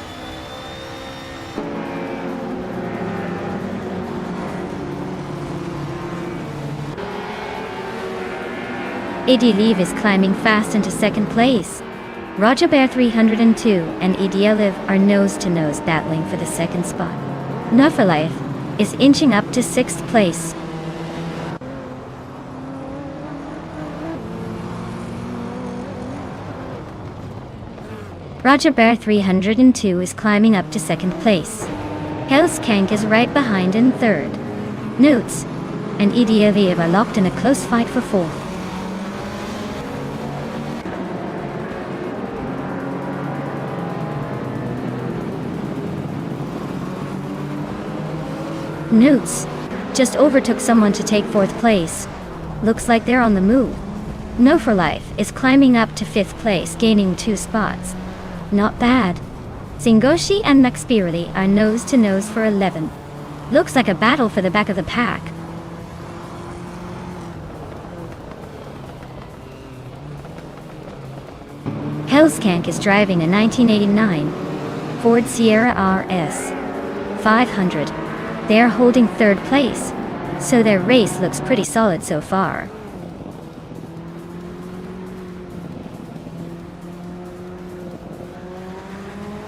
Eddie Leave is climbing fast into second place. Roger Bear 302 and Eddie Leave are nose-to-nose battling for the second spot. Not for Life is inching up to sixth place. Roger Bear 302 is climbing up to second place. Hellskank is right behind in third. Notes and Eddie Leave are locked in a close fight for fourth. Newts just overtook someone to take fourth place. Looks like they're on the move. No for Life is climbing up to fifth place, gaining 2 spots. Not bad. Singoshi and Maxpirali are nose to nose for 11. Looks like a battle for the back of the pack. Hellskank is driving a 1989 Ford Sierra RS 500. They are holding third place, so their race looks pretty solid so far.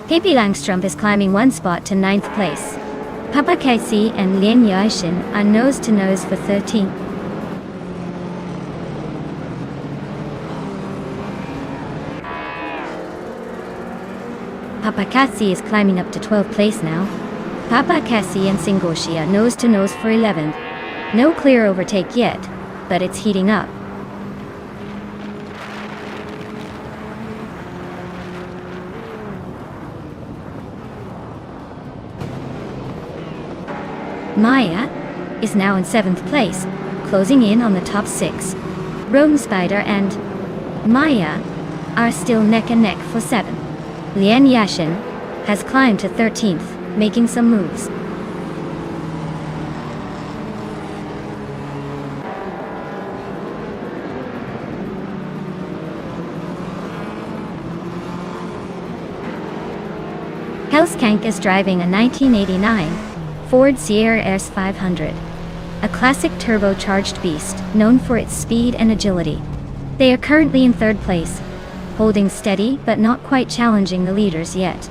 Pippi Langstrumpf is climbing 1 spot to 9th place. Papa Casey and Lien Yaishin are nose-to-nose for 13th. Papa Casey is climbing up to 12th place now. Papa Cassie and Singoshi are nose-to-nose for 11th. No clear overtake yet, but it's heating up. Maya is now in 7th place, closing in on the top 6. Rome Spider and Maya are still neck and neck for 7th. Lien Yashin has climbed to 13th, making some moves. Hellskank is driving a 1989 Ford Sierra S 500, a classic turbocharged beast known for its speed and agility. They are currently in 3rd place, holding steady but not quite challenging the leaders yet.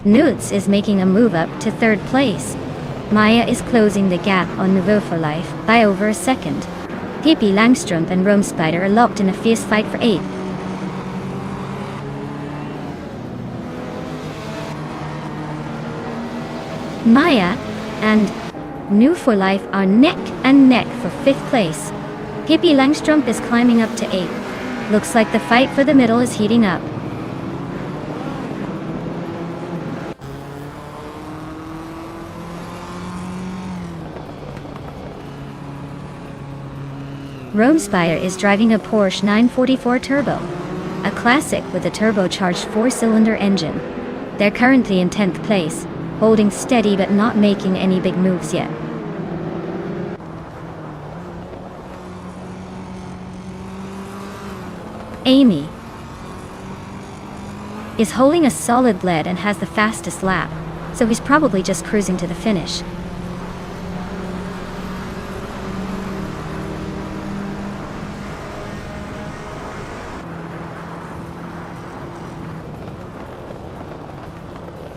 Newts is making a move up to 3rd place. Maya is closing the gap on Nouveau for Life by over a second. Pippi Langstrumpf and Rome Spider are locked in a fierce fight for 8th. Maya and New for Life are neck and neck for 5th place. Pippi Langstrumpf is climbing up to 8th. Looks like the fight for the middle is heating up. Rome Spire is driving a Porsche 944 Turbo, a classic with a turbocharged 4-cylinder engine. They're currently in 10th place, holding steady but not making any big moves yet. Amy is holding a solid lead and has the fastest lap, so he's probably just cruising to the finish.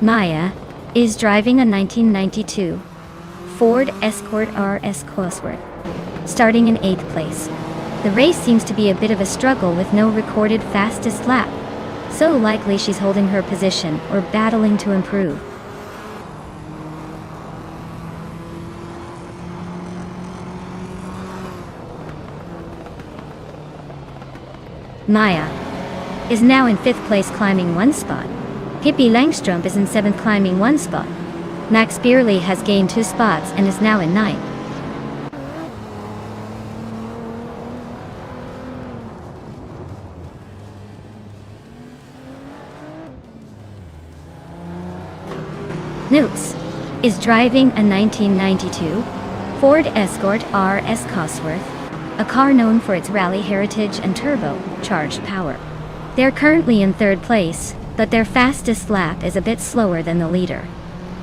Maya is driving a 1992 Ford Escort RS Cosworth, starting in 8th place. The race seems to be a bit of a struggle with no recorded fastest lap, so likely she's holding her position or battling to improve. Maya is now in 5th place, climbing 1 spot. Pippi Langstrumpf is in 7th, climbing 1 spot. Max Beerley has gained 2 spots and is now in 9th. Newts is driving a 1992 Ford Escort RS Cosworth, a car known for its rally heritage and turbo-charged power. They're currently in 3rd place, but their fastest lap is a bit slower than the leader.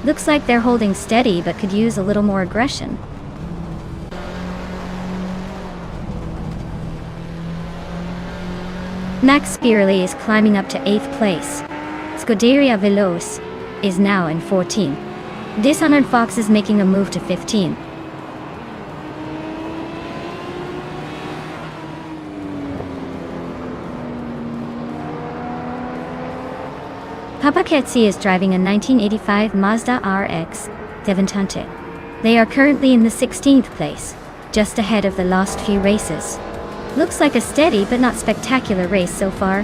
Looks like they're holding steady but could use a little more aggression. Max Beerley is climbing up to 8th place. Scuderia Veloce is now in 14th. Dishonored Fox is making a move to 15th. Papaketsi is driving a 1985 Mazda RX Devantante. They are currently in the 16th place, just ahead of the last few races. Looks like a steady but not spectacular race so far.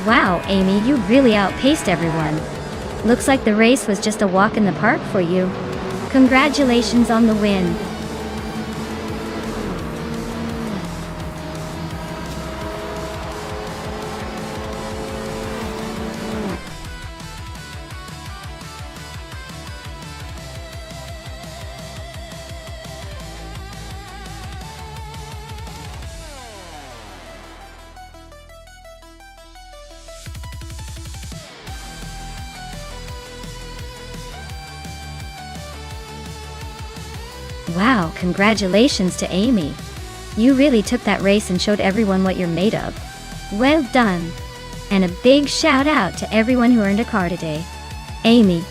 Wow, Amy, you really outpaced everyone. Looks like the race was just a walk in the park for you. Congratulations on the win. Wow, congratulations to Amy. You really took that race and showed everyone what you're made of. Well done. And a big shout out to everyone who earned a car today. Amy,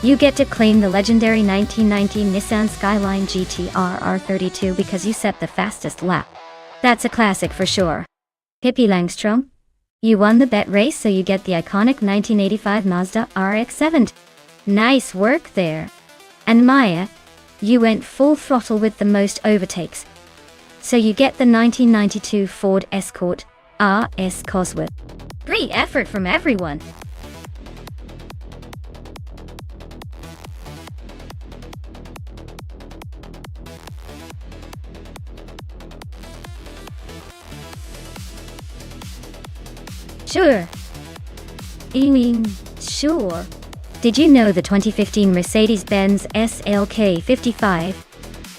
you get to claim the legendary 1990 Nissan Skyline GT-R R32 because you set the fastest lap. That's a classic for sure. Pippi Langstrumpf, you won the bet race, so you get the iconic 1985 Mazda RX-7. Nice work there. And Maya, you went full throttle with the most overtakes, so you get the 1992 Ford Escort RS Cosworth. Great effort from everyone. Sure. Sure. Did you know the 2015 Mercedes-Benz SLK 55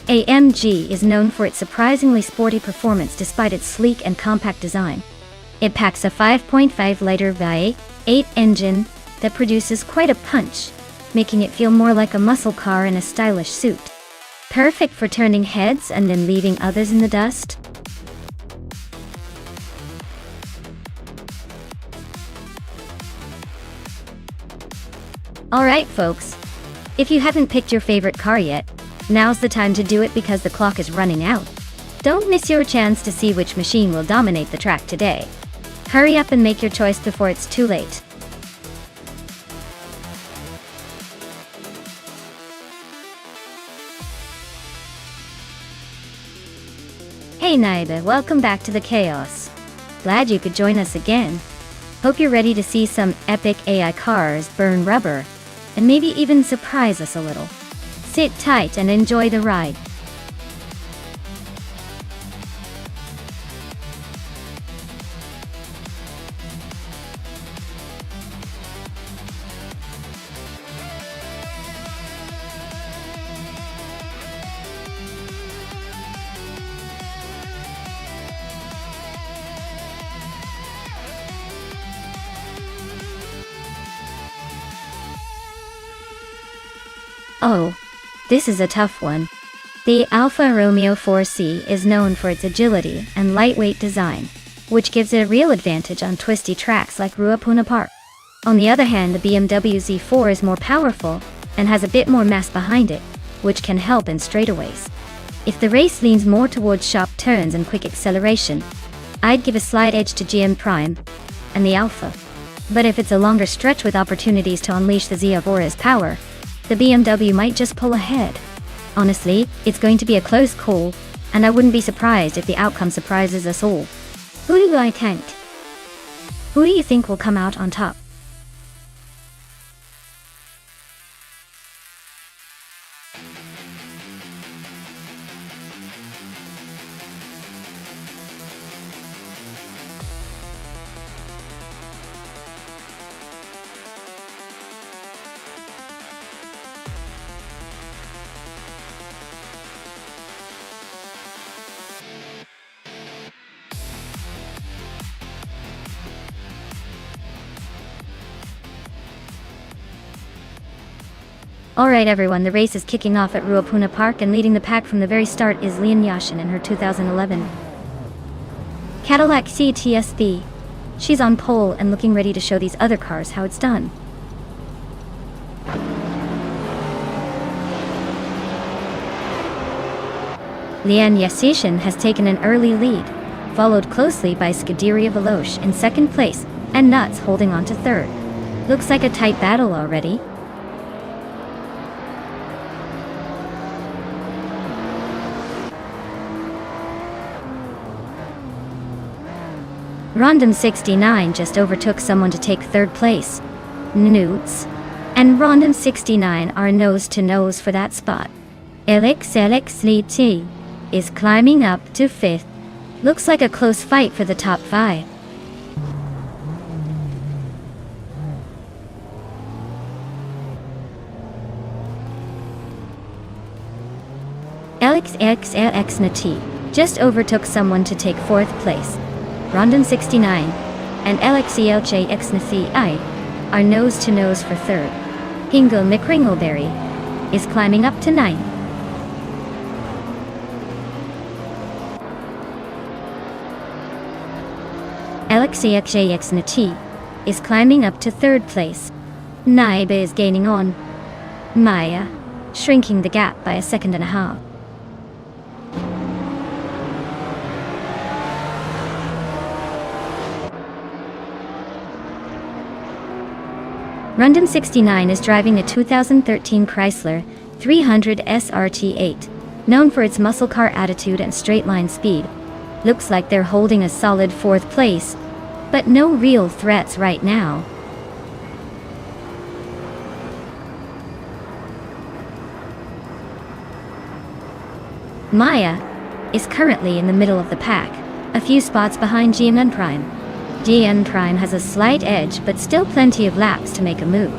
AMG is known for its surprisingly sporty performance despite its sleek and compact design? It packs a 5.5-liter V8 engine that produces quite a punch, making it feel more like a muscle car in a stylish suit. Perfect for turning heads and then leaving others in the dust. Alright folks, if you haven't picked your favorite car yet, now's the time to do it because the clock is running out. Don't miss your chance to see which machine will dominate the track today. Hurry up and make your choice before it's too late. Hey Naida, welcome back to the chaos. Glad you could join us again. Hope you're ready to see some epic AI cars burn rubber, and maybe even surprise us a little. Sit tight and enjoy the ride. Oh, this is a tough one. The Alfa Romeo 4C is known for its agility and lightweight design, which gives it a real advantage on twisty tracks like Ruapuna Park. On the other hand, the BMW Z4 is more powerful and has a bit more mass behind it, which can help in straightaways. If the race leans more towards sharp turns and quick acceleration, I'd give a slight edge to GM Prime and the Alfa. But if it's a longer stretch with opportunities to unleash the Z4's power, the BMW might just pull ahead. Honestly, it's going to be a close call, and I wouldn't be surprised if the outcome surprises us all. Who do I think? Who do you think will come out on top? Alright everyone, the race is kicking off at Ruapuna Park, and leading the pack from the very start is Lian Yashin in her 2011 Cadillac CTSV. She's on pole and looking ready to show these other cars how it's done. Lian Yashin has taken an early lead, followed closely by Scuderia Veloce in second place, and Nuts holding on to third. Looks like a tight battle already. Rondom 69 just overtook someone to take third place, Newts, and Rondom 69 are nose to nose for that spot. Alex Lee is climbing up to fifth. Looks like a close fight for the top 5. Alex Nati just overtook someone to take fourth place. Rondon 69 and LXELJX Nasi are nose to nose for third. Hingle McRingleberry is climbing up to 9th. LXEXJX Nati is climbing up to third place. Naiba is gaining on Maya, shrinking the gap by a second and a half. Rondom 69 is driving a 2013 Chrysler 300 SRT8, known for its muscle car attitude and straight-line speed. Looks like they're holding a solid fourth place, but no real threats right now. Maya is currently in the middle of the pack, a few spots behind GMN Prime. GN Prime has a slight edge, but still plenty of laps to make a move.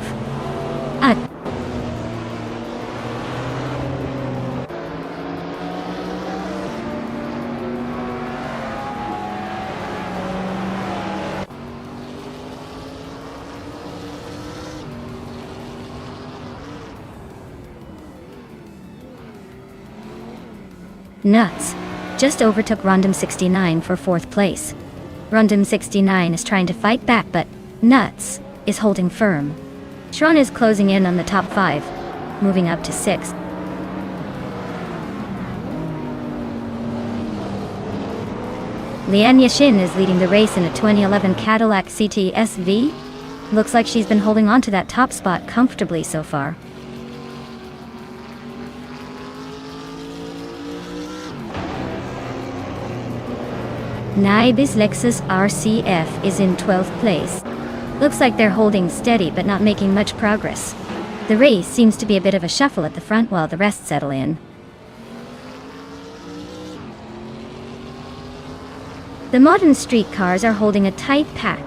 Nuts just overtook Rondom 69 for fourth place. Rondom 69 is trying to fight back, but Nuts is holding firm. Tron is closing in on the top 5, moving up to 6th. Lian Yashin is leading the race in a 2011 Cadillac CTSV. Looks like she's been holding on to that top spot comfortably so far. Naib's Lexus RCF is in 12th place. Looks like they're holding steady but not making much progress. The race seems to be a bit of a shuffle at the front while the rest settle in. The modern street cars are holding a tight pack,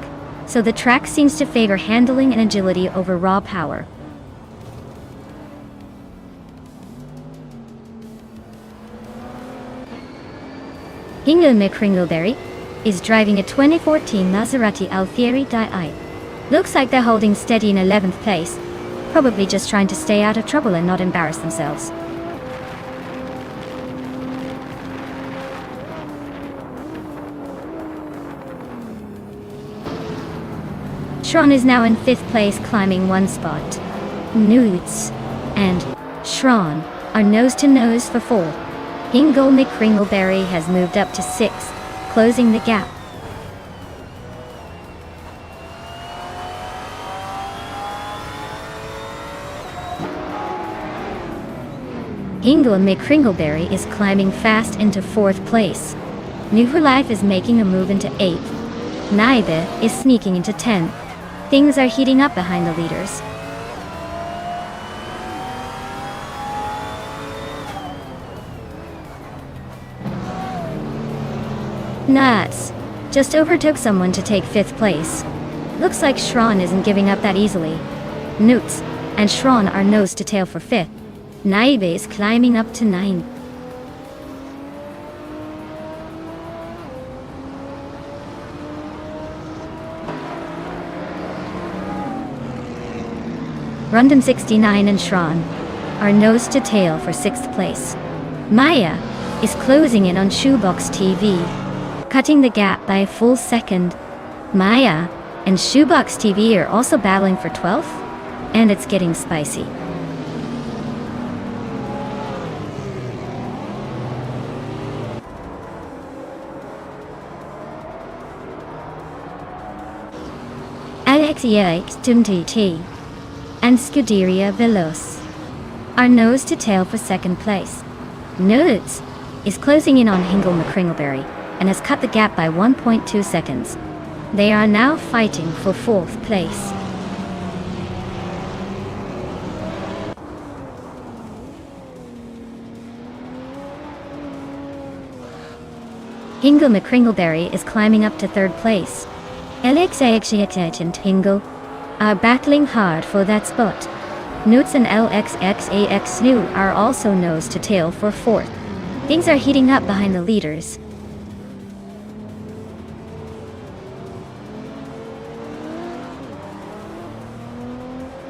so the track seems to favor handling and agility over raw power. Hingle McRingleberry is driving a 2014 Maserati Alfieri Di. Looks like they're holding steady in 11th place, probably just trying to stay out of trouble and not embarrass themselves. Tron is now in 5th place, climbing one spot. Nudes and Tron are nose to nose for 4. Hingle McRingleberry has moved up to 6th, closing the gap. Hingle McCringleberry is climbing fast into 4th place. New for Life is making a move into 8th. Naibe is sneaking into 10th. Things are heating up behind the leaders. Nuts just overtook someone to take 5th place. Looks like Shron isn't giving up that easily. Newts and Shron are nose to tail for 5th. Naibe is climbing up to 9th. Rundum 69 and Shron are nose to tail for 6th place. Maya is closing in on Shoebox TV, cutting the gap by a full second. Maya and Shoebox TV are also battling for 12th, and it's getting spicy. Alexia XTT and Scuderia Veloz are nose to tail for 2nd place. Nudes is closing in on Hingle McCringleberry and has cut the gap by 1.2 seconds. They are now fighting for 4th place. Hingle McCringleberry is climbing up to 3rd place. LXAXX and Hingle are battling hard for that spot. Newts and LXXAX New are also nose to tail for 4th. Things are heating up behind the leaders.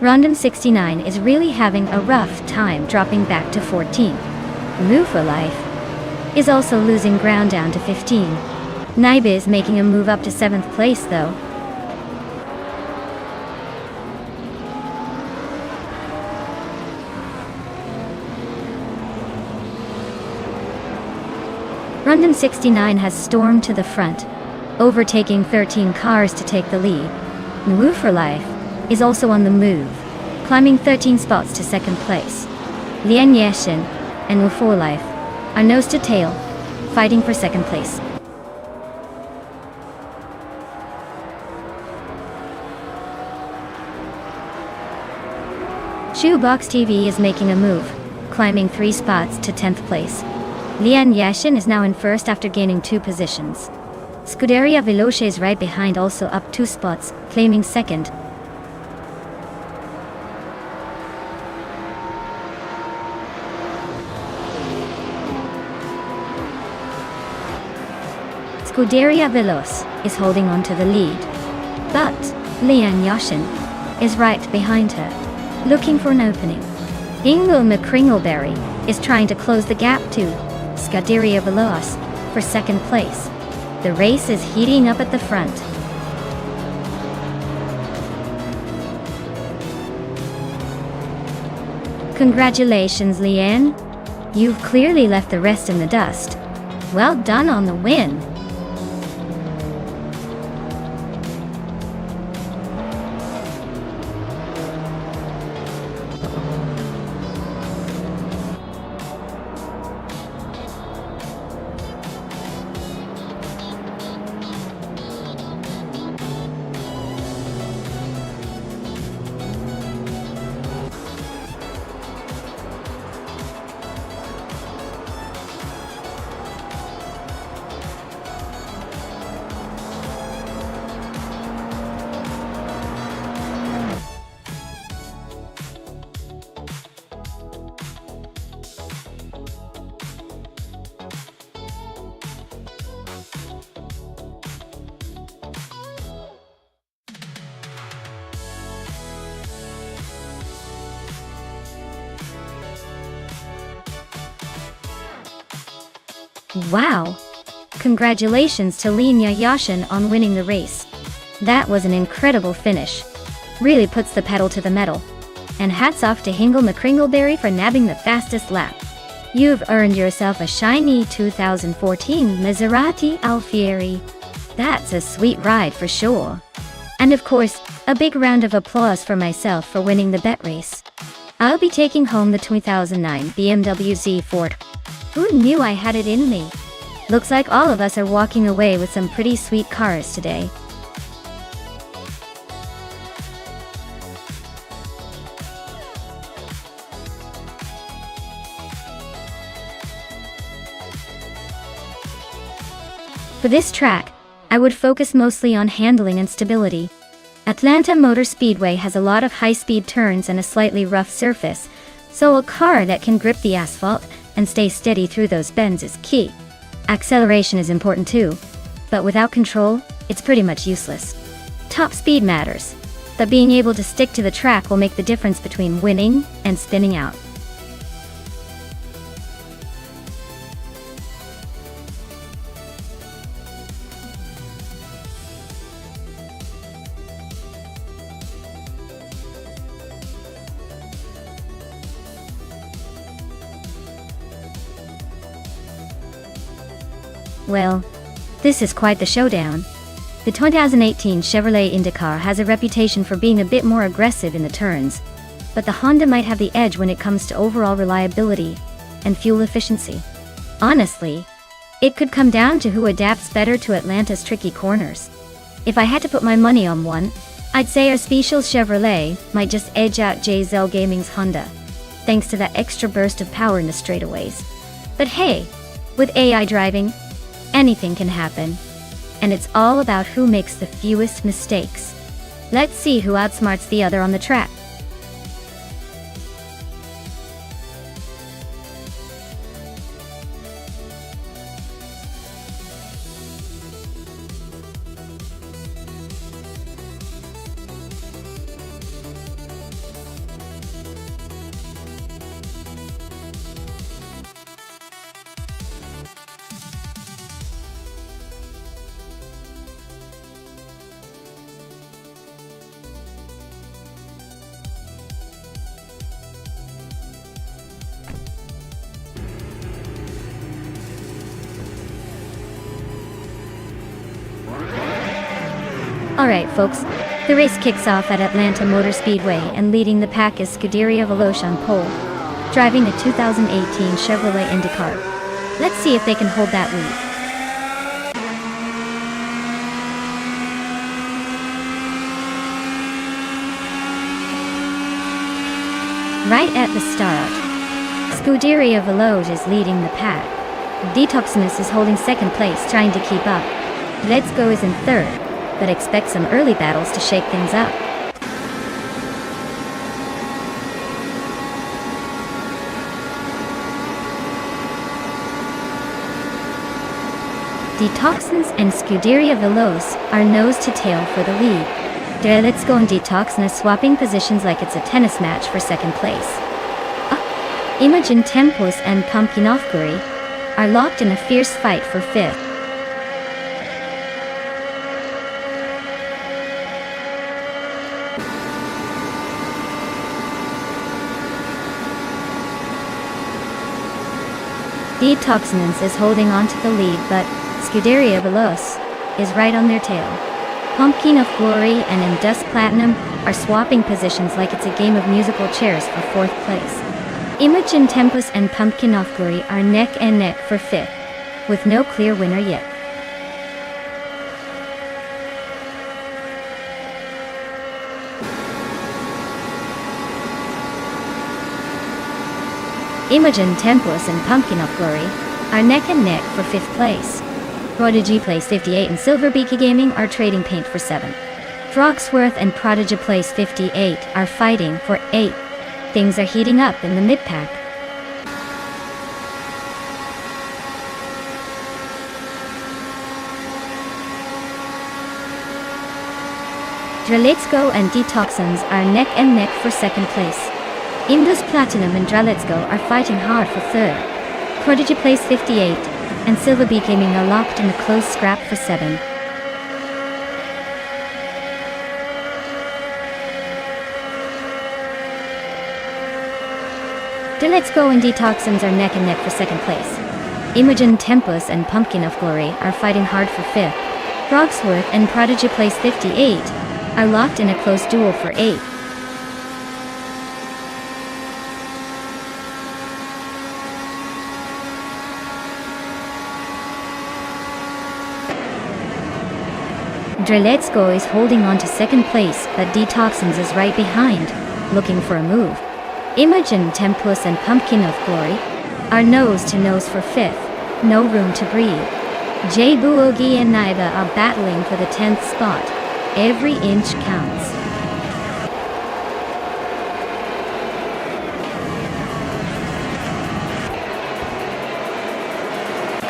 Rondon 69 is really having a rough time dropping back to 14th. Move for Life is also losing ground down to 15. Naibe is making a move up to 7th place though. Rundum 69 has stormed to the front, overtaking 13 cars to take the lead. Move for Life is also on the move, climbing 13 spots to 2nd place. Lian Yashin and Move for Life are nose to tail, fighting for 2nd place. Shoebox TV is making a move, climbing 3 spots to 10th place. Lian Yashin is now in 1st after gaining 2 positions. Scuderia Veloce is right behind, also up 2 spots, claiming 2nd. Scuderia Veloz is holding on to the lead, but Lian Yashin is right behind her, looking for an opening. Hingle McCringleberry is trying to close the gap to Scuderia Veloz for 2nd place. The race is heating up at the front. Congratulations, Lian. You've clearly left the rest in the dust. Well done on the win. Wow! Congratulations to Lian Yashin on winning the race. That was an incredible finish. Really puts the pedal to the metal. And hats off to Hingle McCringleberry for nabbing the fastest lap. You've earned yourself a shiny 2014 Maserati Alfieri. That's a sweet ride for sure. And of course, a big round of applause for myself for winning the bet race. I'll be taking home the 2009 BMW Z4. Who knew I had it in me? Looks like all of us are walking away with some pretty sweet cars today. For this track, I would focus mostly on handling and stability. Atlanta Motor Speedway has a lot of high-speed turns and a slightly rough surface, so a car that can grip the asphalt and stay steady through those bends is key. Acceleration is important too, but without control, it's pretty much useless. Top speed matters, but being able to stick to the track will make the difference between winning and spinning out. Well, this is quite the showdown. The 2018 Chevrolet Indicar has a reputation for being a bit more aggressive in the turns, but the Honda might have the edge when it comes to overall reliability and fuel efficiency. Honestly, it could come down to who adapts better to Atlanta's tricky corners. If I had to put my money on one, I'd say our special Chevrolet might just edge out JZL Gaming's Honda, thanks to that extra burst of power in the straightaways. But hey, with AI driving, anything can happen, and it's all about who makes the fewest mistakes. Let's see who outsmarts the other on the track. Alright folks, the race kicks off at Atlanta Motor Speedway, and leading the pack is Scuderia Veloce on pole, driving the 2018 Chevrolet Indicar. Let's see if they can hold that lead. Right at the start, Scuderia Veloce is leading the pack. Detoxinus is holding second place, trying to keep up. Let's Go is in third, but expect some early battles to shake things up. Detoxins and Scuderia Veloce are nose to tail for the lead. Let's Go and Detoxinus swapping positions like it's a tennis match for second place. Imogen Tempus and Pumpkinofguri are locked in a fierce fight for fifth. Detoxinus is holding on to the lead, but Scuderia Veloce is right on their tail. Pumpkin of Glory and Indus Platinum are swapping positions like it's a game of musical chairs for fourth place. Imogen Tempus and Pumpkin of Glory are neck and neck for fifth, with no clear winner yet. Imogen Tempus and Pumpkin of Glory are neck and neck for fifth place. Prodigy Place 58 and Silver Beaky Gaming are trading paint for 7th. Frogsworth and Prodigy Place 58 are fighting for 8th. Things are heating up in the mid-pack. Let's Go and Detoxins are neck and neck for second place. Indus Platinum and Let's Go are fighting hard for third. Prodigy Place 58 and Silver Beak Gaming are locked in a close scrap for 7. Let's Go and Detoxins are neck and neck for second place. Imogen Tempus and Pumpkin of Glory are fighting hard for 5th. Frogsworth and Prodigy Place 58 are locked in a close duel for 8th. Dreletsko is holding on to second place, but Detoxins is right behind, looking for a move. Imogen, Tempus and Pumpkin of Glory are nose to nose for fifth, no room to breathe. Jay Buogi and Naiba are battling for the 10th spot. Every inch counts.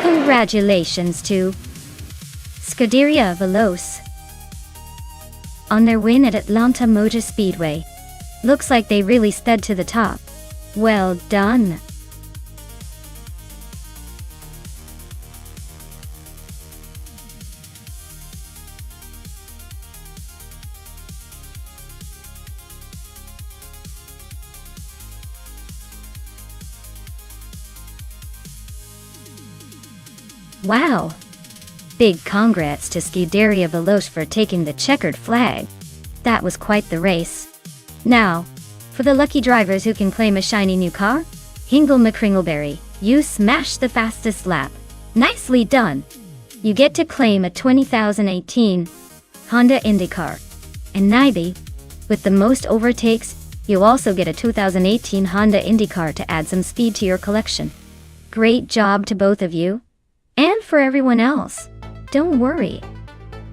Congratulations to Scuderia Veloce on their win at Atlanta Motor Speedway. Looks like they really sped to the top. Well done. Wow! Big congrats to Scuderia Veloce for taking the checkered flag. That was quite the race. Now, for the lucky drivers who can claim a shiny new car, Hingle McCringleberry, you smashed the fastest lap. Nicely done! You get to claim a 2018 Honda IndyCar. And Naibi, with the most overtakes, you'll also get a 2018 Honda IndyCar to add some speed to your collection. Great job to both of you. And for everyone else, don't worry.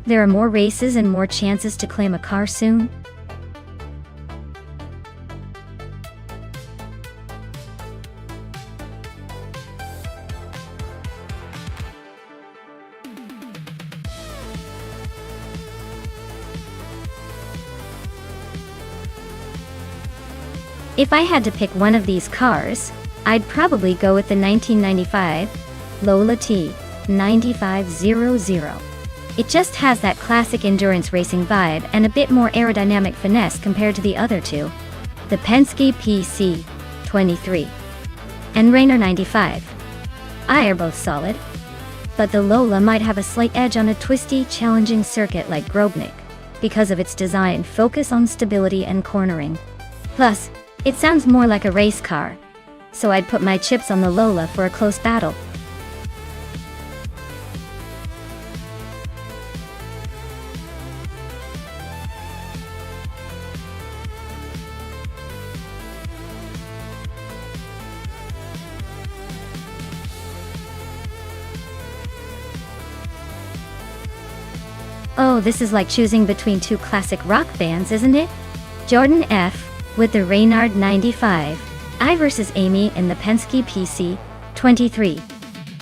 There are more races and more chances to claim a car soon. If I had to pick one of these cars, I'd probably go with the 1995 Lola T 9500. It just has that classic endurance racing vibe and a bit more aerodynamic finesse compared to the other two, the Penske PC 23 and Rainer 95. I are both solid, but the Lola might have a slight edge on a twisty, challenging circuit like Grobnik because of its design focus on stability and cornering. Plus, it sounds more like a race car, so I'd put my chips on the Lola for a close battle. Oh, this is like choosing between two classic rock bands, isn't it? Jordan F. with the Reynard 95. I versus Amy in the Penske PC 23.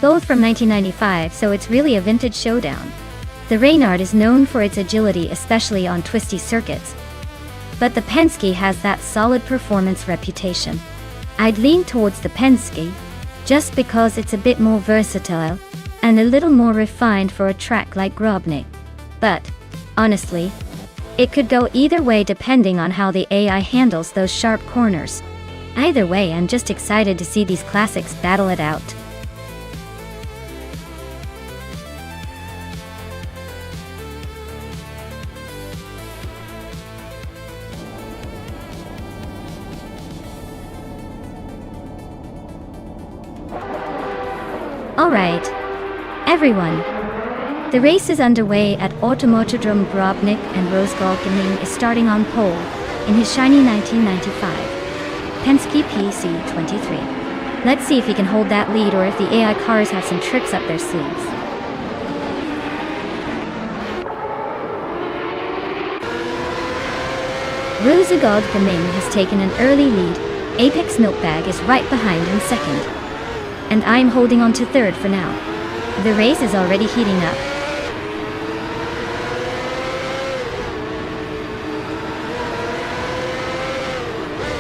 Both from 1995, so it's really a vintage showdown. The Reynard is known for its agility, especially on twisty circuits. But the Penske has that solid performance reputation. I'd lean towards the Penske, just because it's a bit more versatile and a little more refined for a track like Grobnik. But, honestly, it could go either way depending on how the AI handles those sharp corners. Either way, I'm just excited to see these classics battle it out. Alright, everyone. The race is underway at Automotodrome. Grobnik and Rosgolkaning is starting on pole in his shiny 1995 Penske PC23. Let's see if he can hold that lead or if the AI cars have some tricks up their sleeves. Rosgolkaning has taken an early lead. Apex Milkbag is right behind in second. And I'm holding on to third for now. The race is already heating up.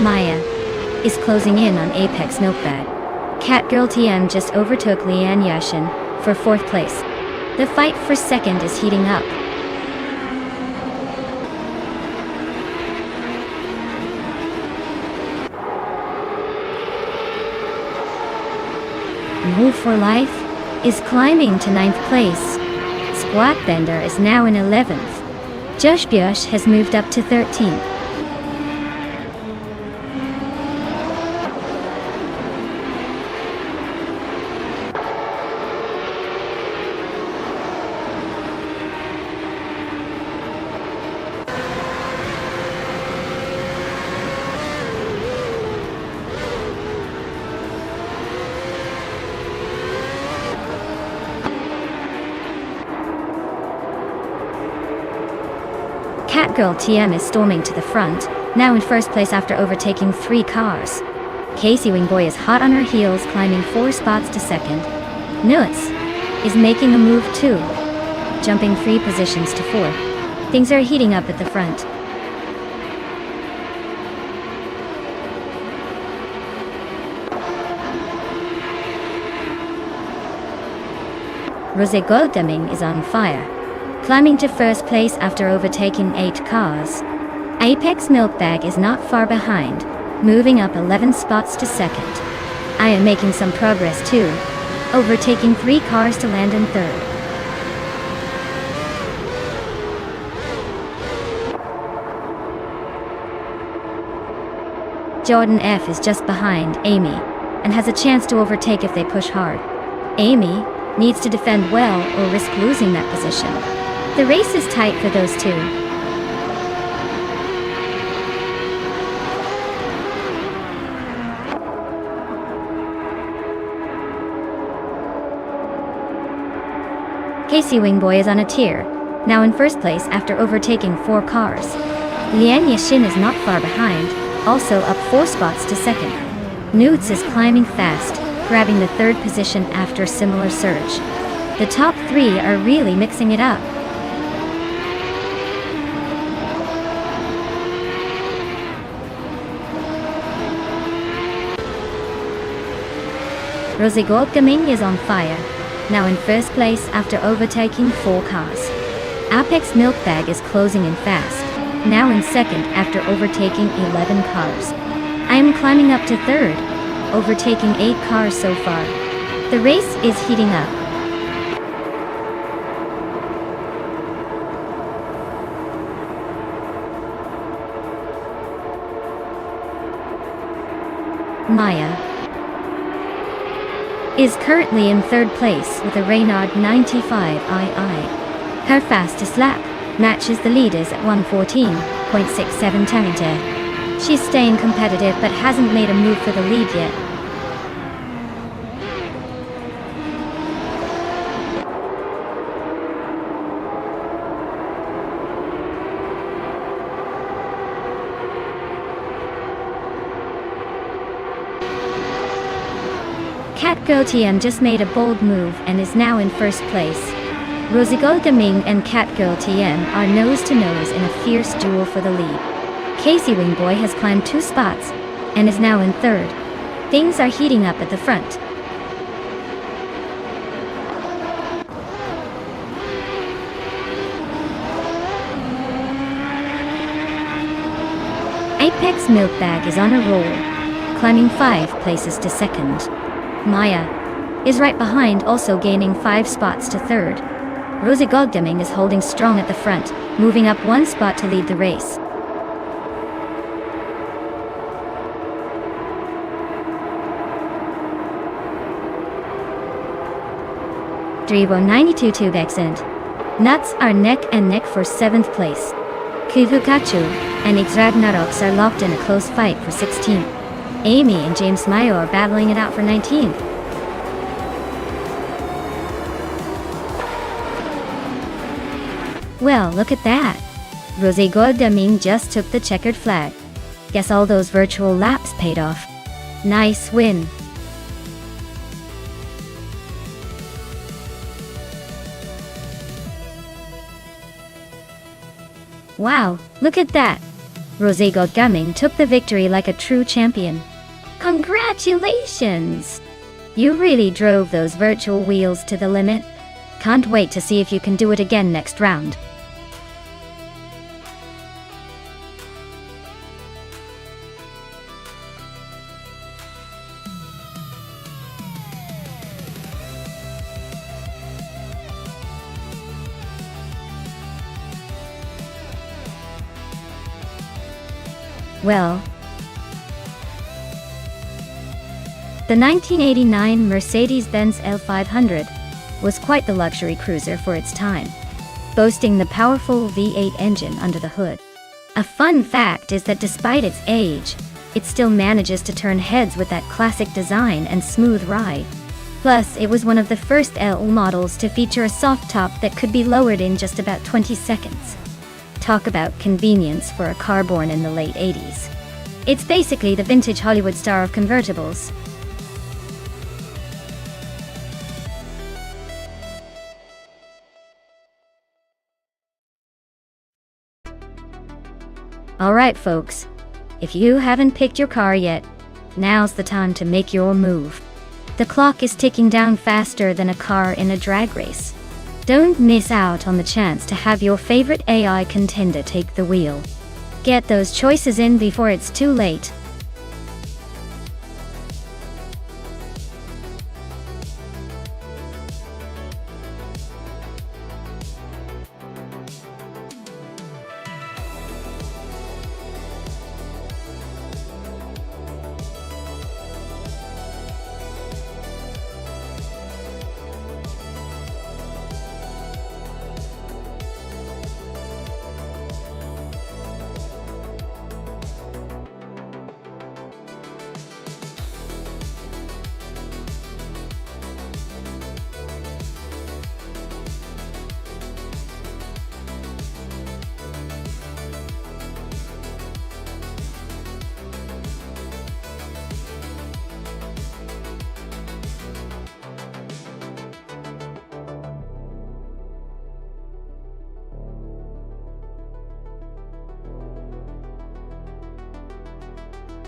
Maya is closing in on Apex Milkbag. Catgirl TM just overtook Leanne Yashin for fourth place. The fight for second is heating up. Move for Life is climbing to 9th place. Squatbender is now in 11th. Josh Biosh has moved up to 13th. Catgirl TM is storming to the front, now in first place after overtaking 3 cars. Casey Wingboy is hot on her heels, climbing 4 spots to second. Nuts is making a move too, jumping 3 positions to 4th. Things are heating up at the front. Rosé Goldeming is on fire, climbing to first place after overtaking 8 cars. Apex Milkbag is not far behind, moving up 11 spots to second. I am making some progress too, overtaking 3 cars to land in third. Jordan F is just behind Amy, and has a chance to overtake if they push hard. Amy needs to defend well or risk losing that position. The race is tight for those two. Casey Wingboy is on a tear, now in first place after overtaking 4 cars. Lian Yashin is not far behind, also up 4 spots to second. Newts is climbing fast, grabbing the 3rd position after a similar surge. The top 3 are really mixing it up. Rosé Goldgaming is on fire, now in first place after overtaking 4 cars. Apex Milkbag is closing in fast, now in second after overtaking 11 cars. I am climbing up to third, overtaking 8 cars so far. The race is heating up. Maya is currently in third place with a Reynard 95II. Her fastest lap matches the leaders at 1:14.67 Tarente. She's staying competitive but hasn't made a move for the lead yet. Catgirl TM just made a bold move and is now in first place. Rosé Goldgaming and Catgirl TM are nose to nose in a fierce duel for the lead. Casey Wingboy has climbed 2 spots and is now in third. Things are heating up at the front. Apex Milkbag is on a roll, climbing 5 places to second. Maya is right behind, also gaining 5 spots to third. Rosé Goldgaming is holding strong at the front, moving up 1 spot to lead the race. Drivo 92 Tube Accent. Nuts are neck and neck for 7th place. Kufukachu and Ragnarok's are locked in a close fight for 16th. Amy and James Mayo are battling it out for 19th. Well, look at that. Rosé Goldgaming just took the checkered flag. Guess all those virtual laps paid off. Nice win. Wow, look at that. Rosé Goldgaming took the victory like a true champion. Congratulations! You really drove those virtual wheels to the limit. Can't wait to see if you can do it again next round. Well, the 1989 Mercedes-Benz L500 was quite the luxury cruiser for its time, boasting the powerful V8 engine under the hood. A fun fact is that despite its age, it still manages to turn heads with that classic design and smooth ride. Plus, it was one of the first L models to feature a soft top that could be lowered in just about 20 seconds. Talk about convenience for a car born in the late 80s. It's basically the vintage Hollywood star of convertibles. Alright folks, if you haven't picked your car yet, now's the time to make your move. The clock is ticking down faster than a car in a drag race. Don't miss out on the chance to have your favorite AI contender take the wheel. Get those choices in before it's too late.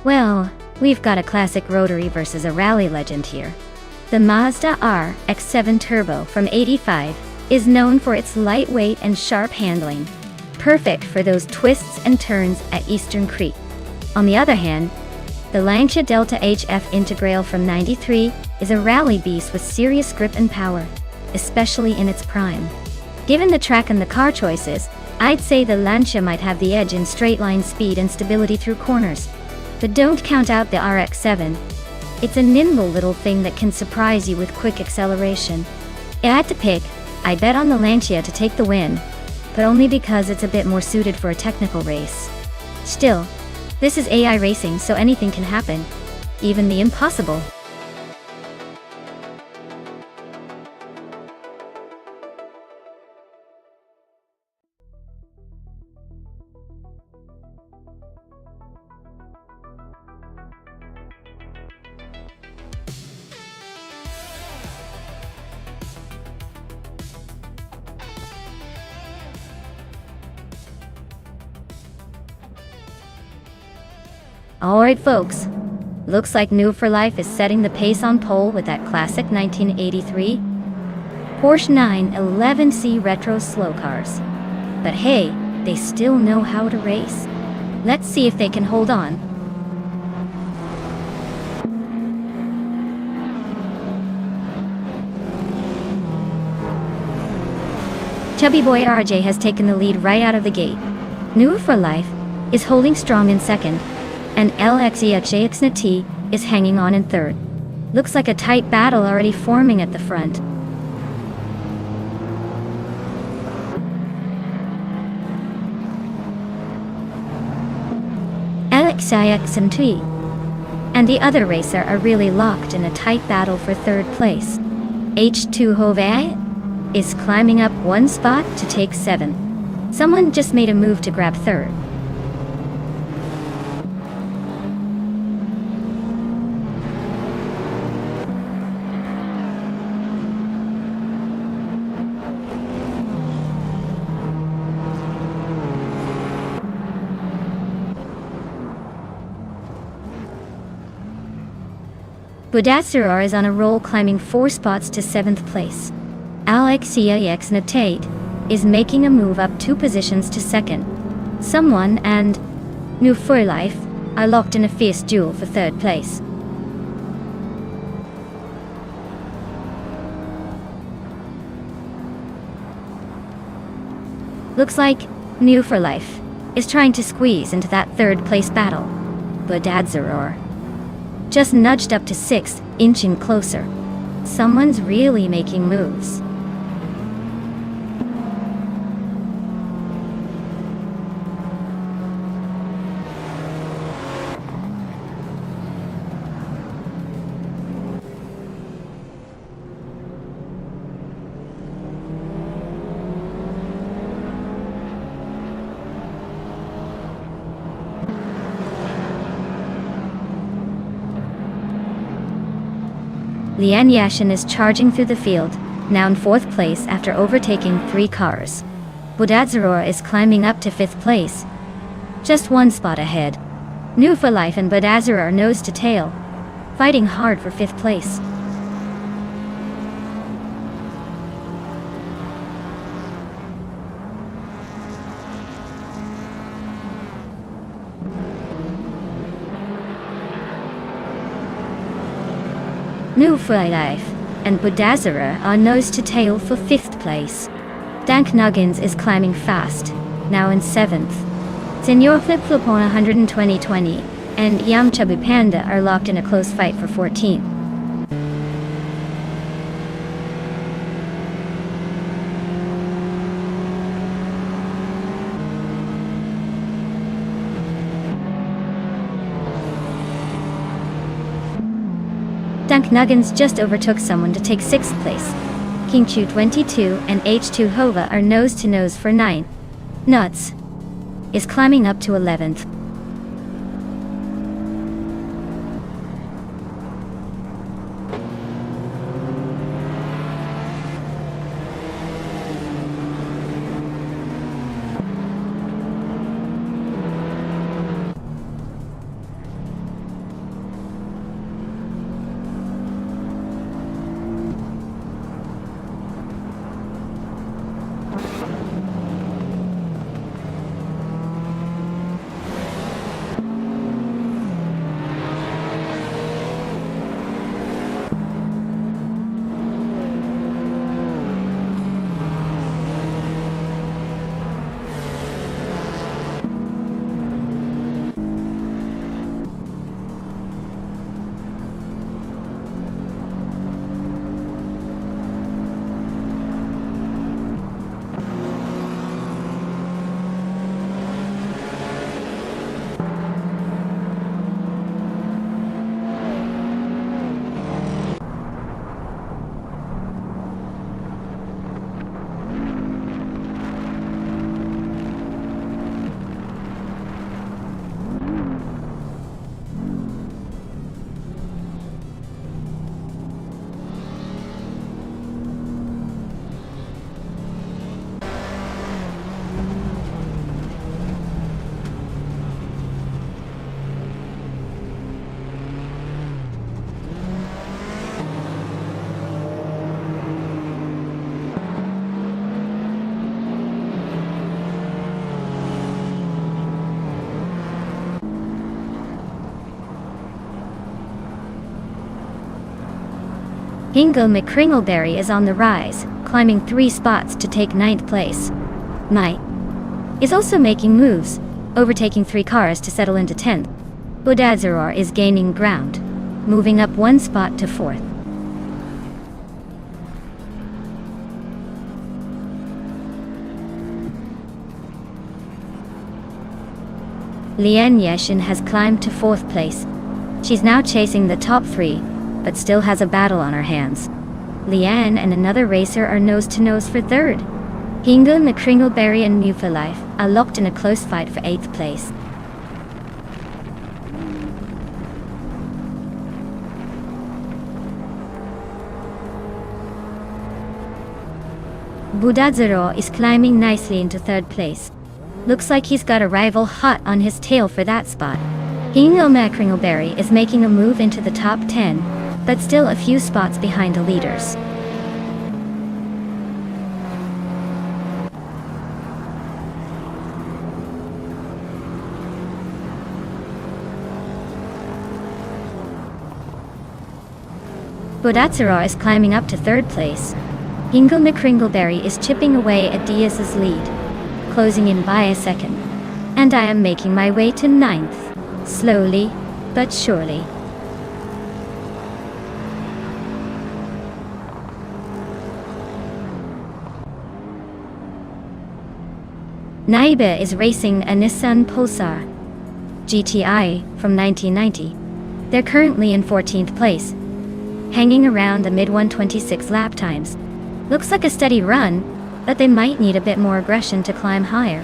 Well, we've got a classic rotary versus a rally legend here. The Mazda RX-7 Turbo from '85 is known for its lightweight and sharp handling, perfect for those twists and turns at Eastern Creek. On the other hand, the Lancia Delta HF Integral from '93 is a rally beast with serious grip and power, especially in its prime. Given the track and the car choices, I'd say the Lancia might have the edge in straight-line speed and stability through corners. But don't count out the RX-7. It's a nimble little thing that can surprise you with quick acceleration. If I had to pick, I'd bet on the Lancia to take the win, but only because it's a bit more suited for a technical race. Still, this is AI racing, so anything can happen, even the impossible. Alright folks, looks like New for Life is setting the pace on pole with that classic 1983 Porsche 911C Retro slow cars. But hey, they still know how to race. Let's see if they can hold on. Chubby boy RJ has taken the lead right out of the gate. New for Life is holding strong in second, and LXEXJXNT is hanging on in third. Looks like a tight battle already forming at the front. LXIXNT and the other racer are really locked in a tight battle for third place. H2 Hove is climbing up one spot to take 7. Someone just made a move to grab third. Budazzarar is on a roll, climbing 4 spots to 7th place. AlexIAXNT is making a move up 2 positions to 2nd. Someone and New for Life are locked in a fierce duel for 3rd place. Looks like New for Life is trying to squeeze into that 3rd place battle. Budazzarar just nudged up to 6th, inching closer. Someone's really making moves. Lian Yashin is charging through the field, now in 4th place after overtaking 3 cars. Budadzaror is climbing up to 5th place, just 1 spot ahead. New for Life and Budadzaror are nose to tail, fighting hard for 5th place. New for Life and Budadzaror are nose to tail for 5th place. Dank Nuggins is climbing fast, now in 7th. Senor Flip Flop on 120-20 and Yamchabu Panda are locked in a close fight for 14th. Dank Nuggins just overtook someone to take 6th place. King Chu 22 and H2 Hova are nose to nose for 9. Nuts is climbing up to 11th. Hingle McCringleberry is on the rise, climbing 3 spots to take 9th place. Mai is also making moves, overtaking 3 cars to settle into 10th. Budadzaror is gaining ground, moving up 1 spot to 4th. Lian Yashin has climbed to 4th place. She's now chasing the top 3, but still has a battle on her hands. Lian and another racer are nose to nose for 3rd. Hingle, McCringleberry and New for Life are locked in a close fight for 8th place. Budadzaror is climbing nicely into 3rd place. Looks like he's got a rival hot on his tail for that spot. Hingle McCringleberry is making a move into the top 10, but still a few spots behind the leaders. Budadzaror is climbing up to 3rd place. Hingle McCringleberry is chipping away at Diaz's lead, closing in by a second. And I am making my way to 9th, slowly but surely. Naiba is racing a Nissan Pulsar GTI from 1990. They're currently in 14th place, hanging around the mid-126 lap times. Looks like a steady run, but they might need a bit more aggression to climb higher.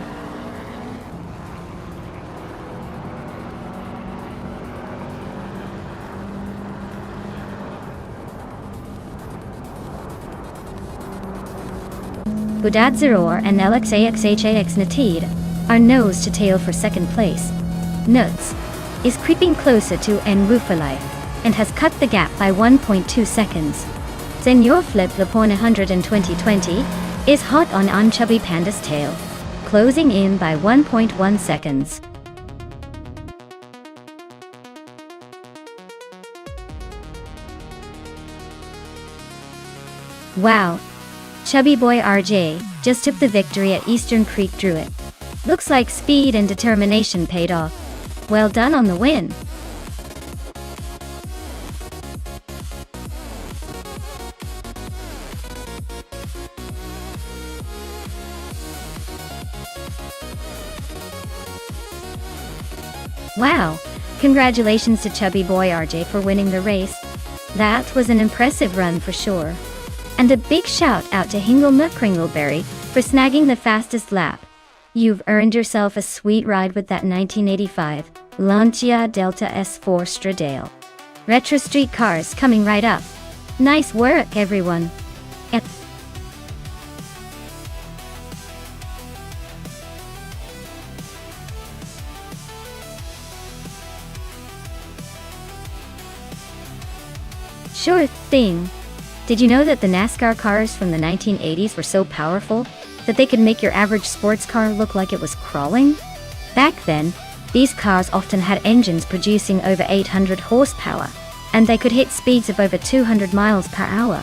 Budadzeror and LXAXHAX Natid are nose to tail for second place. Nuts is creeping closer to Enrufalai and has cut the gap by 1.2 seconds. Senor Flip Lapone 100 in 2020 is hot on Chubby Panda's tail, closing in by 1.1 seconds. Wow! Chubby Boy RJ just took the victory at Eastern Creek Druid. Looks like speed and determination paid off. Well done on the win! Wow! Congratulations to Chubby Boy RJ for winning the race. That was an impressive run for sure. And a big shout out to Hingle McCringleberry for snagging the fastest lap. You've earned yourself a sweet ride with that 1985 Lancia Delta S4 Stradale. Retro street cars coming right up. Nice work, everyone. Sure thing. Did you know that the NASCAR cars from the 1980s were so powerful that they could make your average sports car look like it was crawling? Back then, these cars often had engines producing over 800 horsepower, and they could hit speeds of over 200 miles per hour.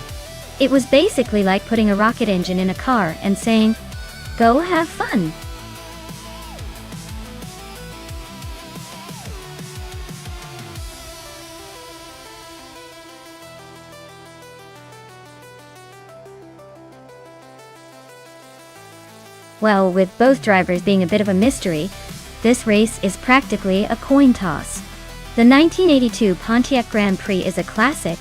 It was basically like putting a rocket engine in a car and saying, "Go have fun." Well, with both drivers being a bit of a mystery, this race is practically a coin toss. The 1982 Pontiac Grand Prix is a classic,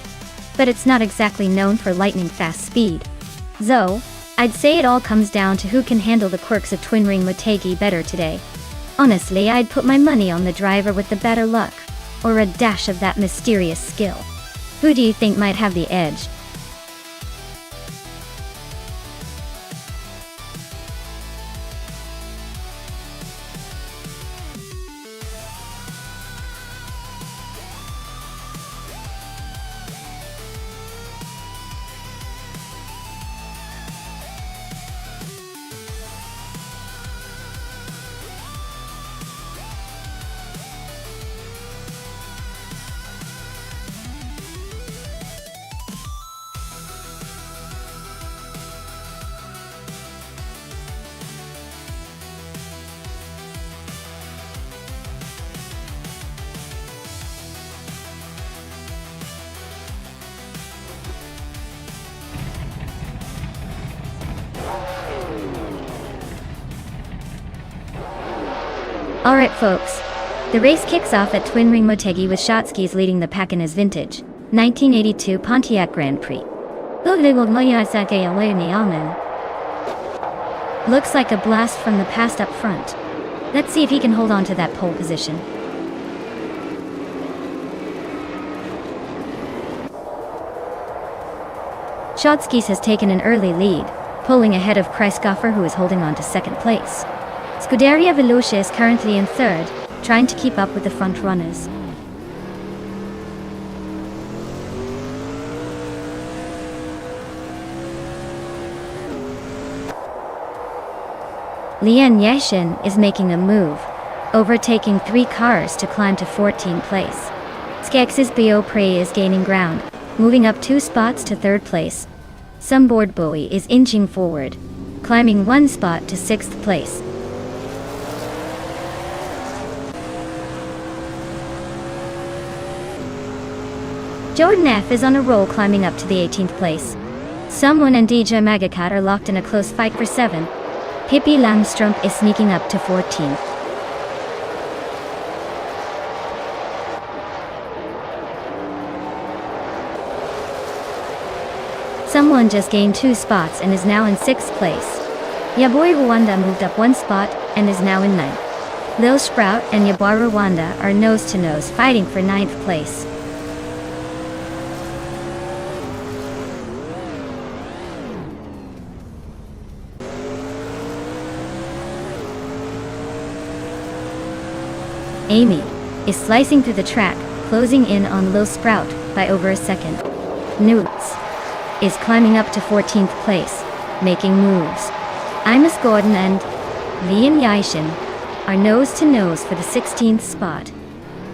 but it's not exactly known for lightning fast speed. So, I'd say it all comes down to who can handle the quirks of twin ring Motegi better today. Honestly, I'd put my money on the driver with the better luck, or a dash of that mysterious skill. Who do you think might have the edge? Alright folks, the race kicks off at Twin Ring Motegi with Shotskis leading the pack in his vintage 1982 Pontiac Grand Prix. Looks like a blast from the past up front. Let's see if he can hold on to that pole position. Shotskis has taken an early lead, pulling ahead of Kreisgoffer, who is holding on to second place. Scuderia Veloce is currently in third, trying to keep up with the front runners. Lian Yashin is making a move, overtaking 3 cars to climb to 14th place. Skex's Biopre is gaining ground, moving up 2 spots to 3rd place. Sunboard Bowie is inching forward, climbing 1 spot to 6th place. Jordan F is on a roll, climbing up to the 18th place. Someone and DJ Magacat are locked in a close fight for 7. Pippi Langstrump is sneaking up to 14th. Someone just gained 2 spots and is now in 6th place. Yaboy Rwanda moved up 1 spot and is now in 9th. Lil Sprout and Yaboy Rwanda are nose-to-nose fighting for 9th place. Amy is slicing through the track, closing in on Lil Sprout by over a second. Newts is climbing up to 14th place, making moves. Imus Gordon and Lian Yaishin are nose to nose for the 16th spot.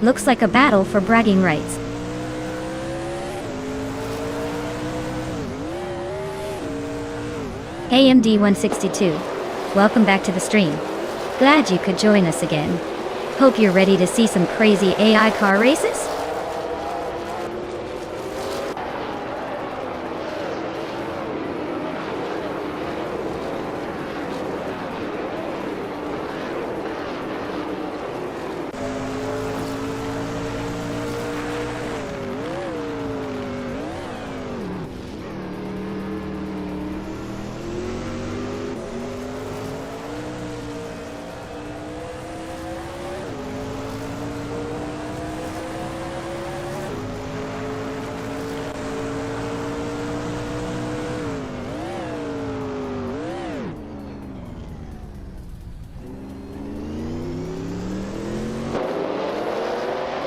Looks like a battle for bragging rights. Hey MD162, welcome back to the stream. Glad you could join us again. Hope you're ready to see some crazy AI car races?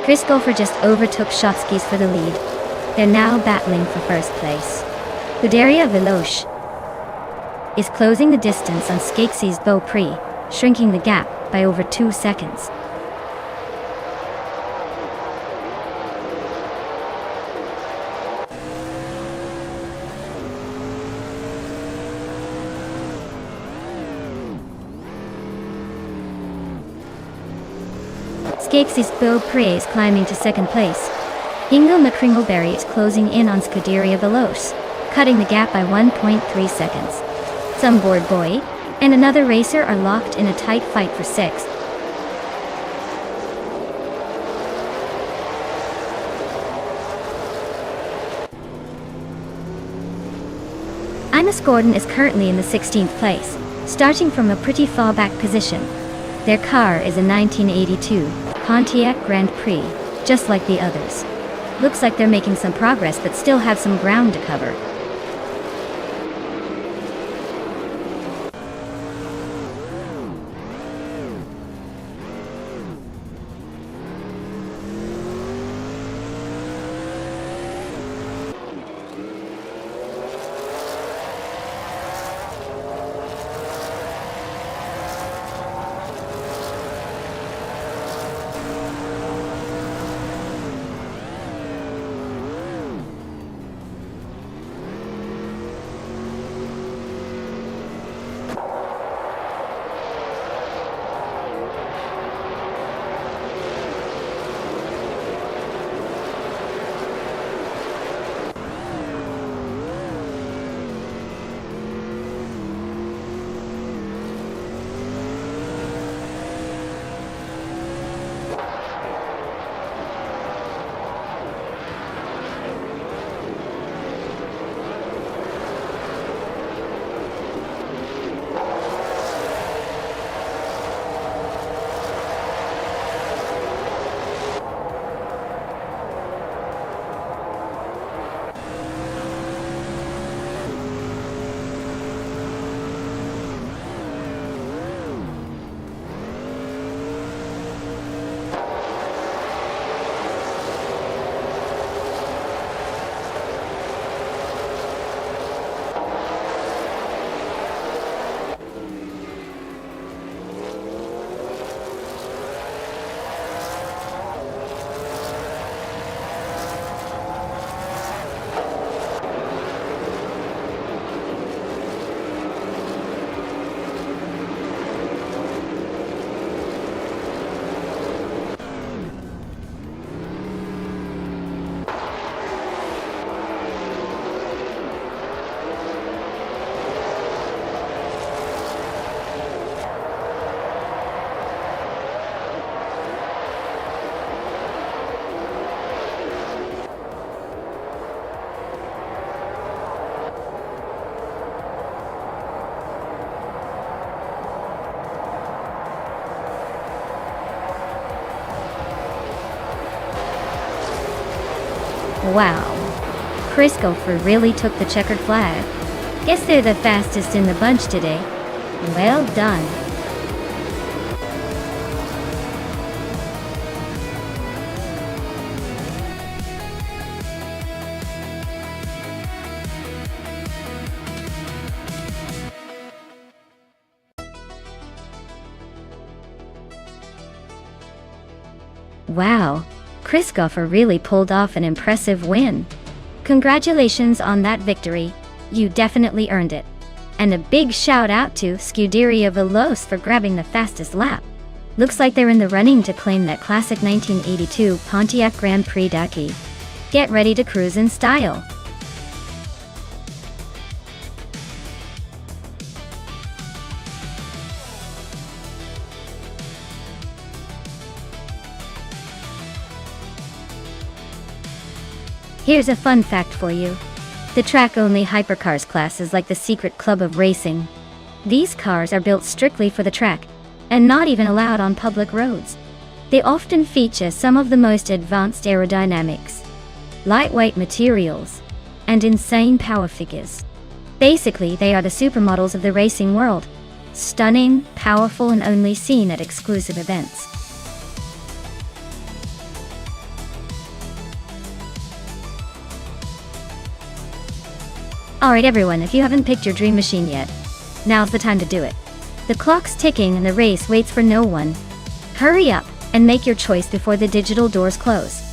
Chris Gopher just overtook Shotskis for the lead. They're now battling for first place. Udaria Veloce is closing the distance on Skeksis Beaupré, shrinking the gap by over 2 seconds. Skeksis Beaupré is climbing to second place. Ingo McCringleberry is closing in on Scuderia Veloce, cutting the gap by 1.3 seconds. Some board boy and another racer are locked in a tight fight for sixth. Imus Gordon is currently in the 16th place, starting from a pretty far back position. Their car is a 1982 Pontiac Grand Prix, just like the others. Looks like they're making some progress but still have some ground to cover. Wow. Chris Gopher really took the checkered flag. Guess they're the fastest in the bunch today. Well done. Wow, Christopher really pulled off an impressive win. Congratulations on that victory. You definitely earned it. And a big shout out to Scuderia Veloce for grabbing the fastest lap. Looks like they're in the running to claim that classic 1982 Pontiac Grand Prix Ducky. Get ready to cruise in style. Here's a fun fact for you. The track-only hypercars class is like the secret club of racing. These cars are built strictly for the track, and not even allowed on public roads. They often feature some of the most advanced aerodynamics, lightweight materials, and insane power figures. Basically, they are the supermodels of the racing world. Stunning, powerful, and only seen at exclusive events. Alright everyone, if you haven't picked your dream machine yet, now's the time to do it. The clock's ticking and the race waits for no one. Hurry up and make your choice before the digital doors close.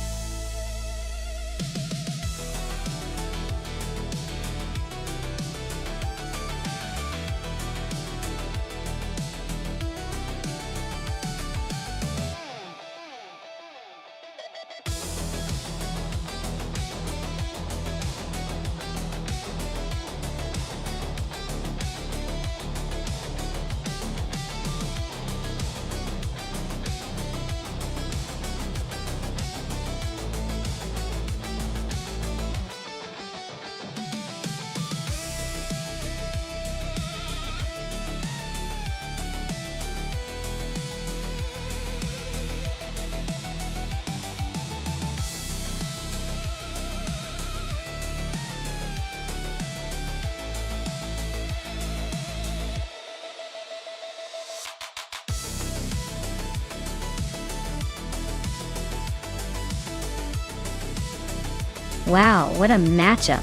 Wow, what a matchup.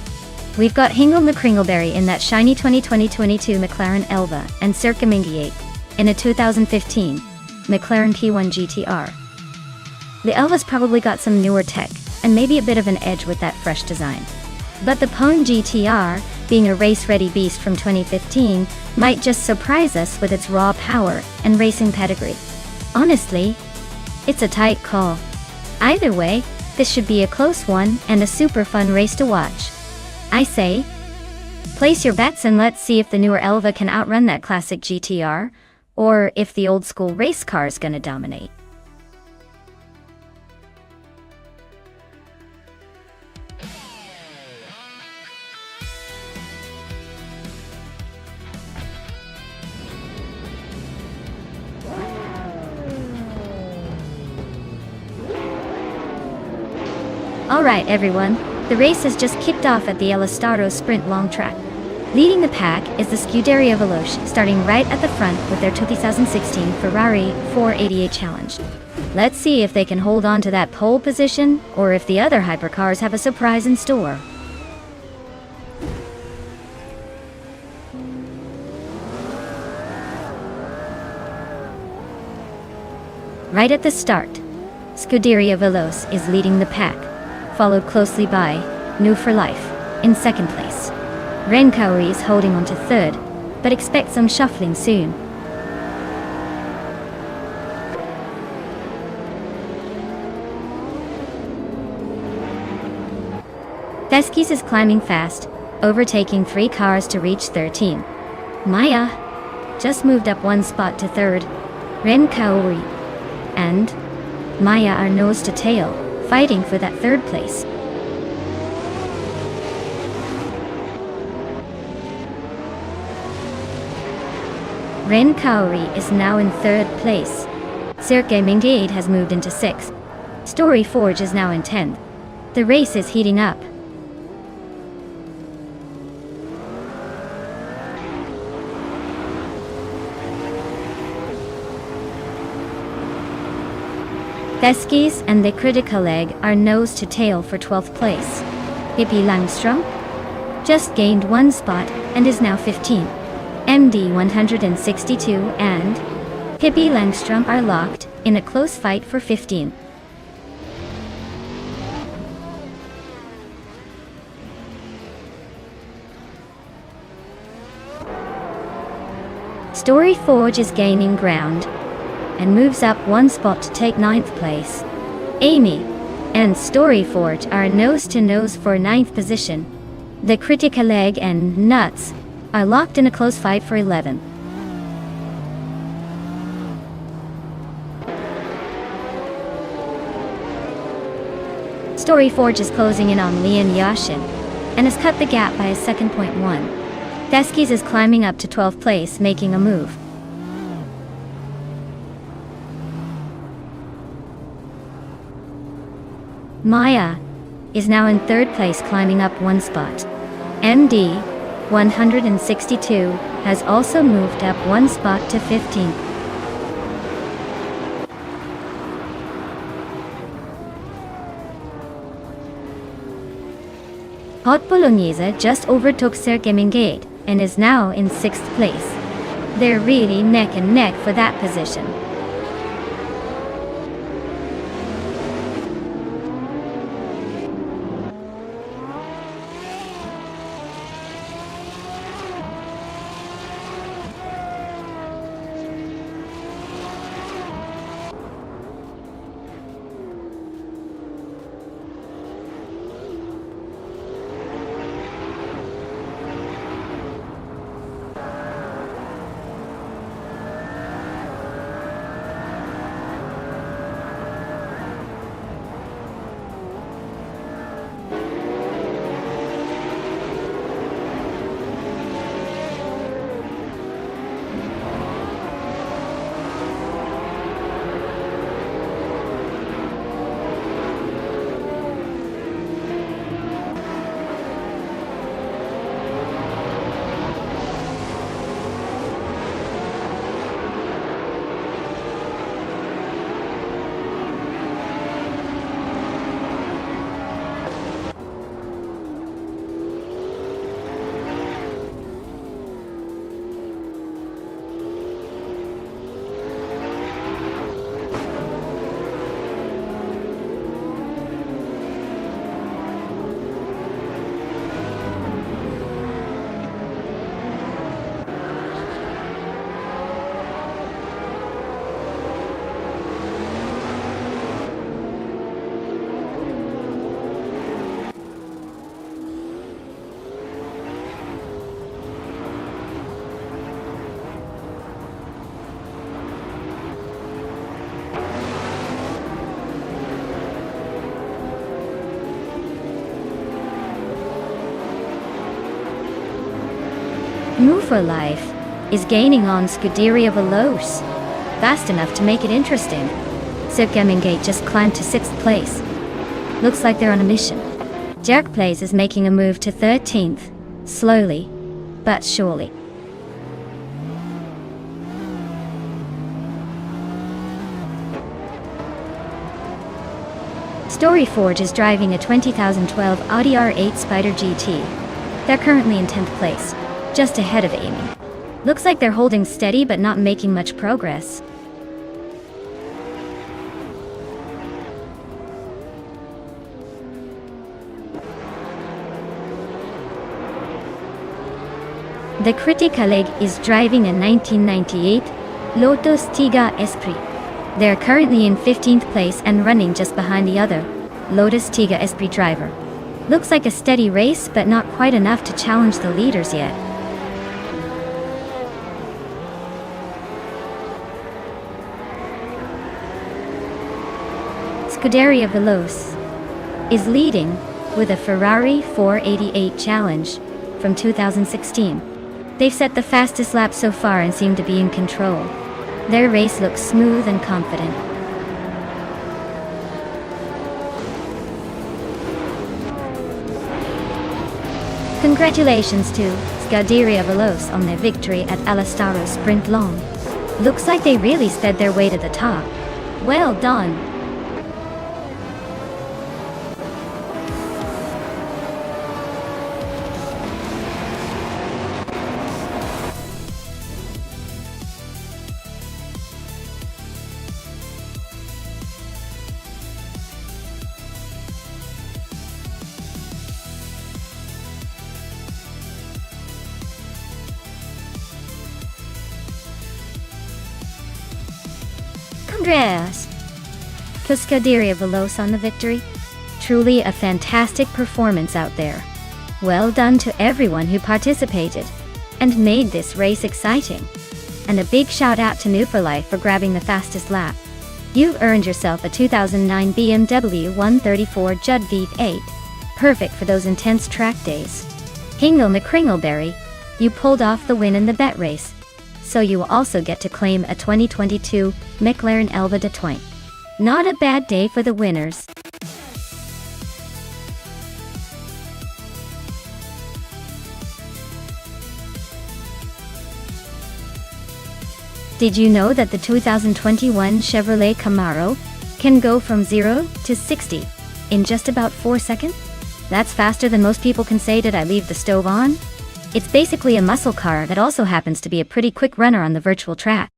We've got Hingle McCringleberry in that shiny 2022 McLaren Elva and Circa Mingy in a 2015 McLaren P1 GTR. The Elva's probably got some newer tech and maybe a bit of an edge with that fresh design. But the Pone GTR, being a race-ready beast from 2015, might just surprise us with its raw power and racing pedigree. Honestly, it's a tight call. Either way, this should be a close one and a super fun race to watch. I say, place your bets and let's see if the newer Elva can outrun that classic GTR, or if the old school race car is gonna dominate. Alright everyone, the race has just kicked off at the El Estado Sprint Long Track. Leading the pack is the Scuderia Veloce, starting right at the front with their 2016 Ferrari 488 Challenge. Let's see if they can hold on to that pole position, or if the other hypercars have a surprise in store. Right at the start, Scuderia Veloce is leading the pack, followed closely by New for Life in second place. Renkauri is holding on to third, but expect some shuffling soon. Theskis is climbing fast, overtaking 3 cars to reach 13. Maya just moved up 1 spot to third. Renkauri and Maya are nose to tail, fighting for that third place. Renkauri is now in third place. Cirque Mingade has moved into 6th. Story Forge is now in 10th. The race is heating up. Theskis and the Critical Egg are nose to tail for 12th place. Hippie Langstrom just gained 1 spot and is now 15. MD 162 and Hippie Langstrom are locked in a close fight for 15. Story Forge is gaining ground and moves up one spot to take 9th place. Amy and Story Forge are nose-to-nose for 9th position. The Critica Leg and Nuts are locked in a close fight for 11th. Story Forge is closing in on Lee and Yashin and has cut the gap by a second. 1. Theskis is climbing up to 12th place, making a move. Maya is now in 3rd place, climbing up one spot. MD 162 has also moved up one spot to 15th. Hot Bolognese just overtook Sergemingate and is now in 6th place. They're really neck and neck for that position. Move for Life is gaining on Scuderia Veloce, fast enough to make it interesting. Sergemingate just climbed to 6th place. Looks like they're on a mission. Jerk Plays is making a move to 13th, slowly but surely. Story Forge is driving a 2012 Audi R8 Spider GT. They're currently in 10th place, just ahead of Amy. Looks like they're holding steady but not making much progress. The Critica Leg is driving a 1998 Lotus Tiga Esprit. They are currently in 15th place and running just behind the other Lotus Tiga Esprit driver. Looks like a steady race, but not quite enough to challenge the leaders yet. Scuderia Veloce is leading with a Ferrari 488 Challenge from 2016. They've set the fastest lap so far and seem to be in control. Their race looks smooth and confident. Congratulations to Scuderia Veloce on their victory at Alastaro Sprint Long. Looks like they really sped their way to the top. Well done. Andreas! Scuderia Veloce on the victory. Truly a fantastic performance out there. Well done to everyone who participated and made this race exciting. And a big shout out to New for Life for grabbing the fastest lap. You've earned yourself a 2009 BMW 134 Judd V8. Perfect for those intense track days. Hingle McCringleberry, you pulled off the win in the bet race. So you will also get to claim a 2022 McLaren Elva de Toin. Not a bad day for the winners. Did you know that the 2021 Chevrolet Camaro can go from 0 to 60 in just about 4 seconds? That's faster than most people can say, "Did I leave the stove on?" It's basically a muscle car that also happens to be a pretty quick runner on the virtual track.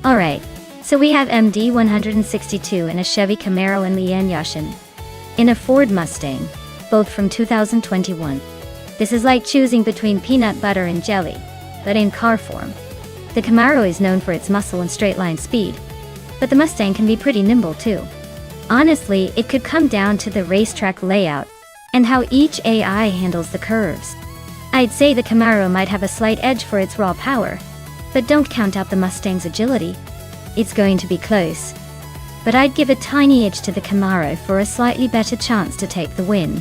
Alright, so we have MD 162 in a Chevy Camaro and Leanne Yashin in a Ford Mustang, both from 2021. This is like choosing between peanut butter and jelly, but in car form. The Camaro is known for its muscle and straight line speed, but the Mustang can be pretty nimble too. Honestly, it could come down to the racetrack layout and how each AI handles the curves. I'd say the Camaro might have a slight edge for its raw power, but don't count out the Mustang's agility. It's going to be close. But I'd give a tiny edge to the Camaro for a slightly better chance to take the win.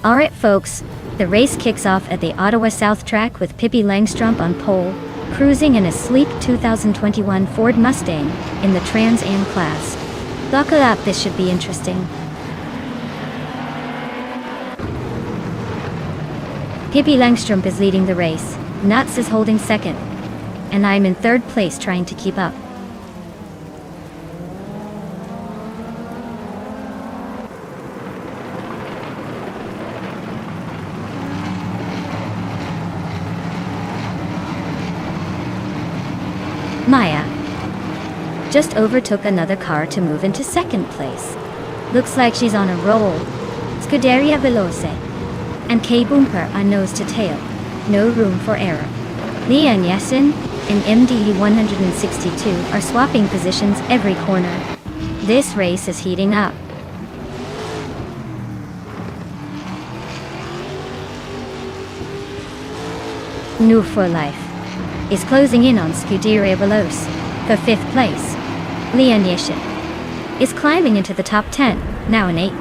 Alright folks, the race kicks off at the Ottawa South track with Pippi Langstrup on pole, cruising in a sleek 2021 Ford Mustang in the Trans Am class. Buckle up, this should be interesting. Pippi Langstrup is leading the race, Nuts is holding second, and I'm in third place trying to keep up. Maya just overtook another car to move into second place. Looks like she's on a roll. Scuderia Veloce and K-Bumper are nose to tail. No room for error. Leanne Yashin and MD 162 are swapping positions every corner. This race is heating up. New for Life is closing in on Scuderia Veloce for 5th place. Leanne Yashin is climbing into the top 10, now in 8th.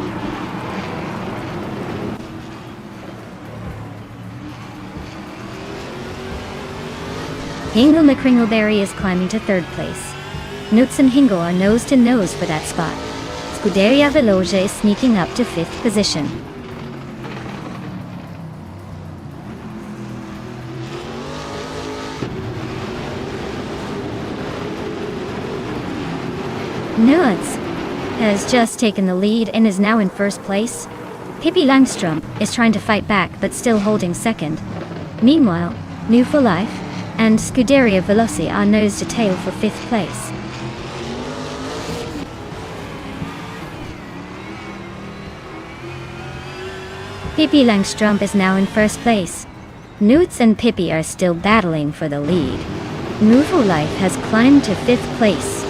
Hingle McCringleberry is climbing to 3rd place. Nutz and Hingle are nose to nose for that spot. Scuderia Veloce is sneaking up to 5th position. Nutz has just taken the lead and is now in 1st place. Pippi Langstrup is trying to fight back but still holding 2nd. Meanwhile, New for Life and Scuderia Veloce are nose to tail for 5th place. Pippi Langstrup is now in 1st place. Nutz and Pippi are still battling for the lead. Nuvo Life has climbed to 5th place.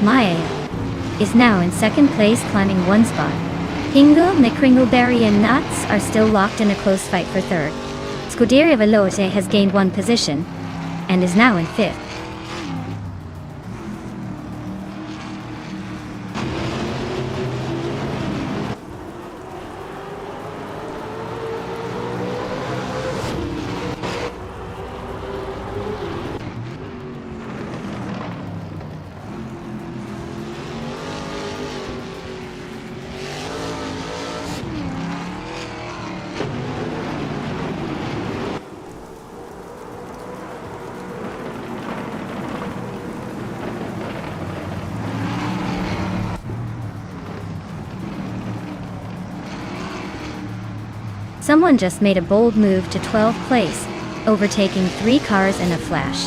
Maya is now in 2nd place, climbing 1 spot. Hingle, McCringleberry and Nuts are still locked in a close fight for 3rd. Scuderia Veloce has gained 1 position and is now in 5th. Someone just made a bold move to 12th place, overtaking 3 cars in a flash.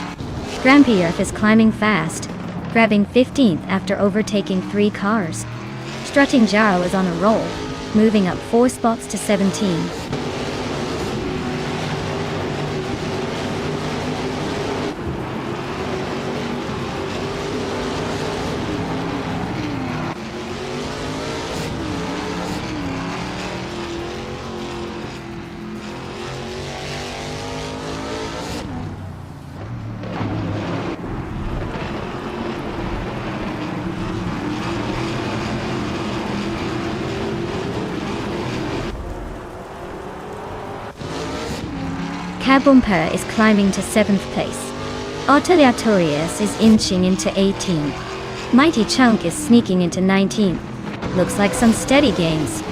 Grampierre is climbing fast, grabbing 15th after overtaking 3 cars. Strutting Jaro is on a roll, moving up 4 spots to 17. Kabumper is climbing to 7th place. Autoleatorius is inching into 18. Mighty Chunk is sneaking into 19. Looks like some steady gains.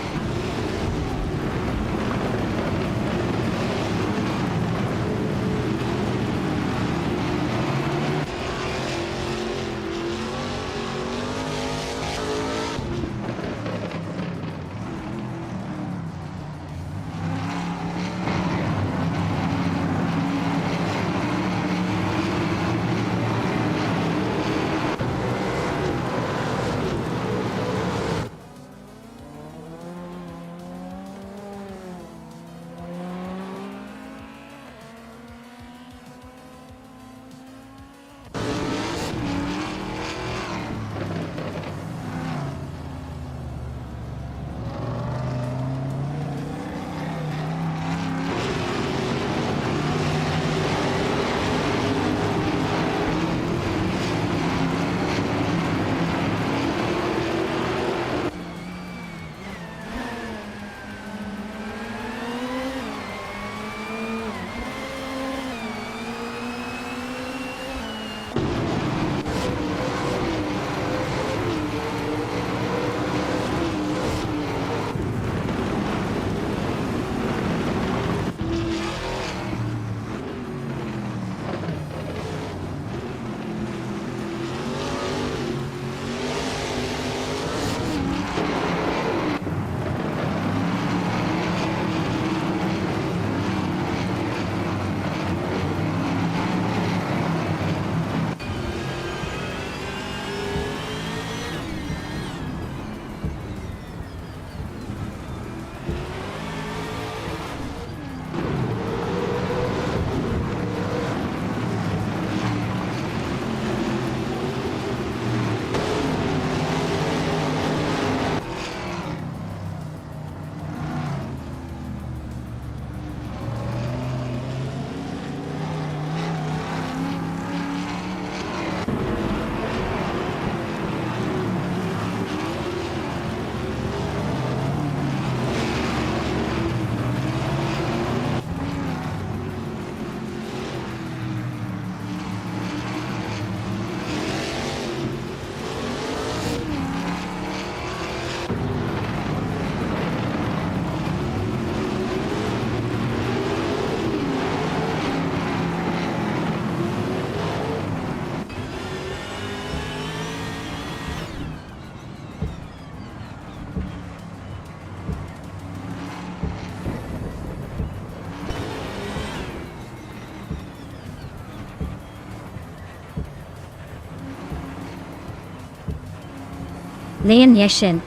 Leon Yeshin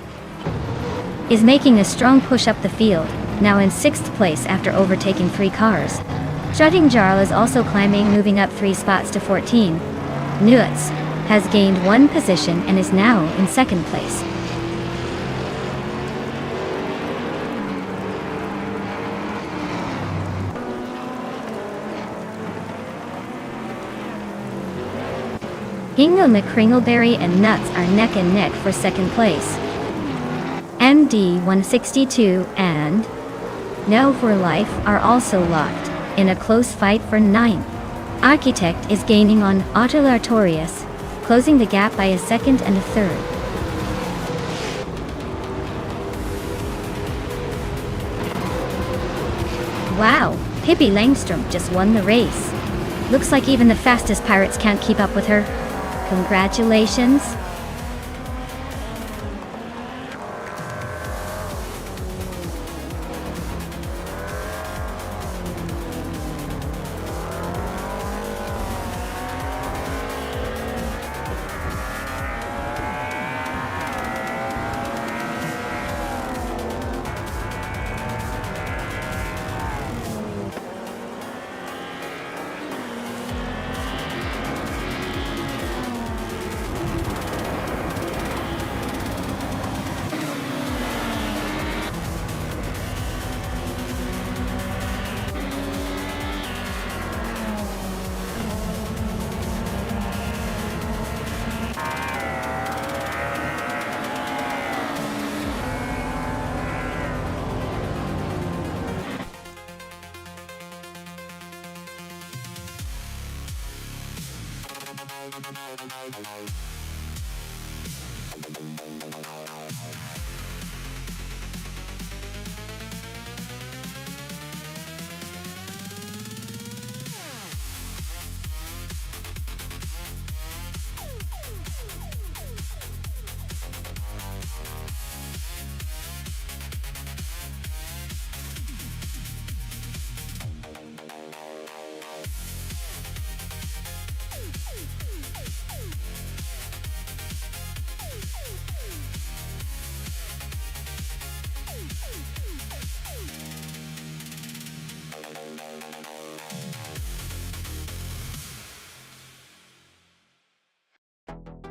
is making a strong push up the field, now in 6th place after overtaking 3 cars. Strutting Jarl is also climbing, moving up 3 spots to 14. Nuts has gained 1 position and is now in 2nd place. Hingle McCringleberry and Nuts are neck and neck for 2nd place. MD 162 and No for Life are also locked in a close fight for 9th. Architect is gaining on Autolartorius, closing the gap by a 2nd and a 3rd. Wow, Pippi Langstrom just won the race. Looks like even the fastest pirates can't keep up with her. Congratulations.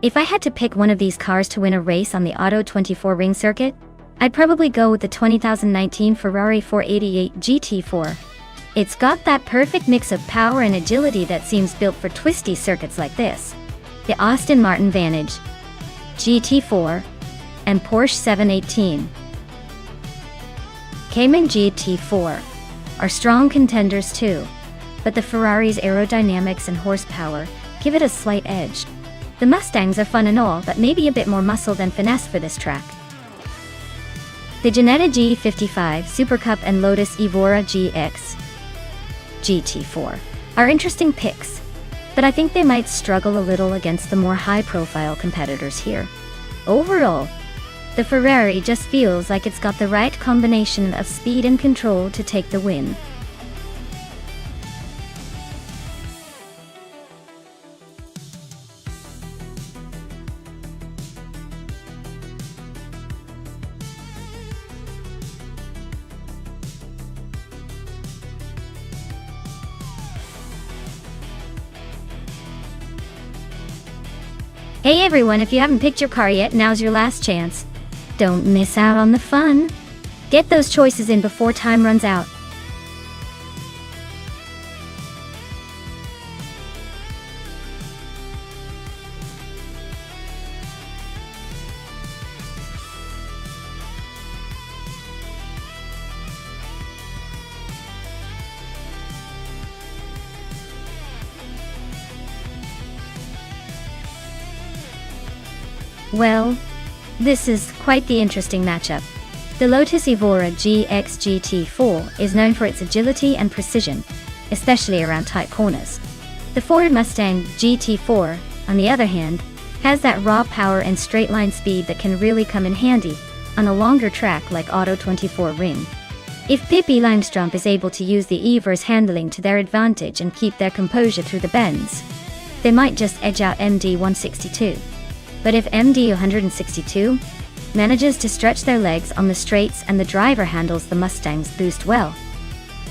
If I had to pick one of these cars to win a race on the Auto 24 ring circuit, I'd probably go with the 2019 Ferrari 488 GT4. It's got that perfect mix of power and agility that seems built for twisty circuits like this. The Aston Martin Vantage GT4 and Porsche 718 Cayman GT4 are strong contenders too, but the Ferrari's aerodynamics and horsepower give it a slight edge. The Mustangs are fun and all, but maybe a bit more muscle than finesse for this track. The Ginetta G55 Super Cup and Lotus Evora GX GT4 are interesting picks, but I think they might struggle a little against the more high-profile competitors here. Overall, the Ferrari just feels like it's got the right combination of speed and control to take the win. Hey everyone, if you haven't picked your car yet, now's your last chance. Don't miss out on the fun. Get those choices in before time runs out. Well, this is quite the interesting matchup. The Lotus Evora GX GT4 is known for its agility and precision, especially around tight corners. The Ford Mustang GT4, on the other hand, has that raw power and straight-line speed that can really come in handy on a longer track like Auto 24 Ring. If Pippi Langstrom is able to use the Evera's handling to their advantage and keep their composure through the bends, they might just edge out MD 162. But if MD 162 manages to stretch their legs on the straights, and the driver handles the Mustang's boost well.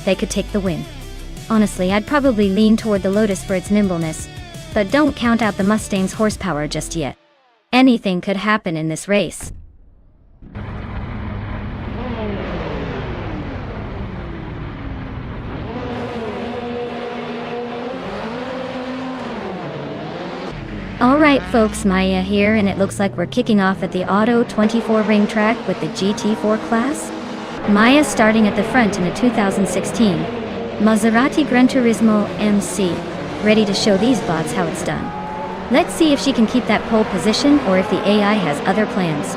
They could take the win. Honestly, I'd probably lean toward the Lotus for its nimbleness, but don't count out the Mustang's horsepower just yet. Anything could happen in this race. Alright folks, Maya here, and it looks like we're kicking off at the Auto 24 ring track with the GT4 class. Maya starting at the front in a 2016 Maserati Gran Turismo MC, ready to show these bots how it's done. Let's see if she can keep that pole position or if the AI has other plans.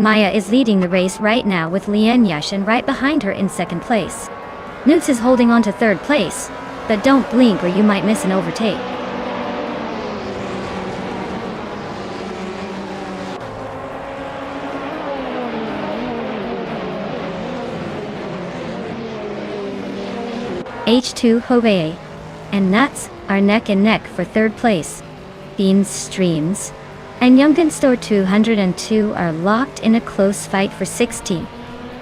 Maya is leading the race right now with Lian Yashin right behind her in second place. Newts is holding on to third place, but don't blink or you might miss an overtake. H2 Hovey and Nuts are neck and neck for third place. Beans Streams and Youngkin Store 202 are locked in a close fight for 16th.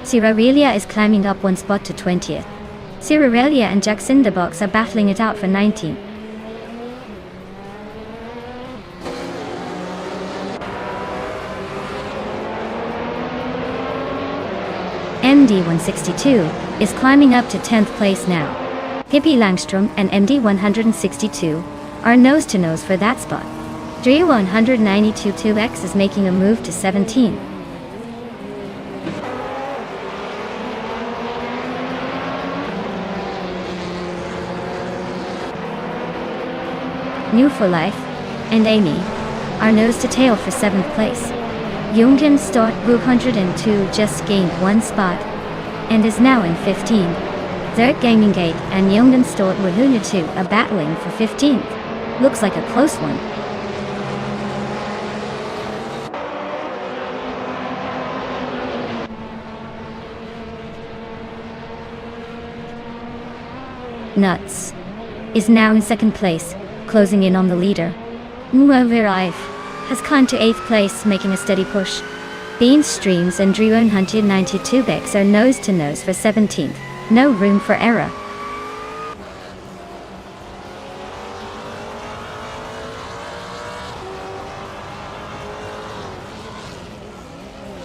Cirarelia is climbing up one spot to 20th. Cirarelia and Jacinda Box are battling it out for 19th. MD162 is climbing up to 10th place now. Hippie Langstrom and MD162 are nose-to-nose for that spot. Drea192-2X is making a move to 17. New for Life and Amy are nose to tail for 7th place. Jungen Stott 202 just gained one spot and is now in 15. Zerk Gaming Gate and Jungen Stott 202 are battling for 15th. Looks like a close one. Nuts is now in second place, closing in on the leader. Muoverive has climbed to 8th place, making a steady push. Beans Streams and Drew192 Bex are nose to nose for 17th. No room for error.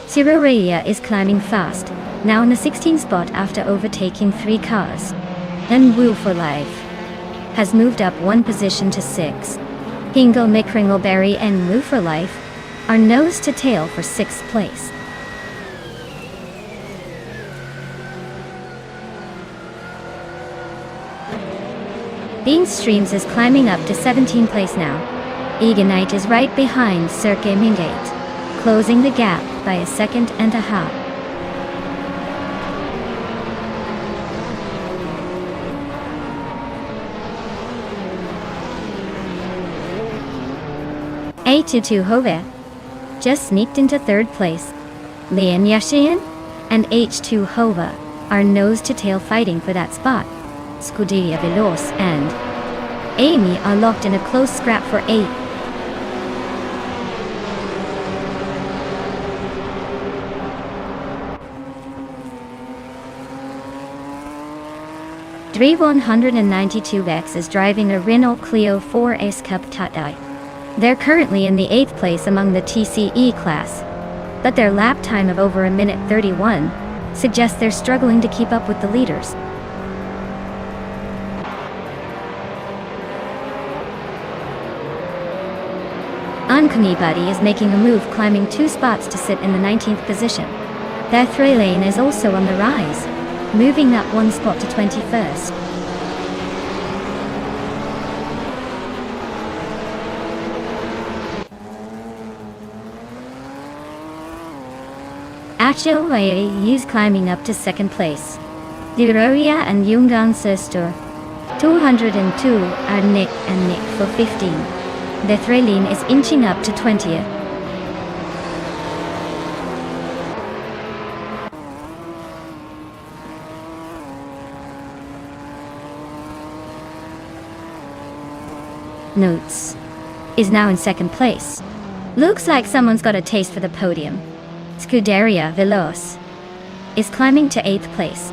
Cirarelia is climbing fast, now in the 16th spot after overtaking 3 cars. Then Woo for Life has moved up one position to 6. Hingle McCringleberry and Woo for Life are nose to tail for 6th place. Bean Streams is climbing up to 17th place now. Eganite is right behind Cirque Mingate, closing the gap by a second and a half. A22 Hove just sneaked into 3rd place. Lian Yashin and H2 Hova are nose to tail fighting for that spot. Scuderia Veloz and Amy are locked in a close scrap for 8th. Dre192X is driving a Renault Clio 4S Cup Tatai. They're currently in the 8th place among the TCE class, but their lap time of over 1:31 suggests they're struggling to keep up with the leaders. Uncanny Buddy is making a move, climbing 2 spots to sit in the 19th position. Their Thray Lane is also on the rise, moving up 1 spot to 21st. Achille is climbing up to 2nd place. Diroria and Yungan Sister 202 are neck and neck for 15. The Thraline is inching up to 20th. Notes is now in second place. Looks like someone's got a taste for the podium. Scuderia Veloce is climbing to 8th place.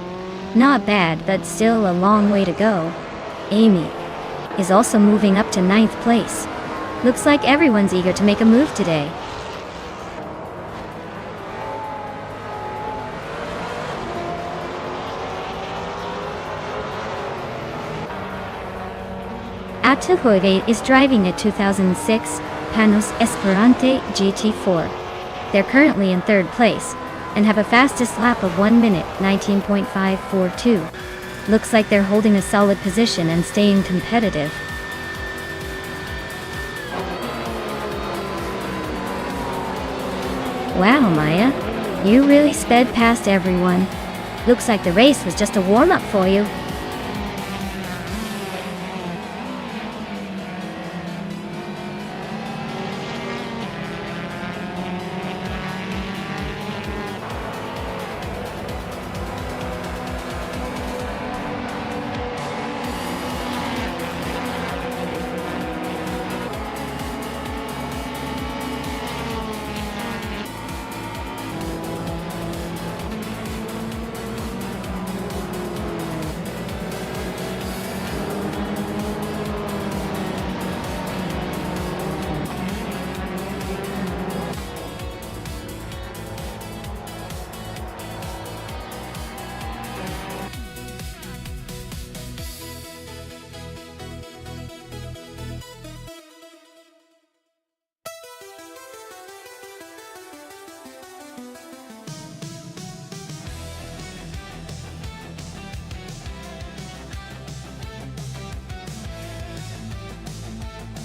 Not bad, but still a long way to go. Amy is also moving up to 9th place. Looks like everyone's eager to make a move today. Atuhoige is driving a 2006 Panos Esperante GT4. They're currently in 3rd place and have a fastest lap of 1 minute 19.542. Looks like they're holding a solid position and staying competitive. Wow, Maya, you really sped past everyone. Looks like the race was just a warm-up for you.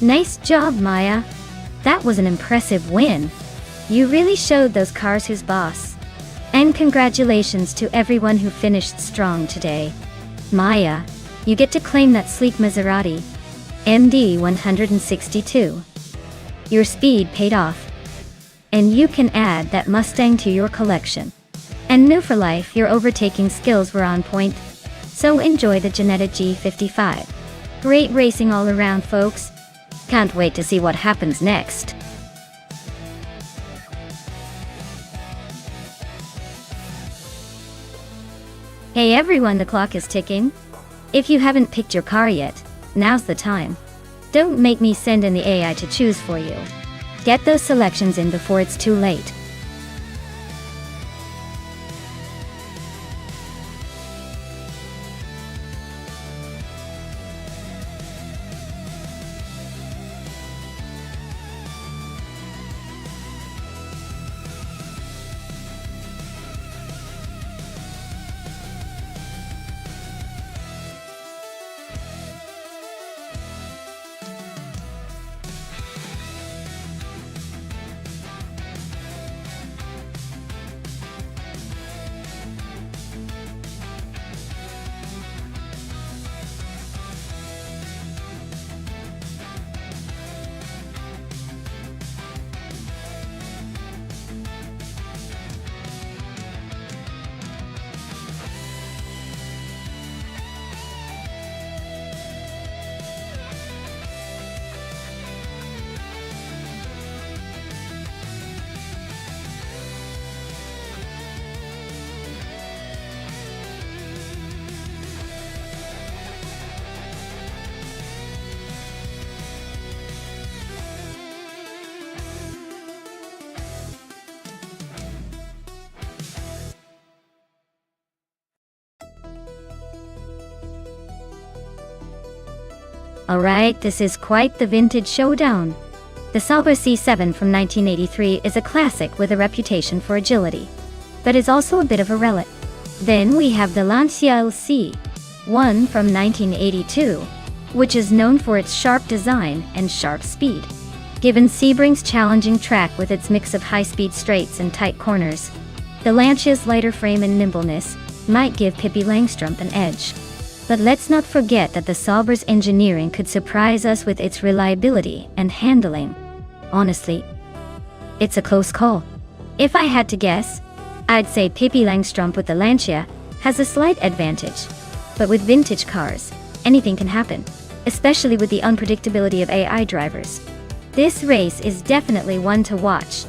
Nice job, Maya. That was an impressive win. You really showed those cars who's boss. And congratulations to everyone who finished strong today. Maya, you get to claim that sleek Maserati MD 162. Your speed paid off. And you can add that Mustang to your collection. And new for life, your overtaking skills were on point. So enjoy the Jetta G55. Great racing all around, folks. Can't wait to see what happens next. Hey everyone, the clock is ticking. If you haven't picked your car yet, now's the time. Don't make me send in the AI to choose for you. Get those selections in before it's too late. Alright, this is quite the vintage showdown. The Sauber C7 from 1983 is a classic with a reputation for agility, but is also a bit of a relic. Then we have the Lancia LC1 from 1982, which is known for its sharp design and sharp speed. Given Sebring's challenging track with its mix of high-speed straights and tight corners, the Lancia's lighter frame and nimbleness might give Pippi Langstrup an edge. But let's not forget that the Sauber's engineering could surprise us with its reliability and handling. Honestly, it's a close call. If I had to guess, I'd say Pippi Langstrup with the Lancia has a slight advantage. But with vintage cars, anything can happen. especially with the unpredictability of AI drivers. This race is definitely one to watch.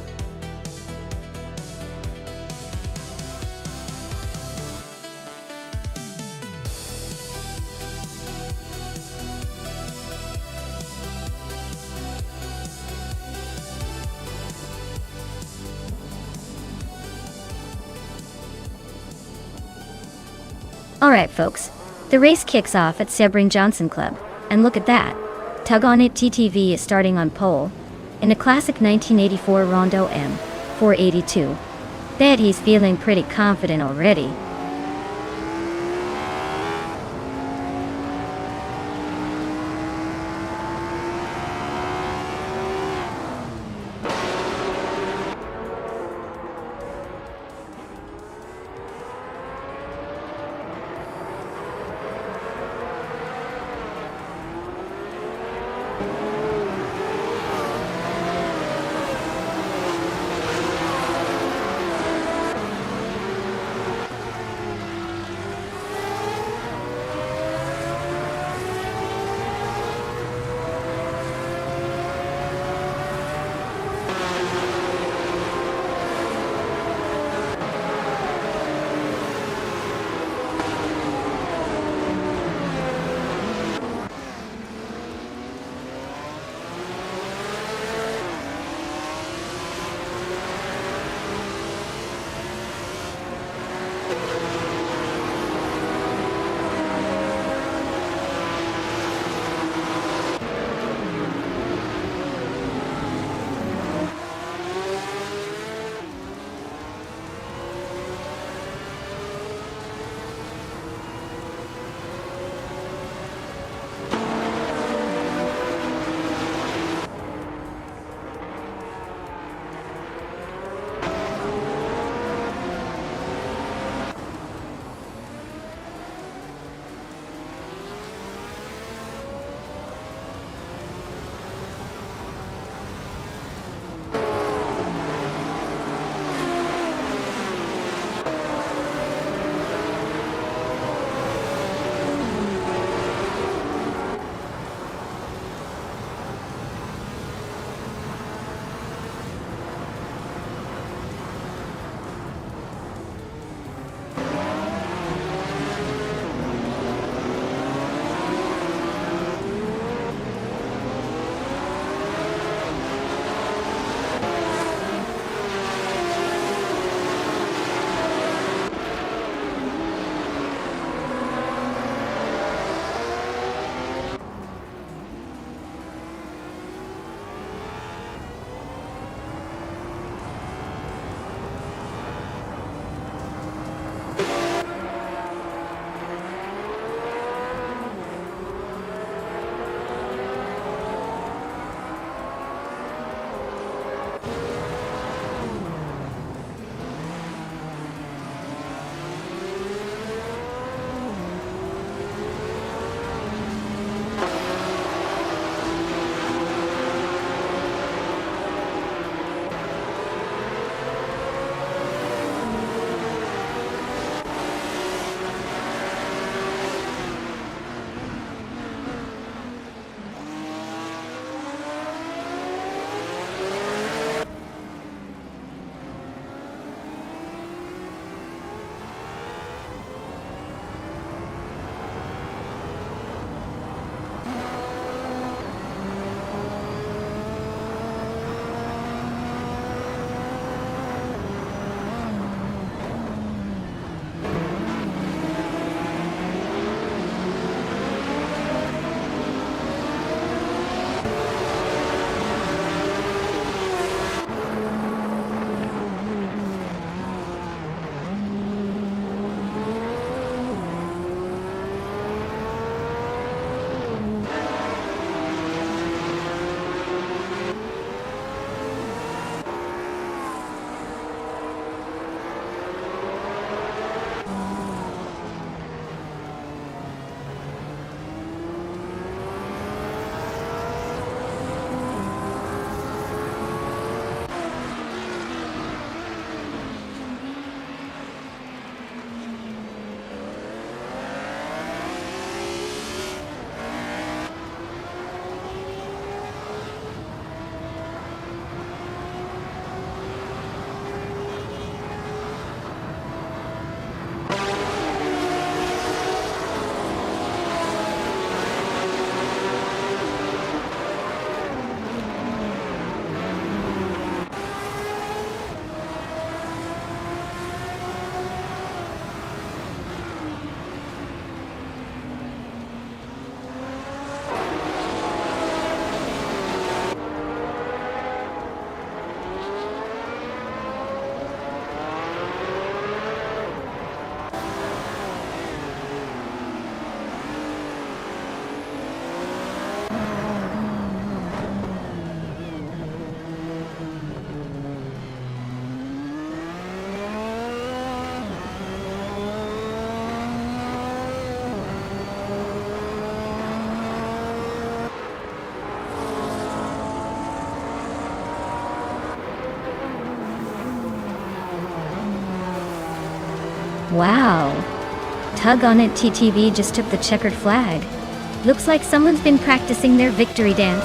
Alright folks, the race kicks off at Sebring Johnson Club, and look at that. Tug on It TTV is starting on pole, in a classic 1984 Rondo M 482. Bet he's feeling pretty confident already. Wow. Tug on It TTV just took the checkered flag. Looks like someone's been practicing their victory dance.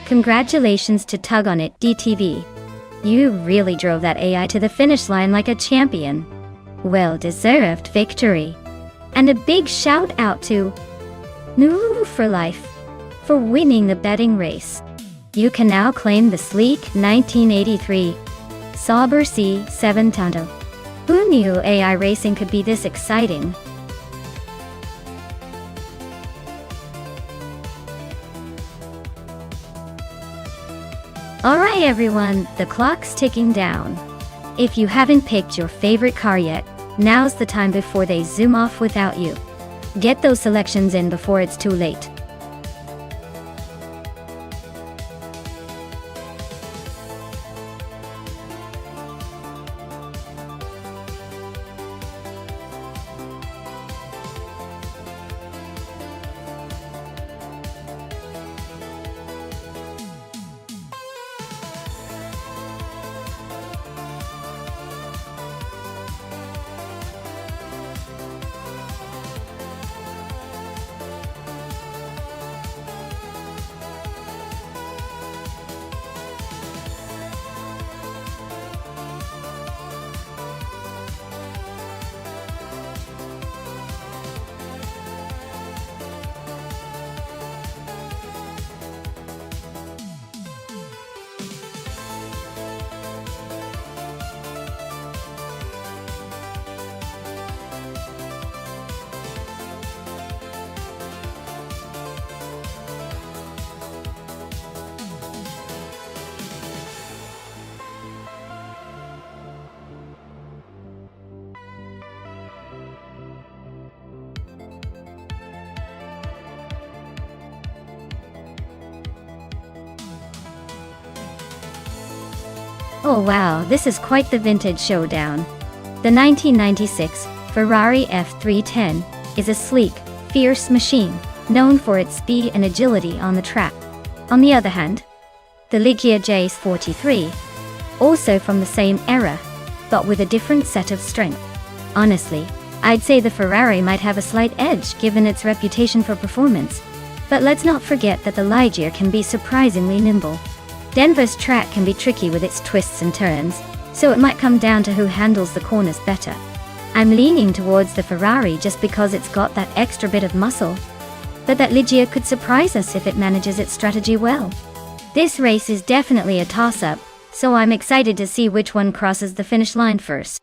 Congratulations to Tug on It DTV. You really drove that AI to the finish line like a champion. Well-deserved victory. And a big shout out to New for Life for winning the betting race. You can now claim the sleek 1983 Sauber C7 Tanto. Who knew AI racing could be this exciting? Alright everyone, the clock's ticking down. If you haven't picked your favorite car yet, now's the time before they zoom off without you. Get those selections in before it's too late. Oh wow, this is quite the vintage showdown. The 1996 Ferrari F310 is a sleek, fierce machine, known for its speed and agility on the track. On the other hand, the Ligia J43, also from the same era, but with a different set of strength. Honestly, I'd say the Ferrari might have a slight edge given its reputation for performance, but let's not forget that the Ligia can be surprisingly nimble. Denver's track can be tricky with its twists and turns, so it might come down to who handles the corners better. I'm leaning towards the Ferrari just because it's got that extra bit of muscle, but that Ligia could surprise us if it manages its strategy well. This race is definitely a toss-up, so I'm excited to see which one crosses the finish line first.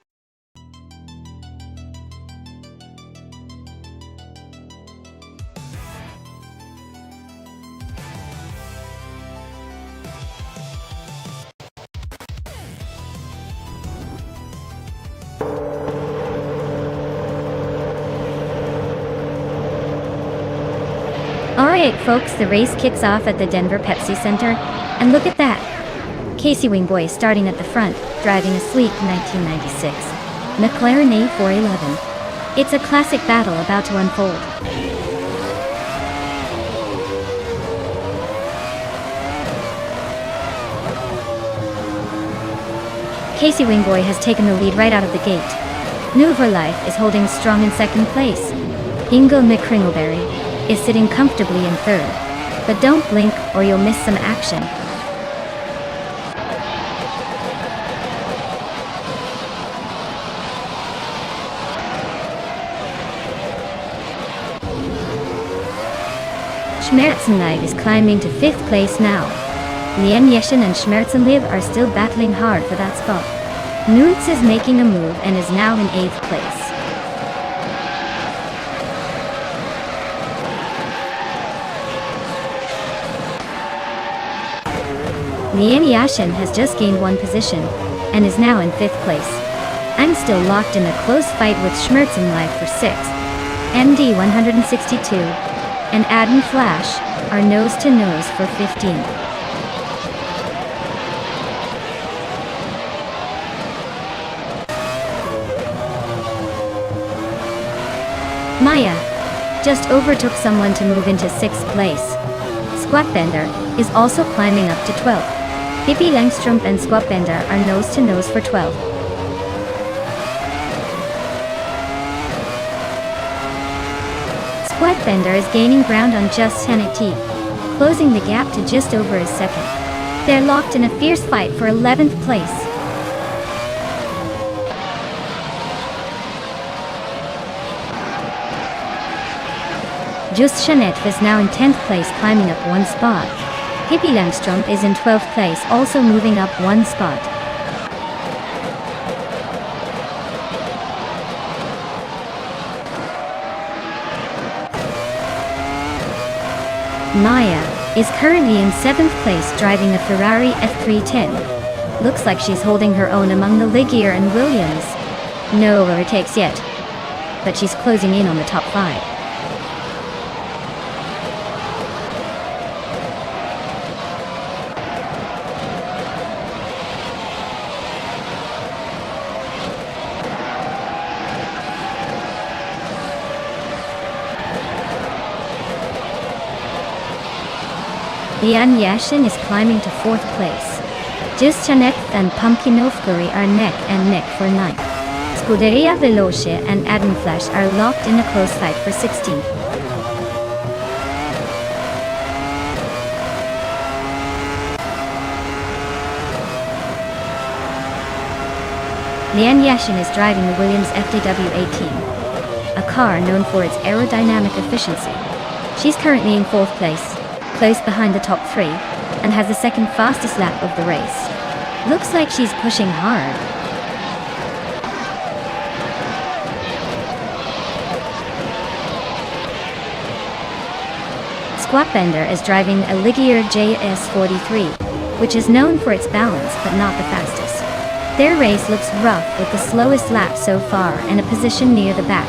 Alright folks, the race kicks off at the Denver Pepsi Center, and look at that! Casey Wingboy starting at the front, driving a sleek 1996 McLaren A411. It's a classic battle about to unfold. Casey Wingboy has taken the lead right out of the gate. New for Life is holding strong in second place. Ingo McCringleberry is sitting comfortably in third, but don't blink or you'll miss some action. Schmerzenlieb is climbing to 5th place now. Liam Yeshin and Schmerzenlieb are still battling hard for that spot. Nunz is making a move and is now in 8th place. Liam Yashin has just gained 1 position and is now in 5th place. I'm still locked in a close fight with Schmerzen Live for 6, MD 162, and Adam Flash are nose to nose for 15. Maya just overtook someone to move into 6th place. Squatbender is also climbing up to 12th. Pippi Langstrumpf and Squatbender are nose to nose for 12. Squatbender is gaining ground on Just Sanity, closing the gap to just over a second. They're locked in a fierce fight for 11th place. Just Jeanette is now in 10th place, climbing up 1 spot. Pippi Langstrumpf is in 12th place, also moving up 1 spot. Maya is currently in 7th place, driving a Ferrari F310. Looks like she's holding her own among the Ligier and Williams. No overtakes yet, but she's closing in on the top 5. Lian Yashin is climbing to 4th place. Just Jeanette and Pumpkin Novgori are neck and neck for 9th. Scuderia Veloce and Adam Flash are locked in a close fight for 16th. Lian Yashin is driving the Williams FDW18, a car known for its aerodynamic efficiency. She's currently in 4th place, close behind the top 3, and has the 2nd fastest lap of the race. Looks like she's pushing hard. Squatbender is driving a Ligier JS43, which is known for its balance but not the fastest. Their race looks rough with the slowest lap so far and a position near the back.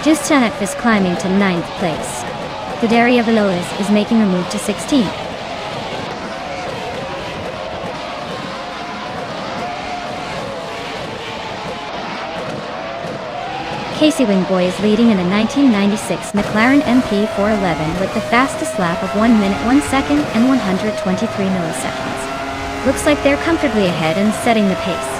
Just Jeanette is climbing to 9th place. Scuderia Veloce is making a move to 16th. Casey Wingboy is leading in a 1996 McLaren MP411 with the fastest lap of 1 minute 1 second and 123 milliseconds. Looks like they're comfortably ahead and setting the pace.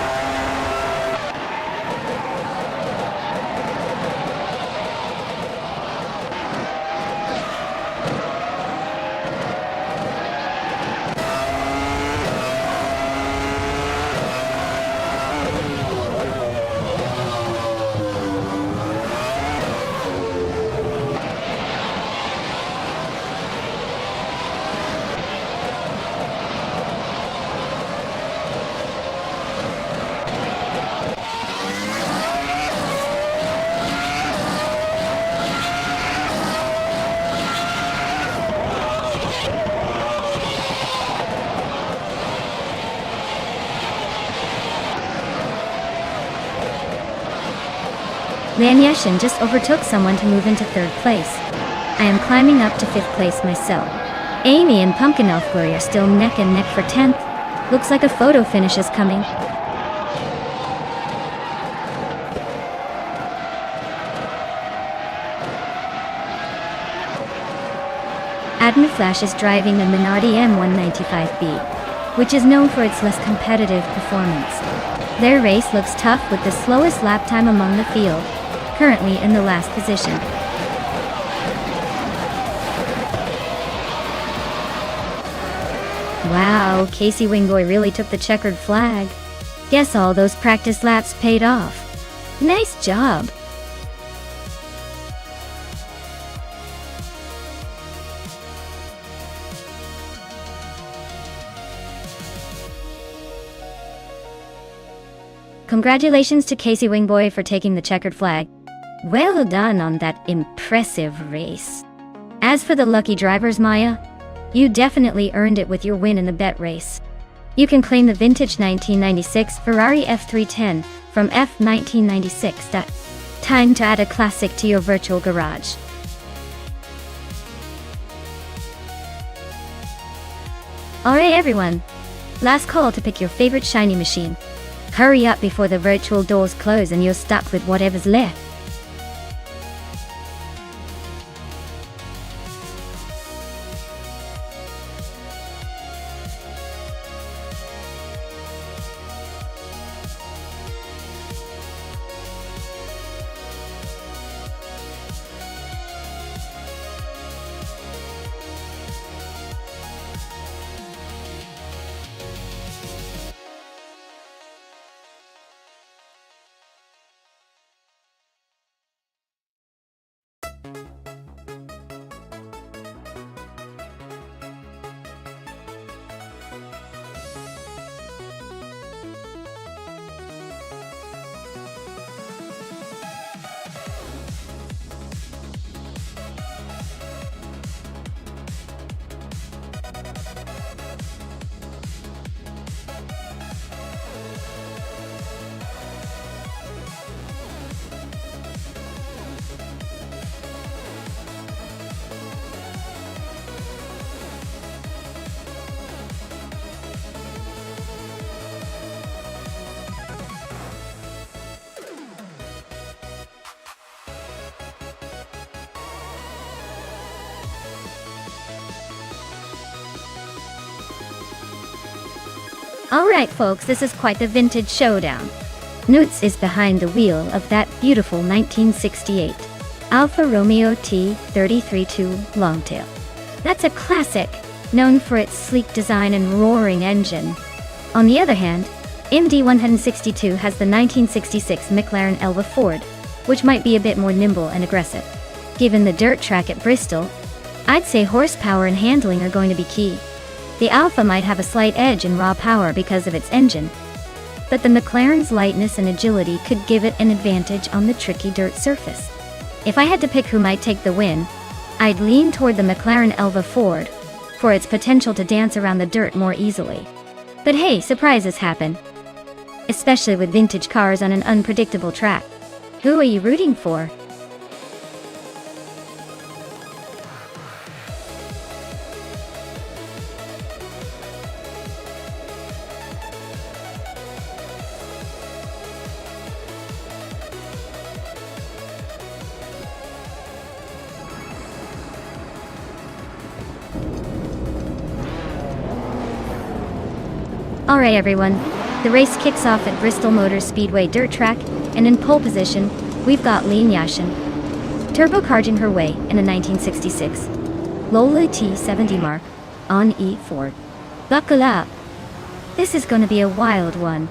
Lian Yashin just overtook someone to move into 3rd place. I am climbing up to 5th place myself. Amy and Pumpkin Novgori are still neck and neck for 10th. Looks like a photo finish is coming. Adam Flash is driving a Minardi M195B, which is known for its less competitive performance. Their race looks tough with the slowest lap time among the field, currently in the last position. Wow, Casey Wingboy really took the checkered flag. Guess all those practice laps paid off. Nice job. Congratulations to Casey Wingboy for taking the checkered flag. Well done on that impressive race. As for the lucky drivers, Maya, You definitely earned it with your win in the bet race. You can claim the vintage 1996 Ferrari F310 from F1996. Time to add a classic to your virtual garage. Alright everyone, last call to pick your favorite shiny machine. Hurry up before the virtual doors close and you're stuck with whatever's left. Alright folks, this is quite the vintage showdown. Nutz is behind the wheel of that beautiful 1968 Alfa Romeo T332 Longtail. That's a classic, known for its sleek design and roaring engine. On the other hand, MD162 has the 1966 McLaren Elva Ford, which might be a bit more nimble and aggressive. Given the dirt track at Bristol, I'd say horsepower and handling are going to be key. The Alfa might have a slight edge in raw power because of its engine, but the McLaren's lightness and agility could give it an advantage on the tricky dirt surface. If I had to pick who might take the win, I'd lean toward the McLaren Elva Ford, for its potential to dance around the dirt more easily. But hey, surprises happen, especially with vintage cars on an unpredictable track. Who are you rooting for? Alright everyone, the race kicks off at Bristol Motor Speedway dirt track, and in pole position, we've got Lean Yashin, turbocharging her way in a 1966 Lola T70 Mark on E Ford. Buckle up, this is gonna be a wild one.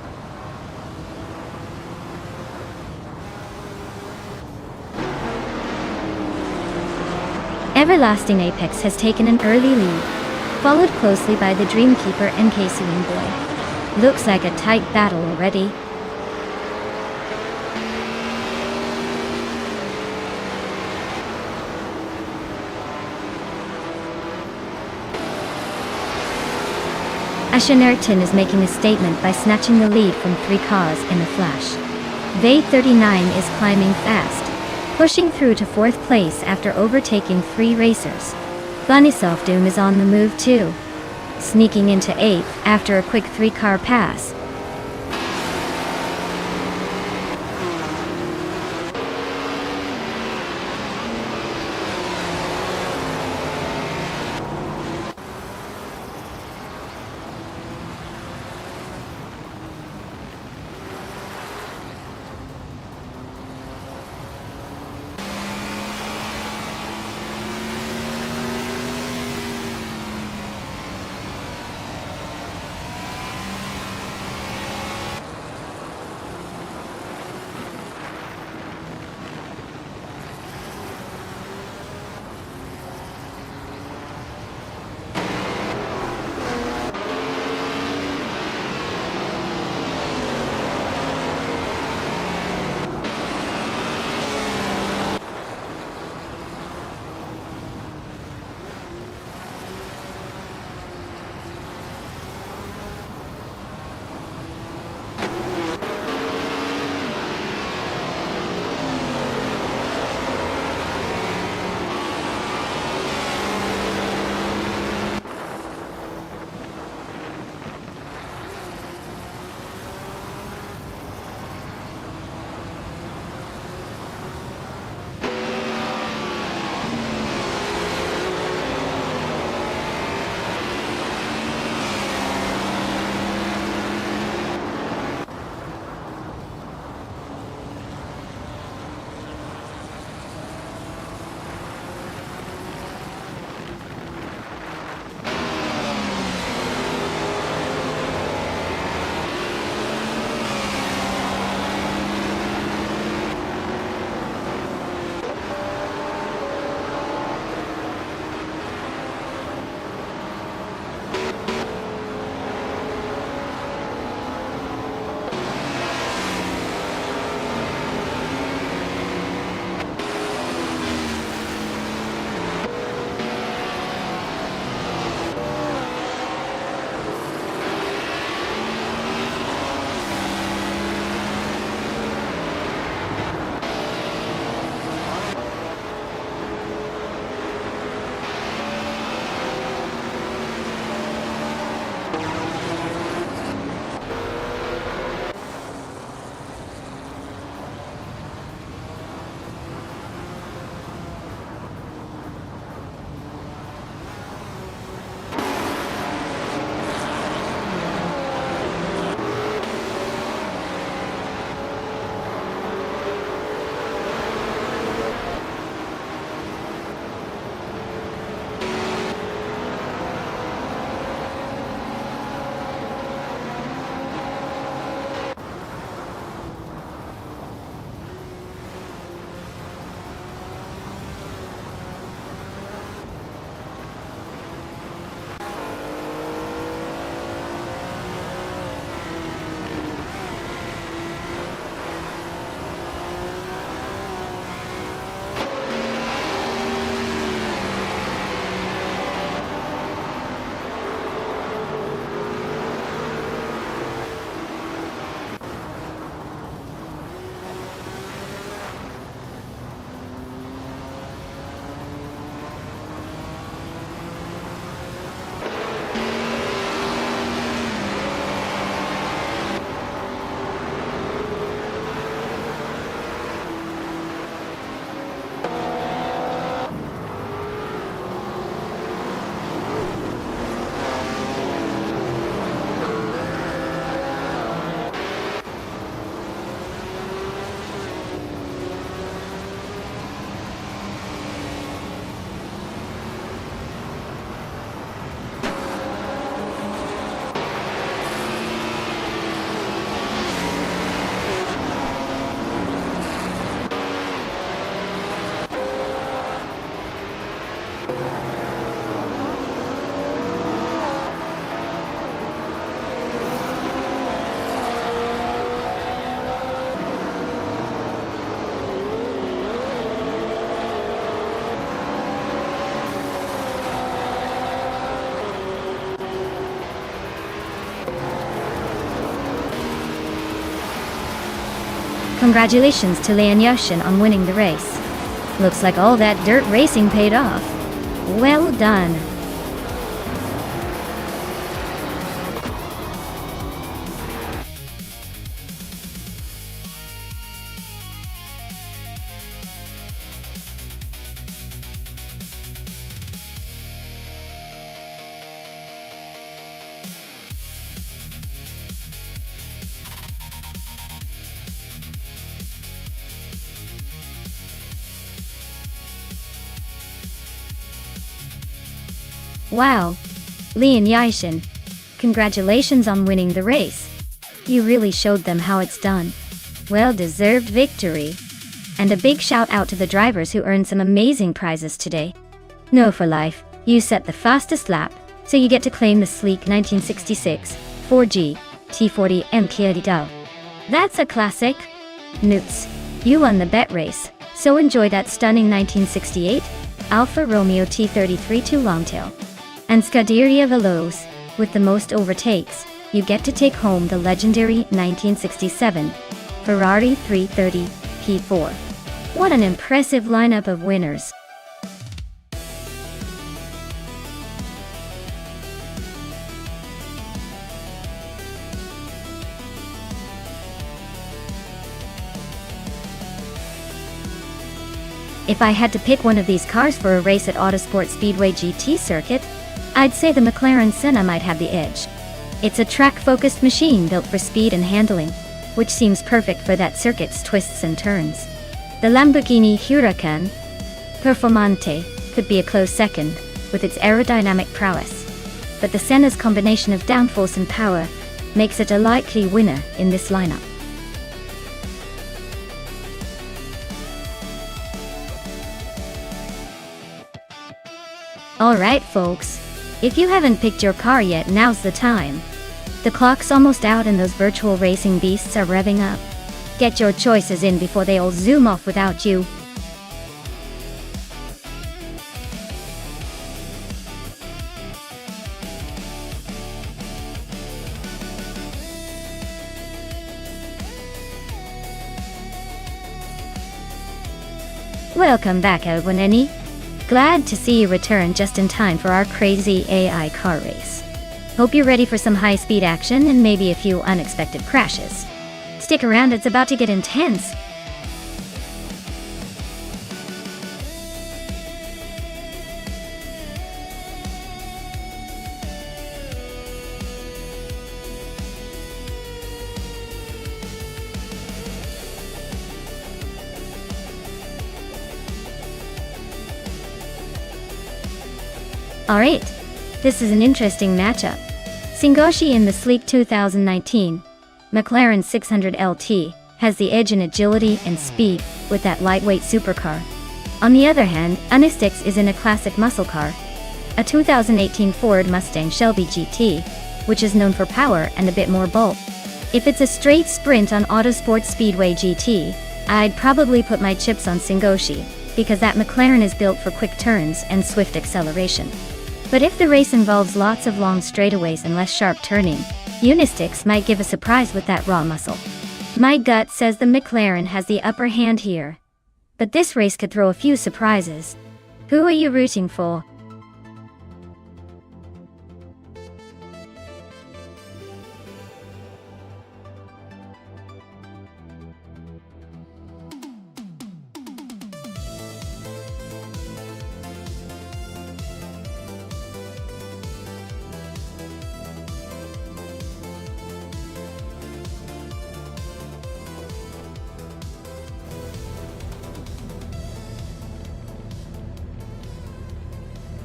Everlasting Apex has taken an early lead, followed closely by the Dreamkeeper NK Saloon Boy. Looks like a tight battle already. Ashenerton is making a statement by snatching the lead from 3 cars in a flash. Vay 39 is climbing fast, pushing through to 4th place after overtaking 3 racers. Bunnyself Doom is on the move too, sneaking into 8th after a quick 3-car pass. Congratulations to Leon Yashin on winning the race. Looks like all that dirt racing paid off. Well done. Wow. Leon Yashin. Congratulations on winning the race. You really showed them how it's done. Well-deserved victory. And a big shout out to the drivers who earned some amazing prizes today. No for life, you set the fastest lap, so you get to claim the sleek 1966 4G T40 M. That's a classic. Newts, you won the bet race, so enjoy that stunning 1968 Alfa Romeo T33 Longtail. And Scuderia Veloz, with the most overtakes, you get to take home the legendary 1967 Ferrari 330 P4. What an impressive lineup of winners. If I had to pick one of these cars for a race at Autosport Speedway GT circuit, I'd say the McLaren Senna might have the edge. It's a track-focused machine built for speed and handling, which seems perfect for that circuit's twists and turns. The Lamborghini Huracan Performante could be a close second, with its aerodynamic prowess. But the Senna's combination of downforce and power makes it a likely winner in this lineup. Alright folks, if you haven't picked your car yet, now's the time. The clock's almost out and those virtual racing beasts are revving up. Get your choices in before they all zoom off without you. Welcome back, Elwineni. Glad to see you return just in time for our crazy AI car race. Hope you're ready for some high-speed action and maybe a few unexpected crashes. Stick around, it's about to get intense. Alright, this is an interesting matchup. Singoshi in the sleek 2019 McLaren 600 LT has the edge in agility and speed with that lightweight supercar. On the other hand, Unistix is in a classic muscle car, a 2018 Ford Mustang Shelby GT, which is known for power and a bit more bulk. If it's a straight sprint on Autosport Speedway GT, I'd probably put my chips on Singoshi, because that McLaren is built for quick turns and swift acceleration. But if the race involves lots of long straightaways and less sharp turning, Unistix might give a surprise with that raw muscle. My gut says the McLaren has the upper hand here. But this race could throw a few surprises. Who are you rooting for?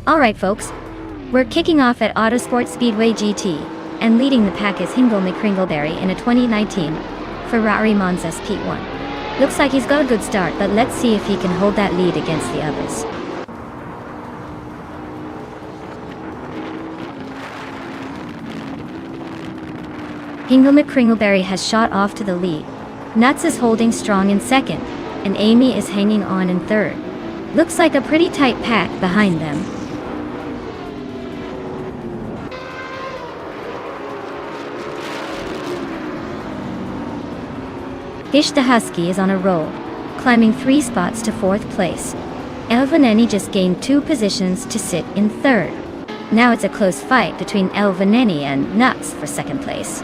Alright folks, we're kicking off at Autosport Speedway GT, and leading the pack is Hingle McCringleberry in a 2019 Ferrari Monza P1. Looks like he's got a good start, but let's see if he can hold that lead against the others. Hingle McCringleberry has shot off to the lead. Nuts is holding strong in second, and Amy is hanging on in third. Looks like a pretty tight pack behind them. Gish the Husky is on a roll, climbing 3 spots to 4th place. Elvaneni just gained 2 positions to sit in 3rd. Now it's a close fight between Elvaneni and Nuts for 2nd place.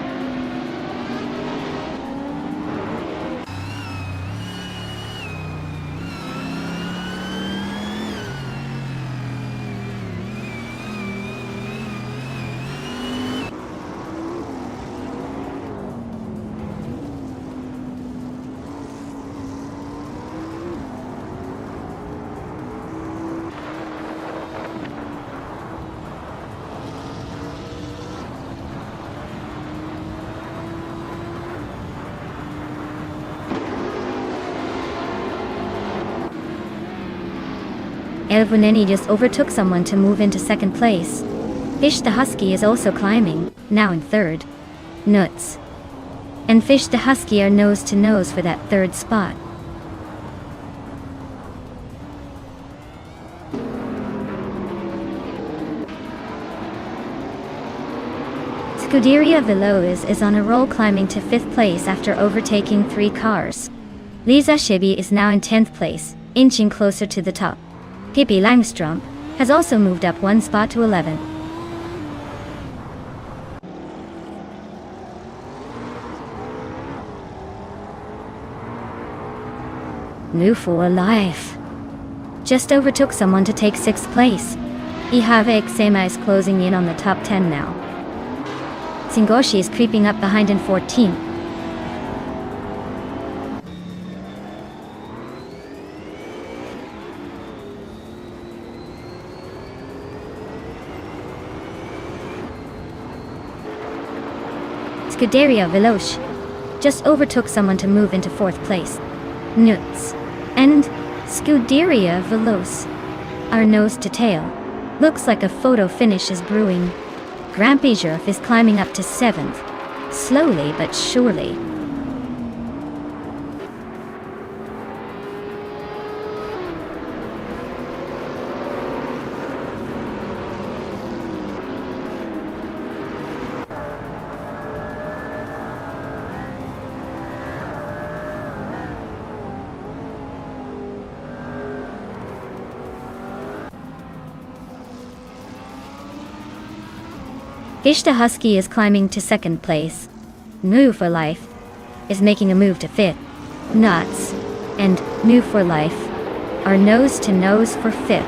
Elvaneni just overtook someone to move into 2nd place. Fish the Husky is also climbing, now in 3rd. Nuts and Fish the Husky are nose to nose for that 3rd spot. Scuderia Veloz is on a roll, climbing to 5th place after overtaking 3 cars. Lisa Shibi is now in 10th place, inching closer to the top. Pippi Langstrump has also moved up 1 spot to 11th. New for life just overtook someone to take 6th place. Ihave Xema is closing in on the top 10 now. Singoshi is creeping up behind in 14th. Scuderia Veloz just overtook someone to move into 4th place. Nuts and Scuderia Veloz are nose to tail. Looks like a photo finish is brewing. Grampizhov is climbing up to 7th, slowly but surely. Fish the Husky is climbing to 2nd place. New for Life is making a move to 5th. Nuts and New for Life are nose to nose for 5th.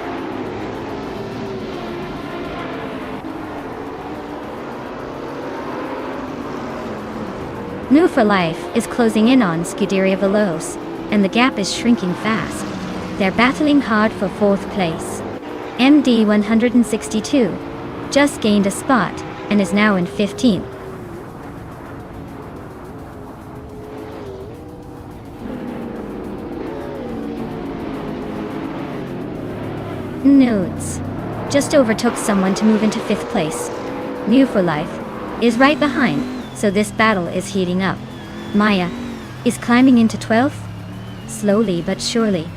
New for Life is closing in on Scuderia Veloz, and the gap is shrinking fast. They're battling hard for 4th place. MD 162 just gained a spot and is now in 15th. Nudes just overtook someone to move into 5th place. New for Life is right behind, so this battle is heating up. Maya is climbing into 12th, slowly but surely.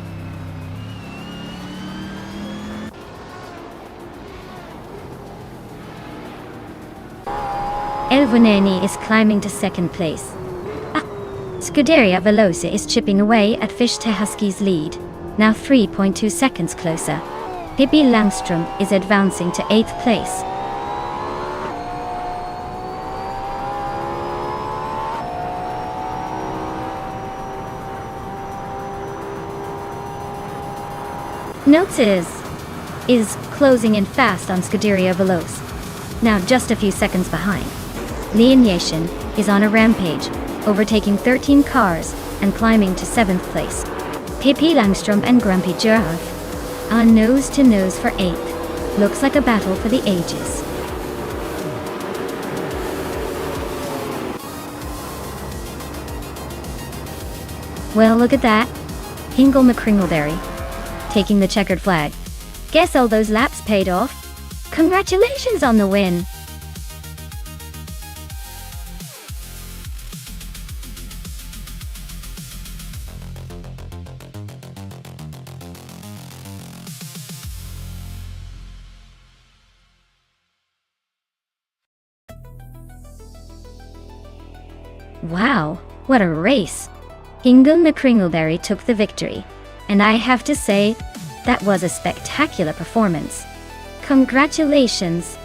Elvaneni is climbing to 2nd place. Scuderia Veloz is chipping away at Fish the Husky's lead, now 3.2 seconds closer. Pippi Langstrump is advancing to 8th place. Notes is closing in fast on Scuderia Veloz, now just a few seconds behind. Lian Yashin is on a rampage, overtaking 13 cars and climbing to 7th place. Pippi Langstrump and Grumpy Giraffe are nose to nose for 8th. Looks like a battle for the ages. Well, look at that. Hingle McCringleberry taking the checkered flag. Guess all those laps paid off. Congratulations on the win. Wow, what a race. Hingle McCringleberry took the victory. And I have to say, that was a spectacular performance. Congratulations!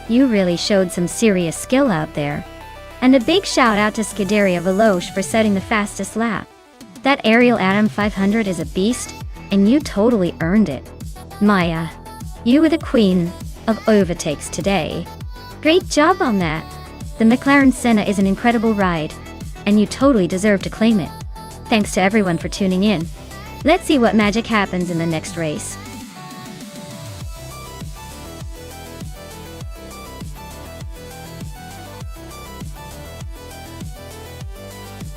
You really showed some serious skill out there. And a big shout out to Scuderia Veloce for setting the fastest lap. That Ariel Atom 500 is a beast, and you totally earned it. Maya, you were the queen of overtakes today. Great job on that. The McLaren Senna is an incredible ride, and you totally deserve to claim it. Thanks to everyone for tuning in. Let's see what magic happens in the next race.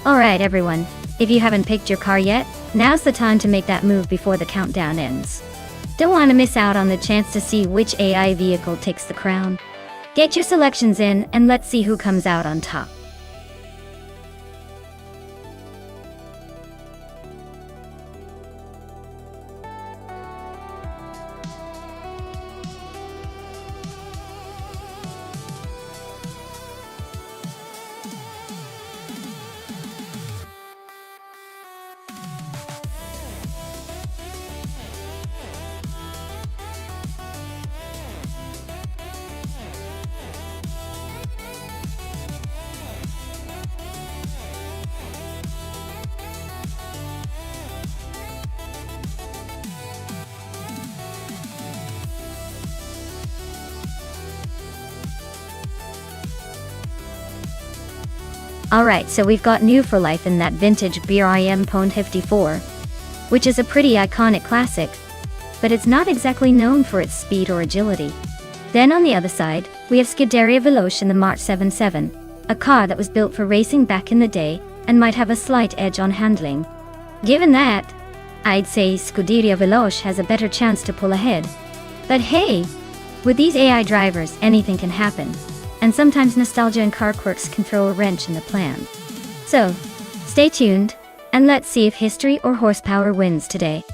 Alright everyone, if you haven't picked your car yet, now's the time to make that move before the countdown ends. Don't want to miss out on the chance to see which AI vehicle takes the crown. Get your selections in and let's see who comes out on top. Alright, so we've got new for life in that vintage BRIM Pone 54, which is a pretty iconic classic, but it's not exactly known for its speed or agility. Then on the other side, we have Scuderia Veloce in the March 77, a car that was built for racing back in the day and might have a slight edge on handling. Given that, I'd say Scuderia Veloce has a better chance to pull ahead. But hey, with these AI drivers, anything can happen. And sometimes nostalgia and car quirks can throw a wrench in the plan. So, stay tuned, and let's see if history or horsepower wins today.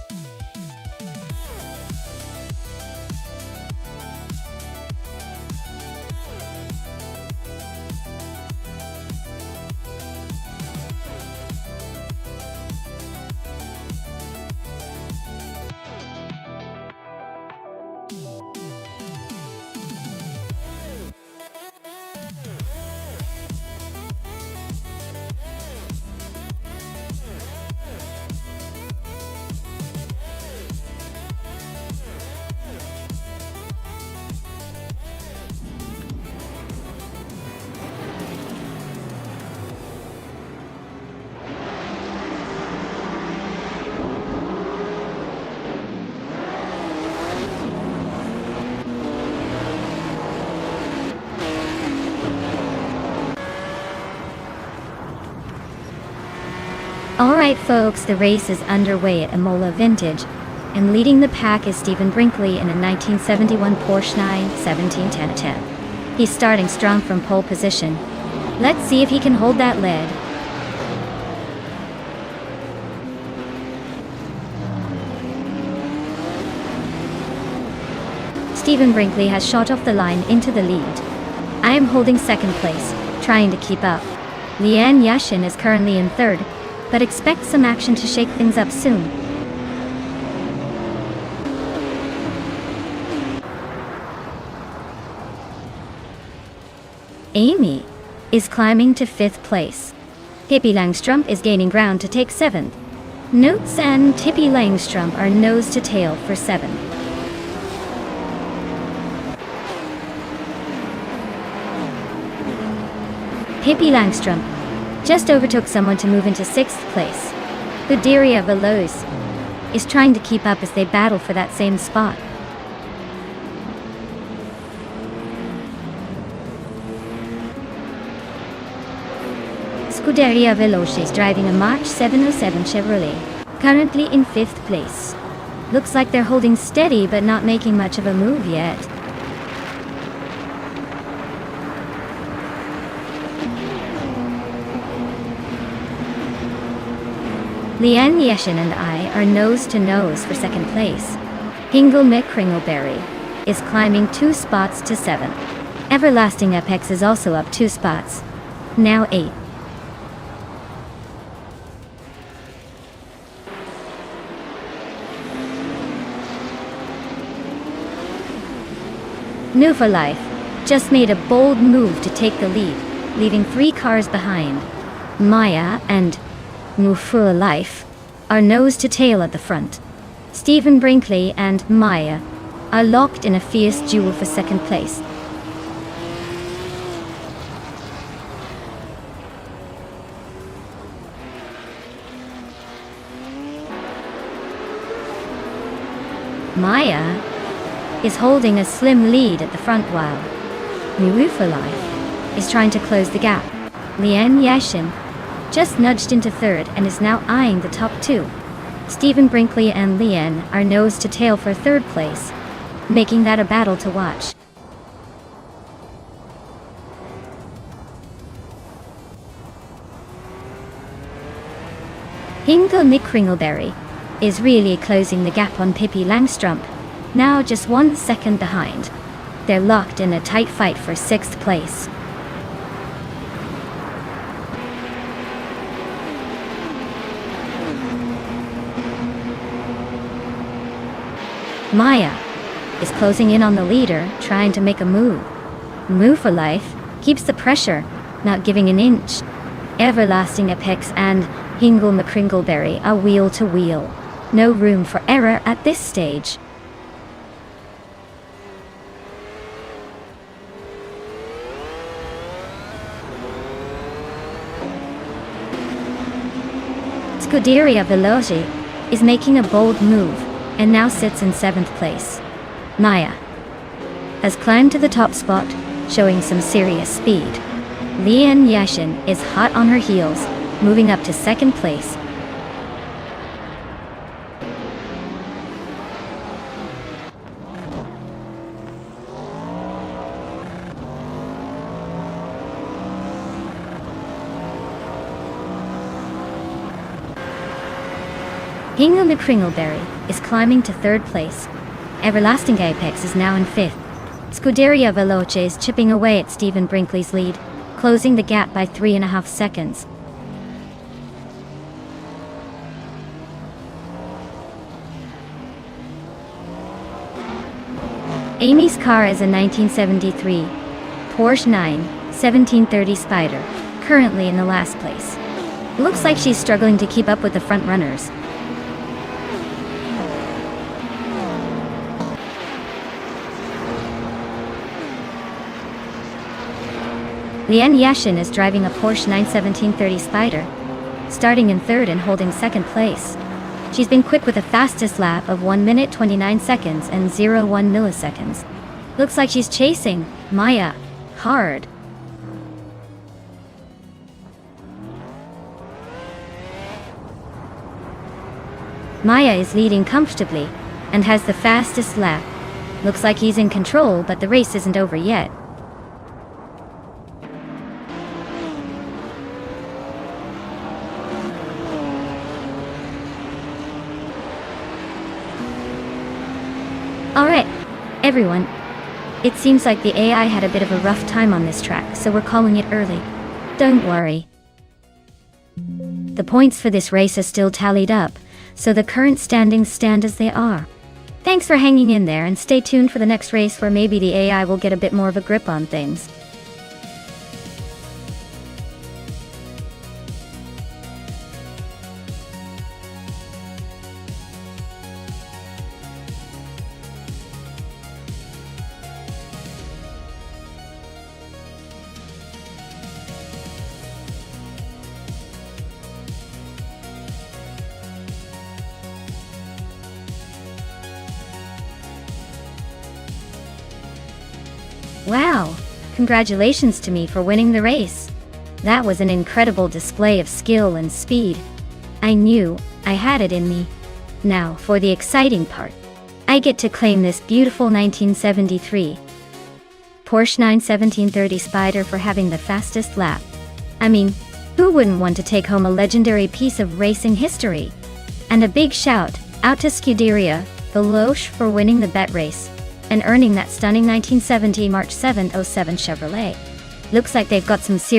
Alright folks, the race is underway at Imola Vintage, and leading the pack is Stephen Brinkley in a 1971 Porsche 91710. He's starting strong from pole position. Let's see if he can hold that lead. Stephen Brinkley has shot off the line into the lead. I am holding second place, trying to keep up. Leanne Yashin is currently in third, but expect some action to shake things up soon. Amy is climbing to 5th place. Pippi Langstrump is gaining ground to take 7th. Notes and Pippi Langstrump are nose to tail for 7th. Pippi Langstrump just overtook someone to move into 6th place. Scuderia Veloce is trying to keep up as they battle for that same spot. Scuderia Veloce is driving a March 707 Chevrolet, currently in 5th place. Looks like they're holding steady but not making much of a move yet. Leanne Yeshin and I are nose to nose for 2nd place. Hingle McCringleberry is climbing 2 spots to 7th. Everlasting Apex is also up 2 spots, now 8th. New for Life just made a bold move to take the lead, leaving 3 cars behind. Maya and New for Life are nose to tail at the front. Stephen Brinkley and Maya are locked in a fierce duel for second place. Maya is holding a slim lead at the front while New for Life is trying to close the gap. Lian Yashin just nudged into third and is now eyeing the top 2. Stephen Brinkley and Lian are nose to tail for third place, making that a battle to watch. Hingle Mickringleberry is really closing the gap on Pippi Langstrup, now just 1 second behind. They're locked in a tight fight for 6th place. Maya is closing in on the leader, trying to make a move. New for Life keeps the pressure, not giving an inch. Everlasting Apex and Hingle McCringleberry are wheel to wheel. No room for error at this stage. Scuderia Veloce is making a bold move and now sits in 7th place. Maya has climbed to the top spot, showing some serious speed. Lian Yashin is hot on her heels, moving up to 2nd place. Hingle McCringleberry is climbing to 3rd place. Everlasting Apex is now in 5th. Scuderia Veloce is chipping away at Stephen Brinkley's lead, closing the gap by 3.5 seconds. Amy's car is a 1973 Porsche 9/1730 Spider, currently in the last place. Looks like she's struggling to keep up with the front runners. Lian Yashin is driving a Porsche 9/1730 Spider, starting in 3rd and holding 2nd place. She's been quick with a fastest lap of 1 minute 29 seconds and 0.1 milliseconds. Looks like she's chasing Maya hard. Maya is leading comfortably and has the fastest lap. Looks like he's in control, but the race isn't over yet. Alright, everyone. It seems like the AI had a bit of a rough time on this track, so we're calling it early. Don't worry. The points for this race are still tallied up, so the current standings stand as they are. Thanks for hanging in there, and stay tuned for the next race where maybe the AI will get a bit more of a grip on things. Wow, congratulations to me for winning the race. That was an incredible display of skill and speed. I knew I had it in me. Now, for the exciting part. I get to claim this beautiful 1973 Porsche 9/1730 Spider for having the fastest lap. I mean, who wouldn't want to take home a legendary piece of racing history? And a big shout out to Scuderia Veloce for winning the bet race and earning that stunning 1970 March 707 Chevrolet. Looks like they've got some serious